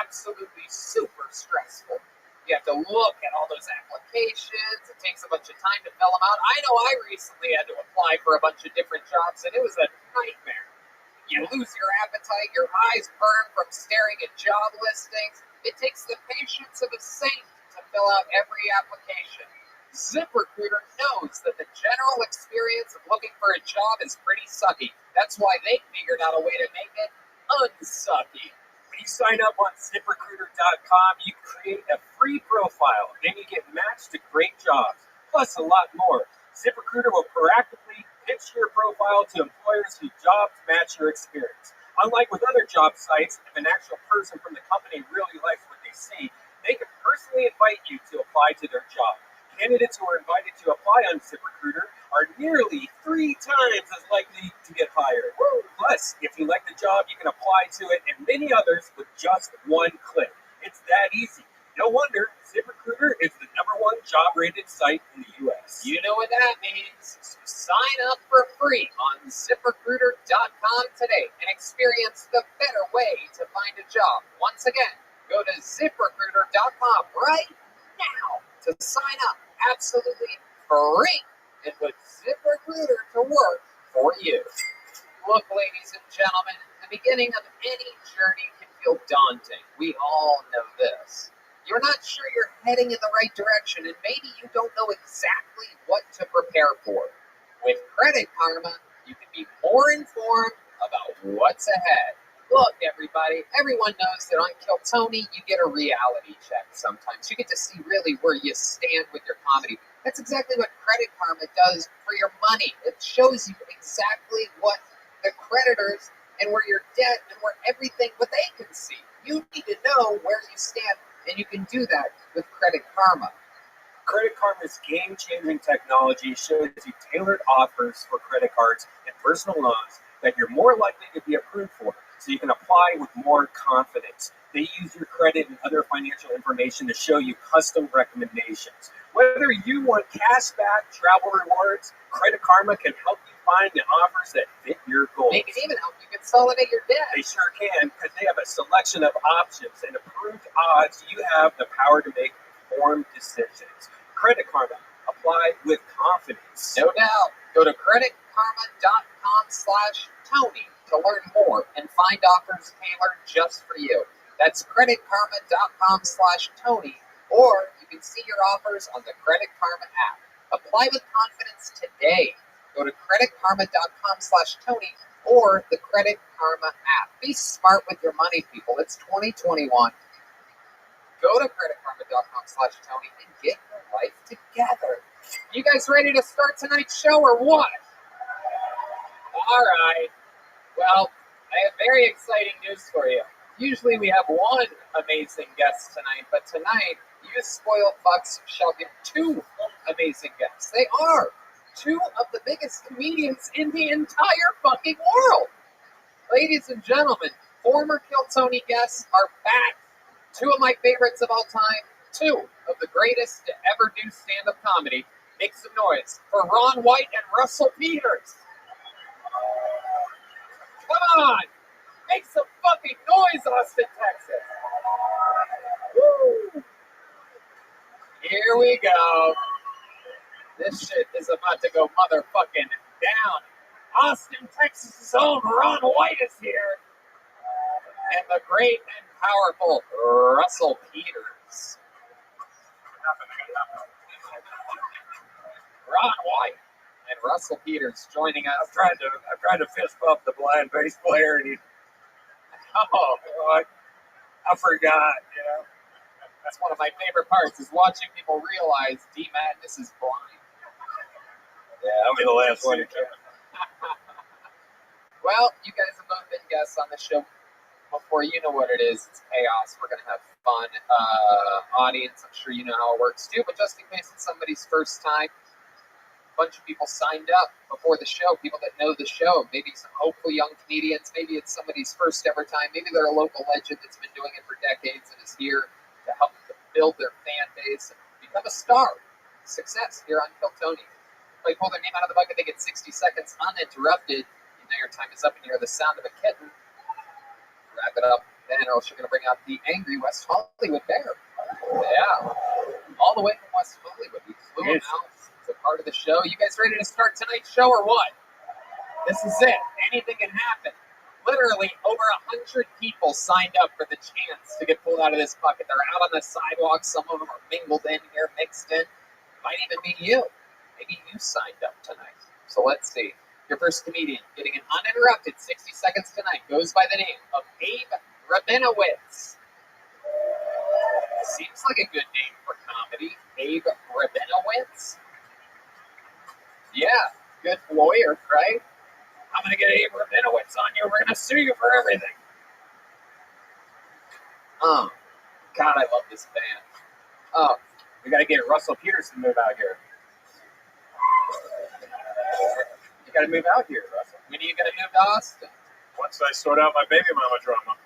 absolutely super stressful. You have to look at all those applications. It takes a bunch of time to fill them out. I know I recently had to apply for a bunch of different jobs, and it was a nightmare. You lose your appetite, your eyes burn from staring at job listings. It takes the patience of a saint to fill out every application. ZipRecruiter knows that the general experience of looking for a job is pretty sucky. That's why they figured out a way to make it unsucky. When you sign up on ZipRecruiter.com, you create a free profile, then you get matched to great jobs, plus a lot more. ZipRecruiter will proactively pitch your profile to employers whose jobs match your experience. Unlike with other job sites, if an actual person from the company really likes what they see, they can personally invite you to apply to their job. Candidates who are invited to apply on ZipRecruiter are nearly 3 times as likely to get hired. Plus, if you like the job, you can apply to it and many others with just one click. It's that easy. No wonder ZipRecruiter is the #1 job-rated site in the U.S. You know what that means. So sign up for free on ZipRecruiter.com today and experience the better way to find a job. Once again, go to ZipRecruiter.com right now to sign up absolutely free and put ZipRecruiter to work for you. Look, ladies and gentlemen, the beginning of any journey can feel daunting. We all know this. You're not sure you're heading in the right direction, and maybe you don't know exactly what to prepare for. With Credit Karma, you can be more informed about what's ahead. Look, everybody, everyone knows that on Kill Tony, you get a reality check sometimes. You get to see really where you stand with your comedy. That's exactly what Credit Karma does for your money. It shows you exactly what the creditors and where your debt and where everything, what they can see. You need to know where you stand, and you can do that with Credit Karma. Credit Karma's game-changing technology shows you tailored offers for credit cards and personal loans that you're more likely to be approved for, so you can apply with more confidence. They use your credit and other financial information to show you custom recommendations. Whether you want cash back, travel rewards, Credit Karma can help you find the offers that fit your goals. They can even help you consolidate your debt. They sure can, because they have a selection of options and approved odds. You have the power to make informed decisions. Credit Karma. Apply with confidence. No doubt. Go to creditkarma.com/Tony to learn more and find offers tailored just for you. That's creditkarma.com/Tony, or you can see your offers on the Credit Karma app. Apply with confidence today. Go to creditkarma.com/Tony or the Credit Karma app. Be smart with your money, people. It's 2021. Go to creditkarma.com/Tony and get your life together. You guys ready to start tonight's show or what? All right. Well, I have very exciting news for you. Usually we have one amazing guest tonight, but tonight, you spoiled fucks shall get two amazing guests. They are two of the biggest comedians in the entire fucking world. Ladies and gentlemen, former Kill Tony guests are back. Two of my favorites of all time, two of the greatest to ever do stand-up comedy. Make some noise for Ron White and Russell Peters. Come on! Make some fucking noise, Austin, Texas. Woo! Here we go. This shit is about to go motherfucking down. Austin, Texas' own Ron White is here. And the great and powerful Russell Peters. Ron White and Russell Peters joining us. I'm trying to fist bump the blind bass player, and I forgot, you know. That's one of my favorite parts, is watching people realize D Madness is blind. Yeah, I'll be the last one to care. Well, you guys have both been guests on the show before. You know what it is. It's chaos. We're going to have fun. Audience, I'm sure you know how it works too, but just in case it's somebody's first time, a bunch of people signed up before the show, people that know the show, maybe some hopeful young comedians, maybe it's somebody's first ever time, maybe they're a local legend that's been doing it for decades and is here to help build their fan base and become a star. Success here on Kill Tony. They pull their name out of the bucket, they get 60 seconds uninterrupted. You know your time is up and you hear the sound of a kitten. Wrap it up then, or else you're going to bring out the angry West Hollywood bear. Yeah. All the way from West Hollywood. We flew him out. It's a part of the show. You guys ready to start tonight's show or what? This is it. Anything can happen. Literally over 100 people signed up for the chance to get pulled out of this bucket. They're out on the sidewalk. Some of them are mingled in here, mixed in. Might even be you. Maybe you signed up tonight. So let's see. Your first comedian getting an uninterrupted 60 seconds tonight goes by the name of Abe Rabinowitz. Seems like a good name for comedy. Abe Rabinowitz. Yeah, good lawyer, right? I'm going to get Abe Rabinowitz on you. We're going to sue you for everything. Oh, God, I love this band. Oh, we got to get Russell Peters to move out here. You got to move out here, Russell. When are you going to move to Austin? Once I sort out my baby mama drama.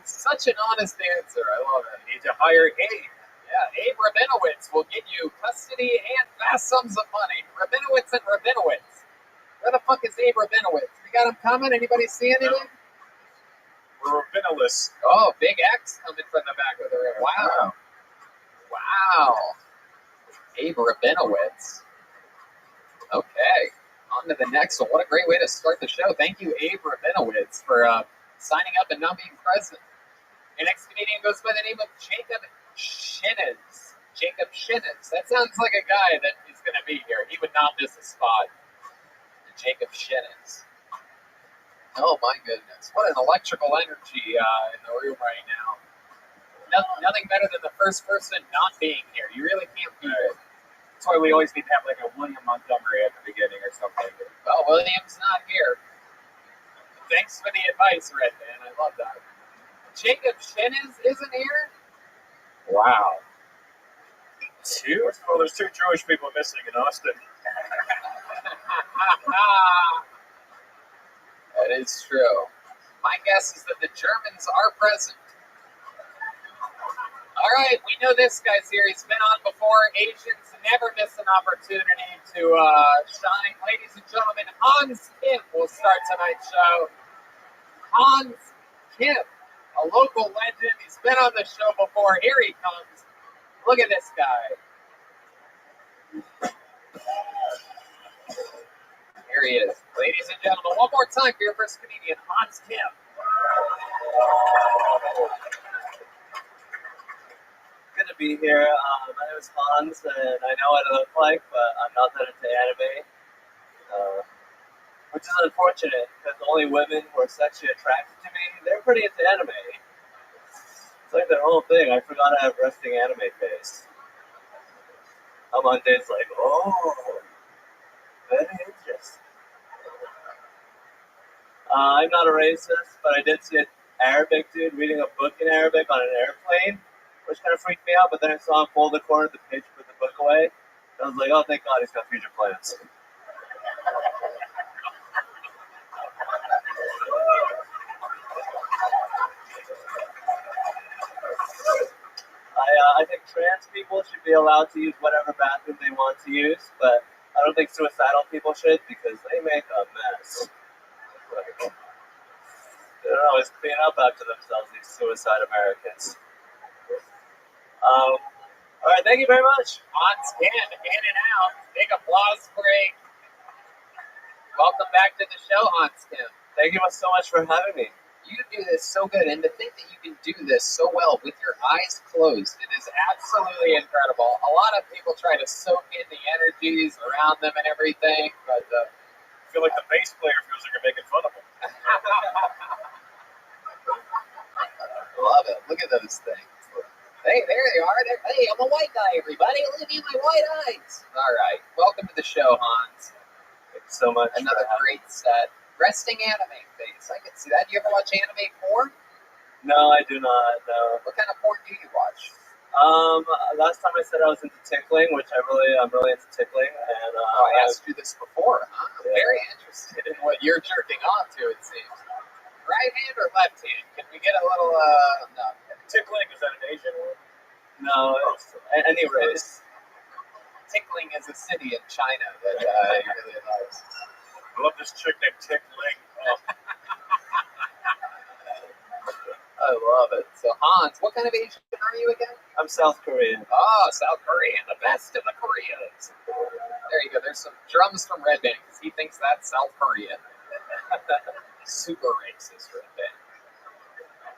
Such an honest answer. I love it. You need to hire Abe. Yeah, Abe Rabinowitz will get you custody and vast sums of money. Rabinowitz and Rabinowitz. Where the fuck is Abe Rabinowitz? We got him coming? Anybody see anything? We're Rabinowitz. Oh, big X coming from the back of the room. Wow. Wow. Abe Rabinowitz. Okay. On to the next one. What a great way to start the show. Thank you, Abe Rabinowitz, for signing up and not being present. Your next comedian goes by the name of Jacob Shinnes. Jacob Shinnes. That sounds like a guy that is going to be here. He would not miss a spot. Jacob Shinnens. Oh my goodness. What an electrical energy in the room right now. Nothing better than the first person not being here. You really can't beat it. That's why we always need to have like a William Montgomery at the beginning or something. Well, William's not here. Thanks for the advice, Redman. I love that. Jacob Shinnens isn't here? Wow. Two? Well, there's 2 Jewish people missing in Austin. That is true. My guess is that the Germans are present. All right, we know this guy's here. He's been on before. Asians never miss an opportunity to shine. Ladies and gentlemen, Hans Kim will start tonight's show. Hans Kim, a local legend. He's been on the show before. Here he comes. Look at this guy. Here he is. Ladies and gentlemen, one more time for your first comedian, Hans Kim. Good to be here. My name is Hans, and I know what I look like, but I'm not that into anime. Which is unfortunate, because the only women who are sexually attracted to me, they're pretty into anime. It's like their whole thing. I forgot I have resting anime face. I'm on days like, oh, very interesting. I'm not a racist, but I did see an Arabic dude reading a book in Arabic on an airplane, which kind of freaked me out, but then I saw him fold the corner of the page, put the book away. I was like, oh, thank God he's got future plans. I think trans people should be allowed to use whatever bathroom they want to use, but I don't think suicidal people should because they make a mess. They don't always clean up after themselves, these suicide Americans. All right, thank you very much. Hans Kim, in and out. Big applause break. Welcome back to the show, Hans Kim. Thank you so much for having me. You do this so good, and to think that you can do this so well with your eyes closed, it is absolutely incredible. A lot of people try to soak in the energies around them and everything, but I feel like the bass player feels like you're making fun of him. Love it. Look at those things. Hey, there they are. Hey, I'm a white guy, everybody. Look at me, my white eyes. All right. Welcome to the show, Hans. Thanks so much. Another great set. Resting anime face. I can see that. You ever watch anime porn? No, I do not. No. What kind of porn do you watch? Last time I said I was into tickling, which I'm really into tickling, and I asked you this before. Huh? I'm very interested in what you're jerking on to. It seems. Right hand or left hand? Can we get a little? No. Tickling, is that an Asian word? No, it's any race. Tickling is a city in China that he really loves. I love this chick named Tickling. Oh. I love it. So, Hans, what kind of Asian are you again? I'm South Korean. Oh, South Korean, the best of the Koreans. There you go. There's some drums from Red Band because he thinks that's South Korean. Super racist, Red Band.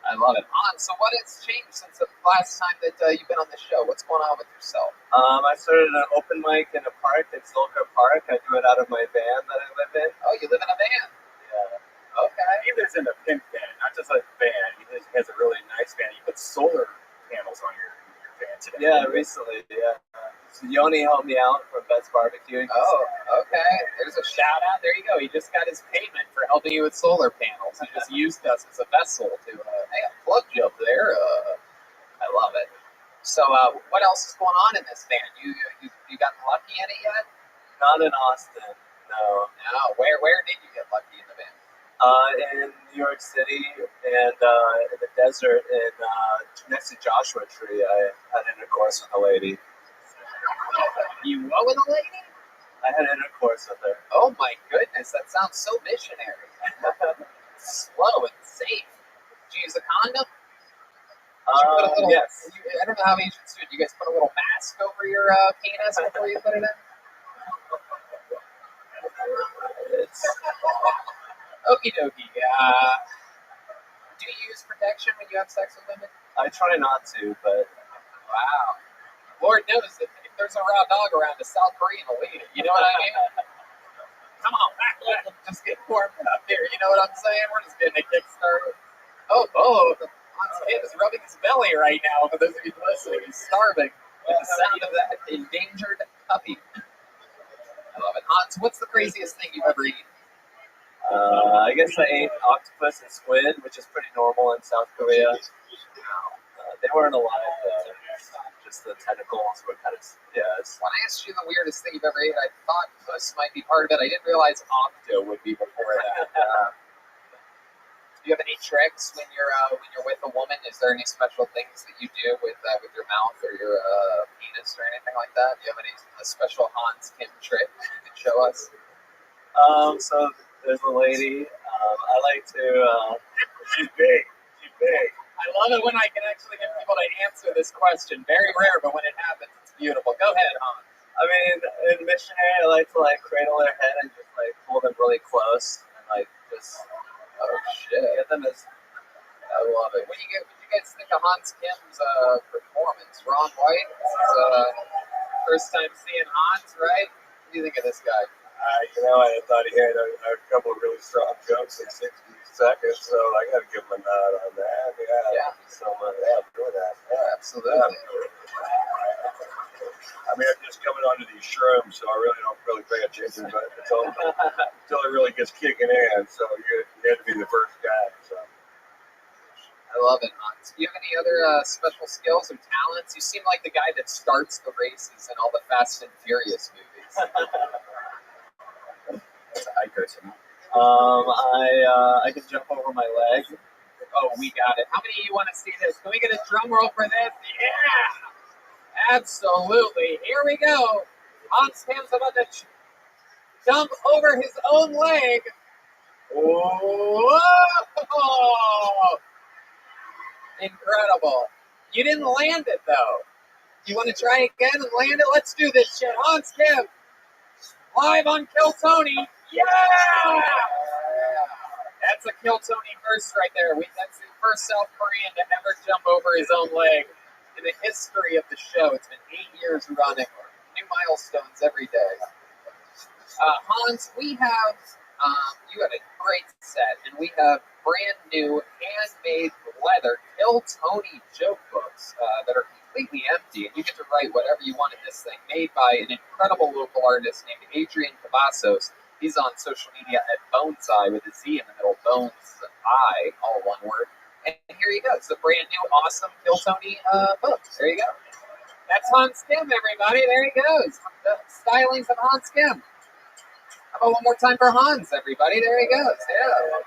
I love it. Hans, so what has changed since the last time that you've been on the show? What's going on with yourself? I started an open mic in a park in Zolker Park. I do it out of my van that I live in. Oh, you live in a van? Yeah. Okay. He lives in a pimp van, not just a van. He has a really nice van. You put solar panels on your van today. Yeah, recently, yeah. So Yoni helped me out from Best Barbecue. Oh, okay. There's a shout out. There you go. He just got his payment for helping you with solar panels. He just used us as a vessel to, hey, I plugged you up there. I love it. So, what else is going on in this van? You gotten lucky in it yet? Not in Austin, no. No. Where did you get lucky in the van? In New York City and in the desert next to Joshua Tree, I had intercourse with a lady. You were with a lady? I had intercourse with her. Oh my goodness, that sounds so missionary. Slow and safe. Did you use a condom? Yes. I don't know how Asians do it. You guys put a little mask over your penis before you put it in? Okie dokie. Do you use protection when you have sex with women? I try not to, but... Wow. Lord knows that if there's a raw dog around, a South Korean will eat it. You know what I mean? Come on, back. Just get warmed up here. You know what I'm saying? We're just getting a kickstart. Oh, Hans Kim is rubbing his belly right now. For those of you listening, he's starving with the sound of that endangered puppy. I love it. Hans, what's the craziest thing you've ever eaten? I guess I ate octopus and squid, which is pretty normal in South Korea. They weren't alive though. Just the tentacles were kind of, When I asked you the weirdest thing you've ever ate, I thought puss might be part of it. I didn't realize octo would be before that. Do you have any tricks when you're with a woman? Is there any special things that you do with your mouth or your penis or anything like that? Do you have a special Hans Kim trick you could show us? So there's a lady. I like to. She's big. She's big. I love it when I can actually get people to answer this question. Very rare, but when it happens, it's beautiful. Go ahead, Hans. I mean, in missionary, I like to cradle their head and just pull them really close and just. Oh shit! Get them as. I love it. What do you guys think of Hans Kim's performance? Ron White. This is first time seeing Hans, right? What do you think of this guy? I thought he had a couple of really strong jumps in 60 seconds, so I got to give him a nod on that. Yeah. So doing that. Yeah, absolutely. I mean, I'm just coming onto these shrooms, so I really don't pay attention, but until it really gets kicking in. So you had to be the first guy. So. I love it, Hans. Do you have any other special skills or talents? You seem like the guy that starts the races in all the Fast and Furious movies. That's a hiker, too. I can jump over my leg. Oh, we got it. How many of you want to see this? Can we get a drum roll for this? Yeah! Absolutely. Here we go. Hans Kim's about to jump over his own leg. Whoa! Incredible. You didn't land it, though. You want to try again and land it? Let's do this shit. Hans Kim, live on Kill Tony. Yeah! That's a Kill Tony first right there. That's the first South Korean to ever jump over his own leg in the history of the show. It's been 8 years running. New milestones every day. Hans, we have, you had a great set, and we have brand new handmade leather Kill Tony joke books that are completely empty, and you get to write whatever you want in this thing, made by an incredible local artist named Adrian Cavazos. He's on social media at Boneseye with a Z in the middle, Bones I, all one word. And here you go. It's a brand new, awesome Kill Tony book. There you go. That's Hans Kim, everybody. There he goes. The stylings of Hans Kim. How about one more time for Hans, everybody? There he goes. Yeah.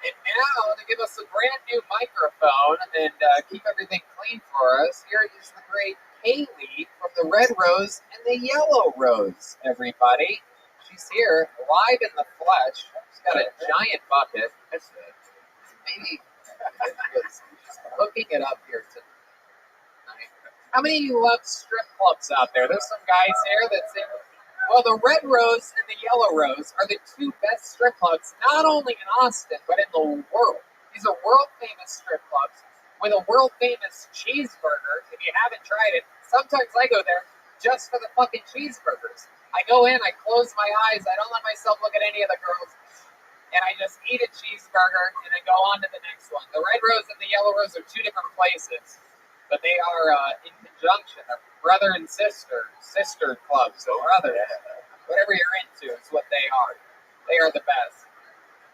And now, to give us a brand new microphone and keep everything clean for us, here is the great Kaylee from the Red Rose and the Yellow Rose, everybody. She's here, live in the flesh. She's got a giant bucket. Maybe she's hooking it up here tonight. How many of you love strip clubs out there? There's some guys here that say, well, the Red Rose and the Yellow Rose are the two best strip clubs, not only in Austin, but in the world. These are world-famous strip clubs with a world-famous cheeseburger. If you haven't tried it, sometimes I go there just for the fucking cheeseburgers. I go in, I close my eyes, I don't let myself look at any of the girls, and I just eat a cheeseburger and then go on to the next one. The Red Rose and the Yellow Rose are two different places, but they are in conjunction. They're brother and sister clubs, or brother, whatever you're into is what they are. They are the best.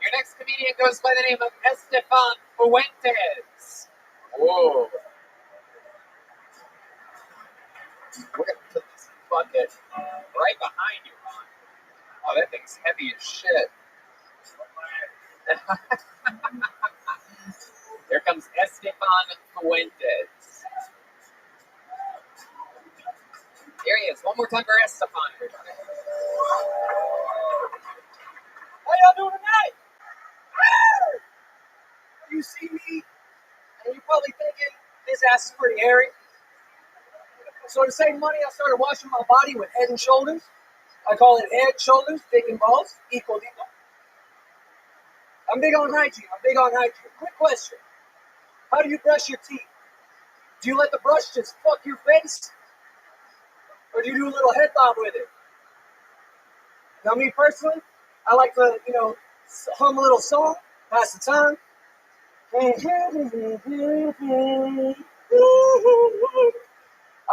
Your next comedian goes by the name of Esteban Fuentes. Whoa. We're going to put this bucket right behind you, Ron. Oh, that thing's heavy as shit. Here comes Esteban Fuentes. Here he is. One more time for Esteban, everybody. How y'all doing tonight? You see me, and you're probably thinking, his ass is pretty hairy. So to save money, I started washing my body with Head and Shoulders. I call it head, shoulders, dick, and balls, equal. I'm big on hygiene. Quick question. How do you brush your teeth? Do you let the brush just fuck your face? or do you do a little head bob with it? Now, me personally, I like to, hum a little song, pass the time.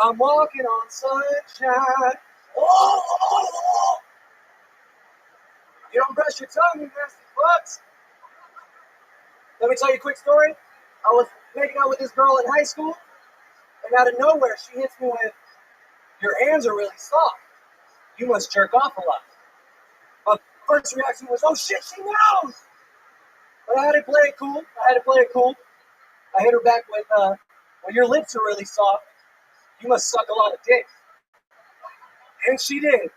I'm walking on sunshine. Oh! You don't brush your tongue, you nasty fucks. Let me tell you a quick story. I was making out with this girl in high school, and out of nowhere, she hits me with, "Your hands are really soft. You must jerk off a lot." My first reaction was, "Oh shit, she knows!" But I had to play it cool. I hit her back with, "Well, your lips are really soft. You must suck a lot of dick." And she did.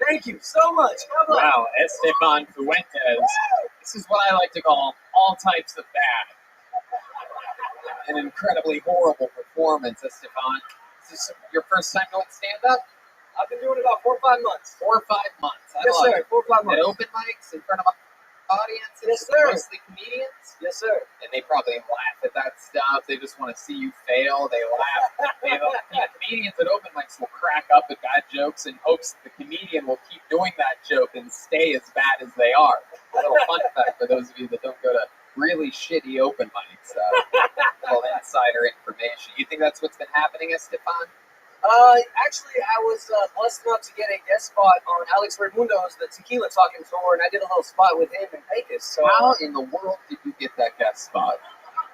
Thank you so much. Wow, Esteban Fuentes. This is what I like to call all types of bad. An incredibly horrible performance, Esteban. Is this your first time doing stand-up? I've been doing it about 4 or 5 months. 4 or 5 months. Yes, sir. 4 or 5 months. At open mics in front of audiences? Yes, sir. Mostly comedians? Yes, sir. And they probably laugh at that stuff. They just want to see you fail. They laugh. Comedians at open mics will crack up at bad jokes in hopes that the comedian will keep doing that joke and stay as bad as they are. A little fun fact for those of you that don't go to really shitty open mics. Little insider information. You think that's what's been happening, Esteban? Actually, I was blessed enough to get a guest spot on Alex Raimundo's The Tequila Talking Tour, and I did a little spot with him in Vegas. So, how in the world did you get that guest spot?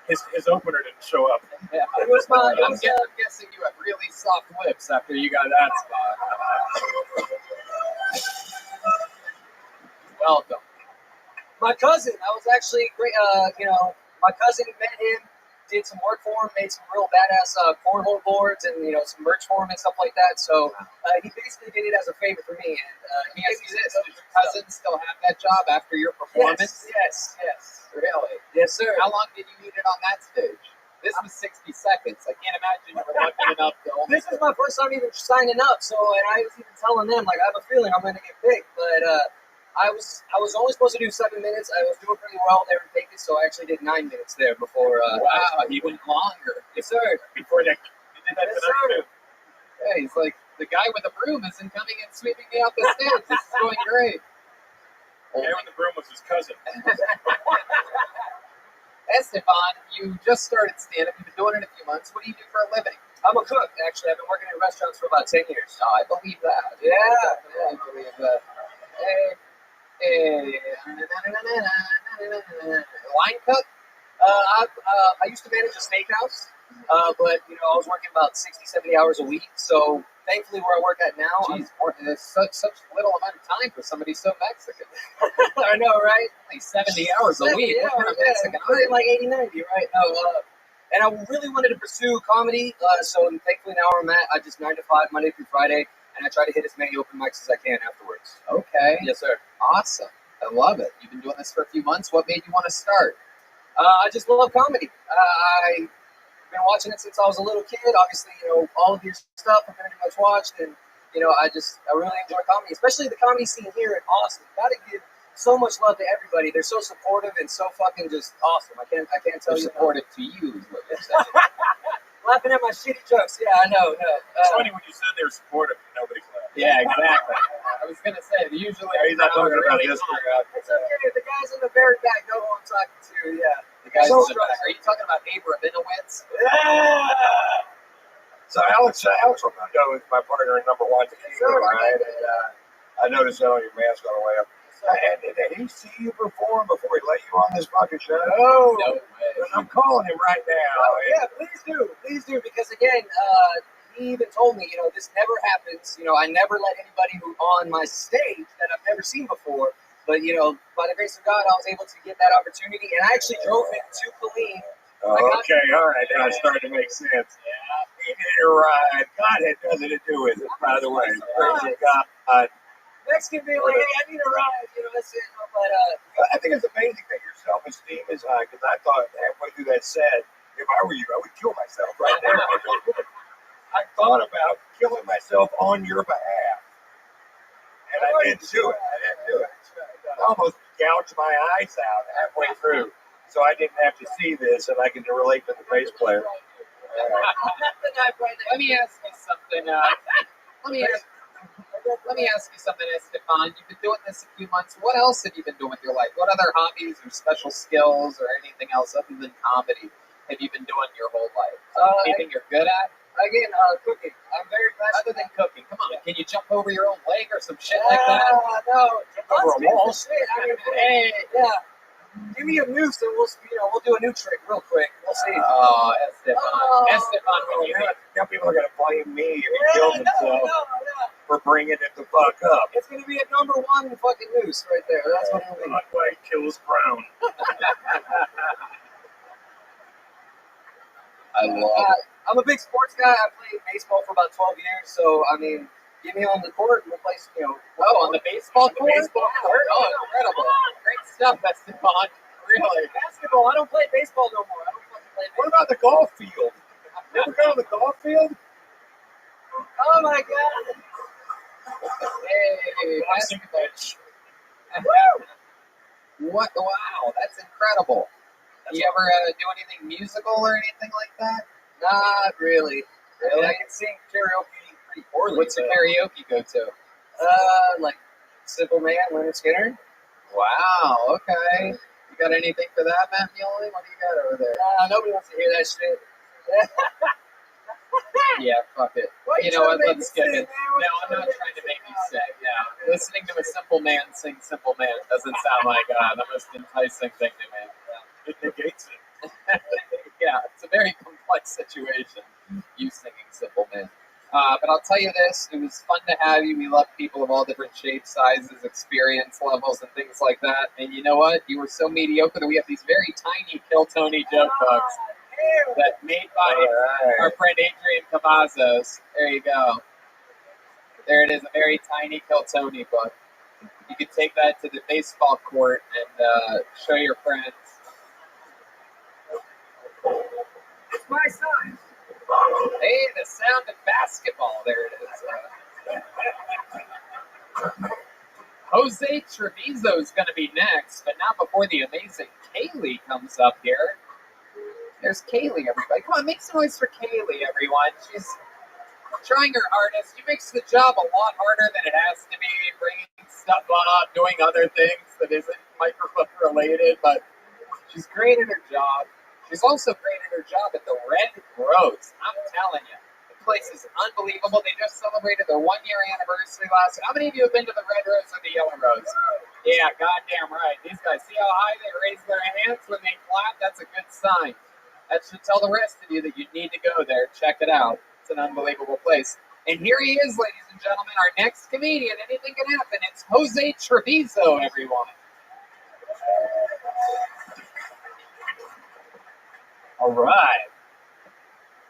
His opener didn't show up. Yeah. It was my, I'm guessing you have really soft lips after you got that spot. Welcome. my cousin. I was actually great. My cousin met him, did some work for him, made some real badass cornhole boards and some merch for him and stuff like that. So he basically did it as a favor for me. And he Does your cousin still have that job after your performance? Yes. Really? Yes, sir. How long did you need it on that stage? This was 60 seconds. I can't imagine you were lucky enough to only... This is my first time even signing up, and I was even telling them, I have a feeling I'm going to get picked, but I was only supposed to do 7 minutes. I was doing pretty well there in Vegas, so I actually did 9 minutes there before... wow, he went longer. Yes, sir. Before that, you did that Yes, tonight, sir. too. Yeah, he's like, the guy with the broom isn't coming and sweeping me out the stage. This is going great. The guy with the broom was his cousin. Esteban, you just started stand-up. You've been doing it a few months. What do you do for a living? I'm a cook, actually. I've been working in restaurants for about 10 years. Oh, I believe that. Yeah. I believe that. Hey. Line cook? I used to manage a steakhouse, but I was working about 60, 70 hours a week. So thankfully, where I work at now, Jeez, there's such little amount of time for somebody so Mexican. I know, right? Like 70 hours a week. Yeah, What kind of Mexican put are in like 80, 90, right? No, and I really wanted to pursue comedy. So thankfully now I'm at just 9 to 5, Monday through Friday, and I try to hit as many open mics as I can afterwards. Okay. Yes, sir. Awesome. I love it. You've been doing this for a few months. What made you want to start? I just love comedy. I've been watching it since I was a little kid. Obviously, all of your stuff I've pretty much watched, and I really enjoy comedy, especially the comedy scene here in Austin. Gotta give so much love to everybody. They're so supportive and so fucking just awesome. I can't tell you. Supportive to you is what you're saying. Laughing at my shitty jokes. Yeah, I know. No. It's funny when you said they were supportive, nobody's laughing. Yeah, exactly. I was gonna say usually he's not talking about this crowd. It's okay. The guys in the very back know who I'm talking to. Yeah. The guys So in the back. Are you talking about Abra Minowitz? Yeah! So Alex Raimundo is my partner in number one tequila, right? And I noticed that on your mask on the way up. And did he see you perform before he let you on this fucking show? No. No way. I'm calling him right now. Oh, yeah, please do, because again, he even told me, this never happens. I never let anybody who on my stage that I've never seen before, but by the grace of God, I was able to get that opportunity, and I actually drove him to Colleen. Okay, all right, now it's starting to make sense. Yeah, he did it right. God had nothing to do with it, by the way. Praise God. Next can be like, hey, I need a ride, that's it. But I think it's amazing that your self-esteem is high, because I thought halfway through that set, if I were you, I would kill myself right there. I thought about killing myself on your behalf, and I didn't do it. I almost gouged my eyes out halfway through, so I didn't have to see this, and I can relate to the bass player. Let me ask you something. Let me ask you something, Estefan. You've been doing this a few months. What else have you been doing with your life? What other hobbies or special skills or anything else other than comedy have you been doing your whole life? Anything you're good at? Again, cooking. I'm very passionate. Other than cooking, come on. Can you jump over your own leg or some shit like that? No. Over a wall? Hey, yeah. Give me a noose and we'll do a new trick real quick. We'll see. Oh, Estefan, Now people are gonna blame me if he kills himself for bringing it the fuck up. It's gonna be a #1 fucking noose right there. That's what it'll be. Not quite kills Brown. I love it. I'm a big sports guy. I played baseball for about 12 years, so I mean, get me on the court and we'll play. On the baseball court? Oh, incredible! Great stuff, Estefan. Really? Basketball. I don't play baseball no more. I don't fucking play baseball. What about the golf field? You ever go to the golf field? Oh my god! Hey, basketball. What? Wow, that's incredible. You ever do anything musical or anything like that? Not really. Really? I can sing karaoke pretty poorly. What's your karaoke go to? Like Simple Man, Leonard Skinner. Wow, okay. You got anything for that, Matt Muley? What do you got over there? Nobody wants to hear that shit. Yeah, fuck it. You know what? Let's skip it. No, I'm not trying to make you sick. No. Listening to a Simple Man sing Simple Man doesn't sound like the most enticing thing to me. It negates it. Yeah, it's a very complex situation, you singing Simple Man. But I'll tell you this, it was fun to have you. We love people of all different shapes, sizes, experience levels, and things like that. And you know what? You were so mediocre that we have these very tiny Kill Tony joke books that made by our friend Adrian Cavazos. There you go. There it is, a very tiny Kill Tony book. You could take that to the baseball court and show your friends. It's my size. Hey, the sound of basketball. There it is. Jose Treviso is going to be next, but not before the amazing Kaylee comes up here. There's Kaylee, everybody. Come on, make some noise for Kaylee, everyone. She's trying her hardest. She makes the job a lot harder than it has to be, bringing stuff up, doing other things that isn't microphone related, but she's great at her job. She's also great at her job at the Red Rose. I'm telling you, the place is unbelievable. They just celebrated their 1-year anniversary last. How many of you have been to the Red Rose or the Yellow Rose? Yeah, goddamn right. These guys, see how high they raise their hands when they clap? That's a good sign. That should tell the rest of you that you need to go there. Check it out. It's an unbelievable place. And here he is, ladies and gentlemen, our next comedian. Anything can happen. It's Jose Treviso, everyone. All right.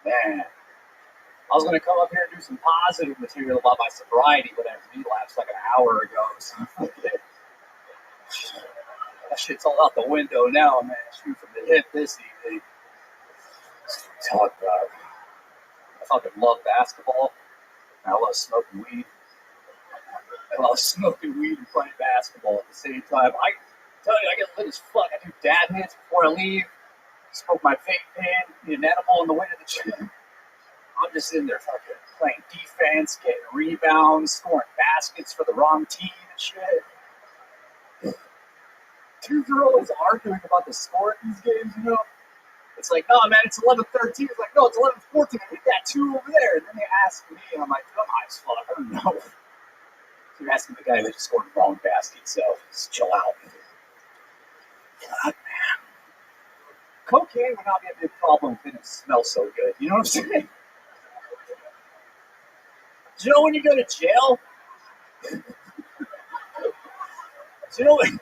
Man. I was going to come up here and do some positive material about my sobriety, but I relapsed like an hour ago. So that shit's all out the window now, man. Shoot from the hip this evening. Talk about. I fucking love basketball. I love smoking weed. I love smoking weed and playing basketball at the same time. I tell you, I get lit as fuck. I do dad hits before I leave. Smoke my vape pen, eat an edible on the way to the gym. I'm just in there fucking playing defense, getting rebounds, scoring baskets for the wrong team and shit. 2 girls arguing about the score of these games, you know? It's like, no, man, it's 11-13. It's like, no, it's 11-14. I hit that 2 over there. And then they ask me, and I'm like, I'm high as fuck. I don't know. So you're asking the guy that just scored the wrong basket, so just chill out. God, man. Cocaine would not be a big problem if it didn't smell so good. You know what I'm saying? Do you know when you go to jail? Do you know when...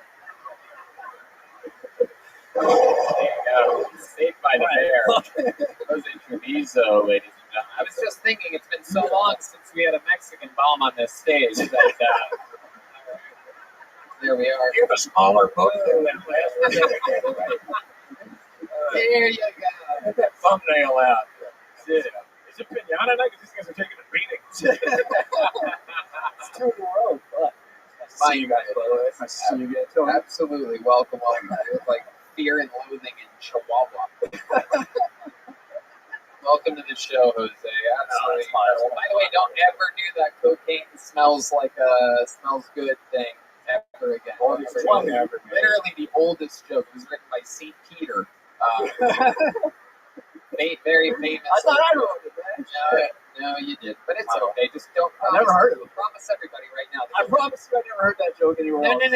There you go. Saved by the bear. Jose Treviso, ladies and gentlemen. I was just thinking, it's been so long since we had a Mexican bomb on this stage that there we are. You have a smaller book than that last one. There you go. Get that thumbnail out. Yeah. Is it pinata night? Because these guys are taking a beating. It's 2 in a row. But nice to see you guys, by the way. Nice to see you again, Tony. Absolutely. Welcome. It's like fear and loathing in Chihuahua. Welcome to the show, Jose. absolutely incredible. By the way, don't ever do that cocaine smells good thing ever again. Literally the oldest joke. It was written by St. Peter. Very famous. I thought I wrote it, man. No, you did. But it's okay. Just don't I promise. never heard of it. Promise everybody right now. I promise you I never heard that joke anywhere No. else. We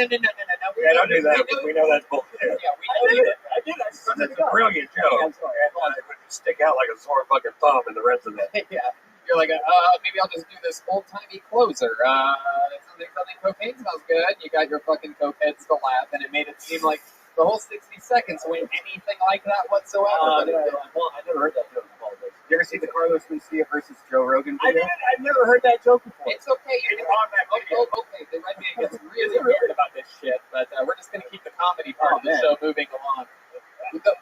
don't do that. We know that's bullshit. Yeah, we I know did it. I did. I It's swear to a God. brilliant joke. I'm sorry. I thought It would stick out like a sore fucking thumb in the rest of it. Yeah. You're like, maybe I'll just do this old-timey closer. Something cocaine smells good. You got your fucking cokeheads to laugh, and it made it seem like the whole 60 seconds went anything like that whatsoever. well, I never heard that joke. You ever see the Carlos Mencia versus Joe Rogan I video? didn't. I've never heard that joke before. It's okay. It's on that video. Okay, the Red Man gets really weird about this shit, but we're just going to keep the comedy part of the show moving along.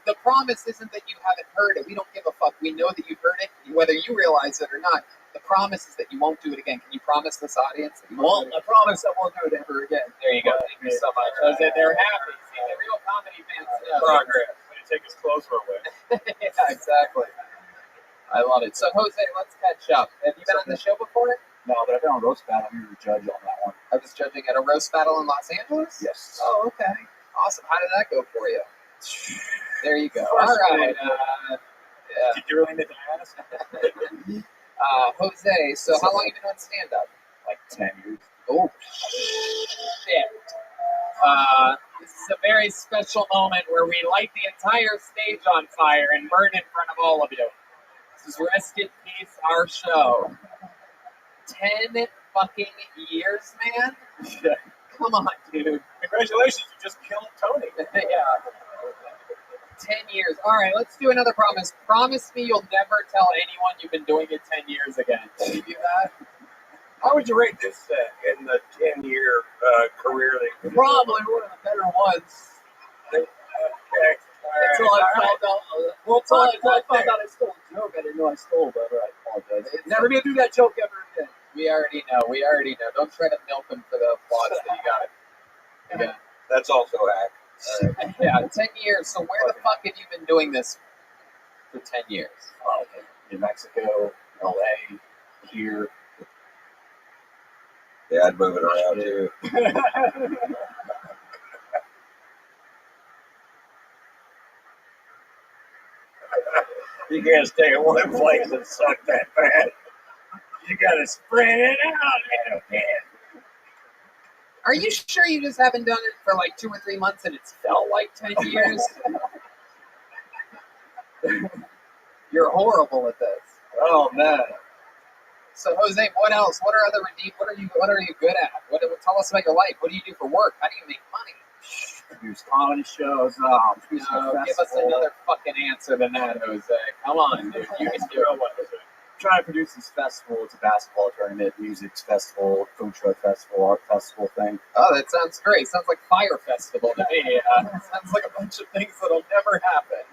The promise isn't that you haven't heard it. We don't give a fuck. We know that you've heard it, whether you realize it or not. The promise is that you won't do it again. Can you promise this audience that you won't do it I promise I won't do it ever again. There you go. Thank you so much. Jose, they're happy. See, the real comedy fans know. Progress. When you take his clothes away. Yeah, exactly. I love it. So, Jose, let's catch up. Have you been on the show before? No, but I've been on Roast Battle. You were a judge on that one. I was judging at a roast battle in Los Angeles? Yes. Oh, okay. Awesome. How did that go for you? There you go. All right. Did you really make an ass? Jose, so how long have you been on stand-up? Like 10 years. Oh, shit. This is a very special moment where we light the entire stage on fire and burn in front of all of you. This is Rest in Peace, our show. 10 fucking years, man? Come on, dude. Congratulations, you just killed Tony. Yeah. 10 years. All right, let's do another promise. Promise me you'll never tell anyone you've been doing it 10 years again. Can you do that? How would you rate this in the 10-year career that you've been Probably one of the better ones. doing? Until I found out. Until I found out I stole a joke. I didn't know I stole, but I apologize. Never gonna do that joke ever again. We already know. Don't try to milk them for the applause that you got. Yeah. That's also hack. Yeah, 10 years. So where the fuck have you been doing this for 10 years? In Mexico, LA, here. Yeah, I'd move it around too. You can't stay in one place and suck that bad. You gotta spread it out, little kid. Are you sure you just haven't done it for like 2 or 3 months and it's felt like 10 years? You're horrible at this. Oh man. So Jose, what else? What are you good at? Tell us about your life. What do you do for work? How do you make money? Produce comedy shows. Produce Give us another fucking answer than that, Jose. Come on, dude. You can do it. Trying to produce this festival. It's a basketball tournament, music festival, food truck festival, art festival thing. Oh, that sounds great. Sounds like Fire Festival to me. Sounds like a bunch of things that'll never happen.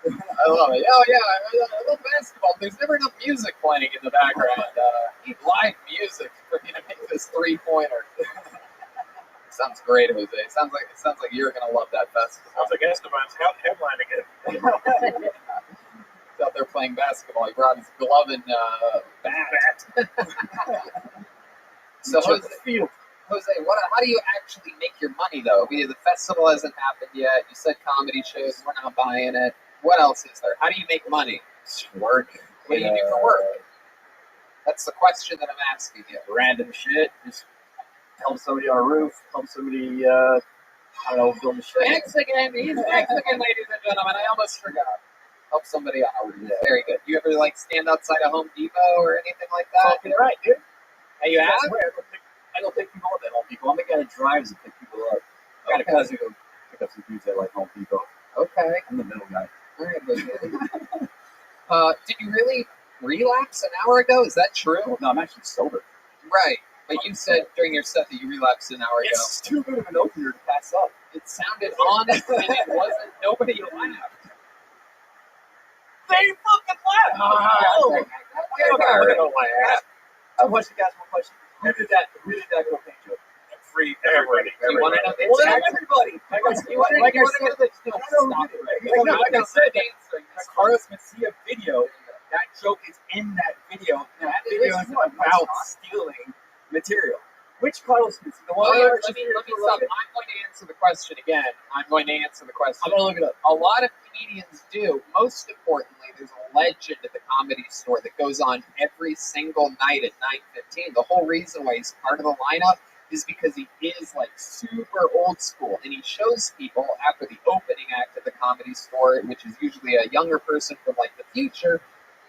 I love it. Oh, yeah, I love basketball. There's never enough music playing in the background. Need live music for me to make this three-pointer. Sounds great, Jose. It sounds like you're gonna love that festival. Sounds like Esteban's headline again. He's out there playing basketball. He brought his glove and bat. So Jose, how do you actually make your money though? The festival hasn't happened yet. You said comedy shows. We're not buying it. What else is there? How do you make money? Work. What do you do for work? That's the question that I'm asking you. Random shit. Just help somebody on a roof. Help somebody, I don't know, build a shed. Mexican. He's Mexican, ladies and gentlemen. I almost forgot. Help somebody on a roof. Yeah. Very good. You ever stand outside a Home Depot or anything like that? Fucking right, dude. Hey, you have? I go pick people up at Home Depot. I'm the guy that drives and pick people up. I got a cousin who pick up some dudes at like Home Depot. Okay. I'm the middle guy. All right, did you really relapse an hour ago? Is that true? No, I'm actually sober. Right. But you said during your set that you relapsed an hour ago. It's too good of an opener to pass up. It sounded honest and it wasn't. Nobody laughed. They fucking laughed. I want you guys one question. Who did that cocaine joke? Free everybody. You want to know the Everybody. Like I said, answering the Carlos Mencia video, that joke is in that video. out stealing material. Which Carlos Smith? The one let me stop. I'm going to answer the question again. I'm going to look it up. A lot of comedians do. Most importantly, there's a legend at the Comedy Store that goes on every single night at 9:15. The whole reason why he's part of the lineup is because he is like super old school, and he shows people after the opening act at the Comedy Store, which is usually a younger person from like the future.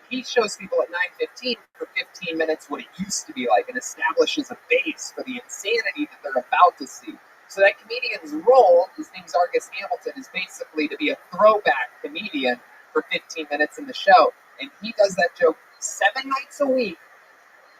He shows people at 9:15 for 15 minutes what it used to be like and establishes a base for the insanity that they're about to see. So that comedian's role, his name's Argus Hamilton, is basically to be a throwback comedian for 15 minutes in the show. And he does that joke 7 nights a week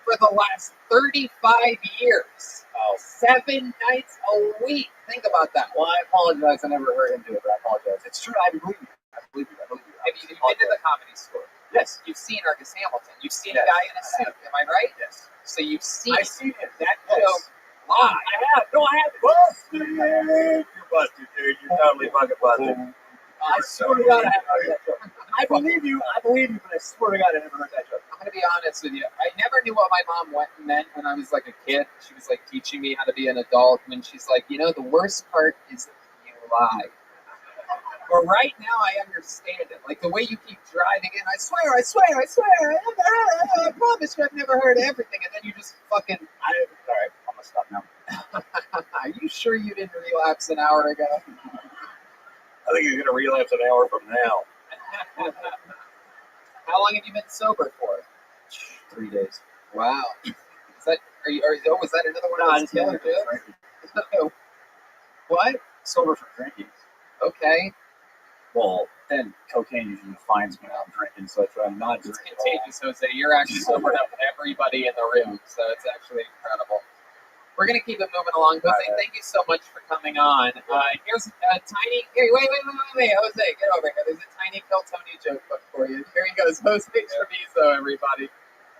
for the last 35 years. 7 nights a week. Think about that. Well, I apologize. I never heard him do it, but I apologize. It's true. I believe you. Have you been to the Comedy Store? Yes. You've seen Argus Hamilton. You've seen a guy in a suit. Am I right? Yes. So you've seen I've seen it. that joke live. I have. No, I haven't. Busted. You're busted, dude. You're totally fucking busted. I swear to God, I haven't heard that joke. I believe you, but I swear to God, I never heard that joke. I'm going to be honest with you. I never knew what my mom meant when I was like a kid. She was like teaching me how to be an adult. When she's like, you know, the worst part is that you lie. But right now, I understand it. Like the way you keep driving in, I swear, I promise you I've never heard everything. And then you just fucking... All right, I'm going to stop now. Are you sure you didn't relapse an hour ago? I think you're going to relapse an hour from now. How long have you been sober for? 3 days. Wow. Is that, was that another one of those killer jokes? What? Sober from drinking. Okay. Well, then cocaine usually finds me when I'm drinking, so I try not to It's drink. contagious, Jose. You're actually sobered up everybody in the room, so it's actually incredible. We're going to keep it moving along. Jose, thank you so much for coming on. Here's a tiny... Here, wait, Jose, get over here. There's a tiny Kill Tony joke book for you. Here he goes. Jose Treviso, everybody.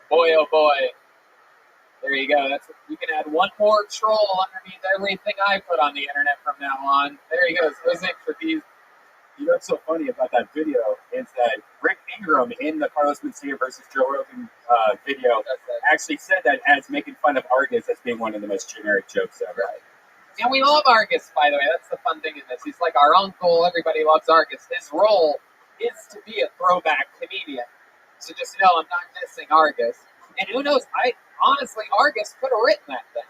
Boy, oh boy. There you go. You can add one more troll underneath everything I put on the internet from now on. There he goes. Jose Treviso. You know what's so funny about that video is that Rick Ingram in the Carlos Mencia versus Joe Rogan video actually said that as making fun of Argus as being one of the most generic jokes ever. Right. And we love Argus, by the way. That's the fun thing in this. He's like our uncle. Everybody loves Argus. His role is to be a throwback comedian. So just know I'm not dissing Argus. And who knows? Honestly, Argus could have written that thing.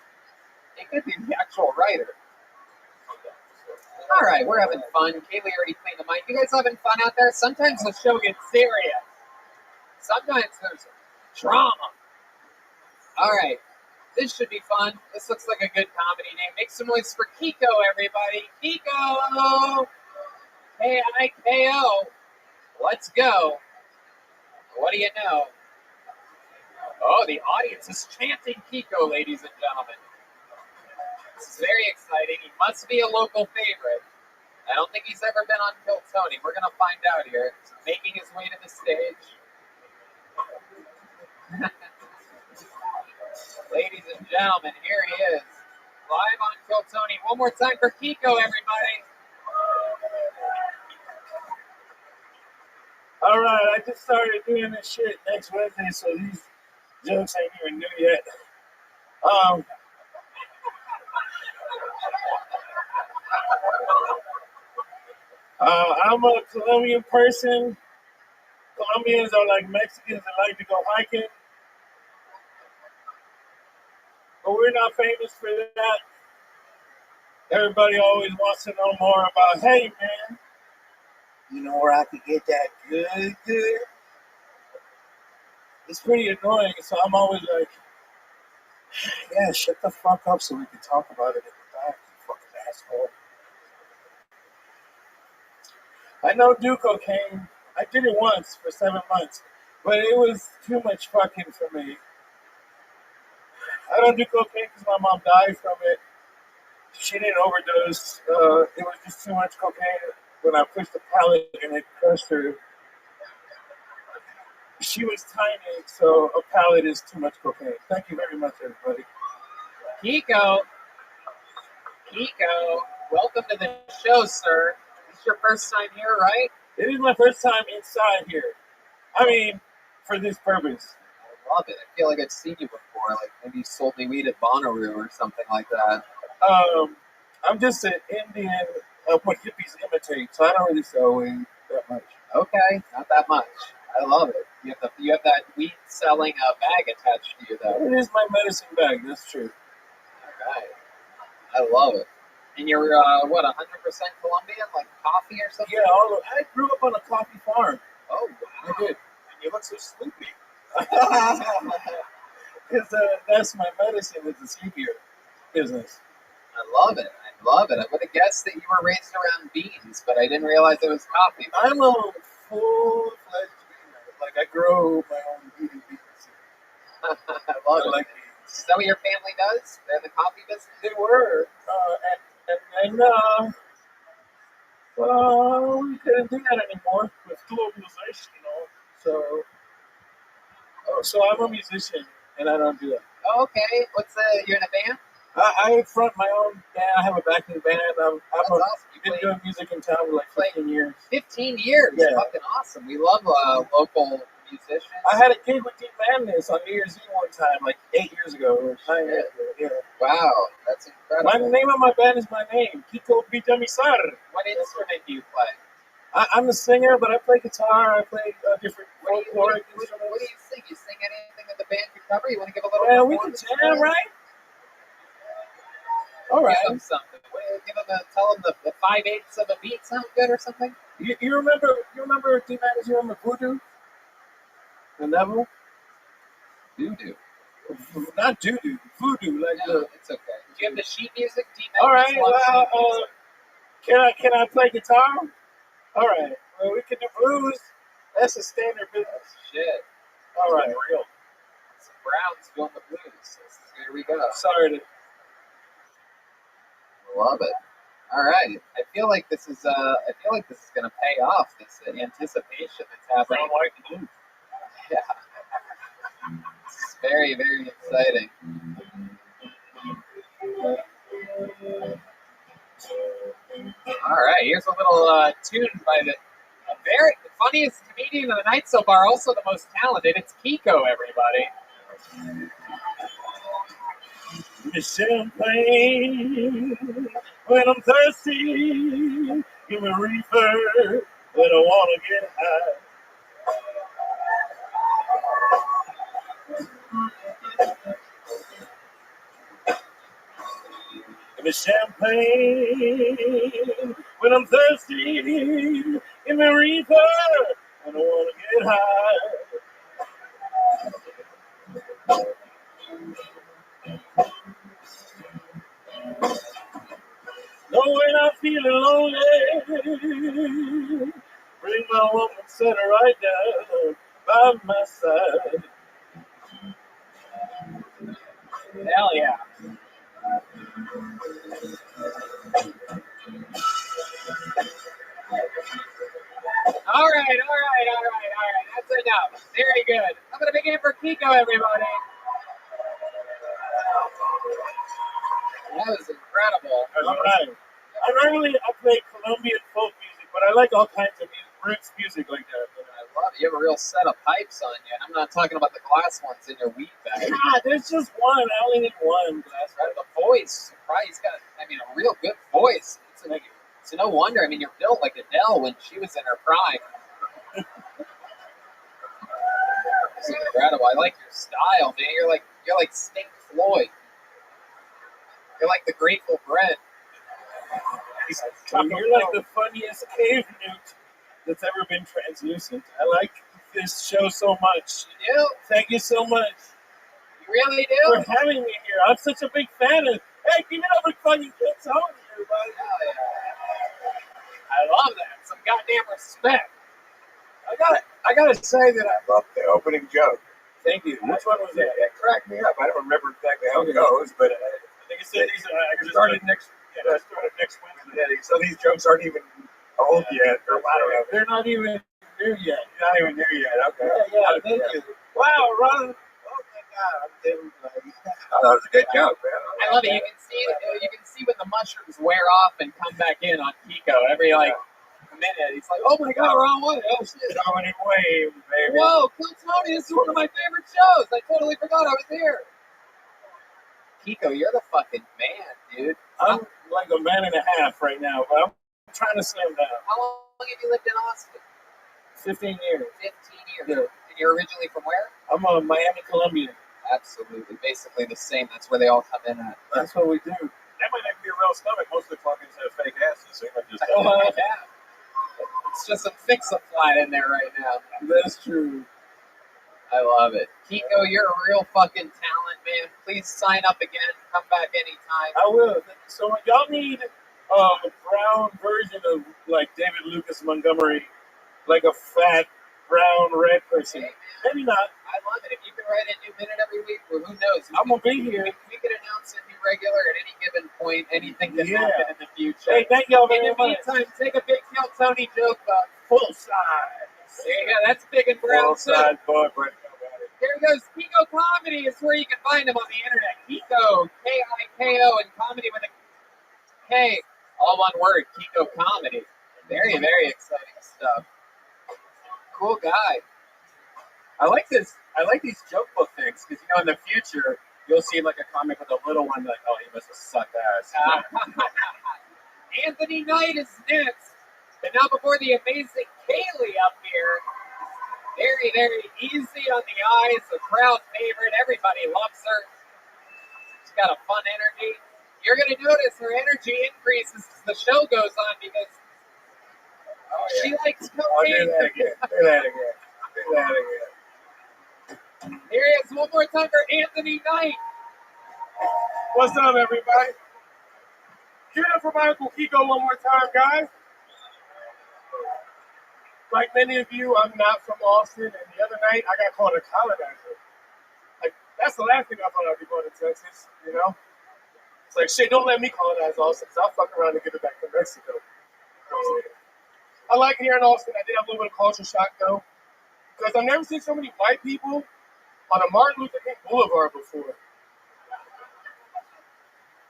It could be the actual writer. All right, we're having fun. Kaylee already cleaned the mic. You guys having fun out there? Sometimes the show gets serious. Sometimes there's drama. All right, this should be fun. This looks like a good comedy name. Make some noise for Kiko, everybody. Kiko! K-I-K-O. Let's go. What do you know? Oh, the audience is chanting Kiko, ladies and gentlemen. This is very exciting. He must be a local favorite. I don't think he's ever been on Kill Tony. We're going to find out here. He's making his way to the stage. Ladies and gentlemen, here he is. Live on Kill Tony. One more time for Kiko, everybody. All right, I just started doing this shit next Wednesday, so these jokes ain't even new yet. I'm a Colombian person. Colombians are like Mexicans that like to go hiking. But we're not famous for that. Everybody always wants to know more about, hey, man, you know where I could get that good? It's pretty annoying, so I'm always like, yeah, shut the fuck up so we can talk about it in the back, you fucking asshole. I don't do cocaine. I did it once for 7 months, but it was too much fucking for me. I don't do cocaine because my mom died from it. She didn't overdose. It was just too much cocaine when I pushed the pallet and it crushed her. She was tiny, so a pallet is too much cocaine. Thank you very much, everybody. Kiko, welcome to the show, sir. This is your first time here, right? It is my first time inside here. I mean, for this purpose. I love it. I feel like I've seen you before. before. Like maybe you sold me weed at Bonnaroo or something like that. I'm just an Indian of what hippies imitate, so I don't really sell weed that much. Okay, not that much. I love it. You have that weed selling bag attached to you though. It is my medicine bag. That's true. Alright. I love it. And you're what, 100% Colombian, like coffee or something? Yeah, I grew up on a coffee farm. Oh wow. I did. And you look so sleepy. Because that's my medicine with the sleepier business. I love it. I love it. I would have guessed that you were raised around beans, but I didn't realize it was coffee. I'm a full-fledged beaner. Like, I grow my own beans. I love it. Like beans. Is that what your family does? They're in the coffee business? They were. And we couldn't do that anymore with globalization, So I'm a musician, and I don't do that. Oh, okay. You're in a band? I front my own band. I have a backing band. I've awesome. been doing music in town for like 15 years. 15 years? Yeah. Fucking awesome. We love local musicians. I had a gig with Deep Madness on New Year's Eve one time, like 8 years ago or 9 years ago. Yeah. Wow, that's incredible. The name of my band is my name, Kiko Bitamisar. What instrument do you play? I'm a singer, but I play guitar. I play different folkloric instruments. What do you sing? You sing anything that the band could cover? You want to give a little? Yeah, we can jam, right? All right. Give them something. Tell them the 5/8 of a beat sound good or something. You remember Deep Madness? You remember Voodoo? The Neville? Voodoo. Not doo-doo. Voodoo, like no, it's okay. Do you have the sheet music? All right. Well, can I play guitar? All right. Well, we can do blues. That's a standard business. Shit. All right. Real. Some Browns doing the blues. Here we go. Sorry to. Love it. All right. I feel like this is going to pay off. This anticipation that's happening. Yeah. It's very, very exciting. All right. Here's a little tune by the funniest comedian of the night so far. Also the most talented. It's Kiko, everybody. The champagne when I'm thirsty. Give me reefer when I want to get high. Give me champagne when I'm thirsty. Give me reefer when I want to get high. No, when I'm feeling lonely, bring my woman, set her right down by my side. Hell yeah. All right. That's enough. Very good. I'm going to begin for Kiko, everybody. That was incredible. All right. I play Colombian folk music, but I like all kinds of music, roots music like that. I love it. You have a real set of pipes on you, and I'm not talking about the glass ones in your weed bag. God, there's just one. I only need one glass. Right? The voice. He's got, a real good voice. It's no wonder. You're built like Adele when she was in her prime. It's incredible. I like your style, man. You're like Stink Floyd. You're like the Grateful Bread. You're like the funniest cave newt that's ever been translucent. I like this show so much. You do? Thank you so much. You really do? For having me here. I'm such a big fan of. Hey, give it up for fucking kids home, everybody. Hell yeah. I love that. Some goddamn respect. I gotta say that I love the opening joke. Thank you. Which one was that? It cracked me up. I don't remember exactly how it goes, but I think it said these started next Wednesday. So these jokes aren't even old yet, or I don't know. They're not even new yet. Not even new yet. Okay. Yeah. Thank you. Wow, Ron. That was a good joke, man. I love it. You can see when the mushrooms wear off and come back in on Kiko every minute. He's like, oh my god, Ron, what? Oh shit. Dominic Wave, baby. Whoa, Kill Tony, this is one of my favorite shows. I totally forgot I was here. Kiko, you're the fucking man, dude. I'm like a man and a half right now, but I'm trying to slow down. How long have you lived in Austin? 15 years. 15 years. Yeah. And you're originally from where? I'm a Miami Colombian. Absolutely. Basically the same. That's where they all come in at. That's what we do. That might not be a real stomach. Most of the Colombians have fake asses. So you might just yeah. It's just some fix-a-flat in there right now. That's true. I love it. Kiko, you're a real fucking talent, man. Please sign up again. Come back anytime. I will. So y'all need a brown version of like David Lucas Montgomery, like a fat brown red person. Hey, maybe not. I love it. If you can write a new minute every week, well, who knows? I'm gonna be here. We could announce a new regular at any given point. Anything can happen in the future. Hey, thank y'all very much. In the meantime, take a big Tell Tony joke about full size. There you go. That's big and brown. Full size boy. There he goes. Kiko Comedy is where you can find him on the internet. Kiko, K-I-K-O, and comedy with a K. All one word, Kiko Comedy. Very, very exciting stuff. Cool guy. I like this. I like these joke book things because, in the future, you'll see like a comic with a little one like, oh, he must have sucked ass. Anthony Knight is next. But now before the amazing Kaylee up here. Very, very easy on the eyes. A crowd favorite. Everybody loves her. She's got a fun energy. You're going to notice her energy increases as the show goes on because she likes cocaine. I'll do that again. Do that again. Do that again. Here he is one more time for Anthony Knight. What's up, everybody? Give it up for my Uncle Kiko one more time, guys. Like many of you, I'm not from Austin, and the other night I got called a colonizer. Like, that's the last thing I thought I'd be going to Texas, It's like, shit, don't let me colonize Austin, because I'll fuck around and give it back to Mexico. I like it here in Austin. I did have a little bit of culture shock, though, because I've never seen so many white people on a Martin Luther King Boulevard before.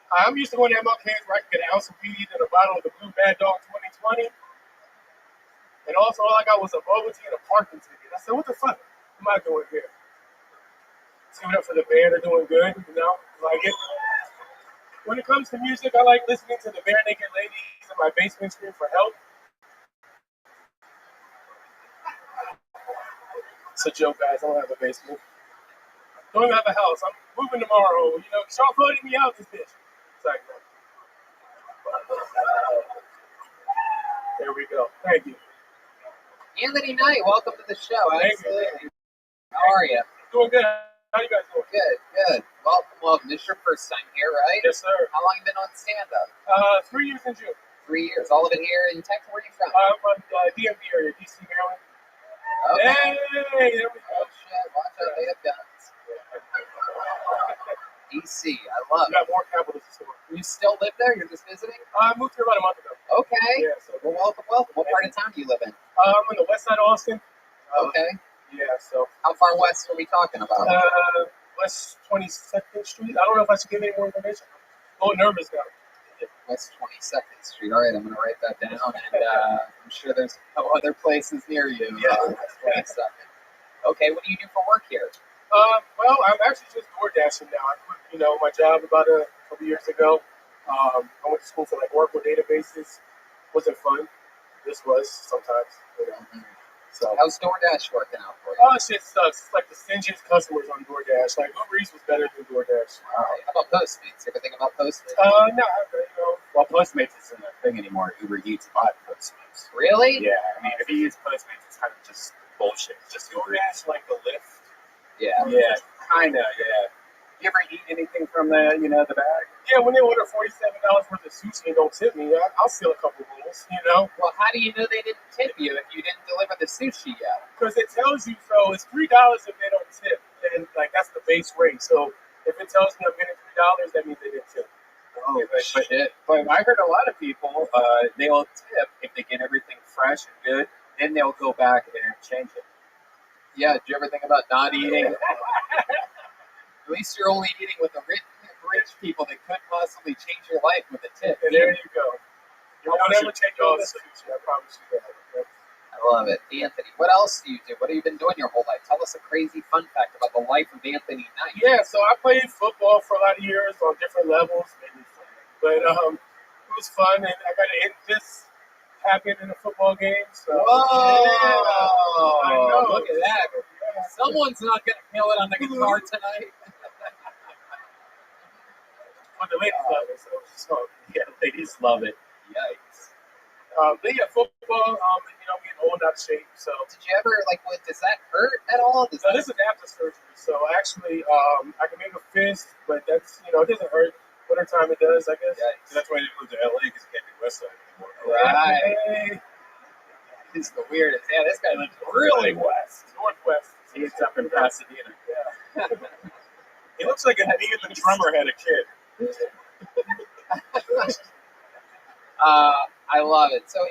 I'm used to going to MLK's where I can get an ounce of weed and a bottle of the Blue Bad Dog 2020. And also, all I got was a bubble tea and a parking ticket. I said, what the fuck am I doing here? Give it up for the band. They're doing good, like it. When it comes to music, I like listening to the Bare Naked Ladies in my basement scream for help. It's a joke, guys. I don't have a basement. Don't even have a house. I'm moving tomorrow. Y'all voted me out this bitch. It's like that. There we go. Thank you. Anthony Knight, welcome to the show. Absolutely. How are you? Doing good. How you guys doing? Good. Welcome. This is your first time here, right? Yes, sir. How long have you been on stand-up? 3 years in June. 3 years. All of it here in Texas? Where are you from? I'm from DMV area, DC, Maryland. Okay. Hey, there we go. Oh, shit. Watch out. They have guns. DC. I love it. We got more capitals in store. You still live there? You're just visiting? I moved here about a month ago. Okay. Yeah, so well, welcome. What part of town do you live in? I'm on the west side of Austin. Okay. Yeah, so. How far west are we talking about? West 22nd Street. I don't know if I should give any more information. I'm a little nervous now. West 22nd Street. All right, I'm going to write that down, and I'm sure there's other places near you. Yeah. West 22nd. Okay, what do you do for work here? Well, I'm actually just door dashing now. I quit, my job about a couple years ago. I went to school for Oracle databases. Wasn't fun. This was sometimes. So how's DoorDash working out for you? Oh, shit sucks. It's like the stingiest customers on DoorDash. Uber Eats was better than DoorDash. All right. How about Postmates? You ever think about Postmates? No. Well, Postmates isn't a thing anymore. Uber Eats bought Postmates. Really? Yeah. I mean, if you use Postmates, it's kind of just bullshit. It's just DoorDash, like the Lyft. Yeah. Yeah. Kind of. Yeah. You ever eat anything from the bag? Yeah, when they order $47 worth of sushi and don't tip me, I'll steal a couple rolls, Well, how do you know they didn't tip you if you didn't deliver the sushi yet? Because it tells you, so it's $3 if they don't tip, and that's the base rate. So if it tells me I'm getting $3, that means they didn't tip. Oh, shit. But I heard a lot of people, they'll tip if they get everything fresh and good, then they'll go back and change it. Yeah, did you ever think about not eating? At least you're only eating with the rich people that could possibly change your life with a tip. And there you go. I will never take all the sushi. I promise you that. I love it. Anthony, what else do you do? What have you been doing your whole life? Tell us a crazy fun fact about the life of Anthony Knight. Yeah, so I played football for a lot of years on different levels, but it was fun, and I got it just happened in a football game. So Whoa! yeah, I know. Look at that. Someone's not going to kill it on the guitar tonight. But the ladies love it, so Yeah, ladies love it. Yikes. but yeah, football, getting old out of shape. So Did you ever, does that hurt at all? this is after surgery. So actually, I can make a fist, but that's, it doesn't hurt. Wintertime it does, I guess. Yikes. That's why they moved to LA because you can't do West Side anymore. Right. He's the weirdest. Yeah, this guy lives really west. Northwest. He's up in Pasadena. Yeah. He looks like me and the drummer had a kid. I love it. So